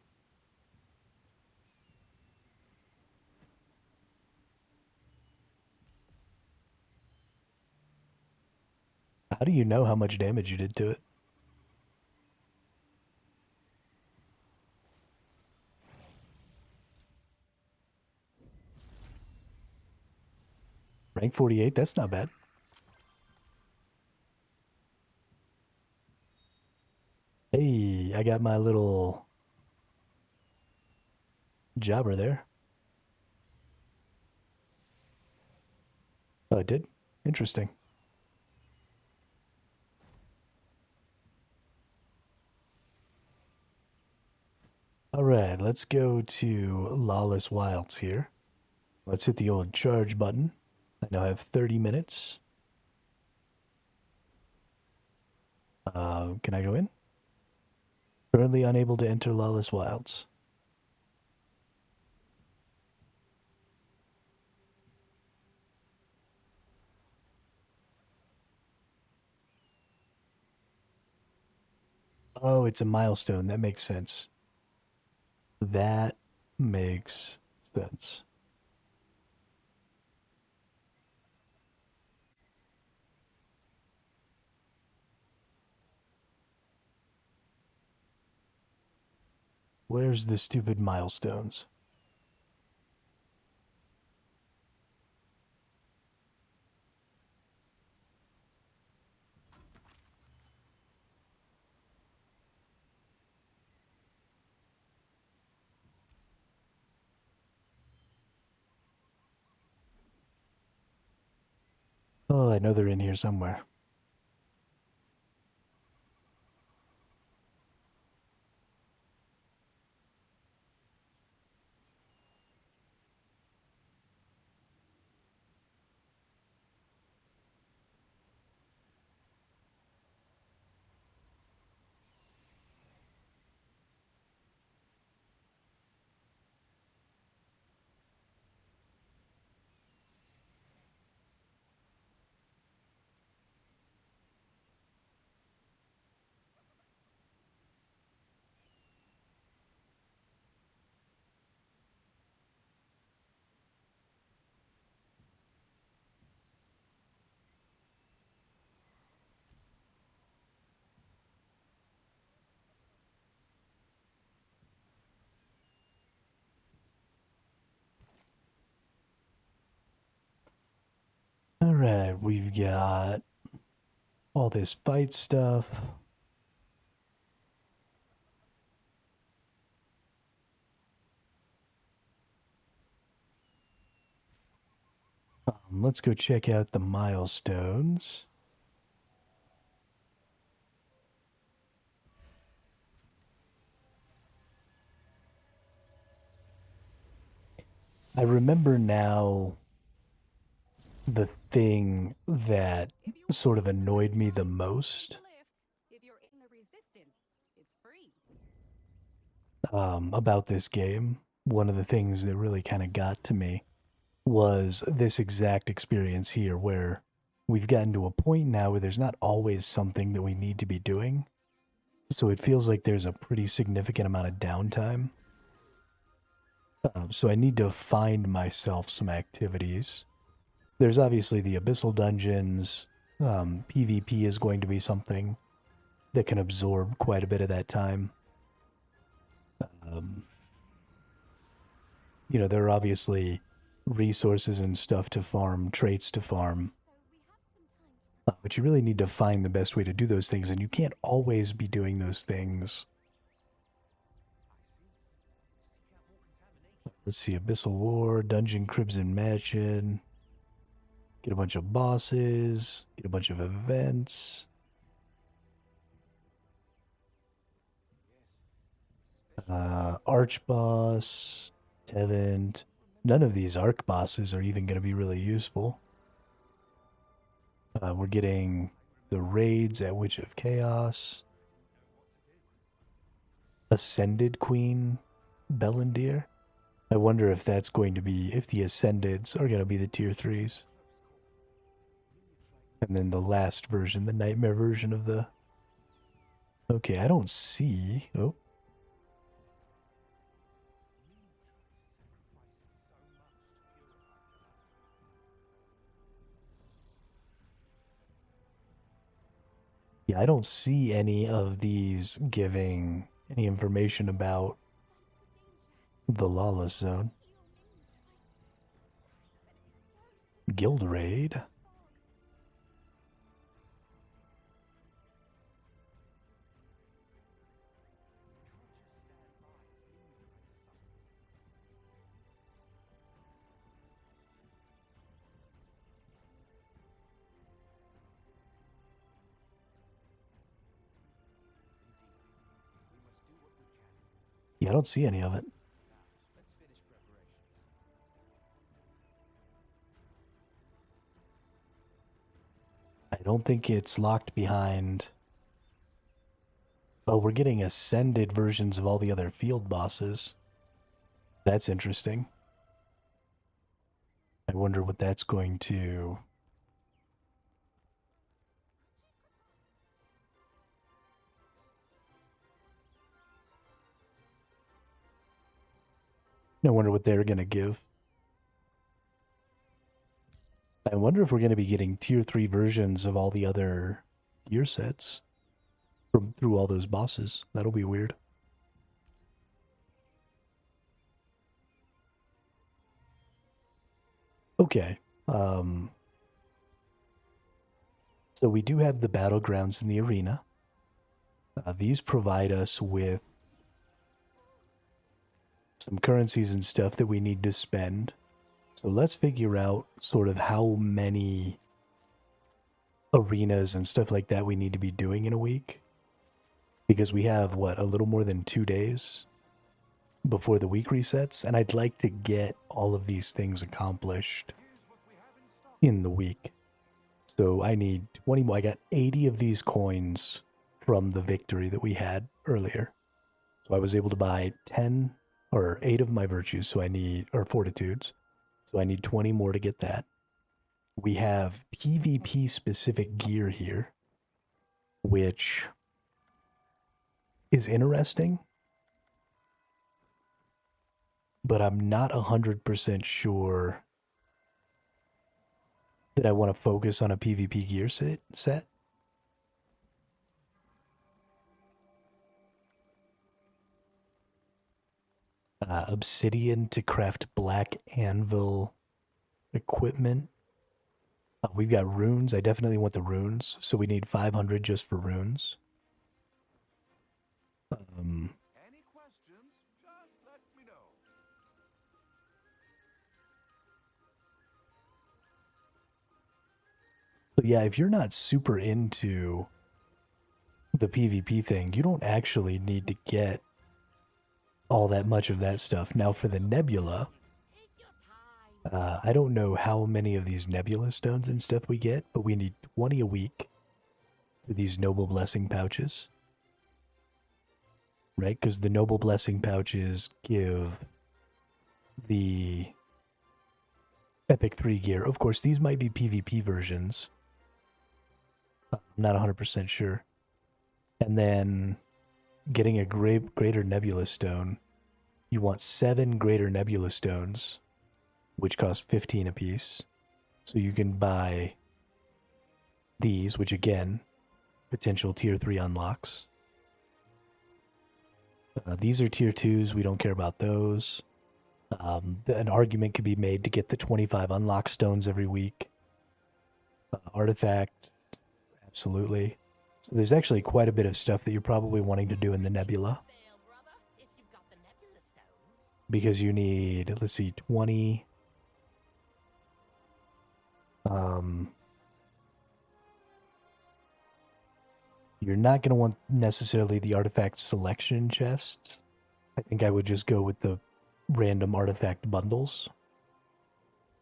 How do you know how much damage you did to it? Rank 48, that's not bad. Hey, I got my little jobber there. Oh, it did? Interesting. Alright, let's go to Lawless Wilds here. Let's hit the old charge button. I now have 30 minutes. Can I go in? Currently unable to enter Lawless Wilds. Oh, it's a milestone. That makes sense. That makes sense. Where's the stupid milestones? Oh, I know they're in here somewhere. Alright, we've got all this fight stuff. Let's go check out the milestones. I remember now the thing that sort of annoyed me the most If you're in the resistance, it's free. about this game. One of the things that really kind of got to me was this exact experience here where we've gotten to a point now where there's not always something that we need to be doing. So it feels like there's a pretty significant amount of downtime. So I need to find myself some activities. There's obviously the Abyssal Dungeons. PvP is going to be something that can absorb quite a bit of that time. You know, there are obviously resources and stuff to farm, traits to farm. But you really need to find the best way to do those things, and you can't always be doing those things. Let's see, Abyssal War, Dungeon Crimson Mansion. Get a bunch of bosses, get a bunch of events. Arch Boss, Tevent. none of these arc bosses are even going to be really useful. We're getting the raids at Witch of Chaos, Ascended Queen Bellendir. I wonder if that's going to be, if the Ascendeds are going to be the tier 3s. And then the last version, the nightmare version of the... Okay, I don't see... Oh. Yeah, I don't see any of these giving any information about the Lawless Zone. Guild Raid. Yeah, I don't see any of it. I don't think it's locked behind... Oh, we're getting ascended versions of all the other field bosses. That's interesting. I wonder what that's going to... I wonder what they're going to give. I wonder if we're going to be getting tier 3 versions of all the other gear sets from through all those bosses. That'll be weird. Okay. So we do have the battlegrounds in the arena. These provide us with some currencies and stuff that we need to spend. So let's figure out sort of how many arenas and stuff like that we need to be doing in a week. Because we have, what, a little more than 2 days before the week resets. And I'd like to get all of these things accomplished in the week. So I need 20 more. I got 80 of these coins from the victory that we had earlier. So I was able to buy 10 or 8 of my virtues. So I need, or fortitudes. So I need 20 more to get that. We have PvP specific gear here, which is interesting, but I'm not 100% sure that I want to focus on a PvP gear set. Obsidian to craft black anvil equipment. We've got runes. I definitely want the runes, so we need 500 just for runes. Any questions? Just let me know. So yeah, if you're not super into the PvP thing, you don't actually need to get all that much of that stuff. Now for the nebula, I don't know how many of these nebula stones and stuff we get, but we need 20 a week for these noble blessing pouches. Right? Because the noble blessing pouches give the Epic 3 gear. Of course, these might be PvP versions. I'm not 100% sure. And then getting a greater nebula stone, you want 7 greater nebula stones, which cost 15 apiece. So you can buy these, which again, potential tier 3 unlocks. These are tier 2s. We don't care about those. An argument could be made to get the 25 unlock stones every week. Artifact, absolutely. So there's actually quite a bit of stuff that you're probably wanting to do in the nebula. Because you need, let's see, 20... You're not going to want necessarily the artifact selection chests. I think I would just go with the random artifact bundles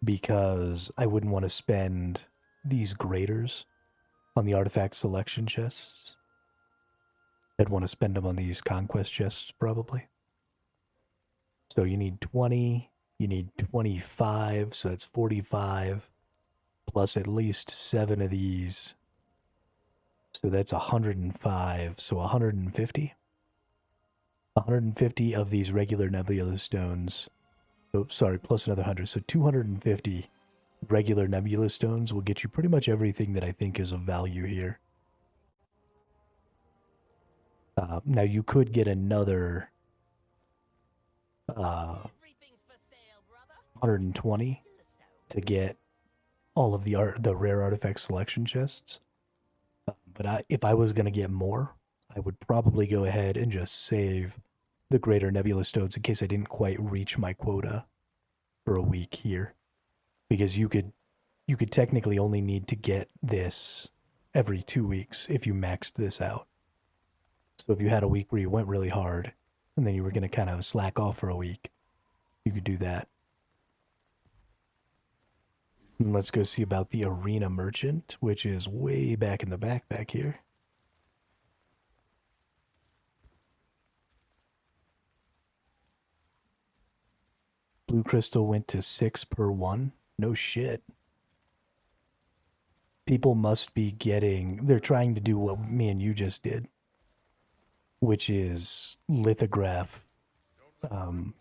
because I wouldn't want to spend these graders on the artifact selection chests. I'd want to spend them on these conquest chests, probably. So you need 20, you need 25, so that's 45, plus at least 7 of these. So that's 105, so 150? 150 of these regular nebula stones. Oh, sorry, plus another 100. So 250 regular nebula stones will get you pretty much everything that I think is of value here. Now you could get another Everything's for sale, brother. 120 to get all of the rare artifact selection chests. But if I was going to get more, I would probably go ahead and just save the greater nebula stones in case I didn't quite reach my quota for a week here. Because you could technically only need to get this every 2 weeks if you maxed this out. So if you had a week where you went really hard and then you were going to kind of slack off for a week, you could do that. And let's go see about the Arena Merchant, which is way back in the back here. Blue crystal went to 6 per 1. No shit. People must be getting... They're trying to do what me and you just did, which is lithograph. The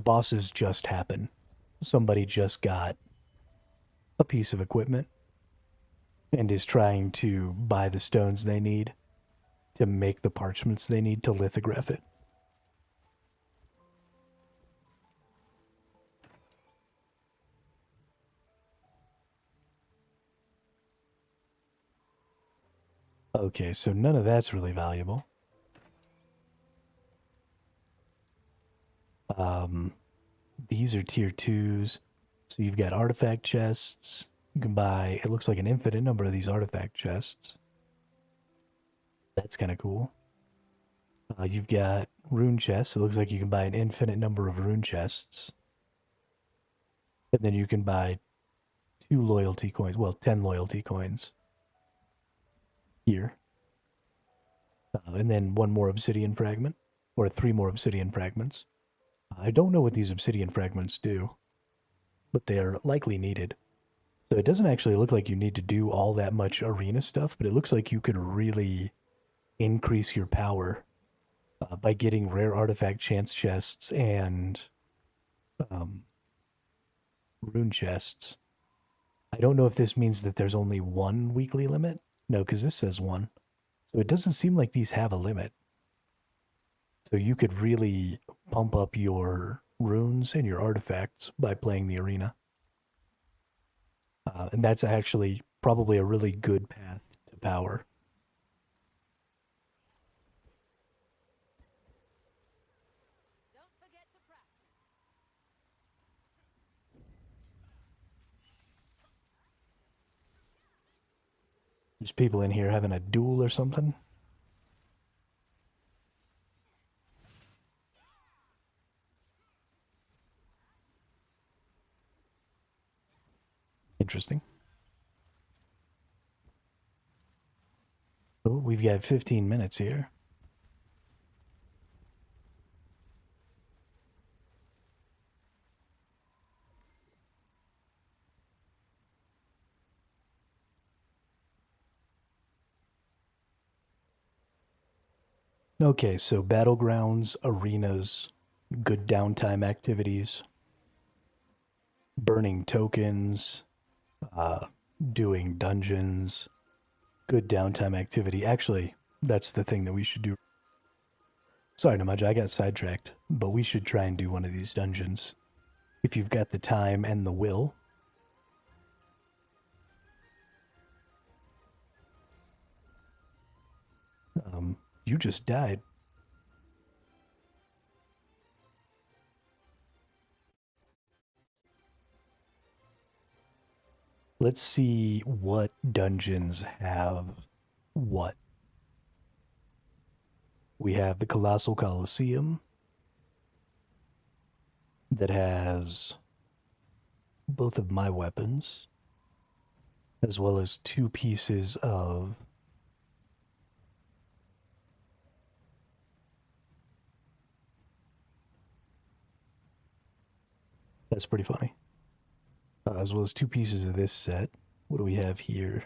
bosses just happen. Somebody just got a piece of equipment and is trying to buy the stones they need to make the parchments they need to lithograph it. Okay, so none of that's really valuable. These are tier 2s. So you've got artifact chests. You can buy, it looks like an infinite number of these artifact chests. That's kind of cool. You've got rune chests. It looks like you can buy an infinite number of rune chests. And then you can buy 2 loyalty coins. Well, 10 loyalty coins. Here. And then 1 more obsidian fragment. Or 3 more obsidian fragments. I don't know what these obsidian fragments do, but they are likely needed. So it doesn't actually look like you need to do all that much arena stuff, but it looks like you could really increase your power by getting rare artifact chance chests and rune chests. I don't know if this means that there's only 1 weekly limit. No, because this says 1. So it doesn't seem like these have a limit. So you could really pump up your runes and your artifacts by playing the arena. And that's actually probably a really good path to power. Don't forget to practice. There's people in here having a duel or something. Interesting. Oh, we've got 15 minutes here. Okay, so battlegrounds, arenas, good downtime activities, burning tokens, doing dungeons, good downtime activity. Actually, that's the thing that we should do. Sorry, Namaja, I got sidetracked, but we should try and do one of these dungeons. If you've got the time and the will. You just died. Let's see what dungeons have what. We have the Colossal Colosseum that has both of my weapons, as well as 2 pieces of that's pretty funny. As well as 2 pieces of this set. What do we have here?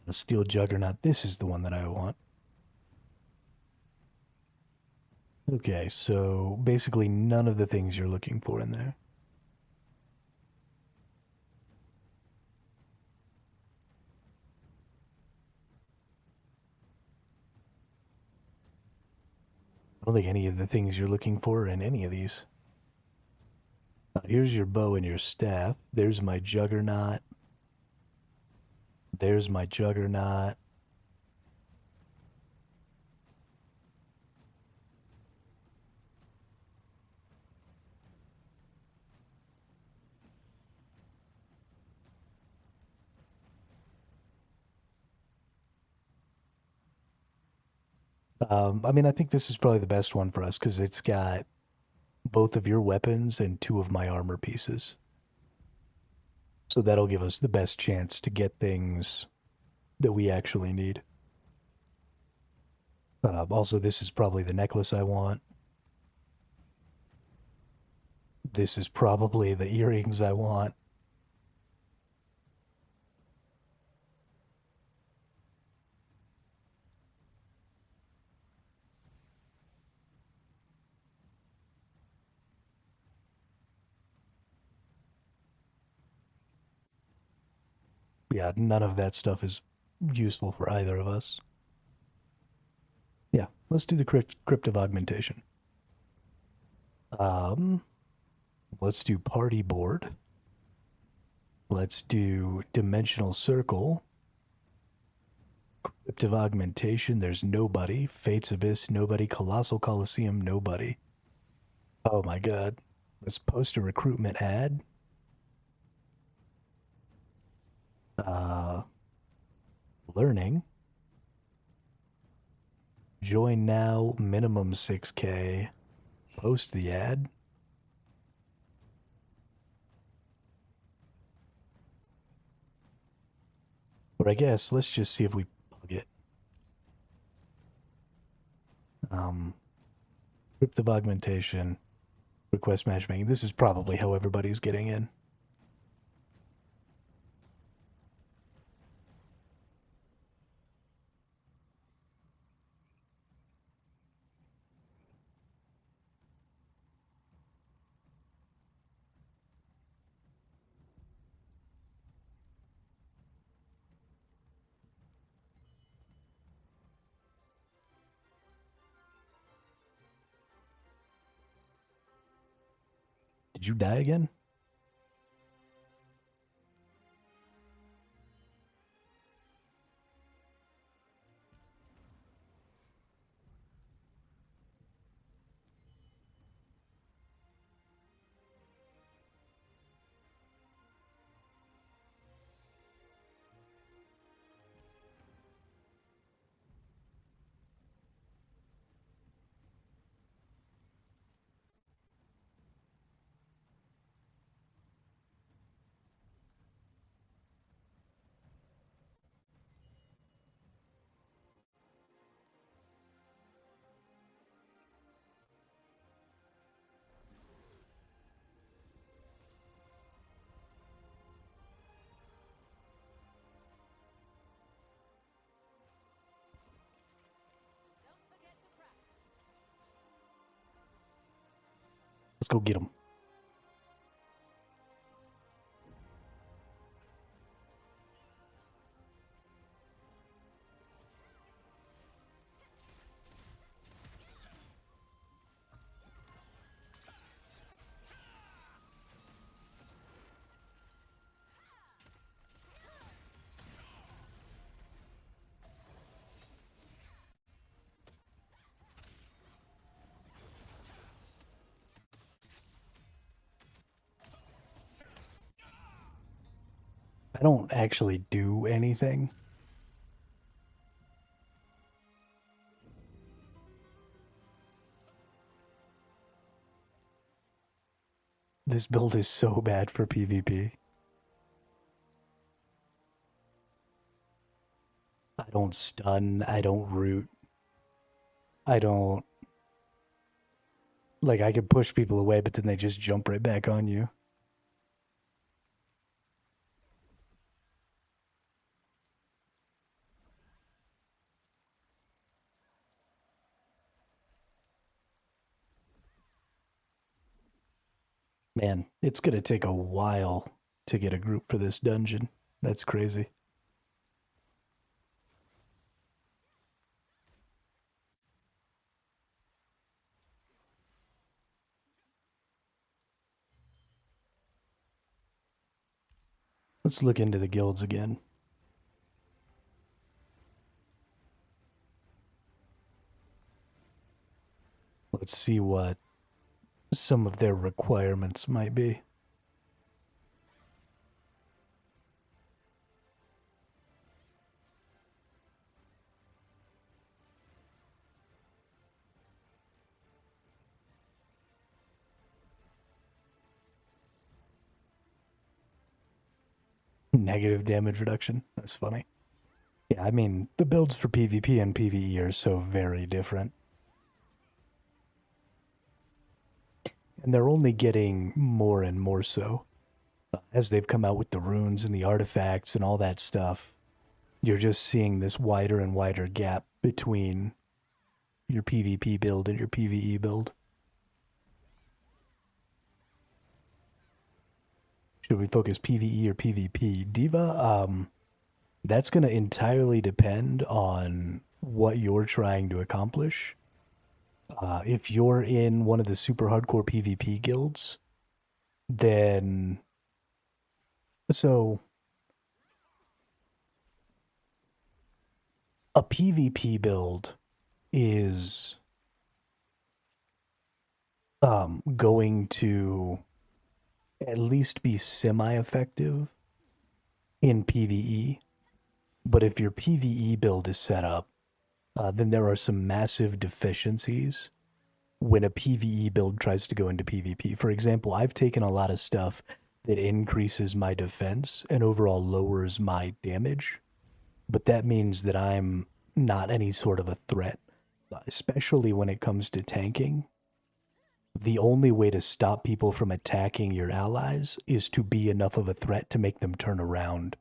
A steel juggernaut. This is the one that I want. Okay, so basically none of the things you're looking for in there. I don't think any of the things you're looking for are in any of these. Here's your bow and your staff. There's my juggernaut. There's my juggernaut. I mean, I think this is probably the best one for us because it's got both of your weapons and 2 of my armor pieces. So that'll give us the best chance to get things that we actually need. Also, this is probably the necklace I want. This is probably the earrings I want. Yeah, none of that stuff is useful for either of us. Yeah, let's do the crypt of augmentation. Let's do party board. Let's do dimensional circle. Crypt of augmentation, there's nobody. Fates Abyss, nobody. Colossal Coliseum, nobody. Oh my god. Let's post a recruitment ad. Learning. Join now, minimum 6K. Post the ad. But I guess let's just see if we plug it. Crypt of augmentation. Request matchmaking. This is probably how everybody's getting in. Did you die again? Let's go get him. I don't actually do anything. this build is so bad for PvP. I don't stun, I don't root. I don't... Like, I can push people away, but then they just jump right back on you. Man, it's gonna take a while to get a group for this dungeon. That's crazy. Let's look into the guilds again. Let's see what some of their requirements might be. Negative damage reduction. That's funny. Yeah, I mean, the builds for PvP and PvE are so very different. And they're only getting more and more so. As they've come out with the runes and the artifacts and all that stuff, you're just seeing this wider and wider gap between your PvP build and your PvE build. Should we focus PvE or PvP? Diva, that's going to entirely depend on what you're trying to accomplish. If you're in one of the super hardcore PvP guilds, then... So... A PvP build is... going to at least be semi-effective in PvE. But if your PvE build is set up, then there are some massive deficiencies when a PvE build tries to go into PvP. For example, I've taken a lot of stuff that increases my defense and overall lowers my damage, but that means that I'm not any sort of a threat, especially when it comes to tanking. The only way to stop people from attacking your allies is to be enough of a threat to make them turn around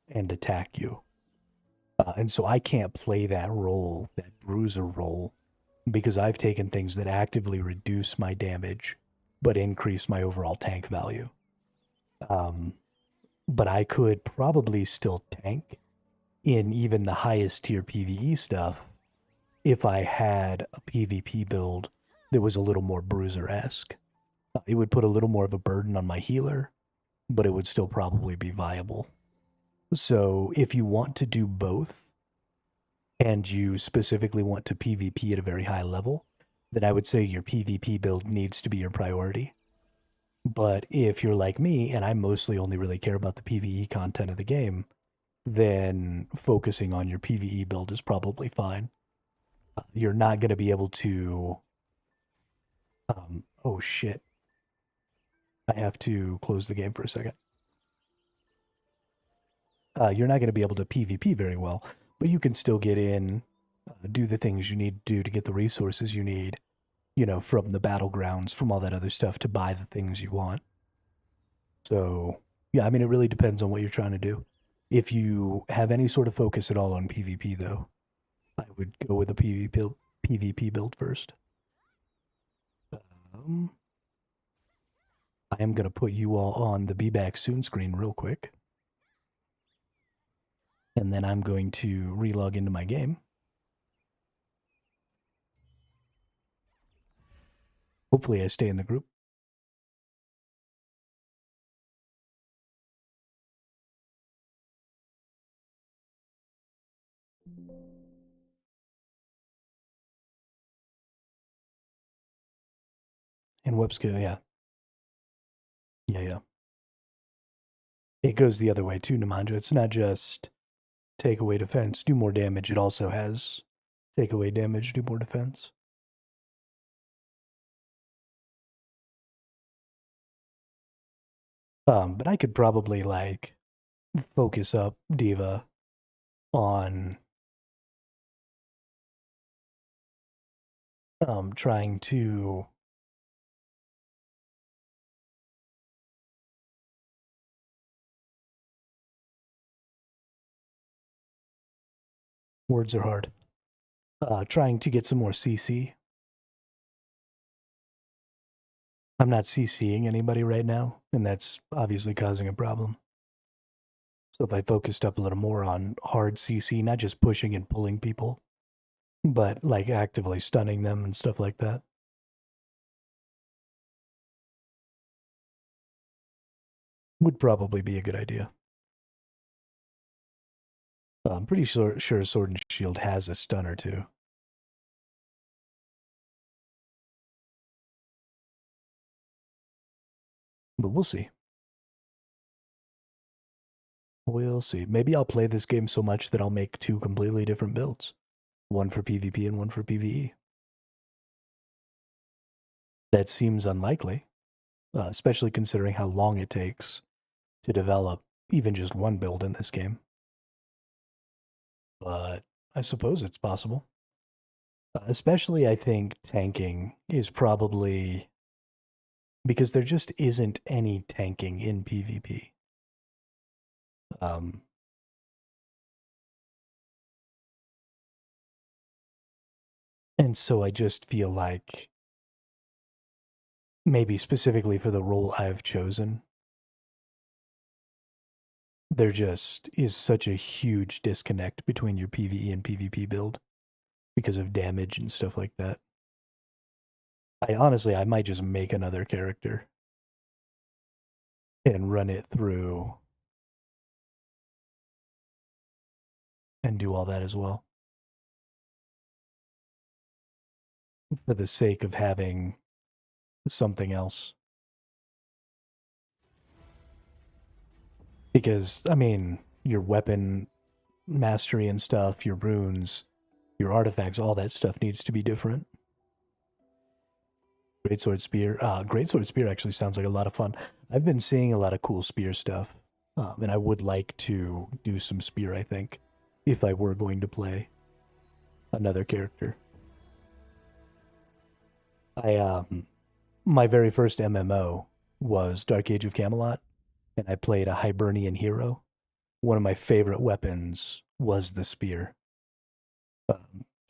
and attack you. And so I can't play that role, that bruiser role, because I've taken things that actively reduce my damage, but increase my overall tank value. But I could probably still tank in even the highest tier PvE stuff if I had a PvP build that was a little more bruiser-esque. It would put a little more of a burden on my healer, but it would still probably be viable. So if you want to do both, and you specifically want to PvP at a very high level, then I would say your PvP build needs to be your priority. But if you're like me, and I mostly only really care about the PvE content of the game, then focusing on your PvE build is probably fine. You're not going to be able to... oh shit. I have to close the game for a second. You're not going to be able to PvP very well, but you can still get in, do the things you need to do to get the resources you need, you know, from the battlegrounds, from all that other stuff to buy the things you want. So, yeah, I mean, it really depends on what you're trying to do. If you have any sort of focus at all on PvP, though, I would go with a PvP build first. I am going to put you all on the Be Back Soon screen real quick. And then I'm going to relog into my game. Hopefully I stay in the group. And web scale, yeah. Yeah. It goes the other way too, Namanja. It's not just take away defense, do more damage. It also has take away damage, do more defense. But I could probably like focus up Diva on trying to words are hard. Trying to get some more CC. I'm not CCing anybody right now, and that's obviously causing a problem. So if I focused up a little more on hard CC, not just pushing and pulling people, but like actively stunning them and stuff like that. Would probably be a good idea. I'm pretty sure Sword and Shield has a stun or two. But we'll see. We'll see. Maybe I'll play this game so much that I'll make two completely different builds. One for PvP and one for PvE. That seems unlikely, especially considering how long it takes to develop even just one build in this game. But I suppose it's possible. Especially, I think tanking is probably... because there just isn't any tanking in PvP. And so I just feel like maybe specifically for the role I've chosen, there just is such a huge disconnect between your PvE and PvP build because of damage and stuff like that. I might just make another character and run it through and do all that as well. For the sake of having something else. Because, I mean, your weapon mastery and stuff, your runes, your artifacts, all that stuff needs to be different. Greatsword Spear. Greatsword Spear actually sounds like a lot of fun. I've been seeing a lot of cool spear stuff. And I would like to do some spear, I think, if I were going to play another character. My very first MMO was Dark Age of Camelot, and I played a Hibernian hero. One of my favorite weapons was the spear.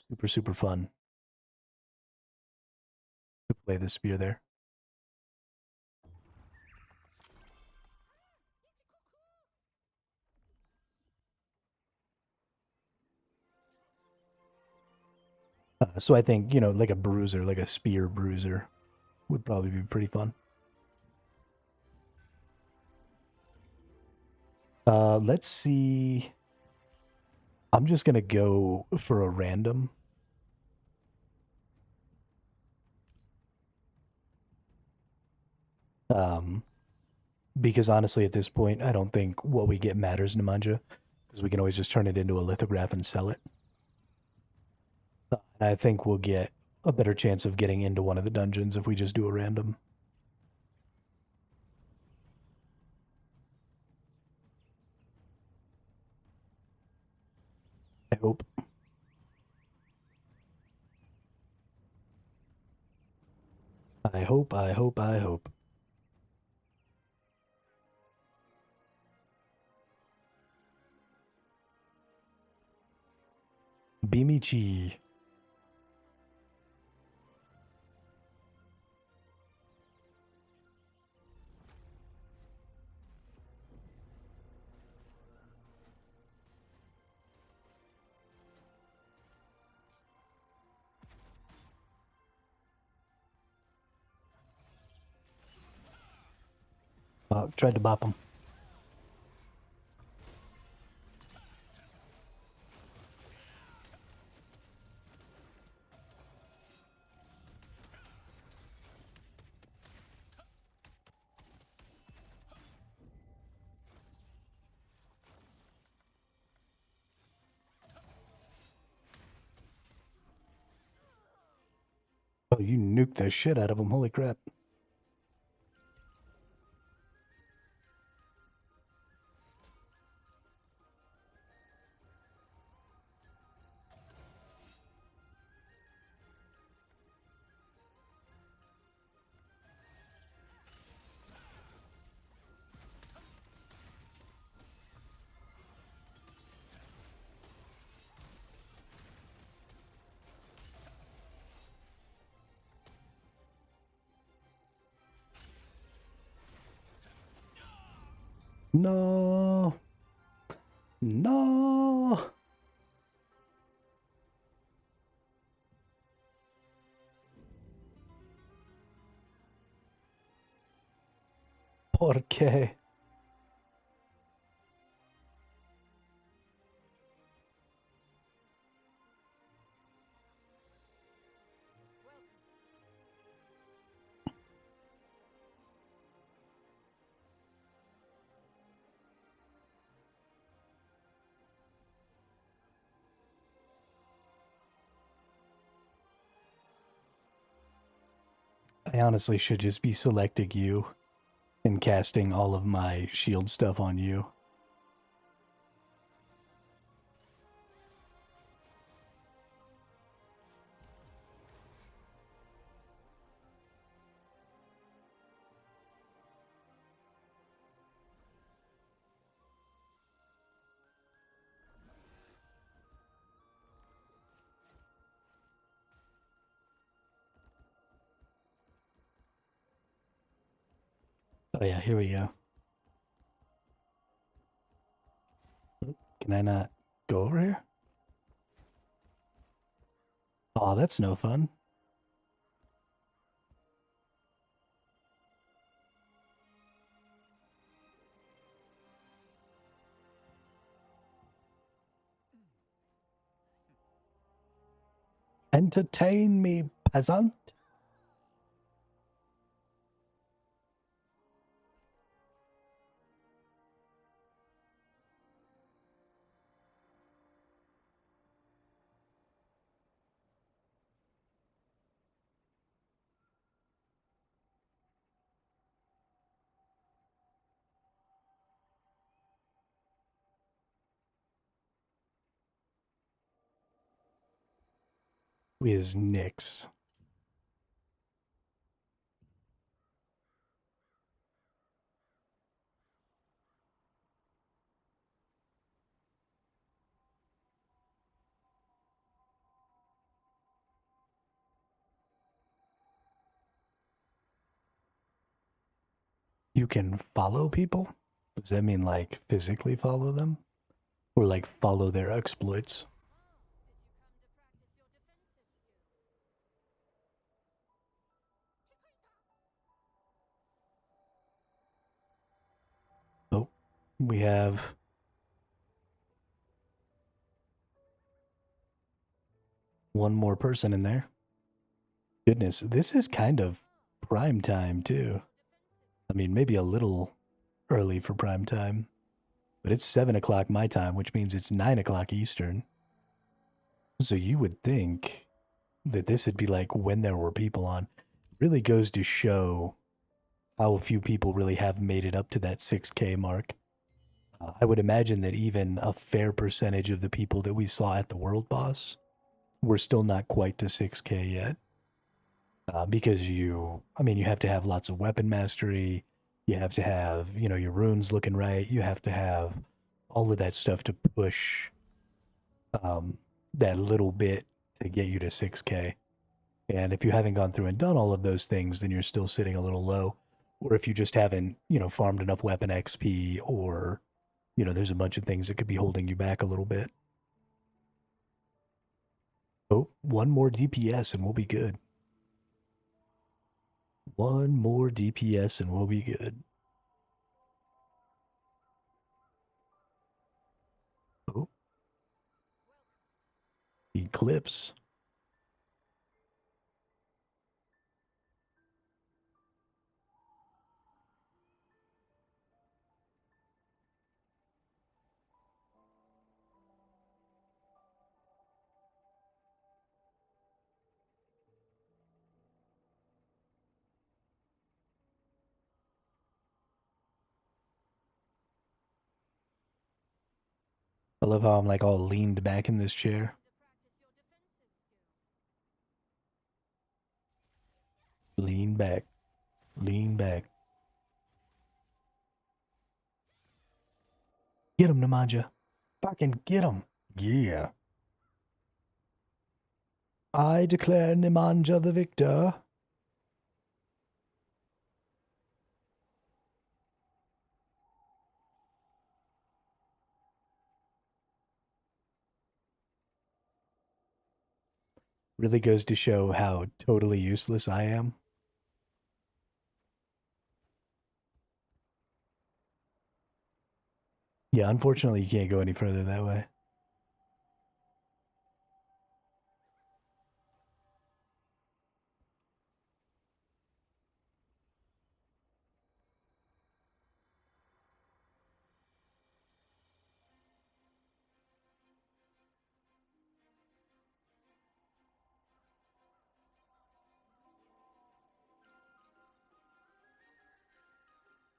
Super, super fun to play the spear there. So I think, like a bruiser, like a spear bruiser would probably be pretty fun. Let's see. I'm just going to go for a random. Because honestly, at this point, I don't think what we get matters in Nemanja, because we can always just turn it into a lithograph and sell it. And I think we'll get a better chance of getting into one of the dungeons if we just do a random. I hope. I hope, I hope, I hope. Bimichi. Tried to bop him. Oh, you nuked the shit out of him. Holy crap. No. No. ¿Por qué? I honestly should just be selecting you and casting all of my shield stuff on you. Oh yeah, here we go. Can I not go over here? Oh, that's no fun. Entertain me, peasant. Is Nyx. You can follow people? Does that mean like physically follow them? Or like follow their exploits? Oh, we have one more person in there. Goodness, this is kind of prime time too. I mean, maybe a little early for prime time, but it's 7 o'clock my time, which means it's 9 o'clock Eastern. So you would think that this would be like when there were people on. Really goes to show how few people really have made it up to that 6K mark. I would imagine that even a fair percentage of the people that we saw at the World Boss were still not quite to 6K yet. Because you have to have lots of weapon mastery. You have to have, your runes looking right. You have to have all of that stuff to push that little bit to get you to 6K. And if you haven't gone through and done all of those things, then you're still sitting a little low. Or if you just haven't, farmed enough weapon XP, or, there's a bunch of things that could be holding you back a little bit. Oh, one more DPS and we'll be good. One more DPS and we'll be good. Oh. Eclipse. I love how I'm like all leaned back in this chair. Lean back. Lean back. Get him, Nemanja. Fucking get him. Yeah. I declare Nemanja the victor. Really goes to show how totally useless I am. Yeah, unfortunately, you can't go any further that way.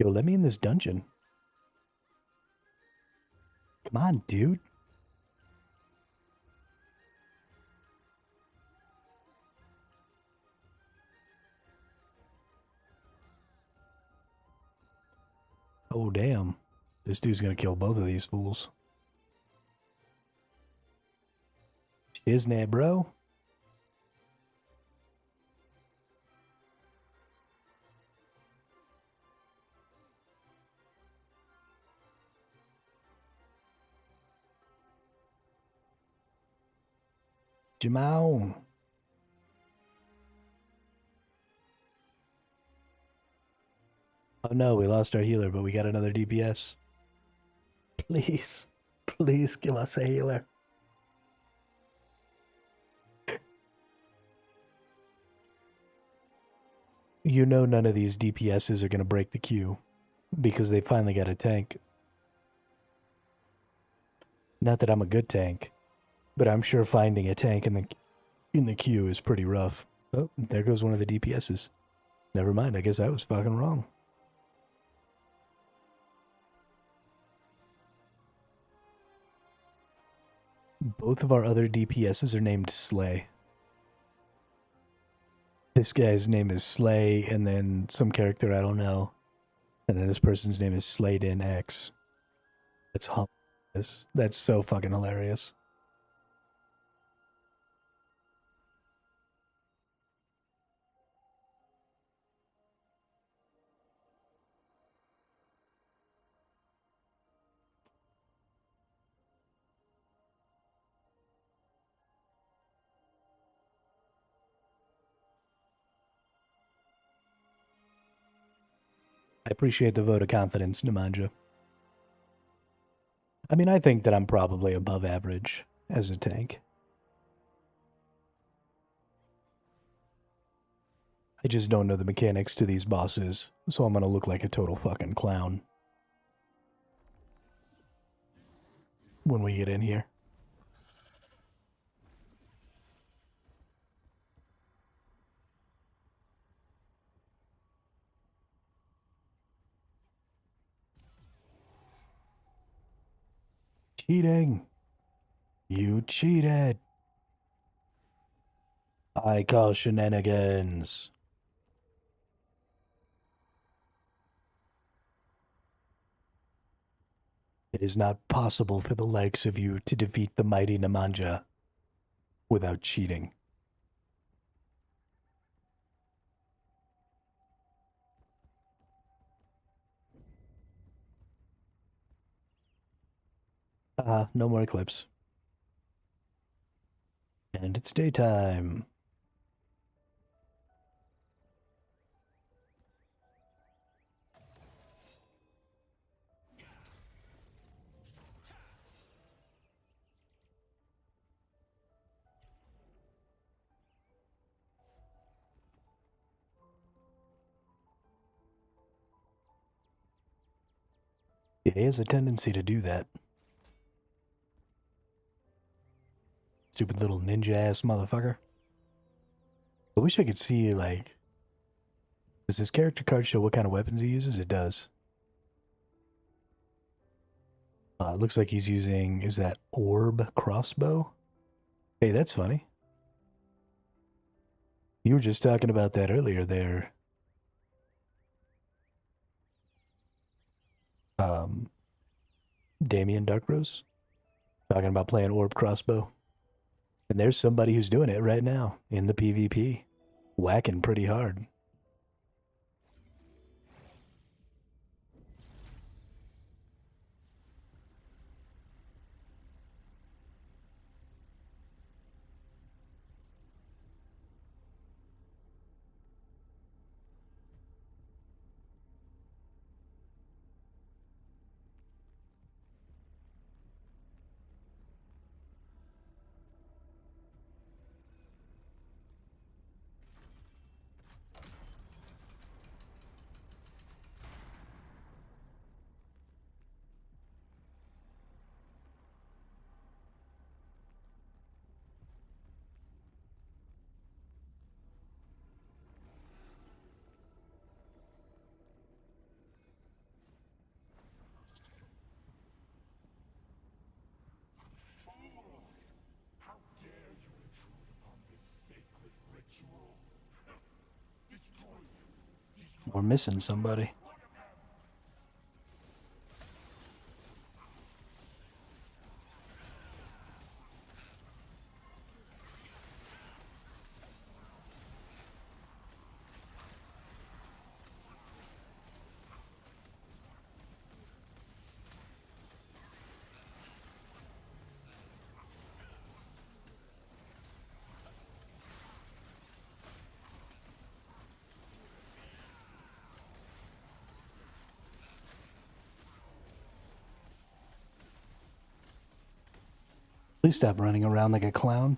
Yo, let me in this dungeon. Come on, dude. Oh, damn. This dude's gonna kill both of these fools. Shiznit, bro. Jamal. Oh no, we lost our healer, but we got another DPS. Please, please give us a healer. You know none of these DPSs are going to break the queue because they finally got a tank. Not that I'm a good tank, but I'm sure finding a tank in the queue is pretty rough. Oh, there goes one of the DPSs. Never mind, I guess I was fucking wrong. Both of our other DPSs are named Slay. This guy's name is Slay, and then some character I don't know. And then this person's name is Slaydin X. That's hilarious. That's so fucking hilarious. I appreciate the vote of confidence, Nemanja. I mean, I think that I'm probably above average as a tank. I just don't know the mechanics to these bosses, so I'm gonna look like a total fucking clown when we get in here. Cheating! You cheated! I call shenanigans. It is not possible for the likes of you to defeat the mighty Nemanja without cheating. No more eclipse. And it's daytime. He has a tendency to do that. Stupid little ninja-ass motherfucker. I wish I could see, like... Does his character card show what kind of weapons he uses? It does. It looks like he's using... Is that orb crossbow? Hey, that's funny. You were just talking about that earlier there. Damien Darkrose? Talking about playing orb crossbow. And there's somebody who's doing it right now in the PvP. Whacking pretty hard. We're missing somebody. Please stop running around like a clown.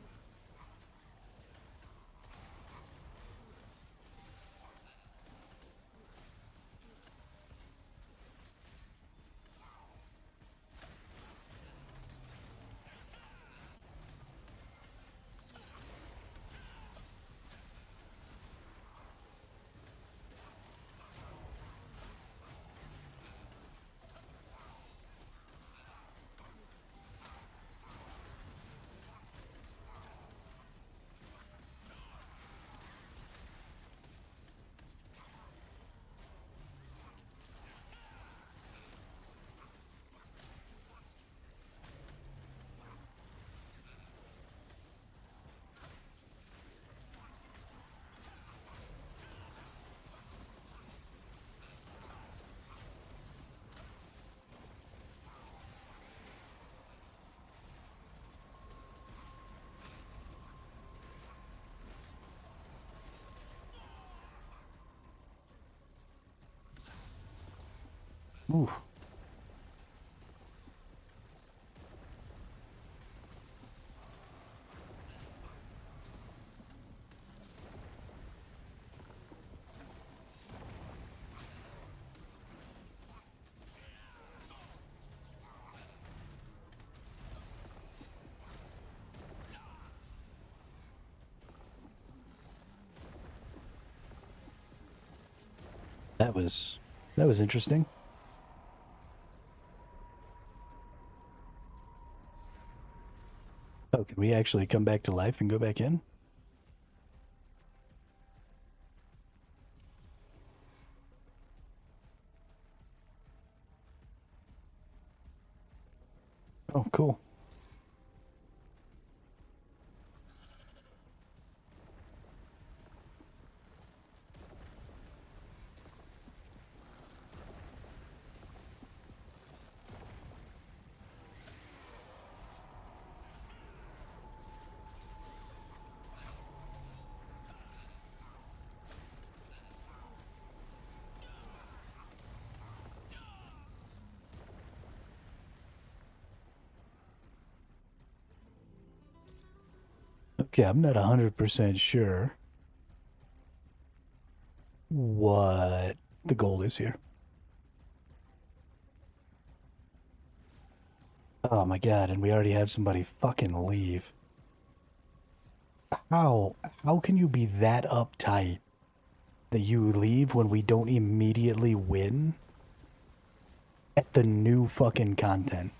Oof. That was interesting. Oh, can we actually come back to life and go back in? Oh, cool. Okay, I'm not 100% sure what the goal is here. Oh my god, and we already had somebody fucking leave. How can you be that uptight that you leave when we don't immediately win at the new fucking content?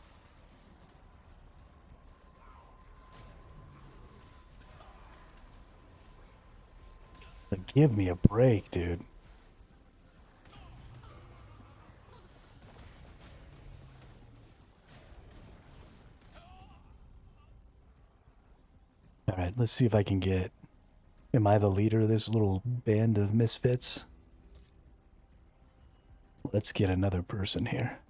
Like, give me a break, dude. Alright, let's see if I can get... Am I the leader of this little band of misfits? Let's get another person here.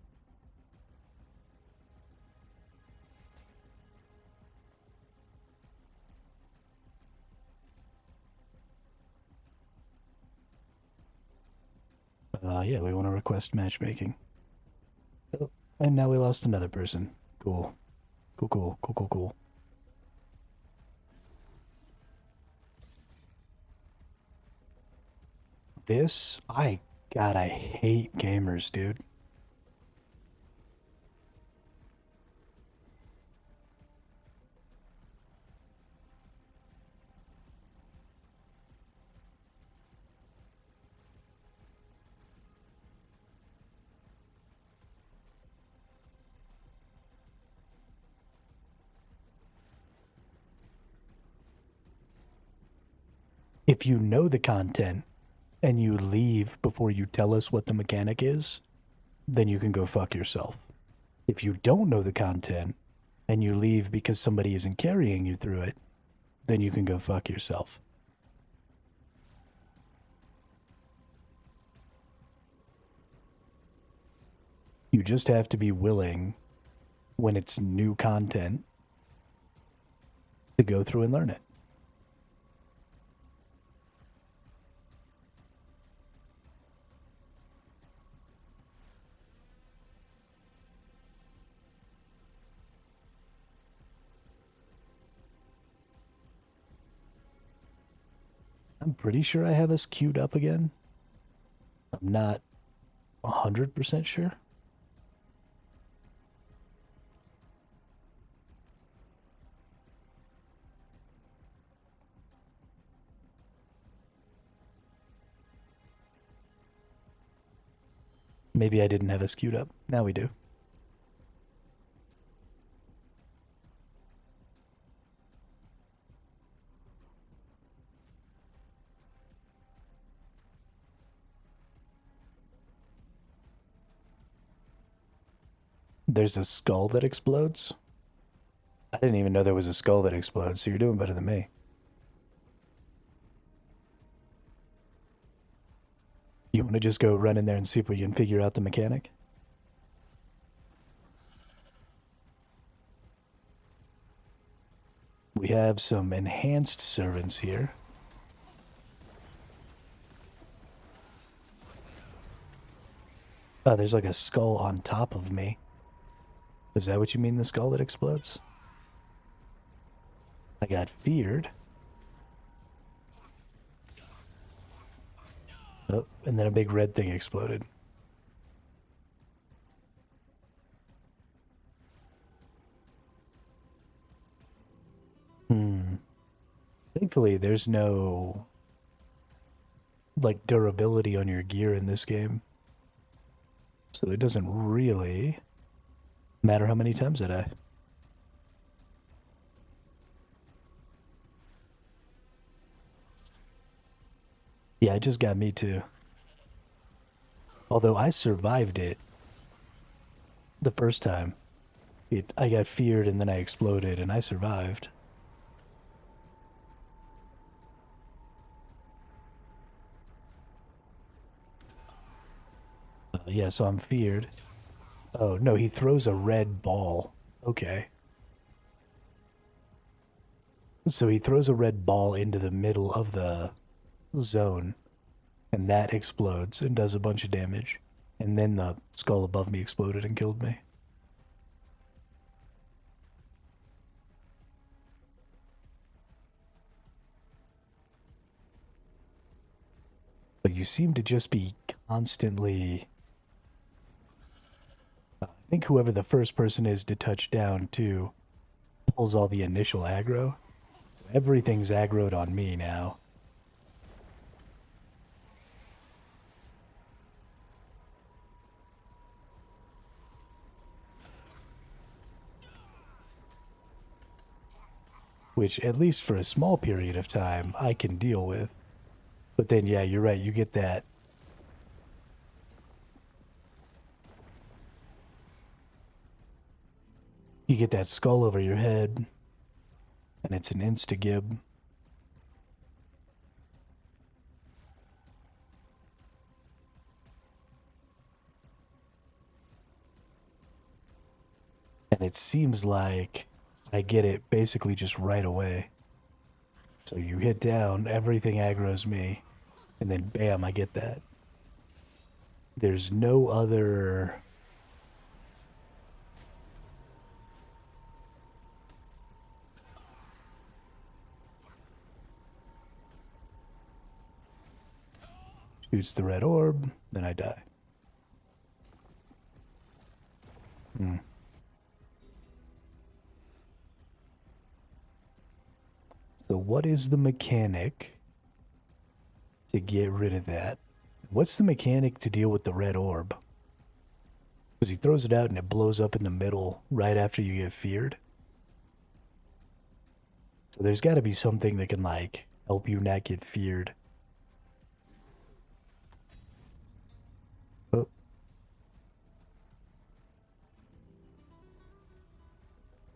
Yeah, we want to request matchmaking. Oh, and now we lost another person. Cool. Cool. This, God, I hate gamers, dude. If you know the content and you leave before you tell us what the mechanic is, then you can go fuck yourself. If you don't know the content and you leave because somebody isn't carrying you through it, then you can go fuck yourself. You just have to be willing, when it's new content, to go through and learn it. I'm pretty sure I have us queued up again. I'm not 100% sure. Maybe I didn't have us queued up. Now we do. There's a skull that explodes? I didn't even know there was a skull that explodes, so you're doing better than me. You want to just go run in there and see if we can figure out the mechanic? We have some enhanced servants here. Oh, there's like a skull on top of me. Is that what you mean, the skull that explodes? I got feared. Oh, and then a big red thing exploded. Thankfully, there's no, like, durability on your gear in this game. So it doesn't really matter how many times I die. Yeah, it just got me too. Although I survived it the first time. I got feared and then I exploded and I survived. Yeah, so I'm feared. Oh, no, he throws a red ball. Okay. So he throws a red ball into the middle of the zone, and that explodes and does a bunch of damage. And then the skull above me exploded and killed me. But you seem to just be constantly... I think whoever the first person is to touch down, too, pulls all the initial aggro. Everything's aggroed on me now. Which, at least for a small period of time, I can deal with. But then, yeah, you're right, you get that. You get that skull over your head, and it's an insta-gib. And it seems like I get it basically just right away. So you hit down, everything aggroes me, and then bam, I get that. There's no other... Shoots the red orb, then I die. So what is the mechanic to get rid of that? What's the mechanic to deal with the red orb? Because he throws it out and it blows up in the middle right after you get feared. So there's got to be something that can, like, help you not get feared.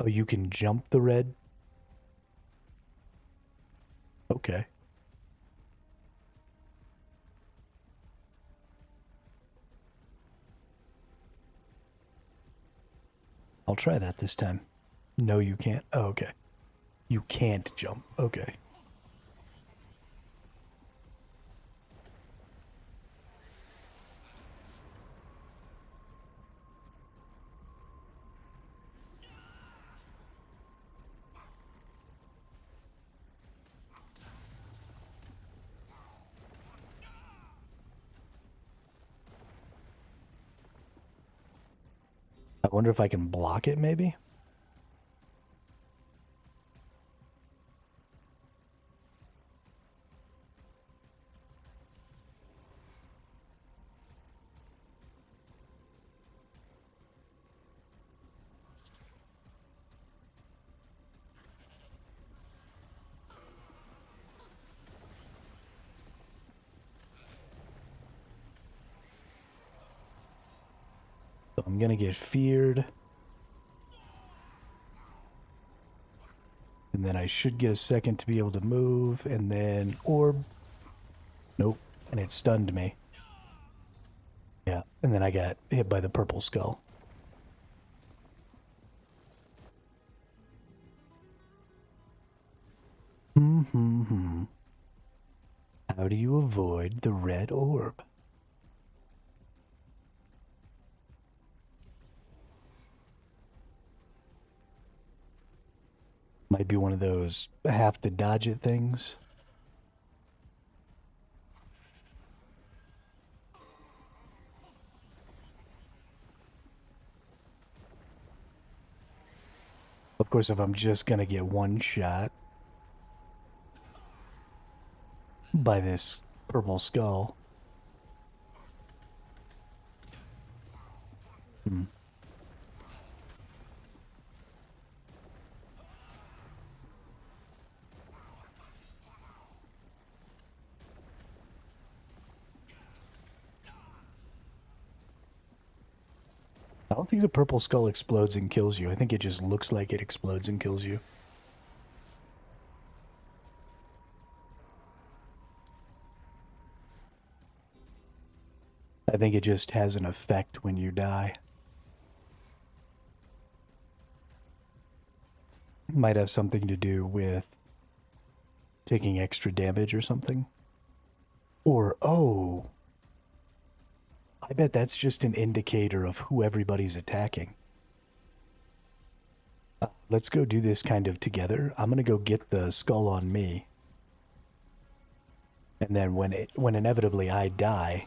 Oh, you can jump the red? Okay. I'll try that this time. No, you can't. Oh, okay. You can't jump. Okay. I wonder if I can block it, maybe? So I'm gonna get feared. And then I should get a second to be able to move, and then orb. Nope. And it stunned me. Yeah, and then I got hit by the purple skull. How do you avoid the red orb? Might be one of those have to dodge it things. Of course, if I'm just gonna get one shot by this purple skull. I don't think the purple skull explodes and kills you. I think it just looks like it explodes and kills you. I think it just has an effect when you die. Might have something to do with taking extra damage or something. Or, oh, I bet that's just an indicator of who everybody's attacking. Let's go do this kind of together. I'm going to go get the skull on me. And then when inevitably I die,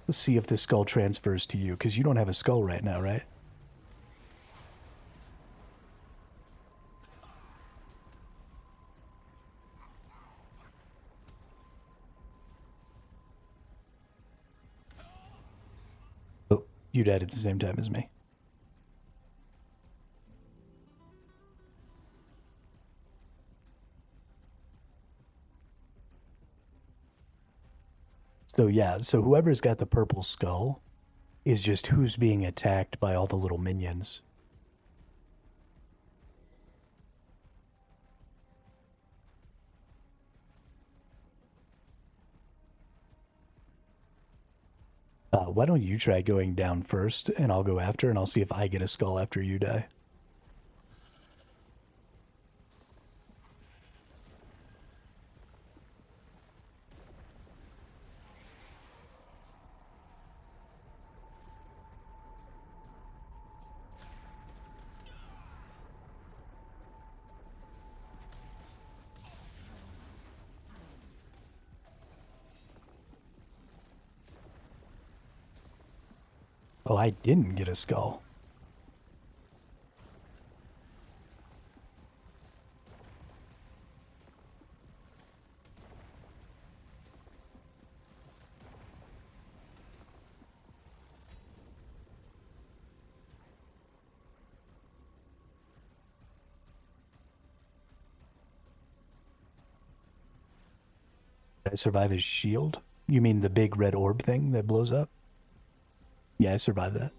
let's see if the skull transfers to you, because you don't have a skull right now, right? Oh, you died at the same time as me. So yeah, so whoever's got the purple skull is just who's being attacked by all the little minions. Why don't you try going down first, and I'll go after, and I'll see if I get a skull after you die. Oh, I didn't get a skull. Did I survive his shield? You mean the big red orb thing that blows up? Yeah, I survived that.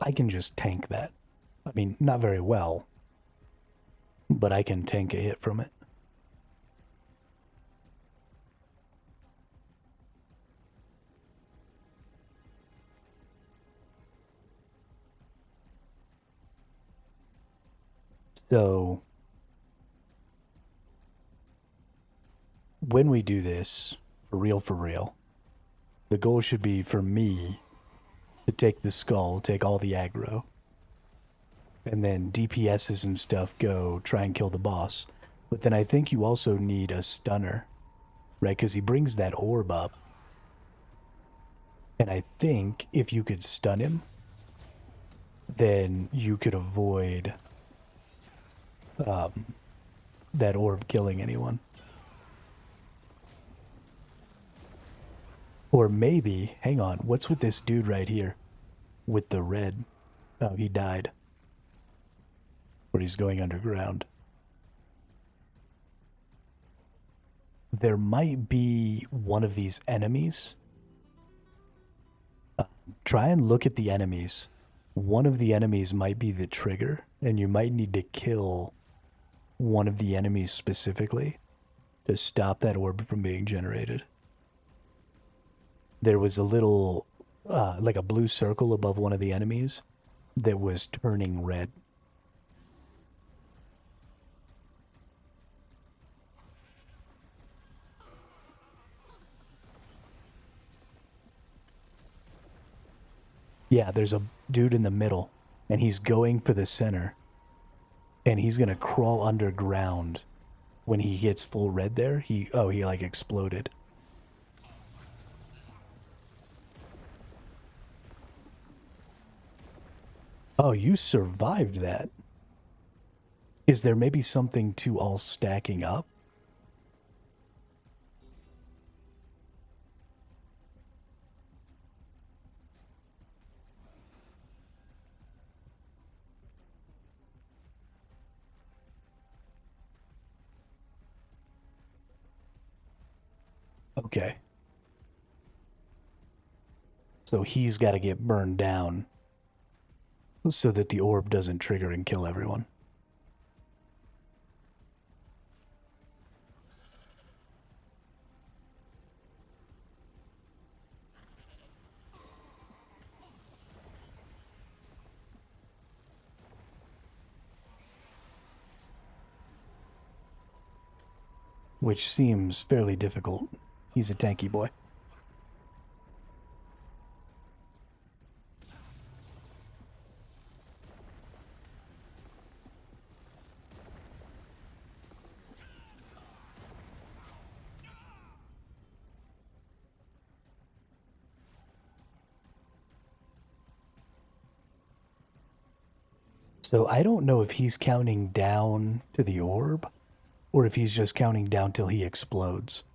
I can just tank that. I mean, not very well, but I can tank a hit from it. So, when we do this, for real, the goal should be for me to take the skull, take all the aggro, and then DPSs and stuff go try and kill the boss. But then I think you also need a stunner, right? Because he brings that orb up. And I think if you could stun him, then you could avoid that orb killing anyone. Or maybe, hang on, what's with this dude right here with the red? Oh, he died. Or he's going underground. There might be one of these enemies. Try and look at the enemies. One of the enemies might be the trigger, and you might need to kill one of the enemies specifically to stop that orb from being generated. There was a little, like a blue circle above one of the enemies that was turning red. Yeah, there's a dude in the middle, and he's going for the center. And he's gonna crawl underground. When he hits full red there, he like exploded. Oh, you survived that. Is there maybe something to all stacking up? Okay. So he's got to get burned down so that the orb doesn't trigger and kill everyone. Which seems fairly difficult. He's a tanky boy. So I don't know if he's counting down to the orb or if he's just counting down till he explodes.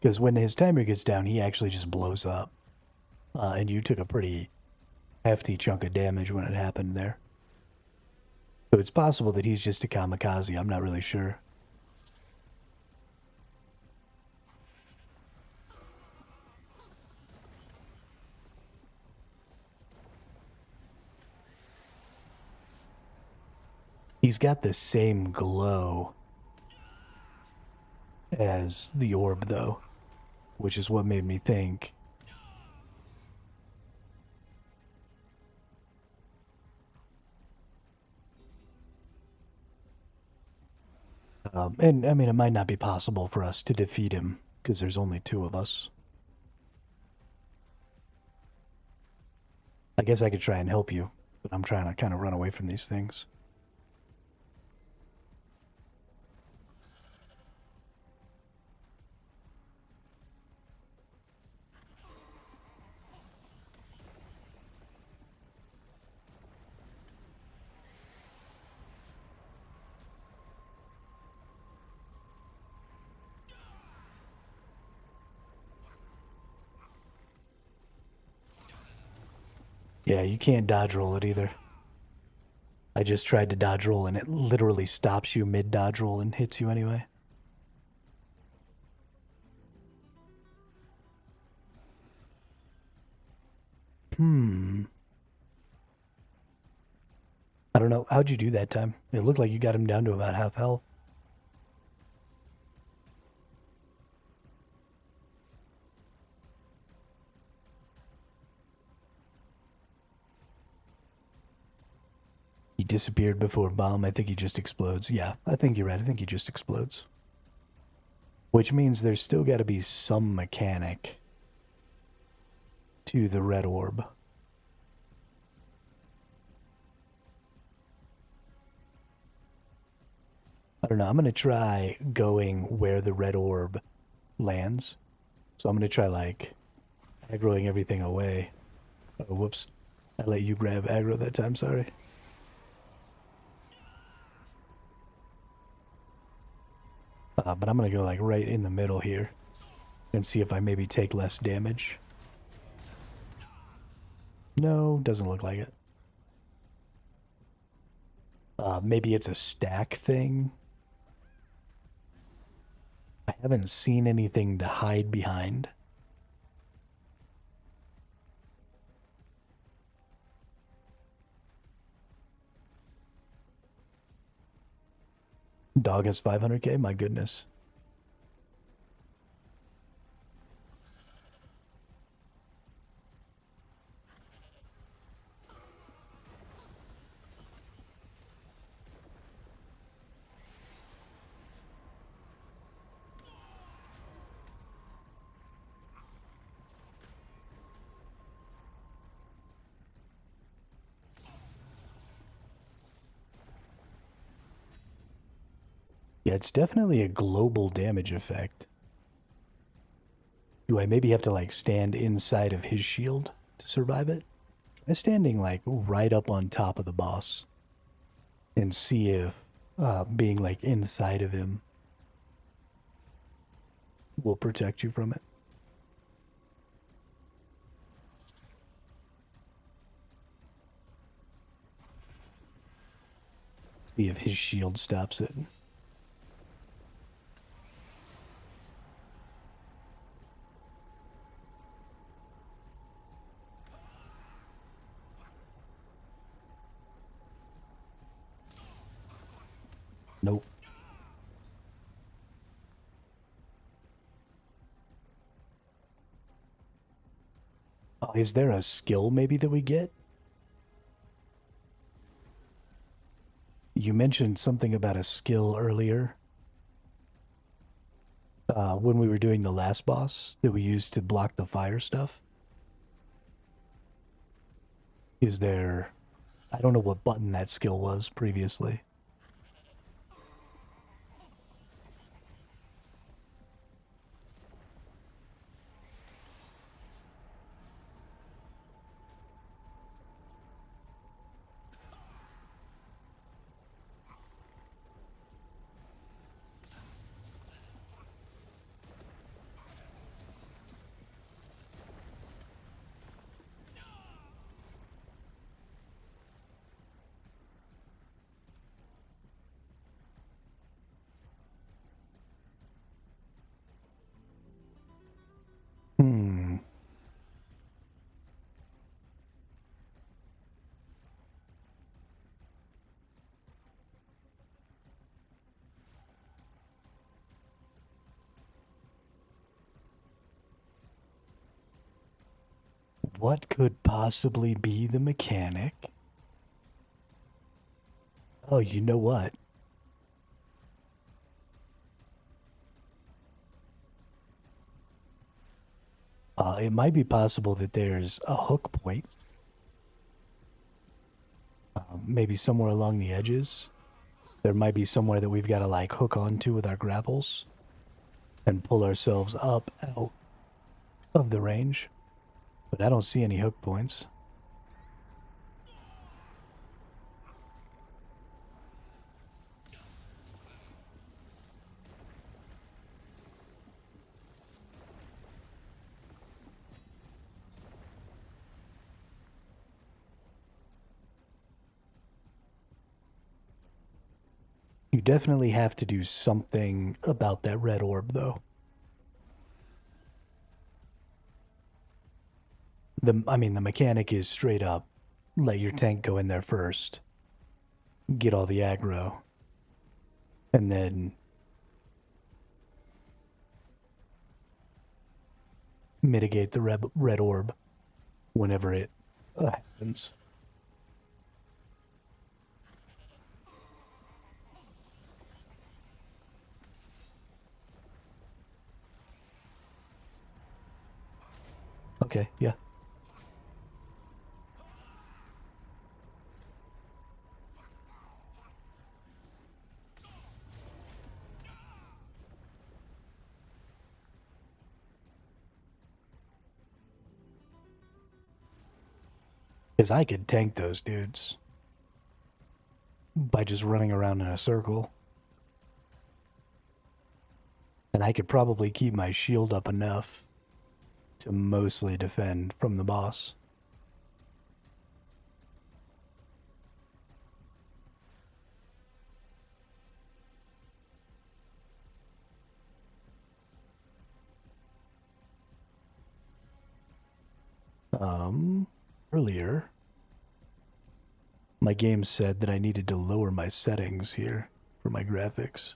Because when his timer gets down, he actually just blows up. And you took a pretty hefty chunk of damage when it happened there. So it's possible that he's just a kamikaze. I'm not really sure. He's got the same glow as the orb, though, which is what made me think. And, I mean, it might not be possible for us to defeat him, because there's only two of us. I guess I could try and help you, but I'm trying to kind of run away from these things. Yeah, you can't dodge roll it either. I just tried to dodge roll and it literally stops you mid dodge roll and hits you anyway. I don't know. How'd you do that time? It looked like you got him down to about half health. He disappeared before bomb. I think he just explodes. Yeah, I think you're right. I think he just explodes. Which means there's still got to be some mechanic to the red orb. I don't know. I'm going to try going where the red orb lands. So I'm going to try, like, aggroing everything away. Oh, whoops. I let you grab aggro that time, sorry. But I'm going to go, like, right in the middle here and see if I maybe take less damage. No, doesn't look like it. Maybe it's a stack thing. I haven't seen anything to hide behind. Dog has 500k? My goodness. Yeah, it's definitely a global damage effect. Do I maybe have to, like, stand inside of his shield to survive it? Try standing, like, right up on top of the boss and see if being, like, inside of him will protect you from it. See if his shield stops it. Nope. Oh, is there a skill maybe that we get? You mentioned something about a skill earlier. When we were doing the last boss that we used to block the fire stuff. Is there... I don't know what button that skill was previously. Hmm. What could possibly be the mechanic? Oh, you know what? It might be possible that there's a hook point. Maybe somewhere along the edges. There might be somewhere that we've got to, like, hook onto with our grapples and pull ourselves up out of the range. But I don't see any hook points. You definitely have to do something about that red orb, though. The mechanic is straight up, let your tank go in there first get all the aggro, and then mitigate the red orb whenever it happens. Okay, yeah. Because I could tank those dudes by just running around in a circle. And I could probably keep my shield up enough to mostly defend from the boss. Earlier, my game said that I needed to lower my settings here for my graphics.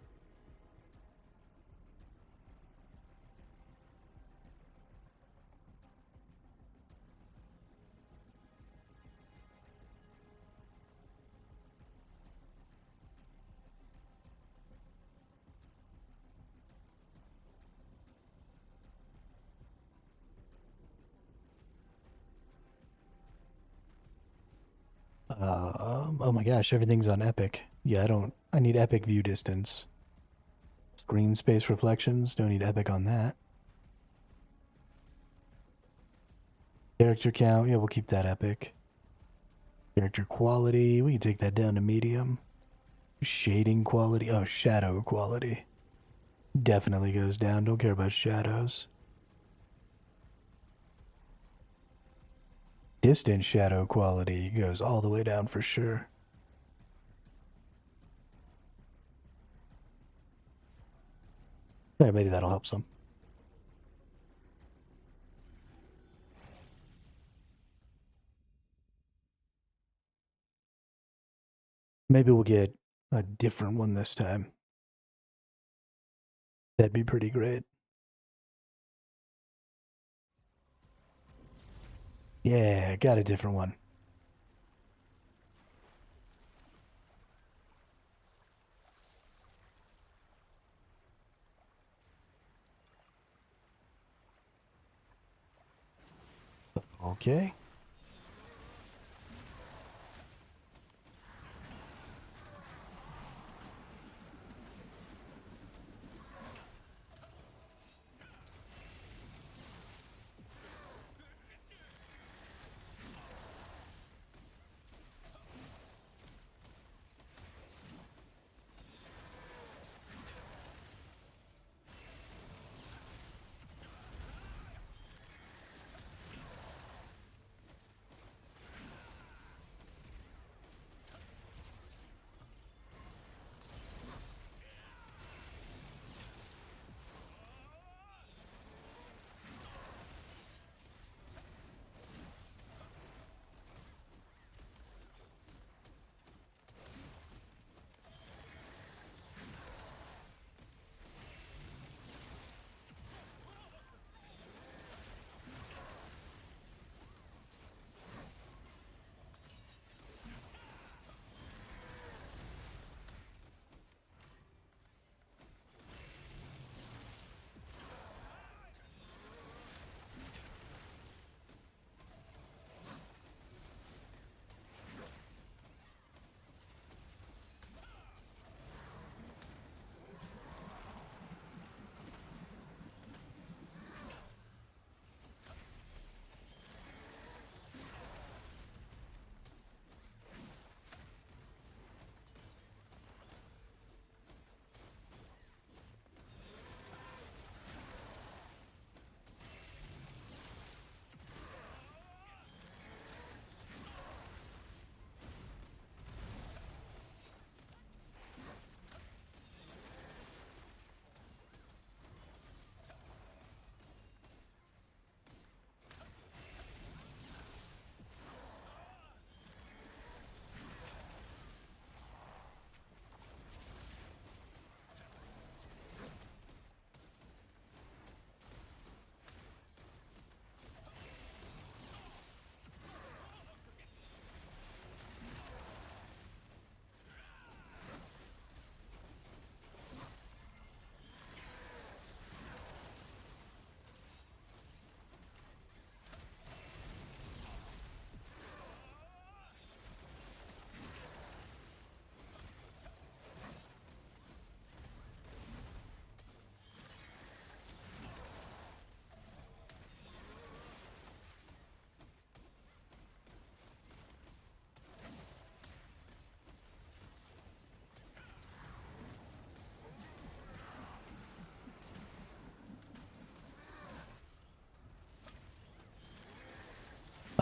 Oh my gosh, everything's on epic. Yeah, I need epic view distance. Screen space reflections, don't need epic on that. Character count, yeah, we'll keep that epic. Character quality, we can take that down to medium. Shading quality, oh, shadow quality. Definitely goes down, don't care about shadows. Distant shadow quality goes all the way down for sure. Yeah, maybe that'll help some. Maybe we'll get a different one this time. That'd be pretty great. Yeah, got a different one. Okay.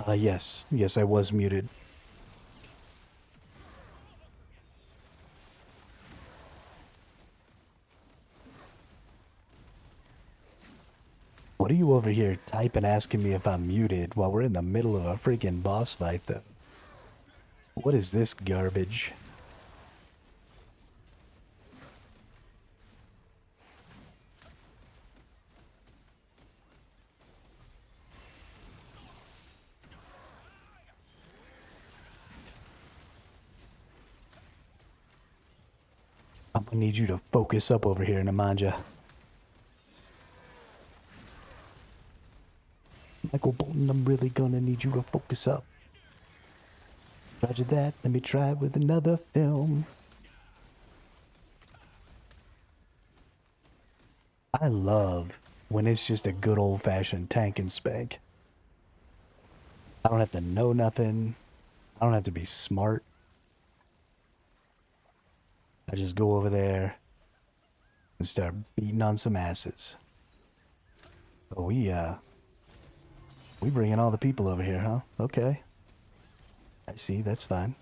Yes. Yes, I was muted. What are you over here typing asking me if I'm muted while we're in the middle of a freaking boss fight, though? What is this garbage? I'm gonna need you to focus up over here, Nemanja. Michael Bolton, I'm really gonna need you to focus up. Roger that. Let me try it with another film. I love when it's just a good old-fashioned tank and spank. I don't have to know nothing. I don't have to be smart. I just go over there and start beating on some asses. Oh, we bringing all the people over here, huh? Okay. I see, that's fine.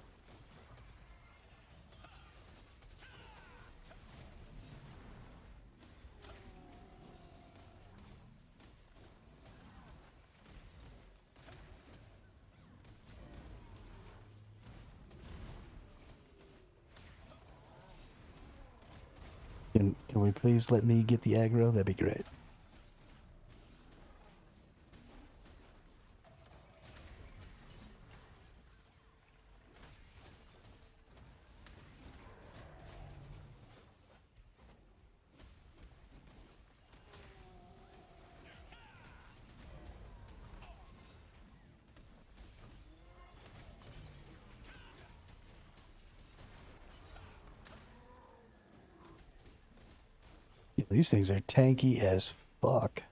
Can we please let me get the aggro? That'd be great. Yeah, these things are tanky as fuck.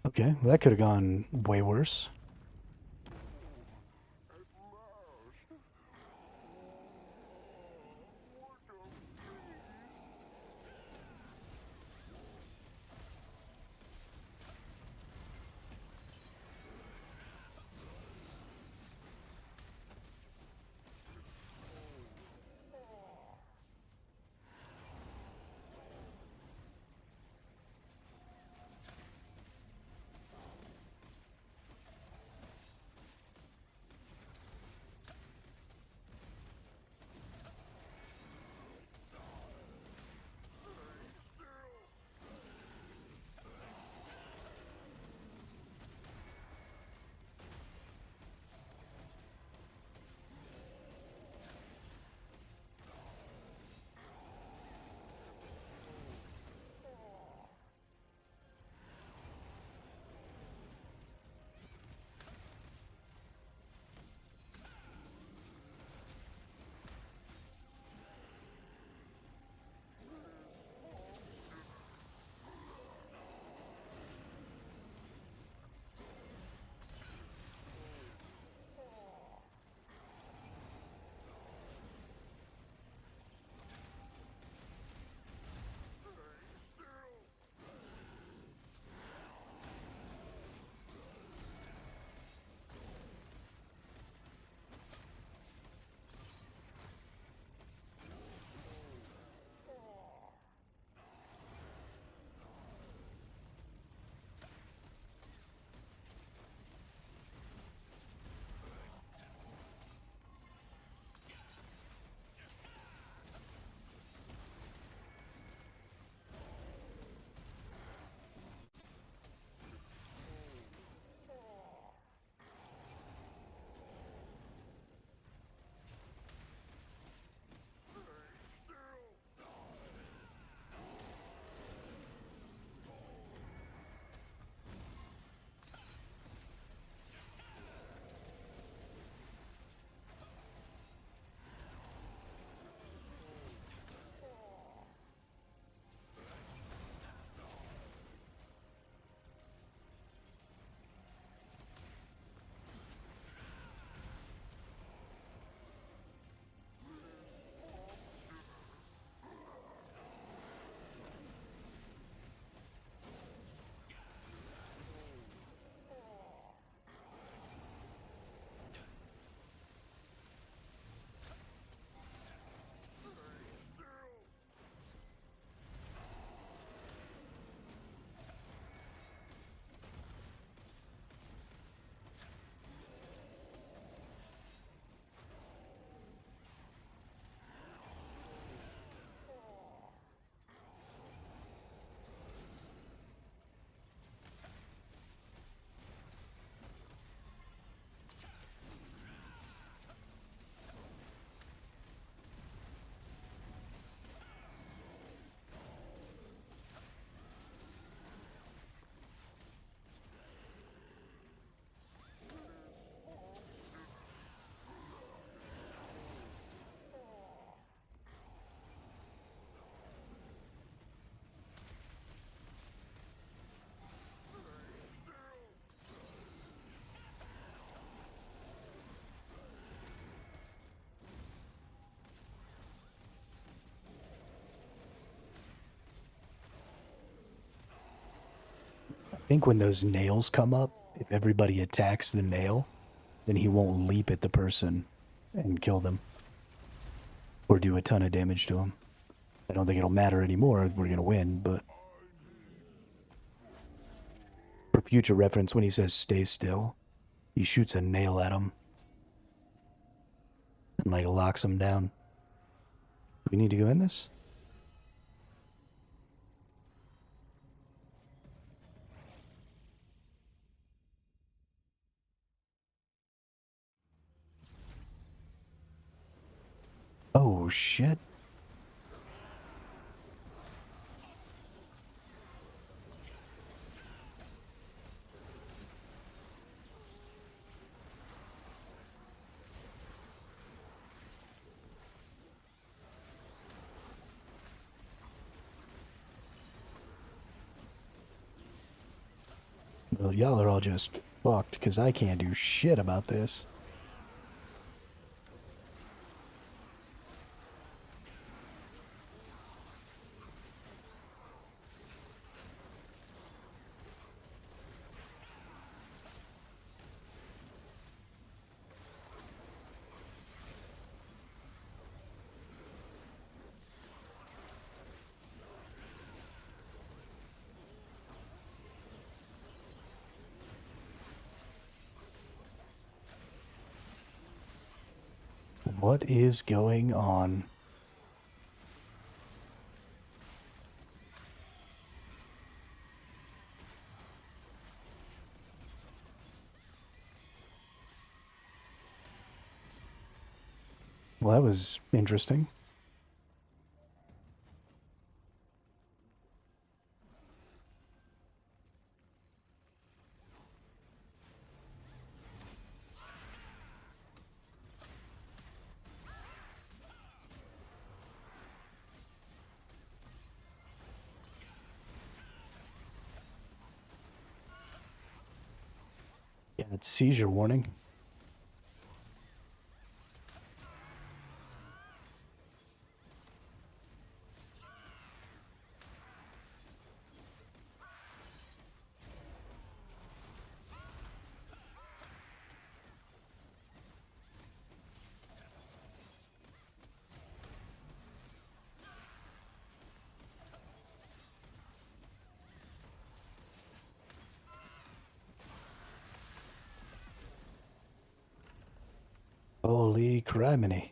Okay, well, that could have gone way worse. At last, think when those nails come up, if everybody attacks the nail, then he won't leap at the person and kill them. Or do a ton of damage to him. I don't think it'll matter anymore. We're going to win, but... For future reference, when he says stay still, he shoots a nail at him. And, like, locks him down. Do we need to go in this? Oh, shit. Well, y'all are all just fucked, because I can't do shit about this. What is going on? Well, that was interesting. Yeah, it's seizure warning. Holy criminy.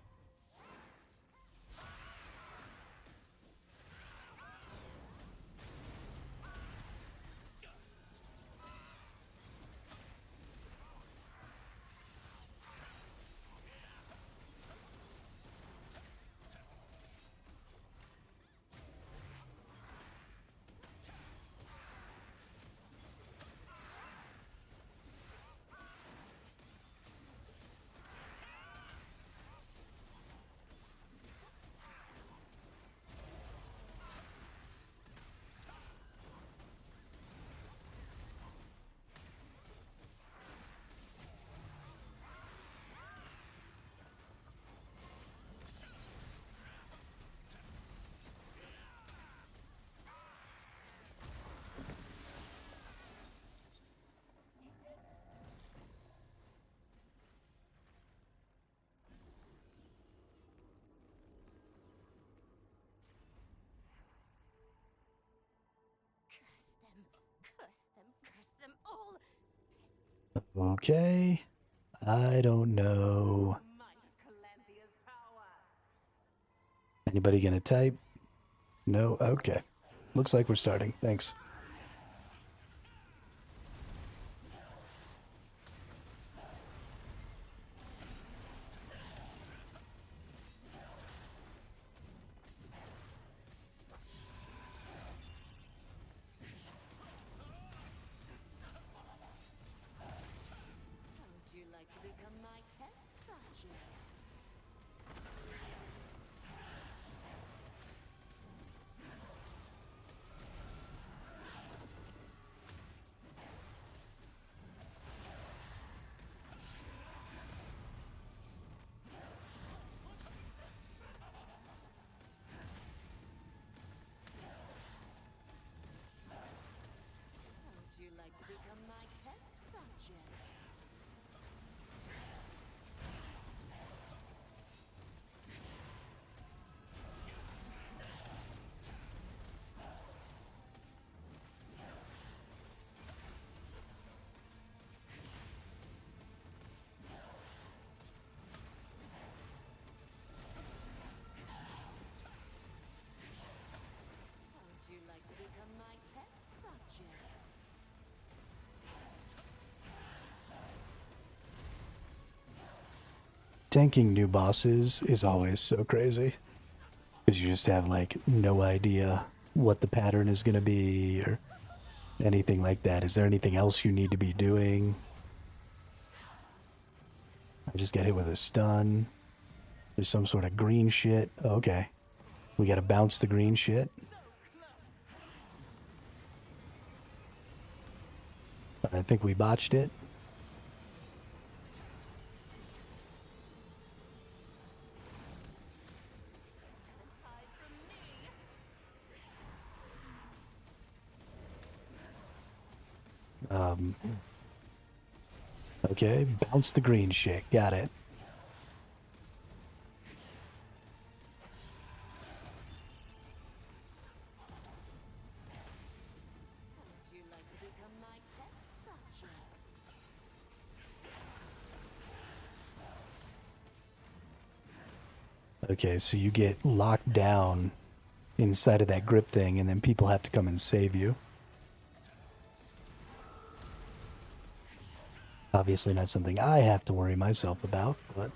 Curse them all! Okay. I don't know. Anybody gonna type? No? Okay. Looks like we're starting. Thanks. Would you like to become my test sergeant? Would you like tanking new bosses is always so crazy. Because you just have, like, no idea what the pattern is going to be or anything like that. Is there anything else you need to be doing? I just got hit with a stun. There's some sort of green shit. Oh, okay. We got to bounce the green shit. I think we botched it. Okay, bounce the green shit. Got it. Would you like to become my test subject? Okay, so you get locked down inside of that grip thing, and then people have to come and save you. Obviously not something I have to worry myself about, but...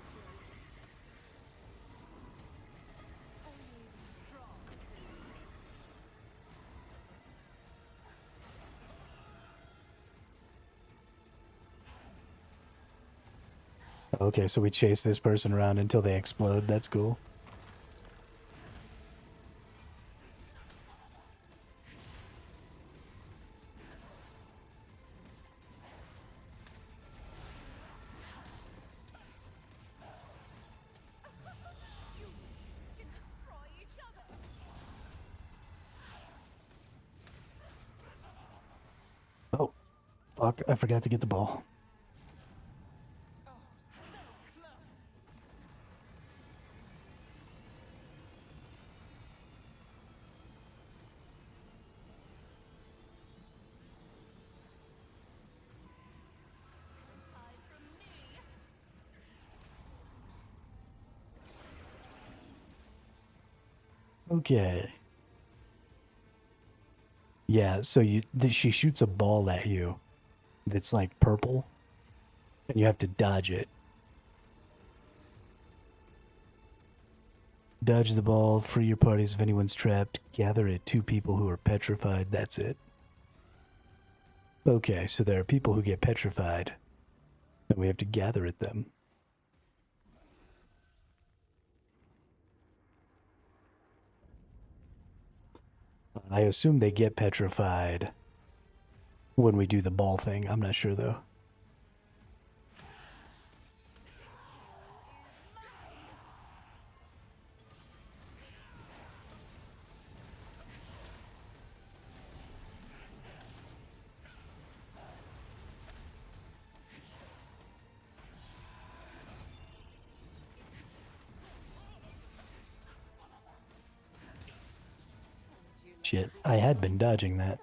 Okay, so we chase this person around until they explode. That's cool. Oh, fuck, I forgot to get the ball. Okay. Yeah, so she shoots a ball at you that's like purple, and you have to dodge it. Dodge the ball, free your parties if anyone's trapped, gather at 2 people who are petrified, that's it. Okay, so there are people who get petrified, and we have to gather at them. I assume they get petrified when we do the ball thing. I'm not sure, though. Shit, I had been dodging that.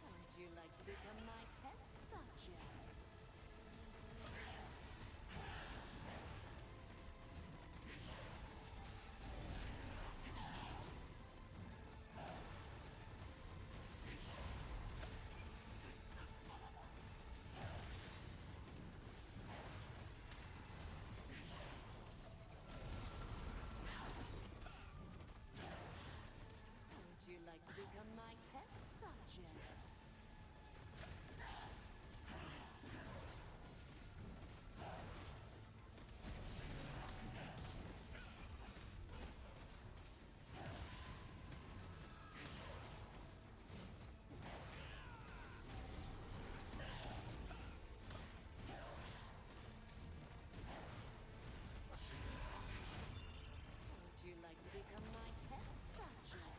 Would you like to become my test subject? Would you like to become my test subject? Would you like to become my test subject?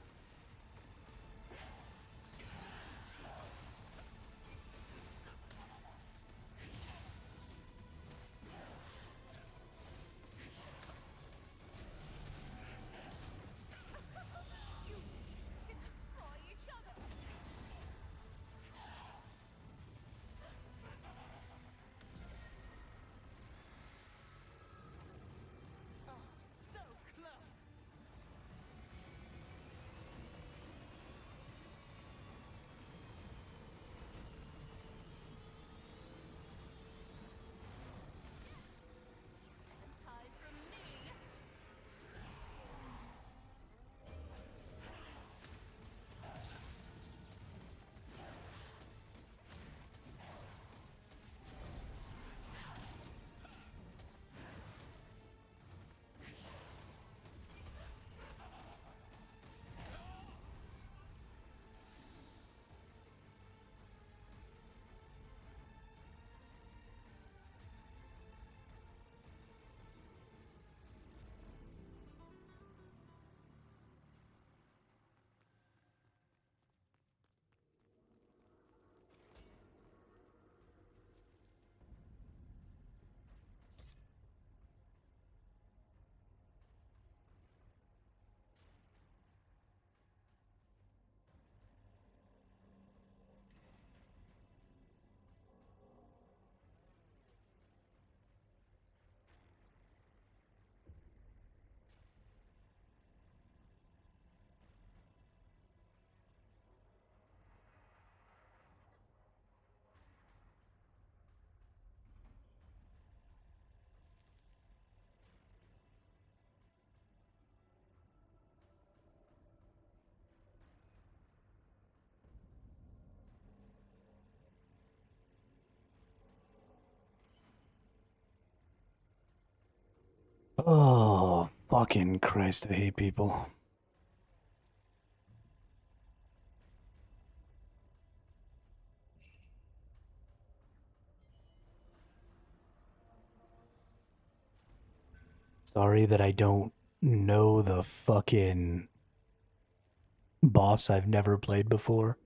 Oh, fucking Christ, I hate people. Sorry that I don't know the fucking boss I've never played before.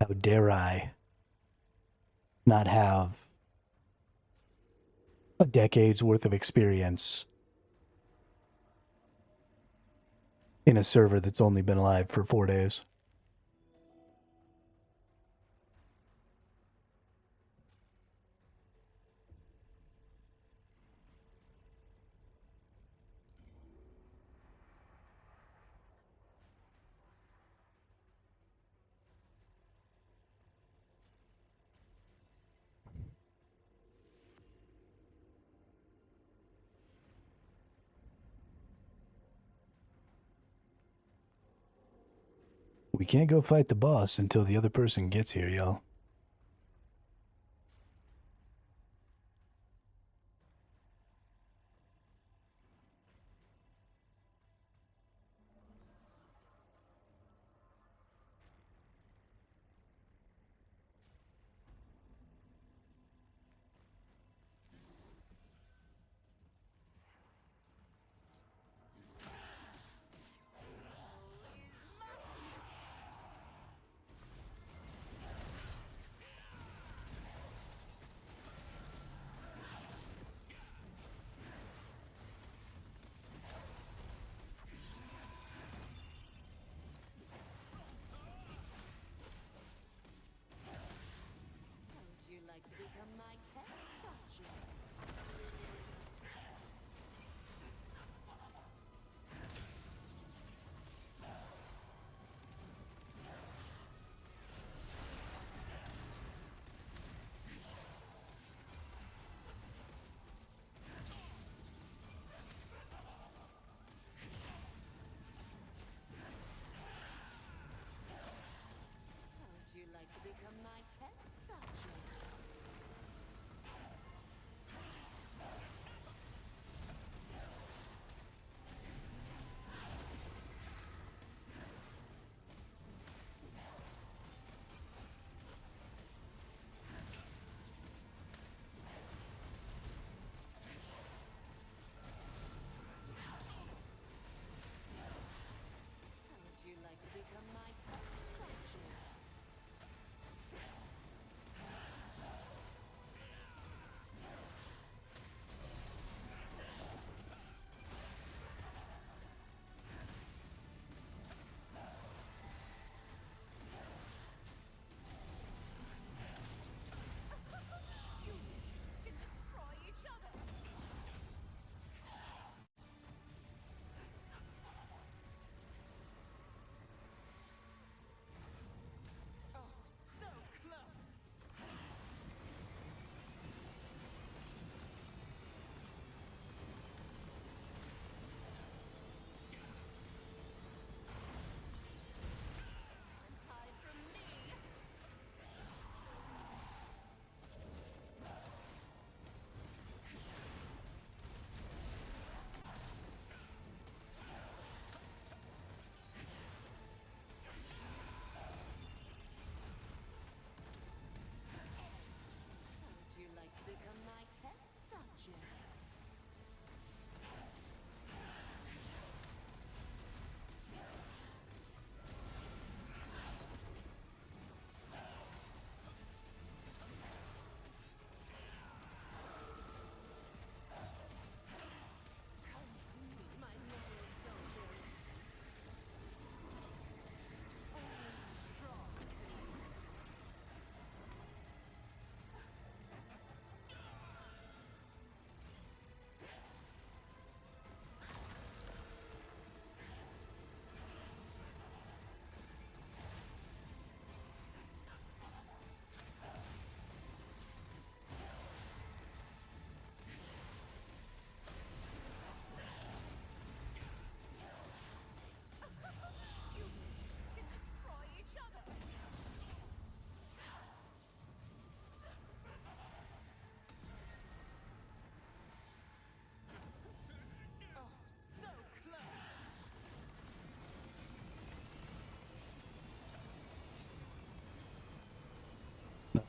How dare I not have a decade's worth of experience in a server that's only been alive for 4 days? We can't go fight the boss until the other person gets here, y'all.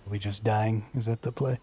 We just dying? Is that the play?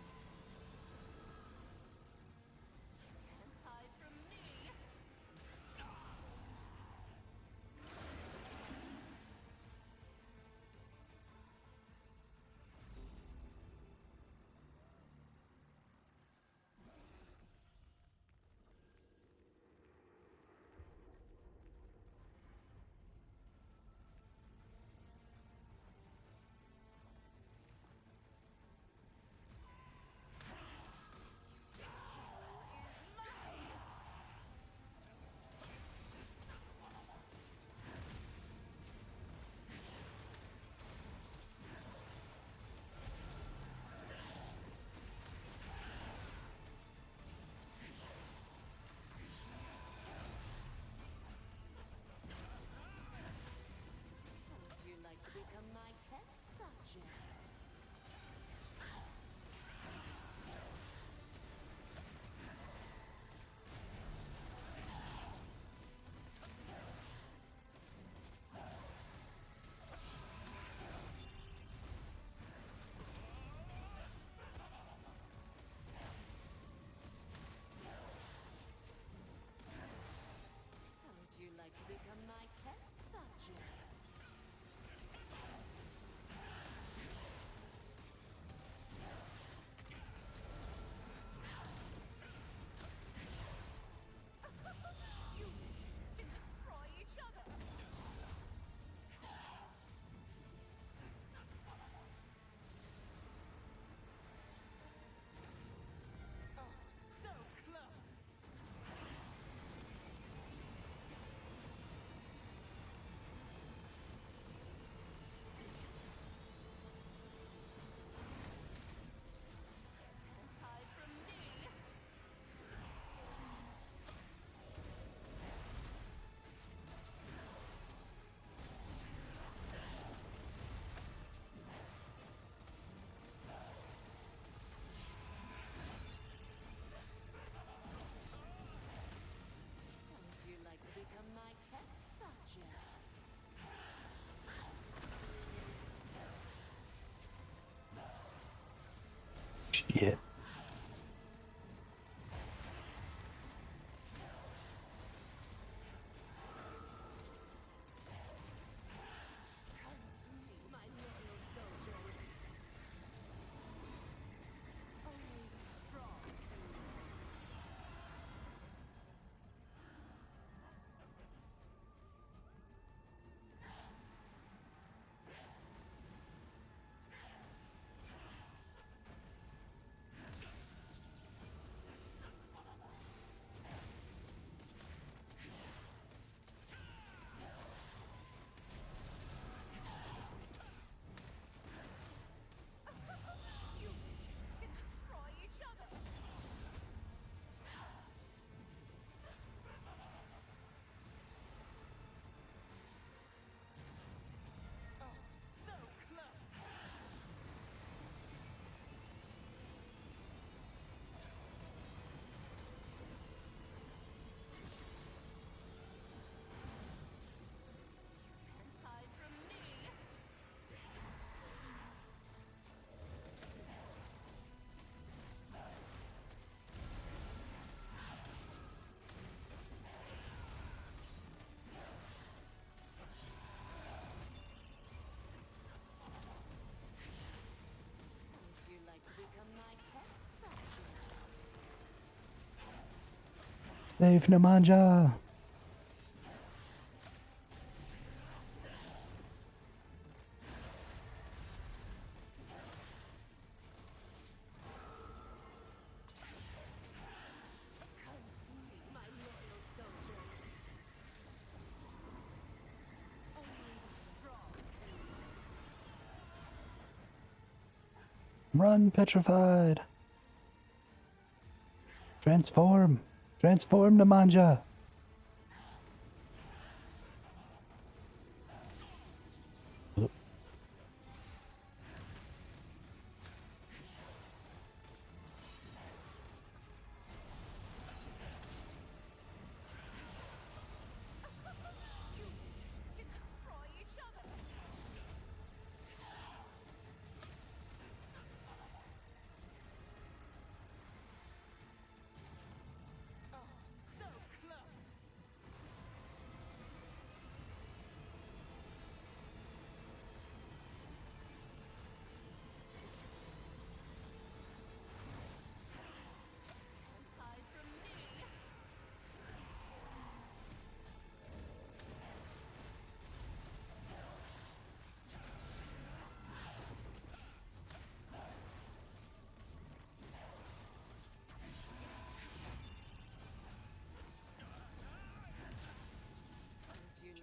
Would you like to become my test subject? How would you like to become my test subject? How would you like to become my test subject? Shit. My loyal soldiers. Only the strong can live. Would you like to become my test subject? Save Nemanja! My loyal soldiers. Only the strong can live. Run, petrified! Transform! Transform, Nemanja! Oop.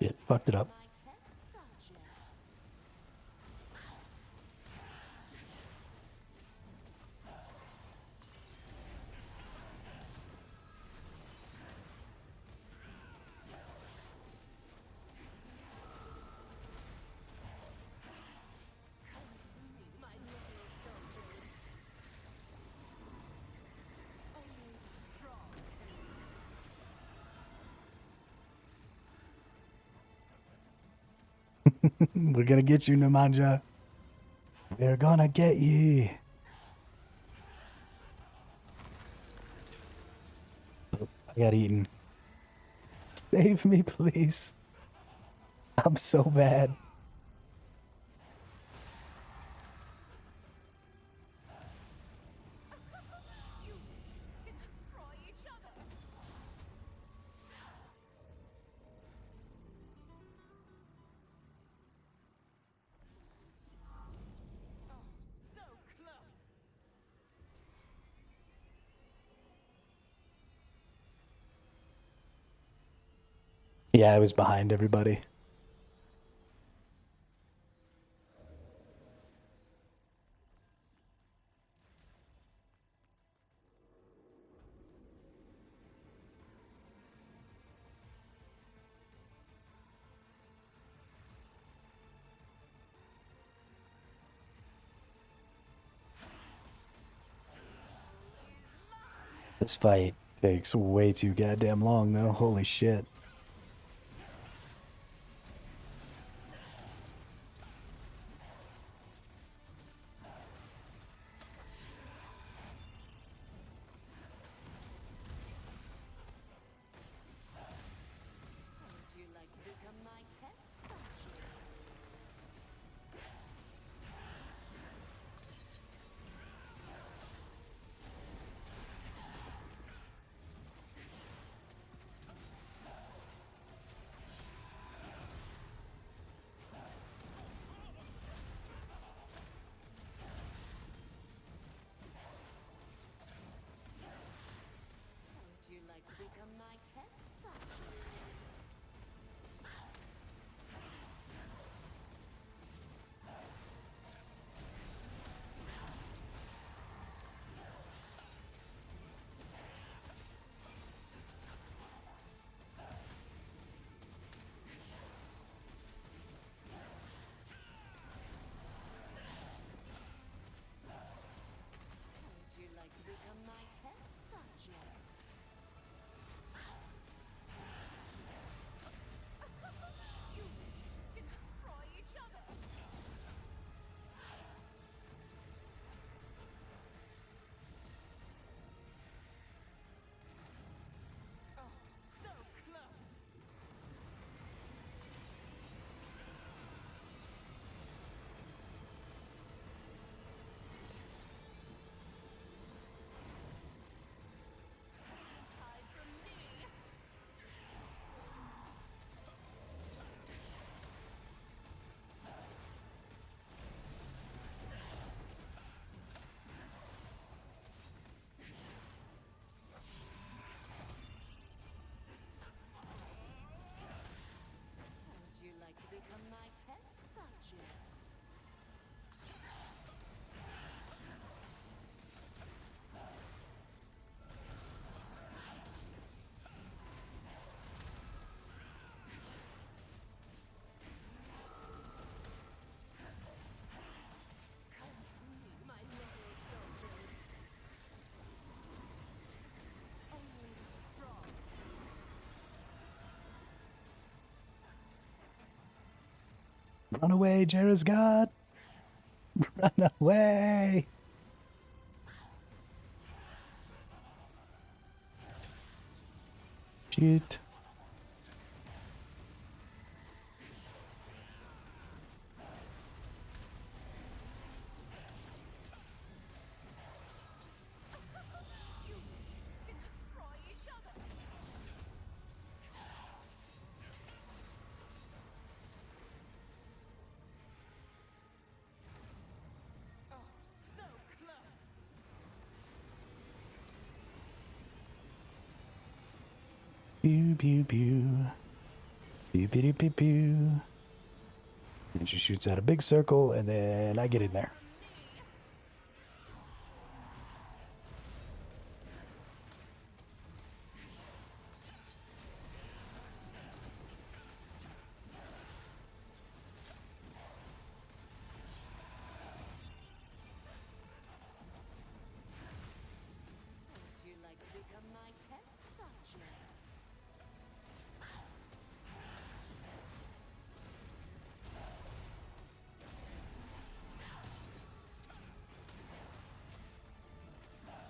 Shit, fucked it up. My test subject. Come to me, my loyal soldiers. Only the strong We're gonna get you, Nemanja. We're gonna get ye. Oh, I got eaten. Save me, please. I'm so bad. can destroy each other. So close. Yeah, I was behind everybody. This fight takes way too goddamn long, though. Holy shit. Would you like to become my test subject? Would you like to become my test subject? Would you like to become my test subject? Can destroy each other. So close. Hide from me. Would you like to become my test subject? Come to me, my loyal soldiers. Only the strong Run away, Jera's God. Run away. Shoot. Can destroy each other. So close. Pew, pew, pew. Pew, pew, pew, pew, pew. And she shoots out a big circle, and then I get in there. Would you like to become my test subject?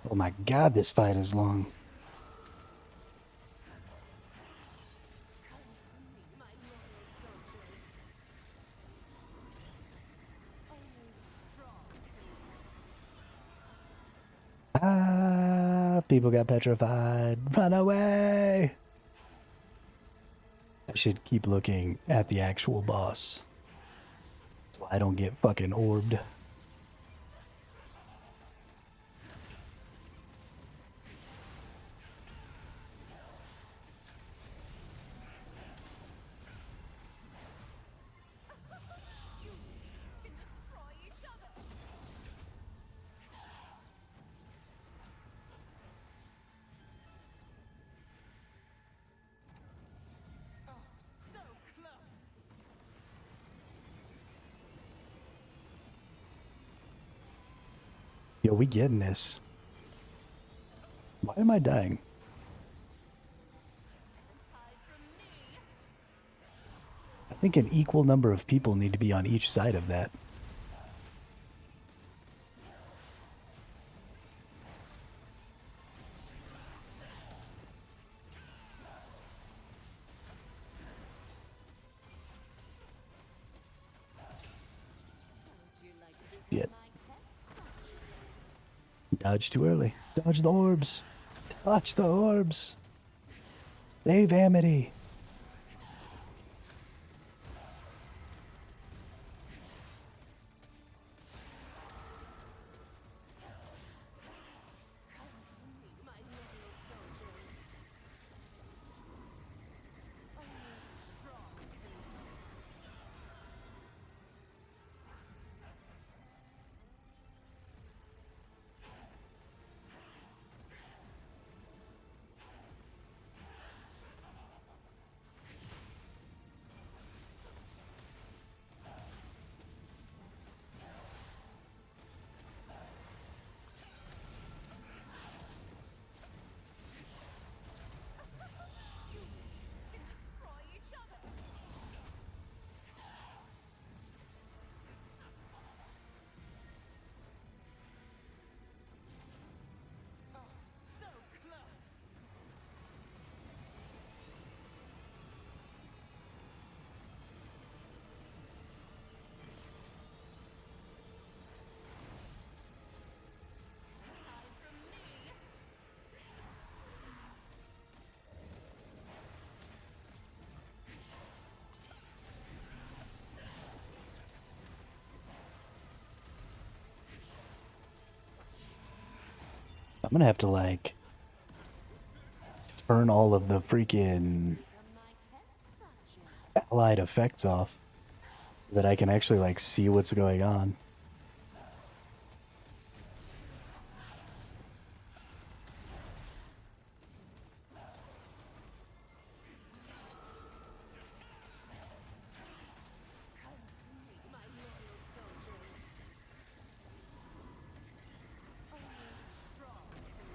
Oh my god, this fight is long. Ah, people got petrified. Run away! I should keep looking at the actual boss, so I don't get fucking orbed. So close. Yo, we getting this. Why am I dying? I think an equal number of people need to be on each side of that. Would you like to become Yet. my test subject? Dodge too early. Dodge the orbs. Dodge the orbs. Save Amity. My loyal soldiers. Only strong can destroy each other. Oh, so close. I'm gonna have to, like, turn all of the freaking Become my test subject. allied effects off so that I can actually, like, see what's going on. My loyal soldiers. Only strong can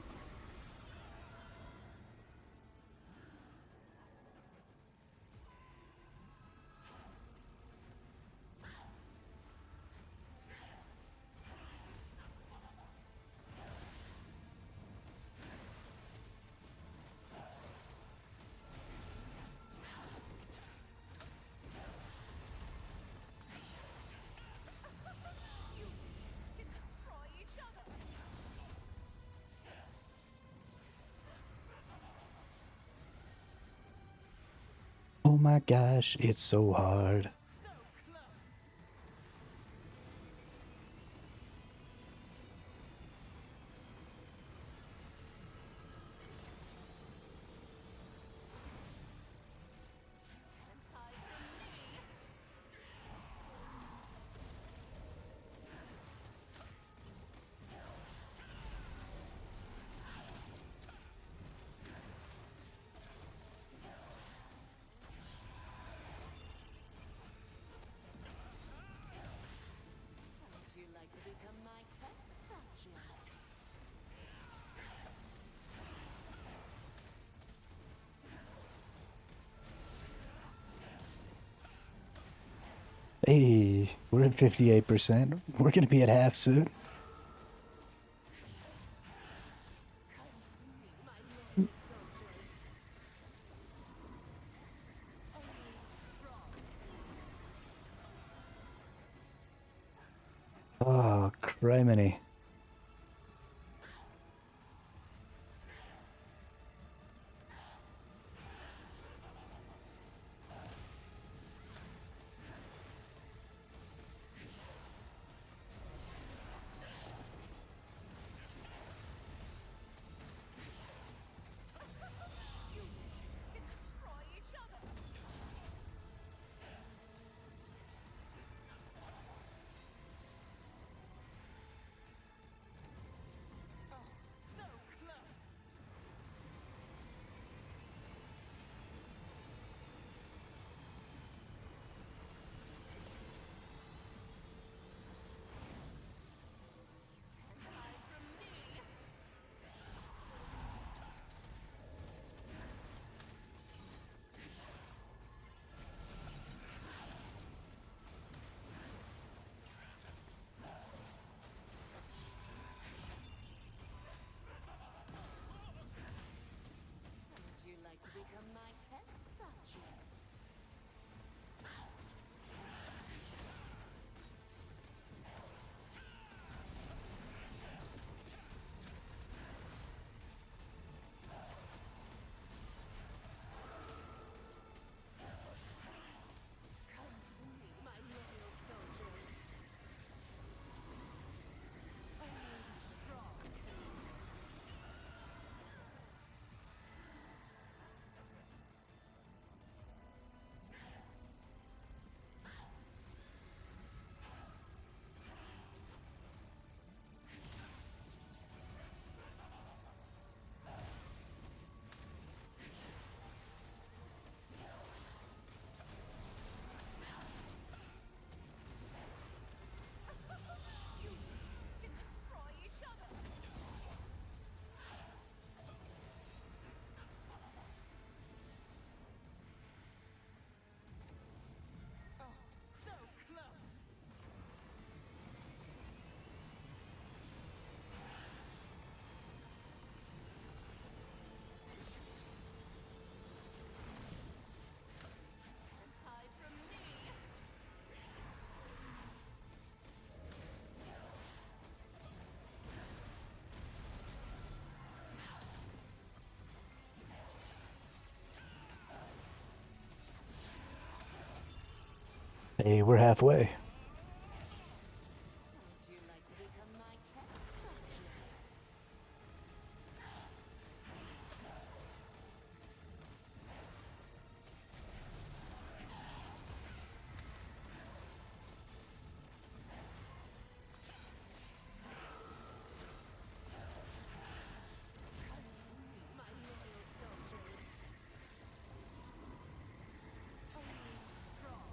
Destroy each other. Oh my gosh, it's so hard. So close. and like to become my test subject? Hey, we're at 58%. We're gonna be at half soon. Oh, criminy. Would you like to become my test subject? Come to me, my loyal soldiers. Only strong. Hey, we're halfway. Would you like to become my test subject? Come to me, my loyal soldiers. Only strong.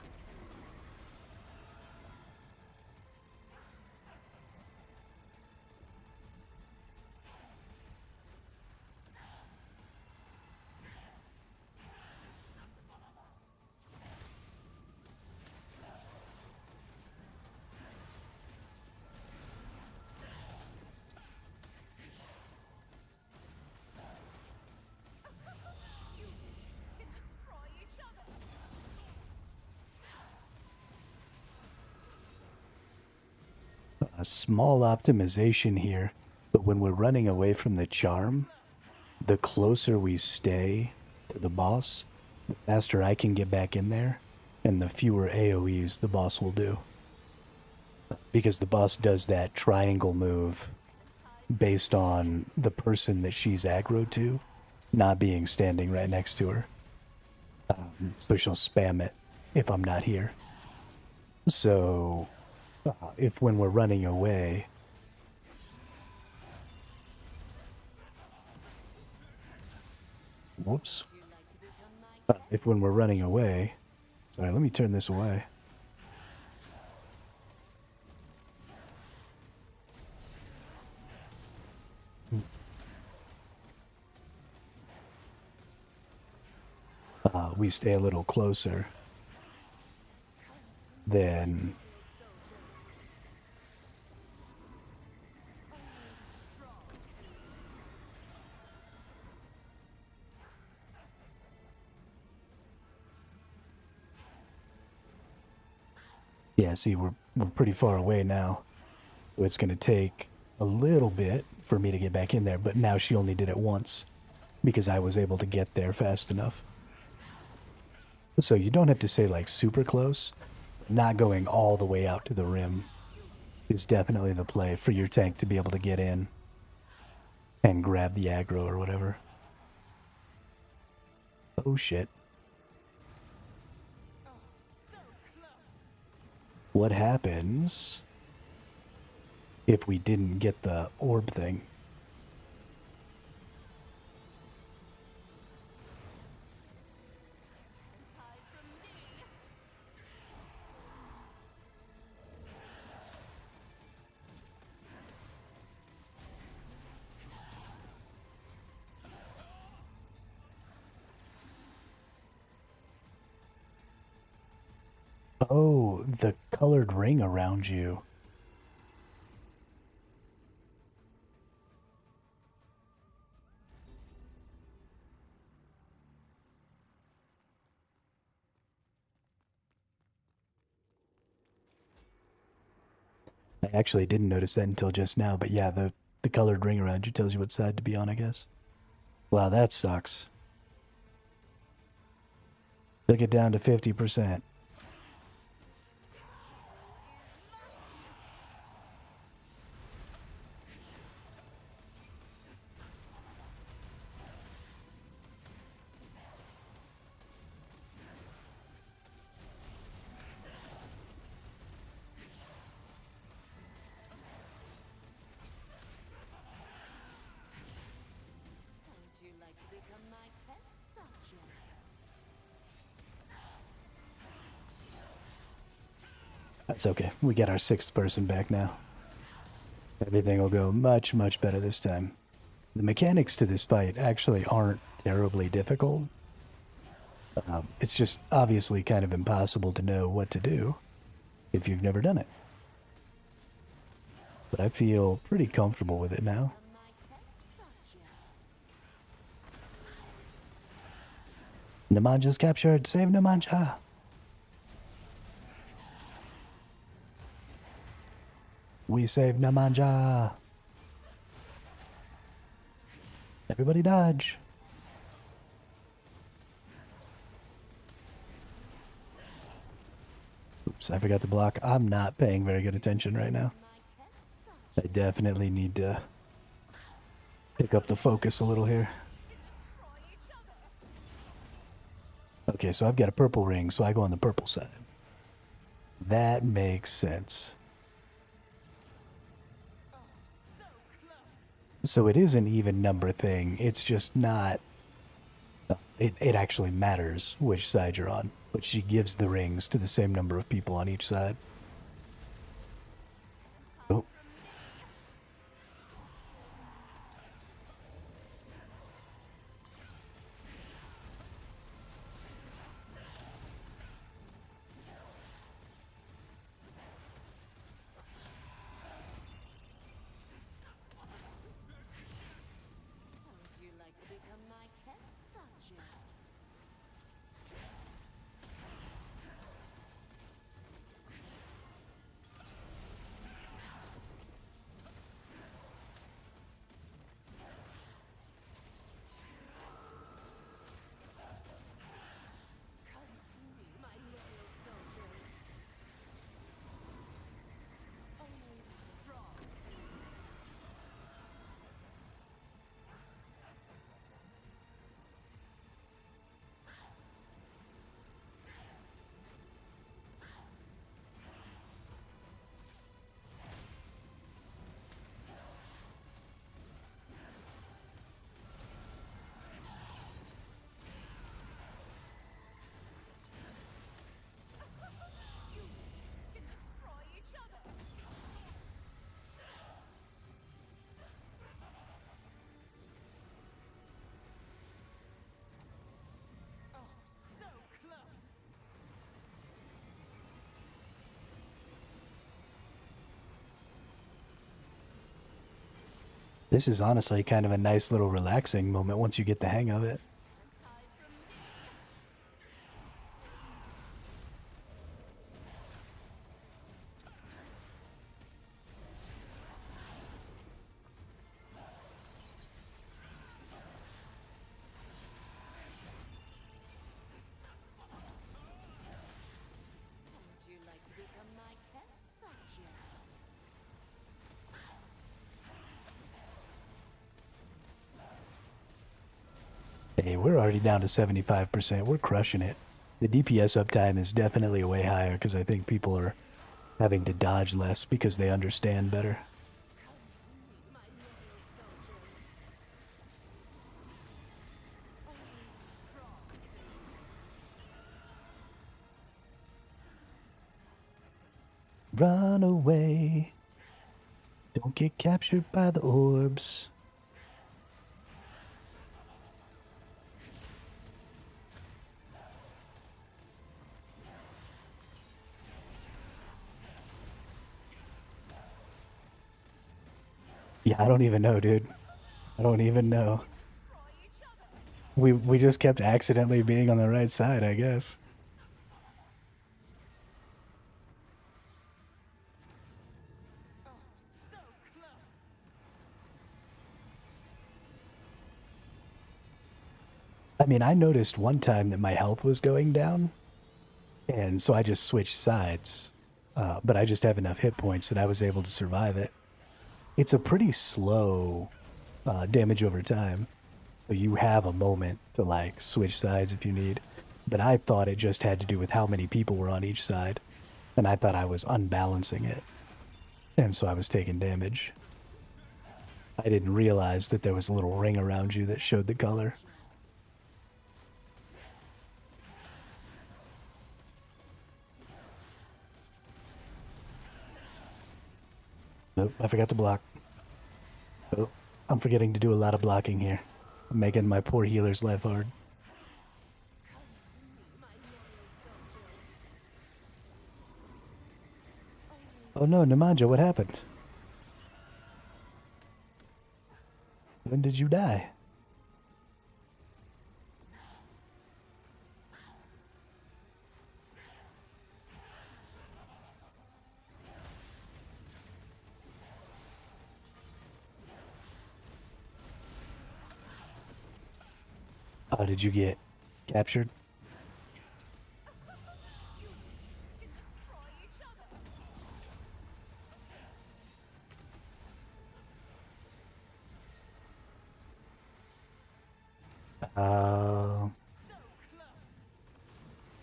A small optimization here, but when we're running away from the charm, the closer we stay to the boss, the faster I can get back in there, and the fewer AoEs the boss will do. Because the boss does that triangle move based on the person that she's aggroed to not being standing right next to her. So she'll spam it if I'm not here. So if when we're running away, whoops. If when we're running away, sorry, let me turn this away. we stay a little closer, then yeah, see, we're pretty far away now. So it's going to take a little bit for me to get back in there, but now she only did it once because I was able to get there fast enough. So you don't have to say like super close. Not going all the way out to the rim is definitely the play for your tank to be able to get in and grab the aggro or whatever. Oh shit. What happens if we didn't get the orb thing? Oh, the colored ring around you. I actually didn't notice that until just now, but yeah, the colored ring around you tells you what side to be on, I guess. Wow, that sucks. Took it down to 50%. Would you like to become my test subject? That's okay. We got our 6th person back now. Everything will go much, much better this time. The mechanics to this fight actually aren't terribly difficult. It's just obviously kind of impossible to know what to do if you've never done it. But I feel pretty comfortable with it now. My test subject. Nemanja's captured. Save Nemanja. We saved Nemanja. Everybody dodge. Oops, I forgot to block. I'm not paying very good attention right now. I definitely need to pick up the focus a little here. Okay, so I've got a purple ring, so I go on the purple side. That makes sense. So it is an even number thing. It's just not... It actually matters which side you're on. But she gives the rings to the same number of people on each side. Oh. Would you like to become my test subject? This is honestly kind of a nice little relaxing moment once you get the hang of it. Would you like to become my test subject? Hey, we're already down to 75%. We're crushing it. The DPS uptime is definitely way higher because I think people are having to dodge less because they understand better. Run away. Don't get captured by the orbs. Yeah, I don't even know, dude. I don't even know. We just kept accidentally being on the right side, I guess. I mean, I noticed one time that my health was going down, and so I just switched sides. But I just have enough hit points that I was able to survive it. It's a pretty slow damage over time, so you have a moment to like switch sides if you need. But I thought it just had to do with how many people were on each side, and I thought I was unbalancing it, and so I was taking damage. I didn't realize that there was a little ring around you that showed the color. Nope, I forgot to block. Oh, I'm forgetting to do a lot of blocking here. I'm making my poor healer's life hard. Oh no, Nemanja, what happened? When did you die? Oh, did you get captured? Uh,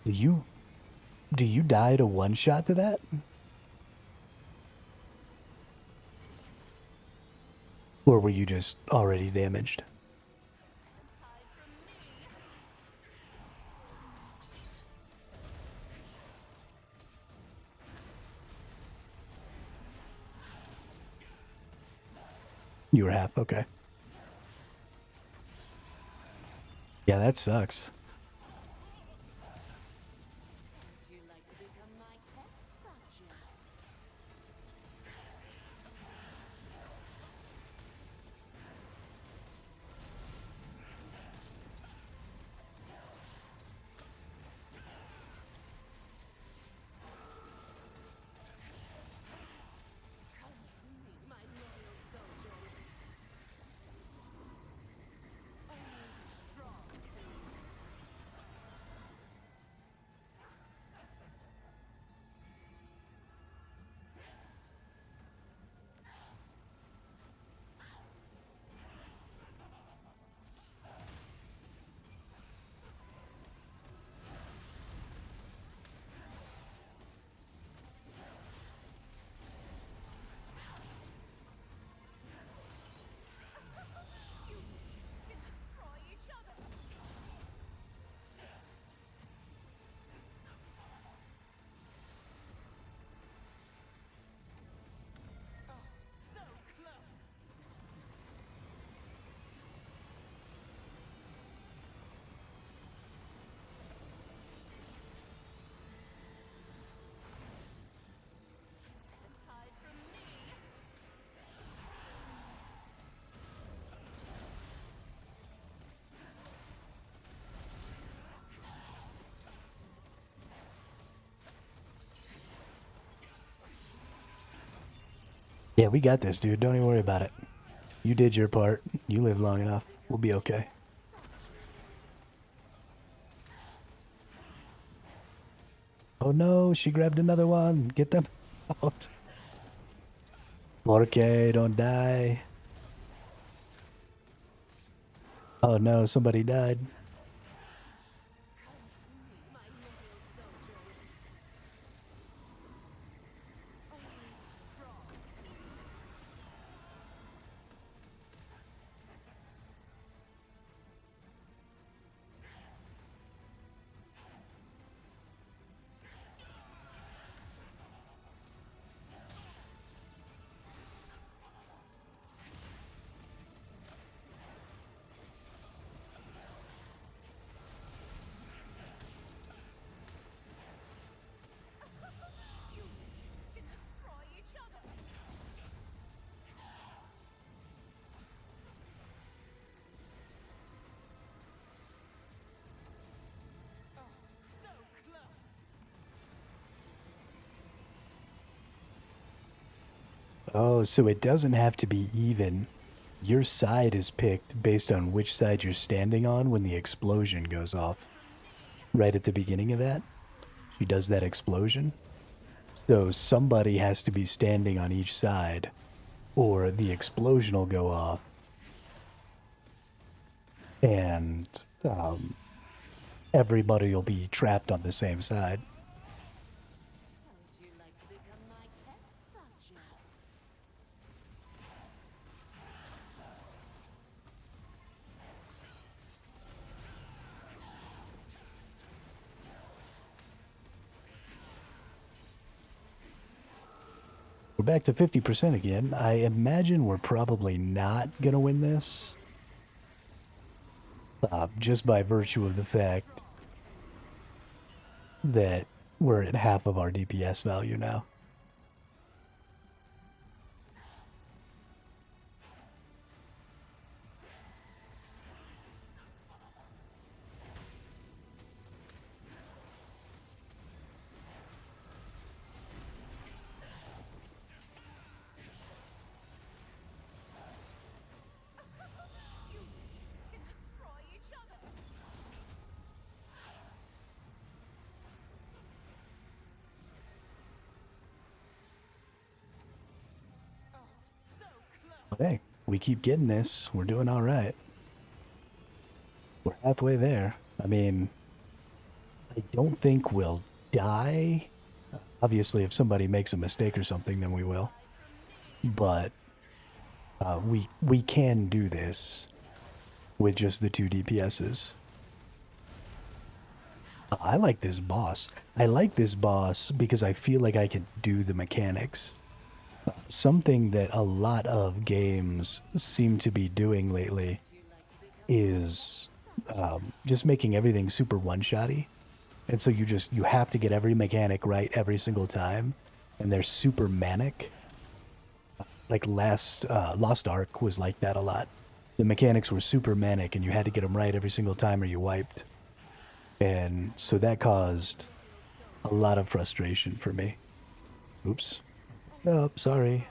do you die to one shot to that? Or were you just already damaged? You were half, okay. Yeah, that sucks. Would you like to become my test subject? Come to me, my loyal soldiers. Only the strong can live. Yeah, we got this, dude. Don't even worry about it. You did your part. You live long enough. We'll be okay. Oh no, she grabbed another one. Get them out. Porque, don't die. Oh no, somebody died. Oh, so it doesn't have to be even. Your side is picked based on which side you're standing on when the explosion goes off. Right at the beginning of that, she does that explosion. So somebody has to be standing on each side, or the explosion will go off. And everybody will be trapped on the same side. Would you like to become my test subject? We're back to 50% again. I imagine we're probably not going to win this. Just by virtue of the fact that we're at half of our DPS value now. Hey, we keep getting this. We're doing all right. We're halfway there. I mean, I don't think we'll die. Obviously, if somebody makes a mistake or something, then we will. But we can do this with just the 2 DPSs. I like this boss. I like this boss because I feel like I can do the mechanics. Something that a lot of games seem to be doing lately is just making everything super one-shotty. And so you have to get every mechanic right every single time. And they're super manic. Like Lost Ark was like that a lot. The mechanics were super manic and you had to get them right every single time or you wiped. And so that caused a lot of frustration for me. Oops. Oh, sorry.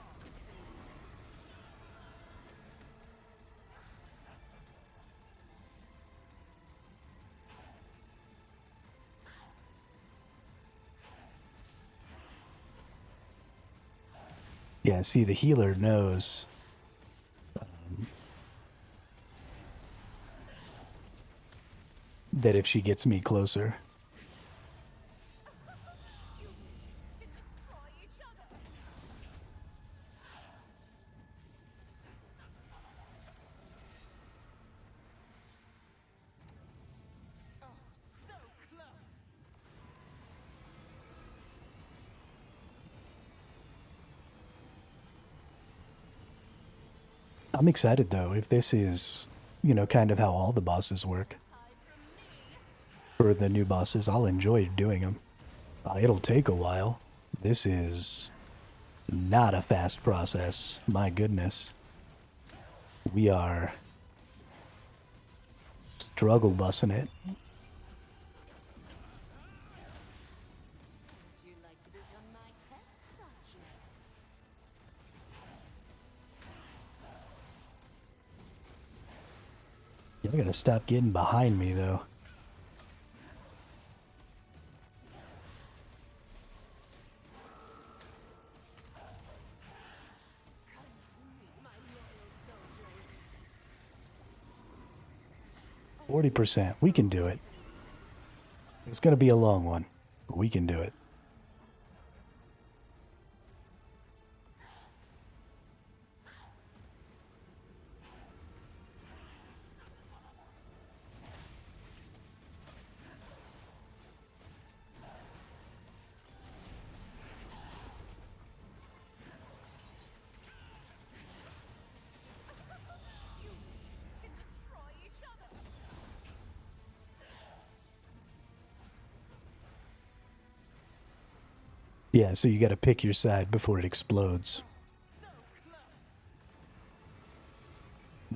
Yeah, see, the healer knows that if she gets me closer. I'm excited though, if this is, kind of how all the bosses work. For the new bosses, I'll enjoy doing them. It'll take a while. This is not a fast process. My goodness. We are struggle bussing it. Would you like to become my test subject? I gotta stop getting behind me, though. Come to me, my loyal soldiers. 40%. We can do it. It's gonna be a long one, but we can do it. Destroy each other. Yeah, so you gotta pick your side before it explodes. So close.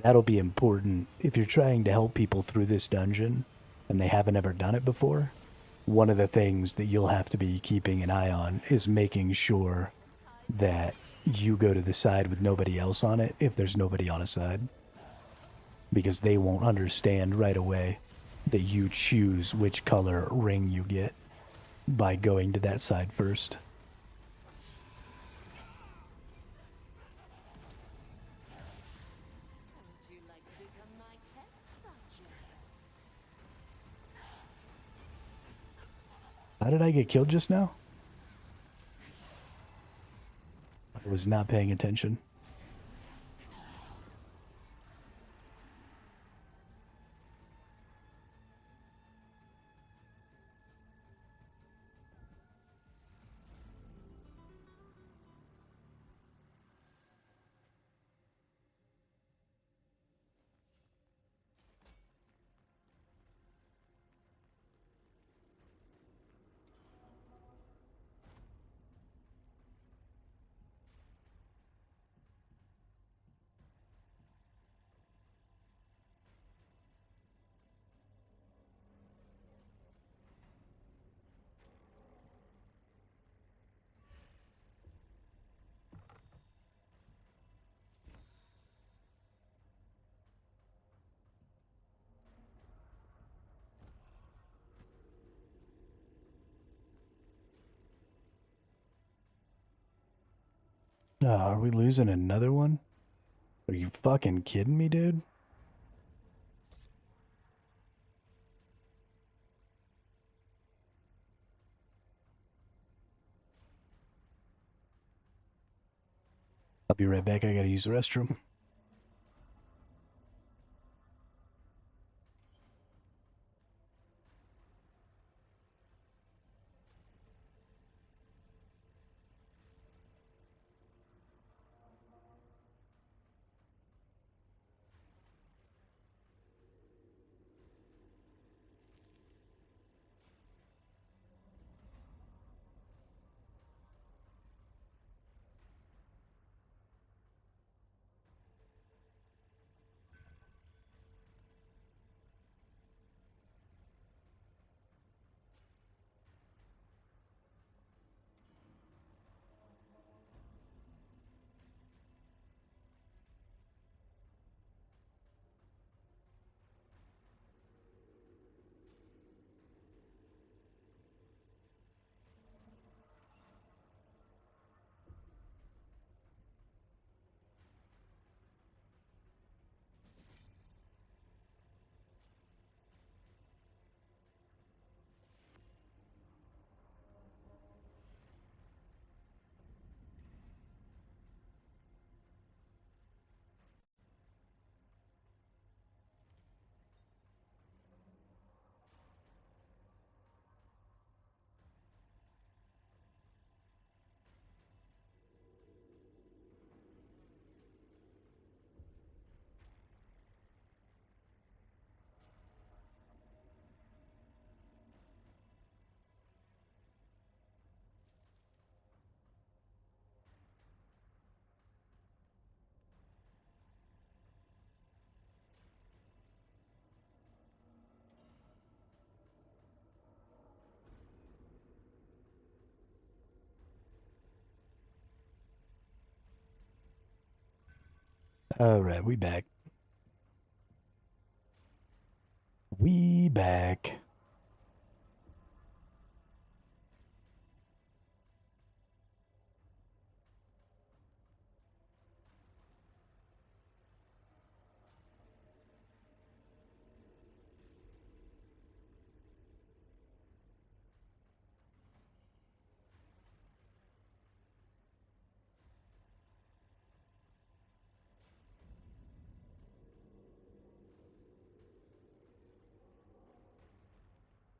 That'll be important if you're trying to help people through this dungeon and they haven't ever done it before. One of the things that you'll have to be keeping an eye on is making sure that you go to the side with nobody else on it if there's nobody on a side. Because they won't understand right away that you choose which color ring you get by going to that side first. How would you like to become my test subject? How did I get killed just now? I was not paying attention. Oh, are we losing another one? Are you fucking kidding me, dude? I'll be right back. I gotta use the restroom. All right, we back. We back.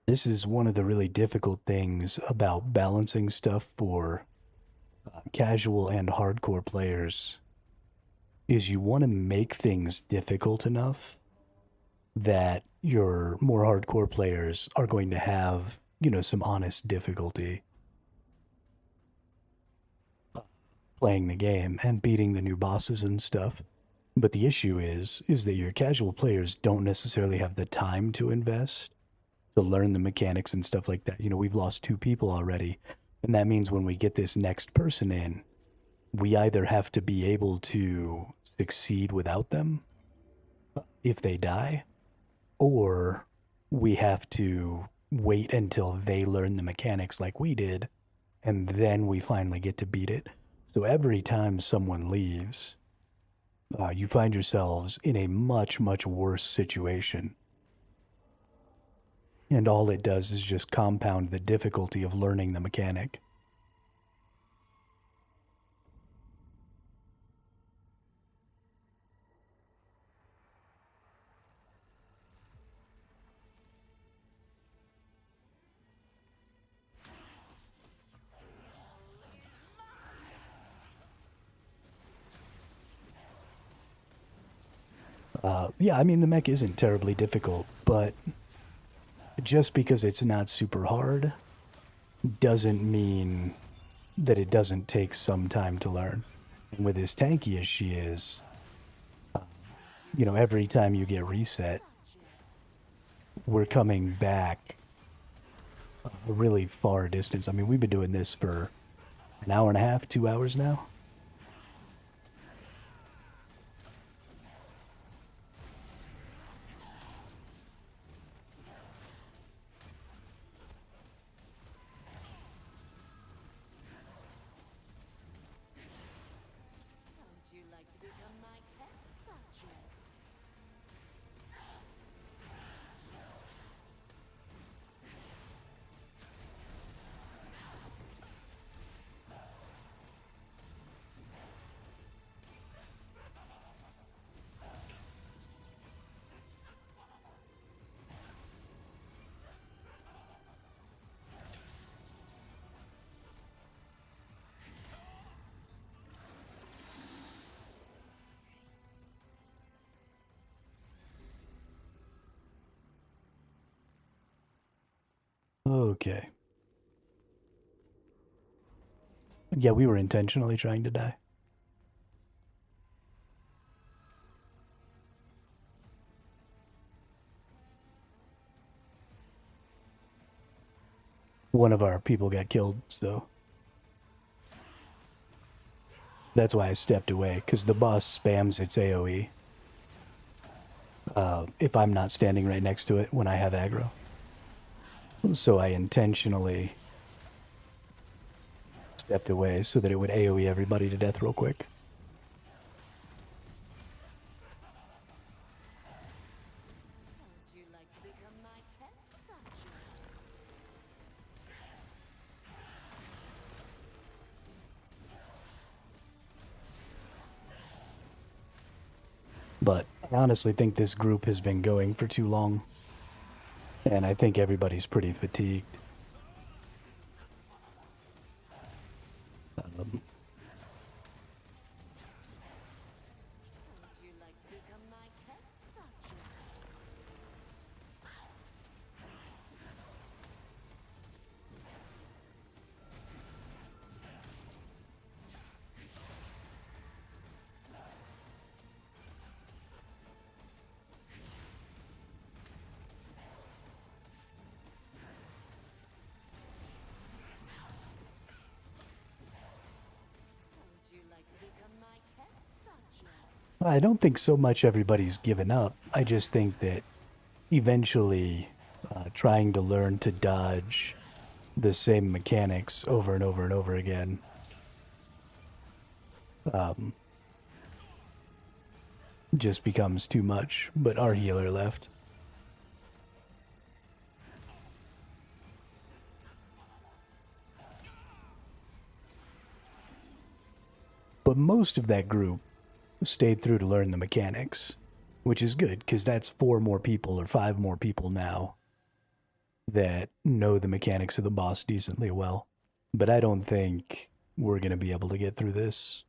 This is one of the really difficult things about balancing stuff for casual and hardcore players is you want to make things difficult enough that your more hardcore players are going to have, some honest difficulty playing the game and beating the new bosses and stuff. But the issue is that your casual players don't necessarily have the time to invest to learn the mechanics and stuff like that. We've lost 2 people already, and that means when we get this next person in, we either have to be able to succeed without them if they die, or we have to wait until they learn the mechanics like we did, and then we finally get to beat it. So every time someone leaves, you find yourselves in a much, much worse situation. And all it does is just compound the difficulty of learning the mechanic. Yeah, I mean, the mech isn't terribly difficult, but just because it's not super hard doesn't mean that it doesn't take some time to learn. And with as tanky as she is, every time you get reset, we're coming back a really far distance. I mean, we've been doing this for an hour and a half, 2 hours now. Would you like to become my test subject? Okay. Yeah, we were intentionally trying to die. One of our people got killed, so that's why I stepped away, because the boss spams its AoE if I'm not standing right next to it when I have aggro. So I intentionally stepped away so that it would AoE everybody to death real quick. Would you like to become my test subject? But I honestly think this group has been going for too long. And I think everybody's pretty fatigued. Would you like to become my test subject? Would you like to become my test subject? I don't think so much everybody's given up. I just think that eventually trying to learn to dodge the same mechanics over and over and over again. Just becomes too much, but our healer left. But most of that group stayed through to learn the mechanics, which is good, because that's 4 more people or 5 more people now that know the mechanics of the boss decently well. But I don't think we're going to be able to get through this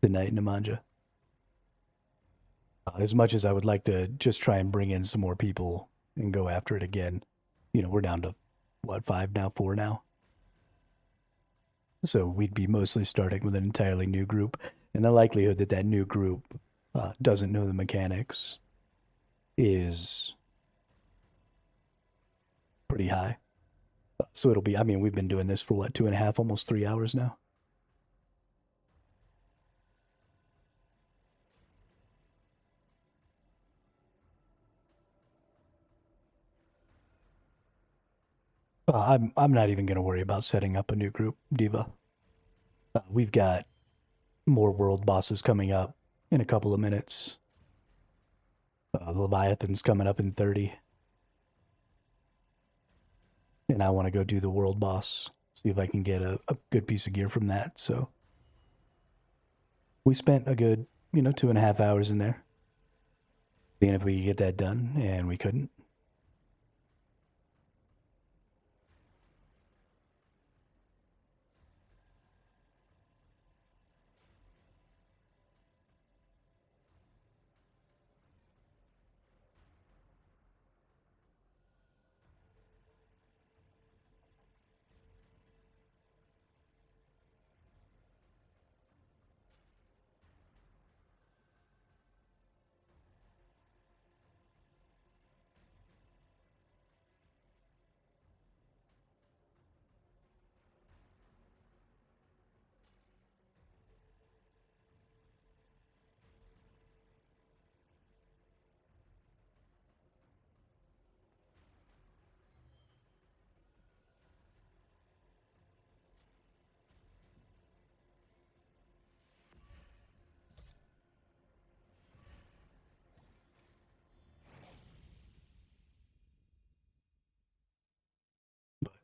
tonight, Nemanja. As much as I would like to just try and bring in some more people and go after it again, you know, we're down to, what, 5 now, 4 now? So we'd be mostly starting with an entirely new group, and the likelihood that that new group doesn't know the mechanics is pretty high. So it'll be, I mean, we've been doing this for what, 2.5, almost 3 hours now? I'm not even going to worry about setting up a new group, Diva. We've got more world bosses coming up in a couple of minutes. Leviathan's coming up in 30. And I want to go do the world boss, see if I can get a good piece of gear from that. So we spent a good, 2.5 hours in there, seeing if we could get that done, and we couldn't.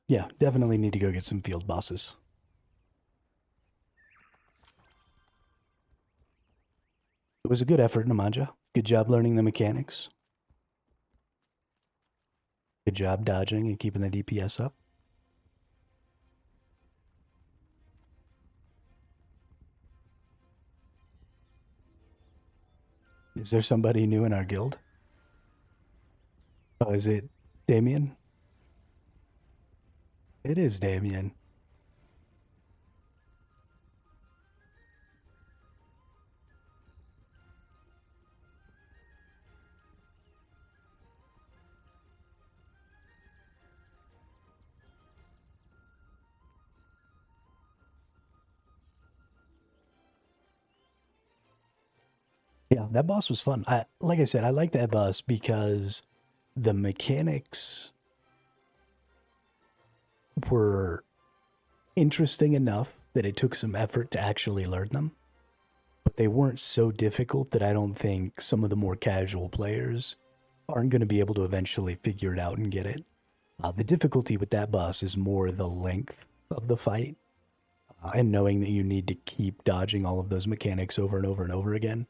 Yeah, definitely need to go get some field bosses. It was a good effort, Nemanja. Good job learning the mechanics. Good job dodging and keeping the DPS up. Is there somebody new in our guild? Oh, is it Damien? It is Damien. Yeah, that boss was fun. Like I said, I like that boss because the mechanics were interesting enough that it took some effort to actually learn them. But they weren't so difficult that I don't think some of the more casual players aren't going to be able to eventually figure it out and get it. The difficulty with that boss is more the length of the fight and knowing that you need to keep dodging all of those mechanics over and over and over again.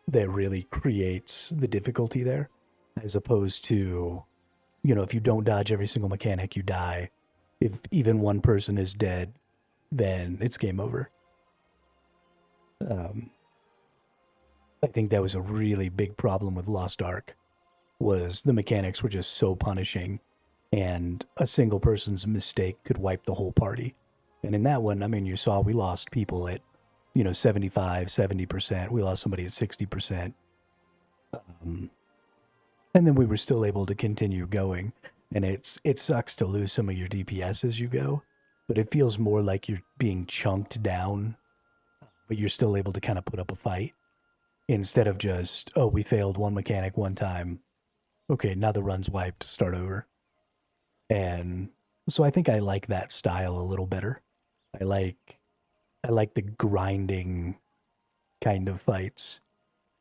That really creates the difficulty there, as opposed to, if you don't dodge every single mechanic, you die. If even one person is dead, then it's game over. I think that was a really big problem with Lost Ark, was the mechanics were just so punishing, and a single person's mistake could wipe the whole party. And in that one, I mean, you saw we lost people at 75, 70%. We lost somebody at 60%. And then we were still able to continue going. And it sucks to lose some of your DPS as you go, but it feels more like you're being chunked down, but you're still able to kind of put up a fight. instead of just, oh, we failed one mechanic one time. Okay, now the run's wiped, start over. And so I think I like that style a little better. I like the grinding kind of fights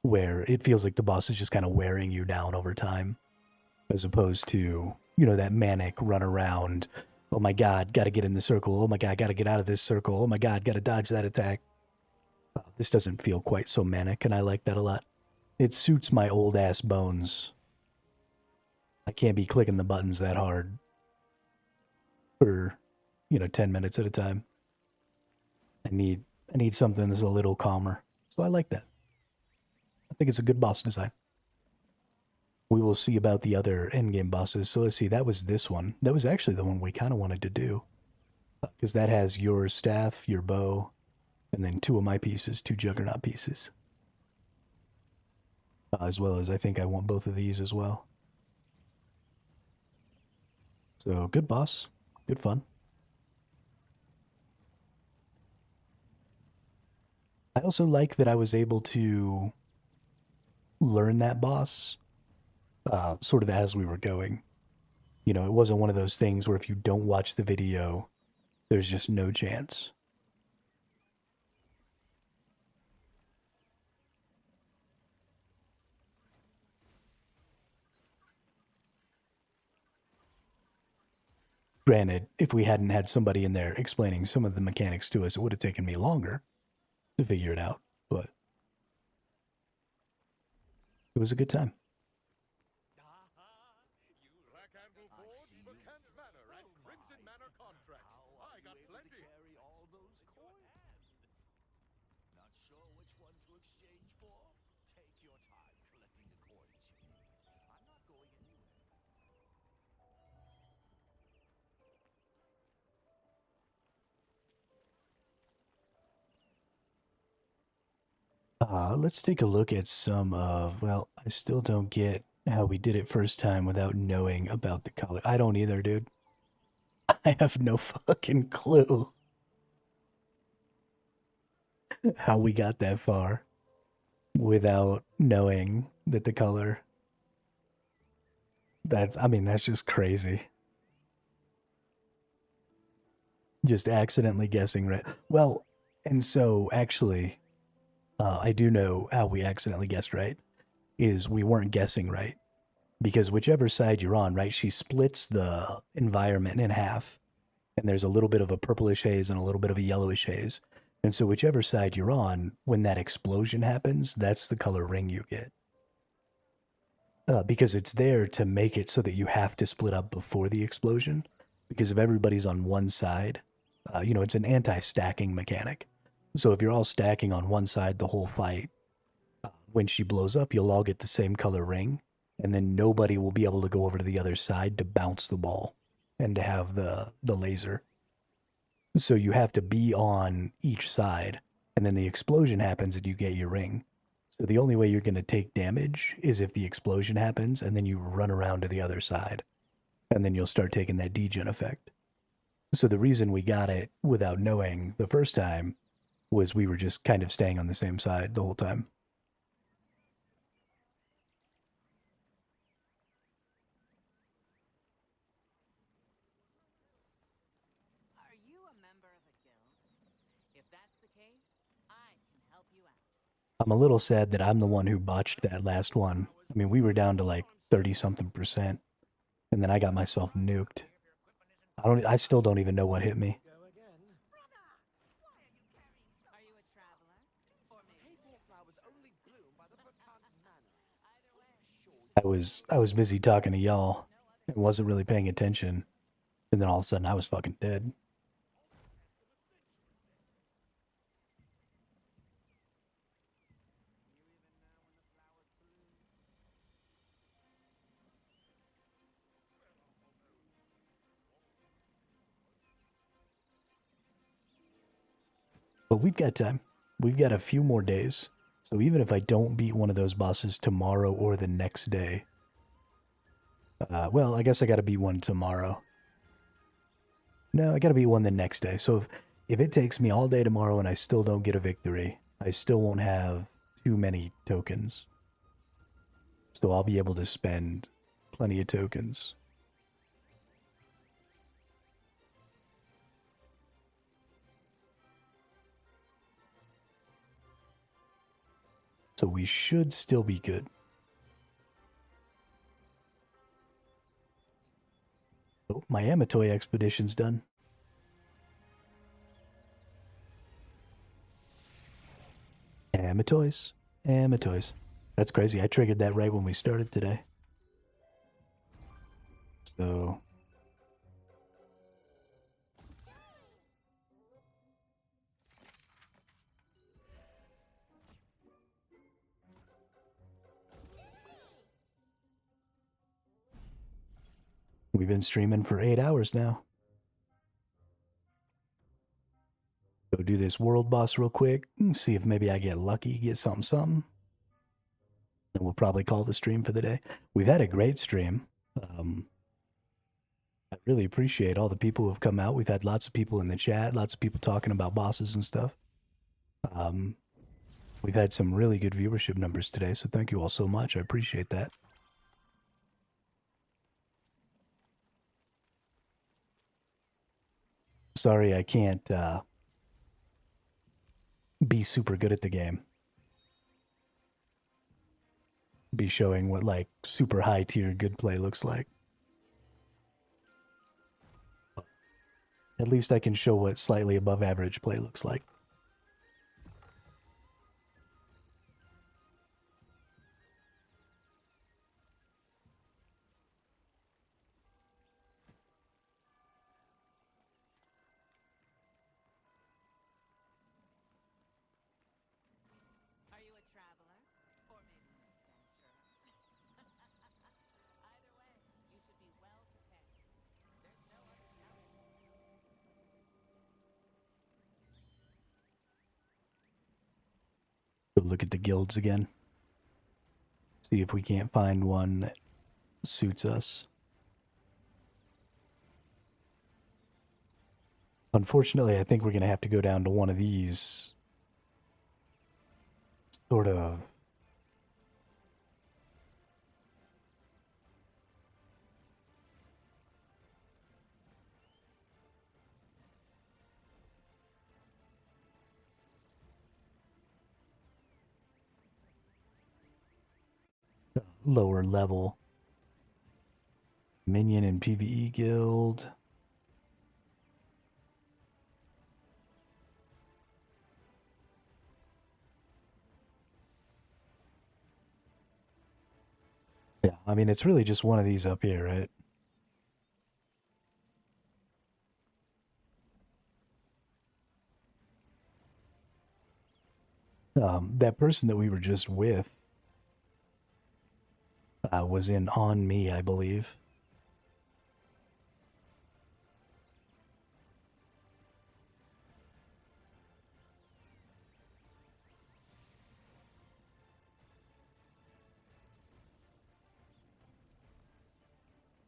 where it feels like the boss is just kind of wearing you down over time, as opposed to, you know, that manic run around. Oh my god, gotta get in the circle. Oh my god, gotta get out of this circle. Oh my god, gotta dodge that attack. This doesn't feel quite so manic, and I like that a lot. It suits my old ass bones. I can't be clicking the buttons that hard for, you know, 10 minutes at a time. I need something that's a little calmer. So I like that. I think it's a good boss design. We will see about the other endgame bosses. So let's see, that was this one. That was actually the one we kind of wanted to do. Because that has your staff, your bow, and then 2 of my pieces, 2 Juggernaut pieces. As well as I think I want both of these as well. So good boss, good fun. I also like that I was able to learn that boss sort of as we were going. You know, it wasn't one of those things where if you don't watch the video, there's just no chance. Granted, if we hadn't had somebody in there explaining some of the mechanics to us, it would have taken me longer to figure it out, but it was a good time. Black Anvil Forge for Kent Manor and Crimson Manor contracts. I got plenty. Carry all those coins. Not sure which one to exchange for? Take your time collecting the coins you need. I'm not going anywhere. Let's take a look at some of, well, I still don't get how we did it first time without knowing about the color. I don't either, dude. I have no fucking clue how we got that far without knowing that the color. I mean, that's just crazy. Just accidentally guessing right. Well, and so actually, I do know how we accidentally guessed right, is we weren't guessing right. Because whichever side you're on, right, she splits the environment in half. And there's a little bit of a purplish haze and a little bit of a yellowish haze. And so whichever side you're on, when that explosion happens, that's the color ring you get. Because it's there to make it so that you have to split up before the explosion. Because if everybody's on one side, you know, it's an anti-stacking mechanic. So if you're all stacking on one side the whole fight, when she blows up, you'll all get the same color ring, and then nobody will be able to go over to the other side to bounce the ball and to have the laser. So you have to be on each side, and then the explosion happens and you get your ring. So the only way you're going to take damage is if the explosion happens, and then you run around to the other side, and then you'll start taking that degen effect. So the reason we got it without knowing the first time was we were just kind of staying on the same side the whole time. Are you a member of a guild? If that's the case, I can help you out. I'm a little sad that I'm the one who botched that last one. I mean, we were down to like 30-something%, and then I got myself nuked. I still don't even know what hit me. Are you a traveler? Or maybe Flowers only bloom by the Either way. I was busy talking to y'all and wasn't really paying attention, and then all of a sudden I was fucking dead. But we've got time. We've got a few more days. So even if I don't beat one of those bosses tomorrow or the next day, well, I guess I gotta beat one tomorrow. No, I gotta beat one the next day. So if it takes me all day tomorrow and I still don't get a victory, I still won't have too many tokens. So I'll be able to spend plenty of tokens. So we should still be good. Oh, my Amatoy expedition's done. Amatoys. Amatoys. That's crazy. I triggered that right when we started today. So... we've been streaming for 8 hours now. Go do this world boss real quick. See if maybe I get lucky, get something. And we'll probably call the stream for the day. We've had a great stream. I really appreciate all the people who have come out. We've had lots of people in the chat, lots of people talking about bosses and stuff. We've had some really good viewership numbers today, so thank you all so much. I appreciate that. Sorry I can't be super good at the game. Be showing what like super high tier good play looks like. At least I can show what slightly above average play looks like. Are you a traveler? Or maybe an adventurer? Either way, you should be well prepared. There's no other challenge. Go look at the guilds again. See if we can't find one that suits us. Unfortunately, I think we're going to have to go down to one of these sort of lower level minion and PvE guild. Yeah, I mean, it's really just one of these up here, right? That person that we were just with was in On Me, I believe.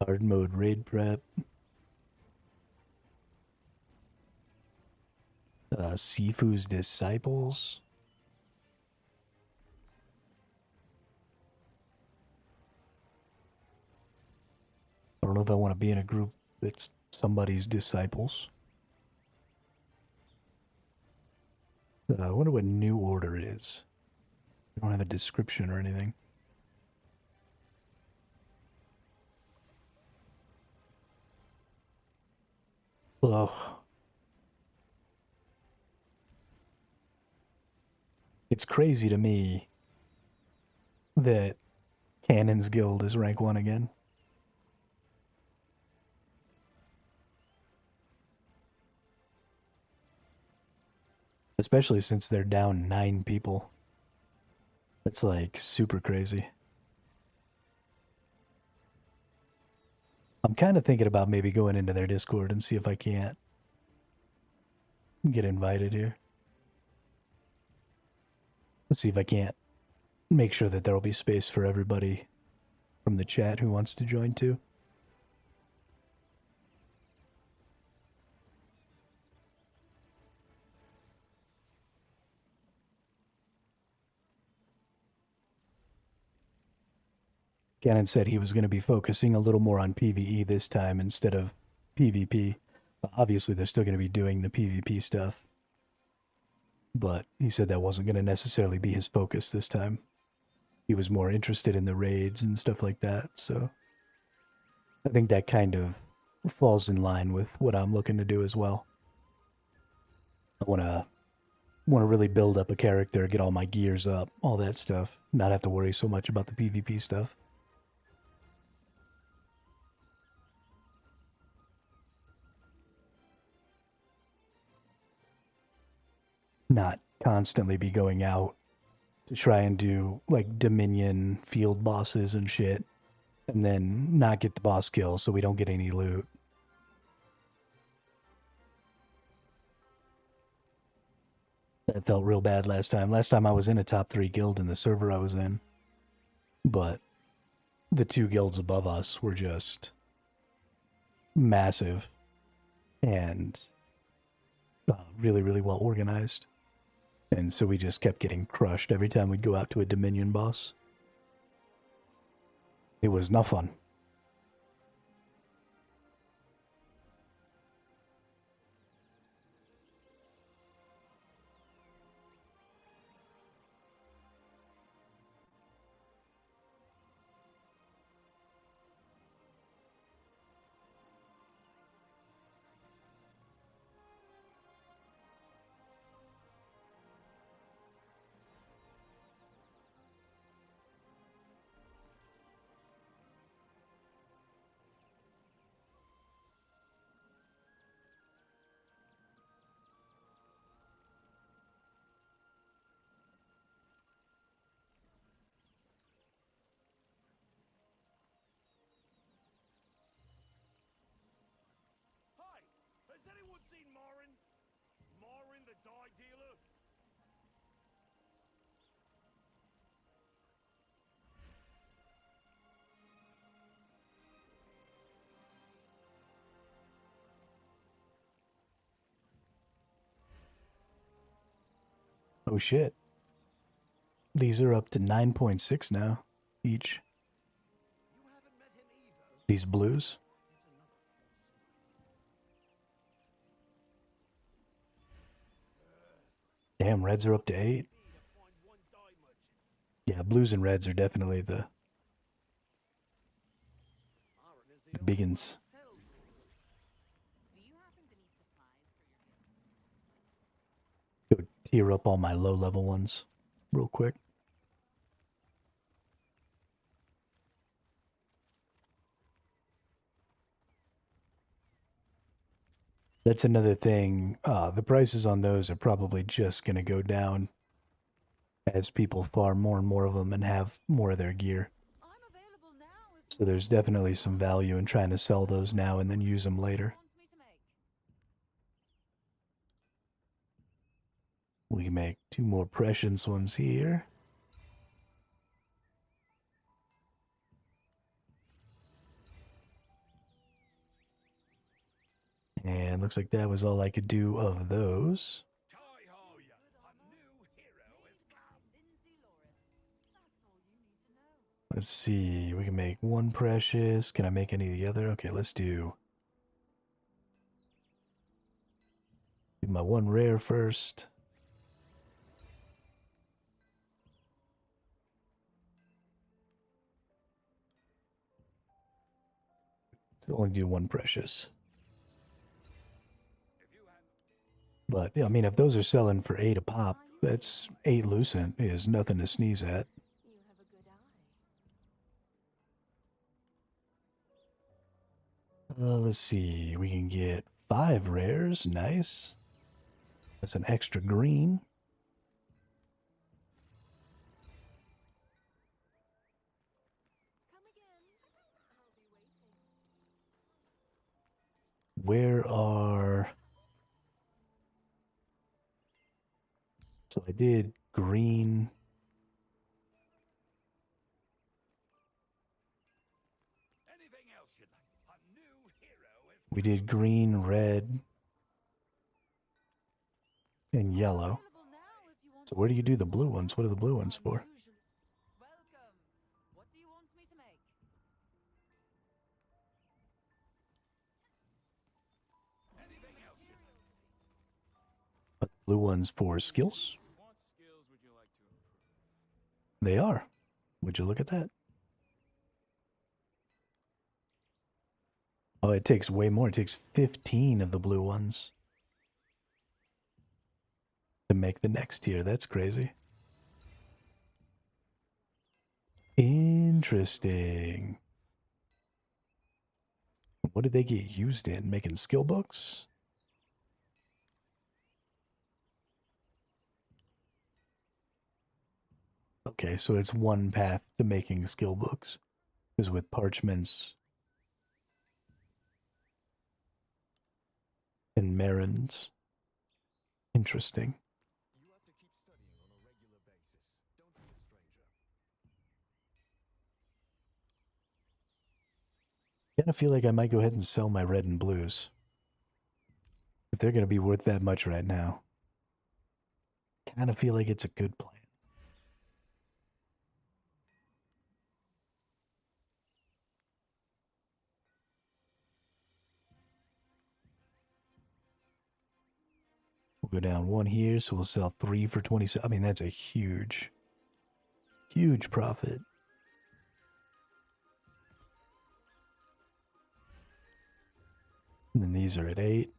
Hard mode raid prep. Sifu's disciples. I don't know if I want to be in a group that's somebody's disciples. I wonder what New Order is. I don't have a description or anything. Ugh. It's crazy to me that Cannon's Guild is rank 1 again. Especially since they're down 9 people. It's like super crazy. I'm kind of thinking about maybe going into their Discord and see if I can't get invited here. Let's see if I can't make sure that there'll be space for everybody from the chat who wants to join too. Cannon said he was going to be focusing a little more on PvE this time instead of PvP. Obviously, they're still going to be doing the PvP stuff, but he said that wasn't going to necessarily be his focus this time. He was more interested in the raids and stuff like that, so I think that kind of falls in line with what I'm looking to do as well. I want to really build up a character, get all my gears up, all that stuff, not have to worry so much about the PvP stuff. Not constantly be going out to try and do like Dominion field bosses and shit, and then not get the boss kill so we don't get any loot. That felt real bad last time. Last time I was in a top 3 guild in the server I was in, but the 2 guilds above us were just massive and really, really well organized. And so we just kept getting crushed every time we'd go out to a Dominion boss. It was no fun. Hi! Has anyone seen Morin? Morin the dye dealer? Oh shit. These are up to 9.6 now, each. You haven't met him either. These blues. Damn, reds are up to 8. Yeah, blues and reds are definitely the biggins. Do you happen to need supplies for your Go tier up all my low level ones real quick. That's another thing. The prices on those are probably just going to go down as people farm more and more of them and have more of their gear. I'm available now if So there's definitely some value in trying to sell those now and then use them later. you want me to make. We can make 2 more prescience ones here. And looks like that was all I could do of those. Hi-ho, ya! A new hero has come! That's all you need to know. Let's see, we can make 1 precious. Can I make any of the other? Okay, let's do my 1 rare first. So only do 1 precious. But yeah, I mean, if those are selling for 8 a pop, that's 8 lucent is nothing to sneeze at. You have a good eye. Let's see, we can get 5 rares. Nice. That's an extra green. Come again. I'll be waiting. Where are... So I did green. Anything else you'd like? A new hero has We did green, red, and yellow. Available now if you want So where do you do the blue ones? What are the blue ones for? Welcome. What do you want me to make? Blue ones for skills. What skills would you like to improve? They are. Would you look at that? Oh, it takes way more. It takes 15 of the blue ones to make the next tier. That's crazy. Interesting. What did they get used in? Making skill books? Okay, so it's one path to making skill books. Is with parchments and marins. Interesting. You have to keep studying on a regular basis. Don't be a stranger. Kind of feel like I might go ahead and sell my red and blues. If they're going to be worth that much right now. Kind of feel like it's a good plan. We'll go down one here, so we'll sell 3 for 27. I mean, that's a huge, huge profit. And then these are at 8.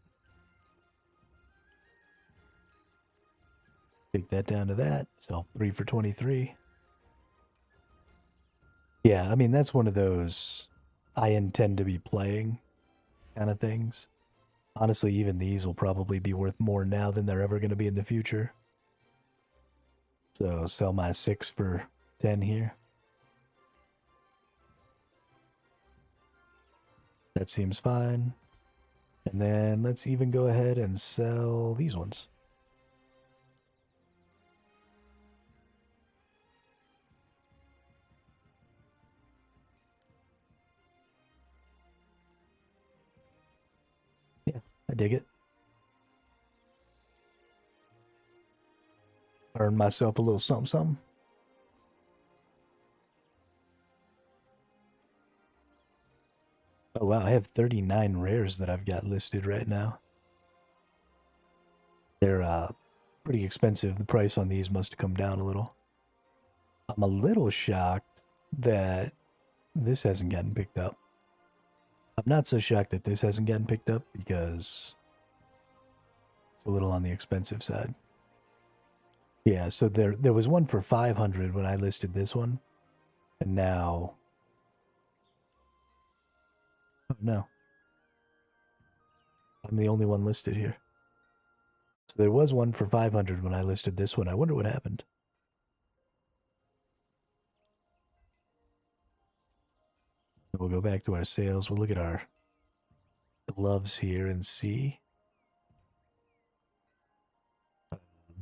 Take that down to that. Sell 3 for 23. Yeah, I mean, that's one of those I intend to be playing kind of things. Honestly, even these will probably be worth more now than they're ever going to be in the future. So sell my 6 for 10 here. That seems fine. And then let's even go ahead and sell these ones. Yeah, I dig it. Earn myself a little something, something. Oh wow, I have 39 rares that I've got listed right now. They're pretty expensive. The price on these must have come down a little. I'm a little shocked that this hasn't gotten picked up. I'm not so shocked that this hasn't gotten picked up because it's a little on the expensive side. Yeah, so there was one for 500 when I listed this one, and now, oh no, I'm the only one listed here. So there was one for 500 when I listed this one. I wonder what happened. We'll go back to our sales. We'll look at our gloves here and see. The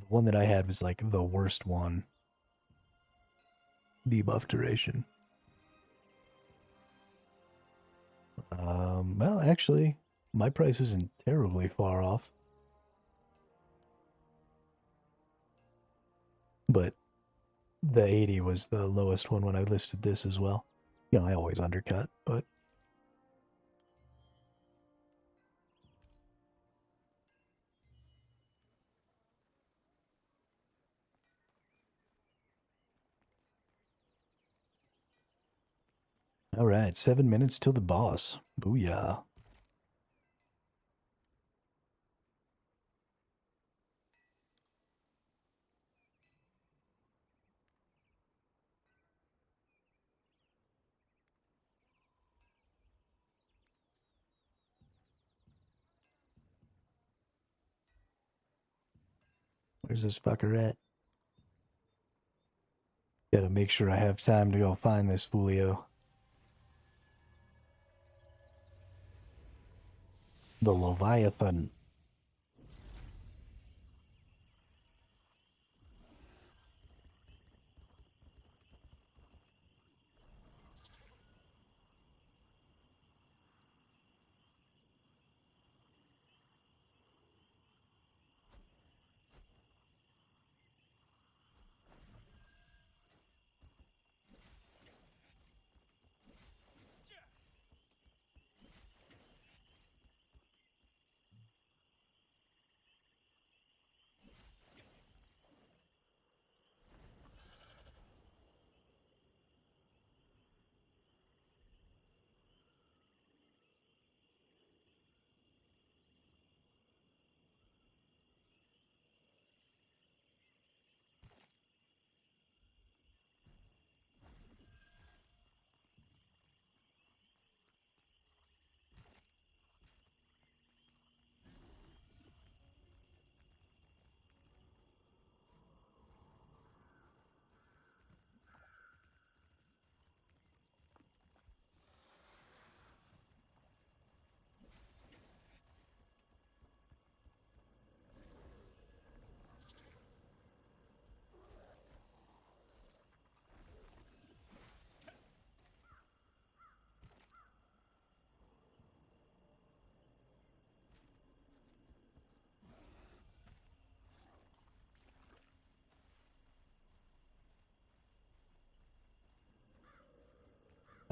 one that I had was like the worst one. Debuff duration. Well, actually, my price isn't terribly far off. But the 80 was the lowest one when I listed this as well. You know, I always undercut, but... Alright, 7 minutes till the boss. Booyah. Where's this fucker at? Gotta make sure I have time to go find this Fulio. The Leviathan.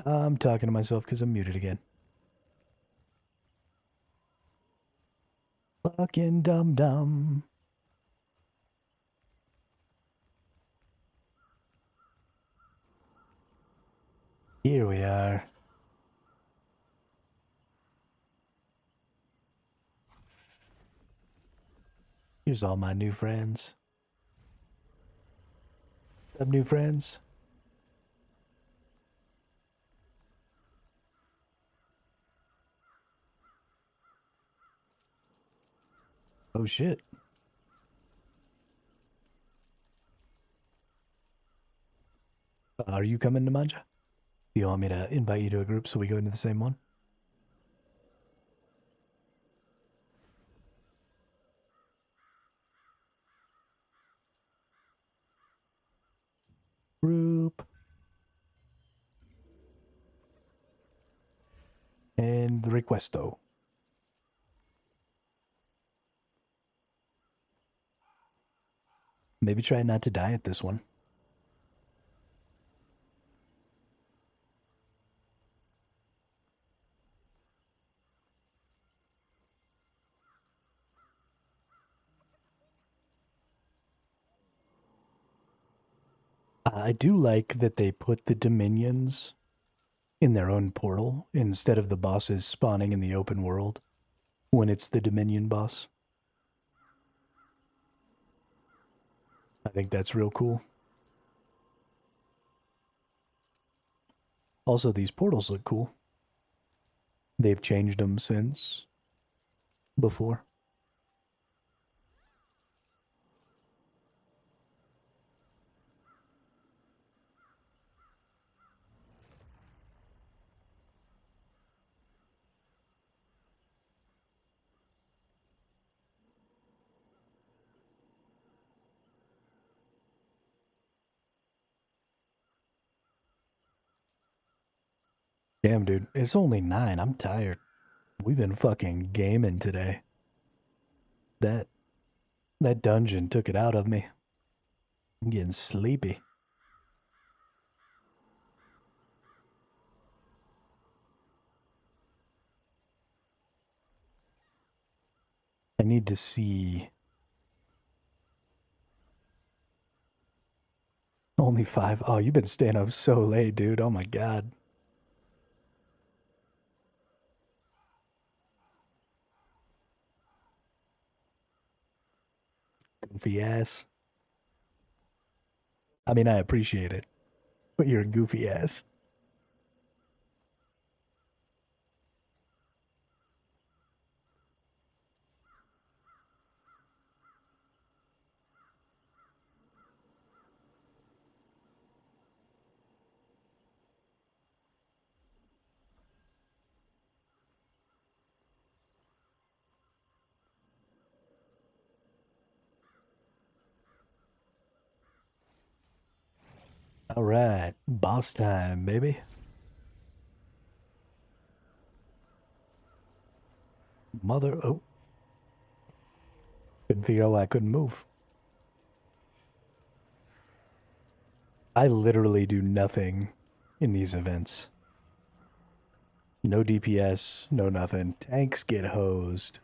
I'm talking to myself because I'm muted again. Fucking dum-dum. Here we are. Here's all my new friends. What's up, new friends? Oh shit. Are you coming to Manja? Do you want me to invite you to a group so we go into the same one? Group. And requesto. Maybe try not to die at this one. I do like that they put the Dominions in their own portal instead of the bosses spawning in the open world when it's the Dominion boss. I think that's real cool. Also, these portals look cool. They've changed them since before. Damn, dude, it's only 9. I'm tired. We've been fucking gaming today. That dungeon took it out of me. I'm getting sleepy. I need to see. Only 5. Oh, you've been staying up so late, dude. Oh my god. Goofy ass. I mean, I appreciate it, but you're a goofy ass. All right, boss time, baby. Mother, oh. Couldn't figure out why I couldn't move. I literally do nothing in these events. No DPS, no nothing. Tanks get hosed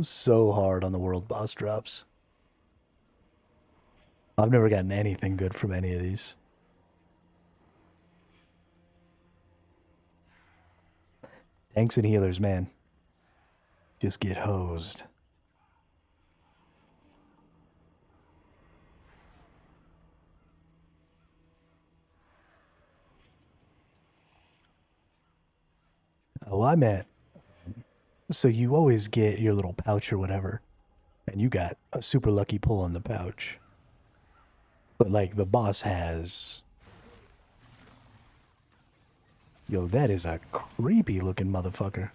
so hard on the world boss drops. I've never gotten anything good from any of these. Tanks and healers, man, just get hosed. Oh, I'm at. So you always get your little pouch or whatever, and you got a super lucky pull on the pouch. But like the boss has. Yo, that is a creepy looking motherfucker.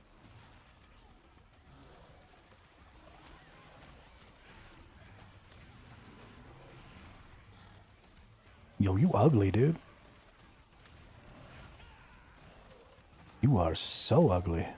Yo, you ugly, dude. You are so ugly.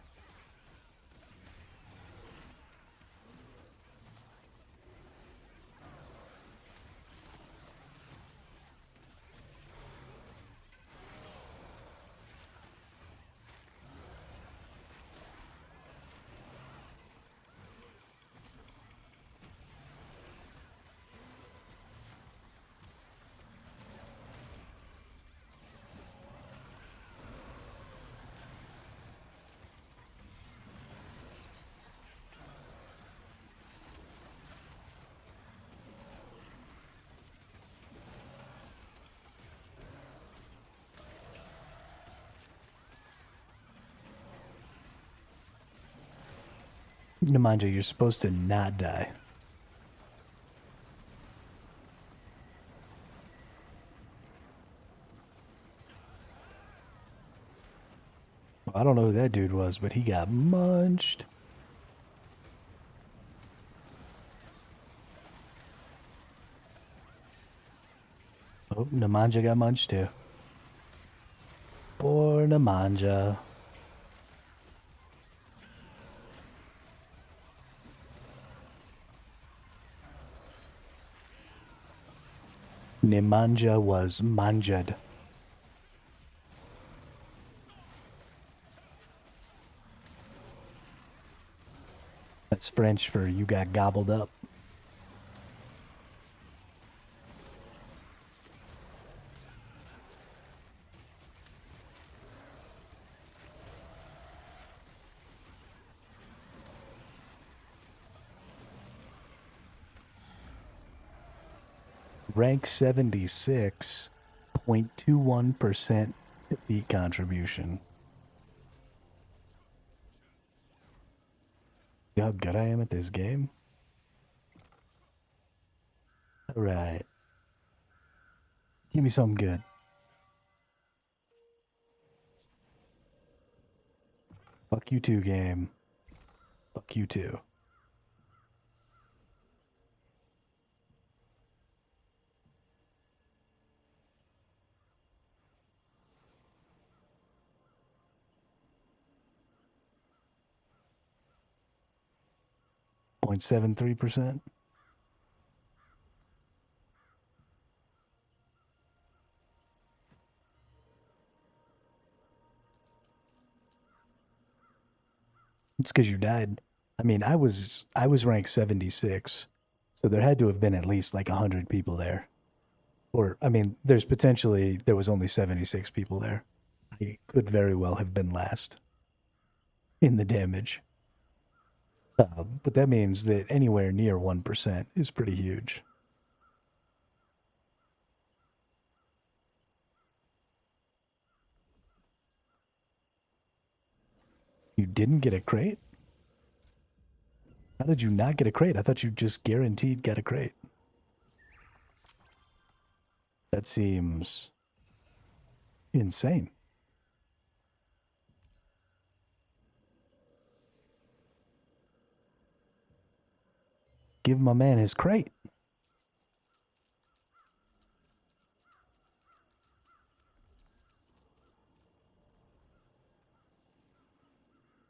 Nemanja, you're supposed to not die. I don't know who that dude was, but he got munched. Oh, Nemanja got munched too. Poor Nemanja. Nemanja was manjad. That's French for you got gobbled up. Rank 76, 0.21% defeat contribution. See how good I am at this game? Alright. Give me something good. Fuck you too, game. Fuck you too. .73%. It's because you died. I mean, I was ranked 76, so there had to have been at least like 100 people there. Or, I mean, there was only 76 people there. I could very well have been last in the damage. But that means that anywhere near 1% is pretty huge. You didn't get a crate? How did you not get a crate? I thought you just guaranteed got a crate. That seems insane. Give my man his crate.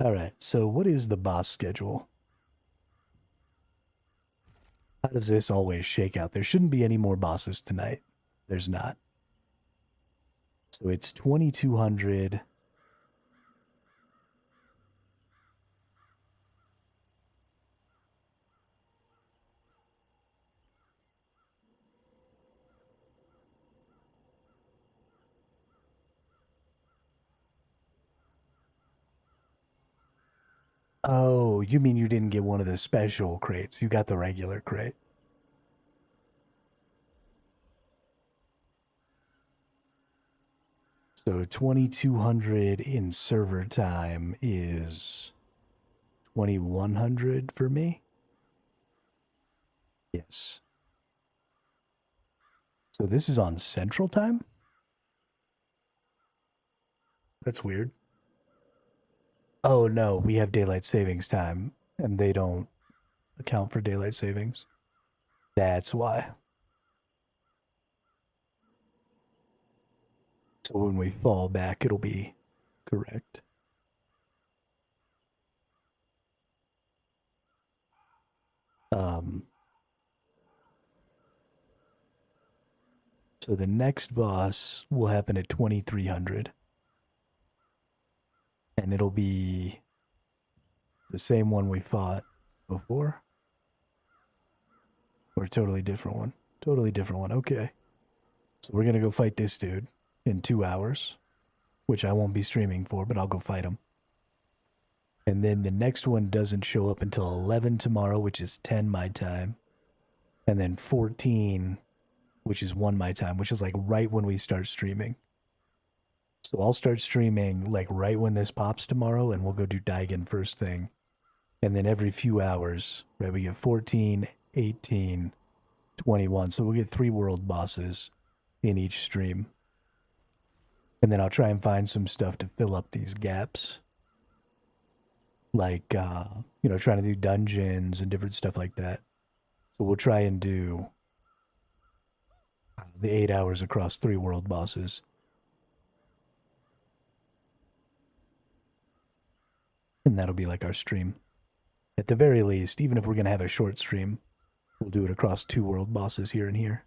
Alright, so what is the boss schedule? How does this always shake out? There shouldn't be any more bosses tonight. There's not. So it's 2200. Oh, you mean you didn't get one of the special crates? You got the regular crate. So 2200 in server time is 2100 for me? Yes. So this is on Central Time? That's weird. Oh no, we have daylight savings time, and they don't account for daylight savings. That's why. So when we fall back, it'll be correct. So the next boss will happen at 2300. And it'll be the same one we fought before. Or a totally different one. Totally different one. Okay. So we're going to go fight this dude in 2 hours. Which I won't be streaming for, but I'll go fight him. And then the next one doesn't show up until 11 tomorrow, which is 10 my time. And then 14, which is 1 my time, which is like right when we start streaming. So I'll start streaming like right when this pops tomorrow, and we'll go do Daigen first thing. And then every few hours, right, we get 14, 18, 21. So we'll get 3 world bosses in each stream. And then I'll try and find some stuff to fill up these gaps. Like, you know, trying to do dungeons and different stuff like that. So we'll try and do the 8 hours across 3 world bosses. And that'll be like our stream. At the very least, even if we're going to have a short stream, we'll do it across 2 world bosses here and here.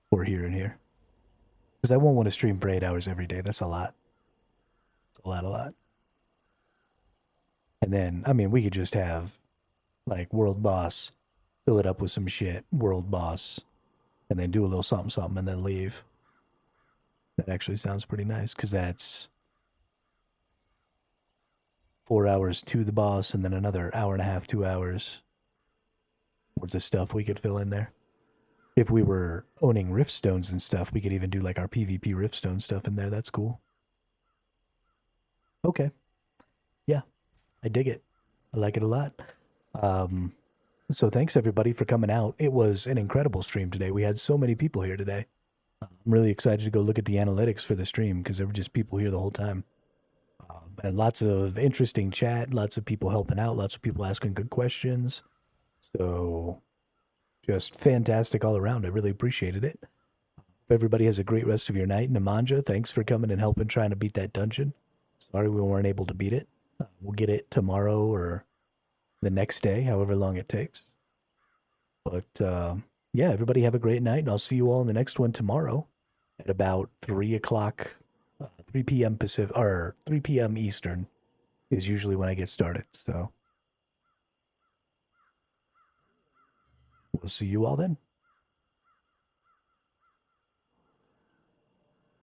Or here and here. Because I won't want to stream for 8 hours every day. That's a lot. A lot. And then, I mean, we could just have, like, world boss, fill it up with some shit, world boss, and then do a little something, and then leave. That actually sounds pretty nice, because that's 4 hours to the boss, and then another hour and a half, 2 hours worth of stuff we could fill in there. If we were owning riftstones and stuff, we could even do like our PvP riftstone stuff in there. That's cool. Okay. Yeah, I dig it. I like it a lot. So thanks everybody for coming out. It was an incredible stream today. We had so many people here today. I'm really excited to go look at the analytics for the stream because there were just people here the whole time. And lots of interesting chat, lots of people helping out, lots of people asking good questions. So just fantastic all around. I really appreciated it. Hope everybody has a great rest of your night. Nemanja, thanks for coming and helping trying to beat that dungeon. Sorry we weren't able to beat it. We'll get it tomorrow or the next day, however long it takes. But yeah, everybody have a great night, and I'll see you all in the next one tomorrow at about 3 o'clock. 3 p.m. Pacific, or 3 p.m. Eastern is usually when I get started. So we'll see you all then.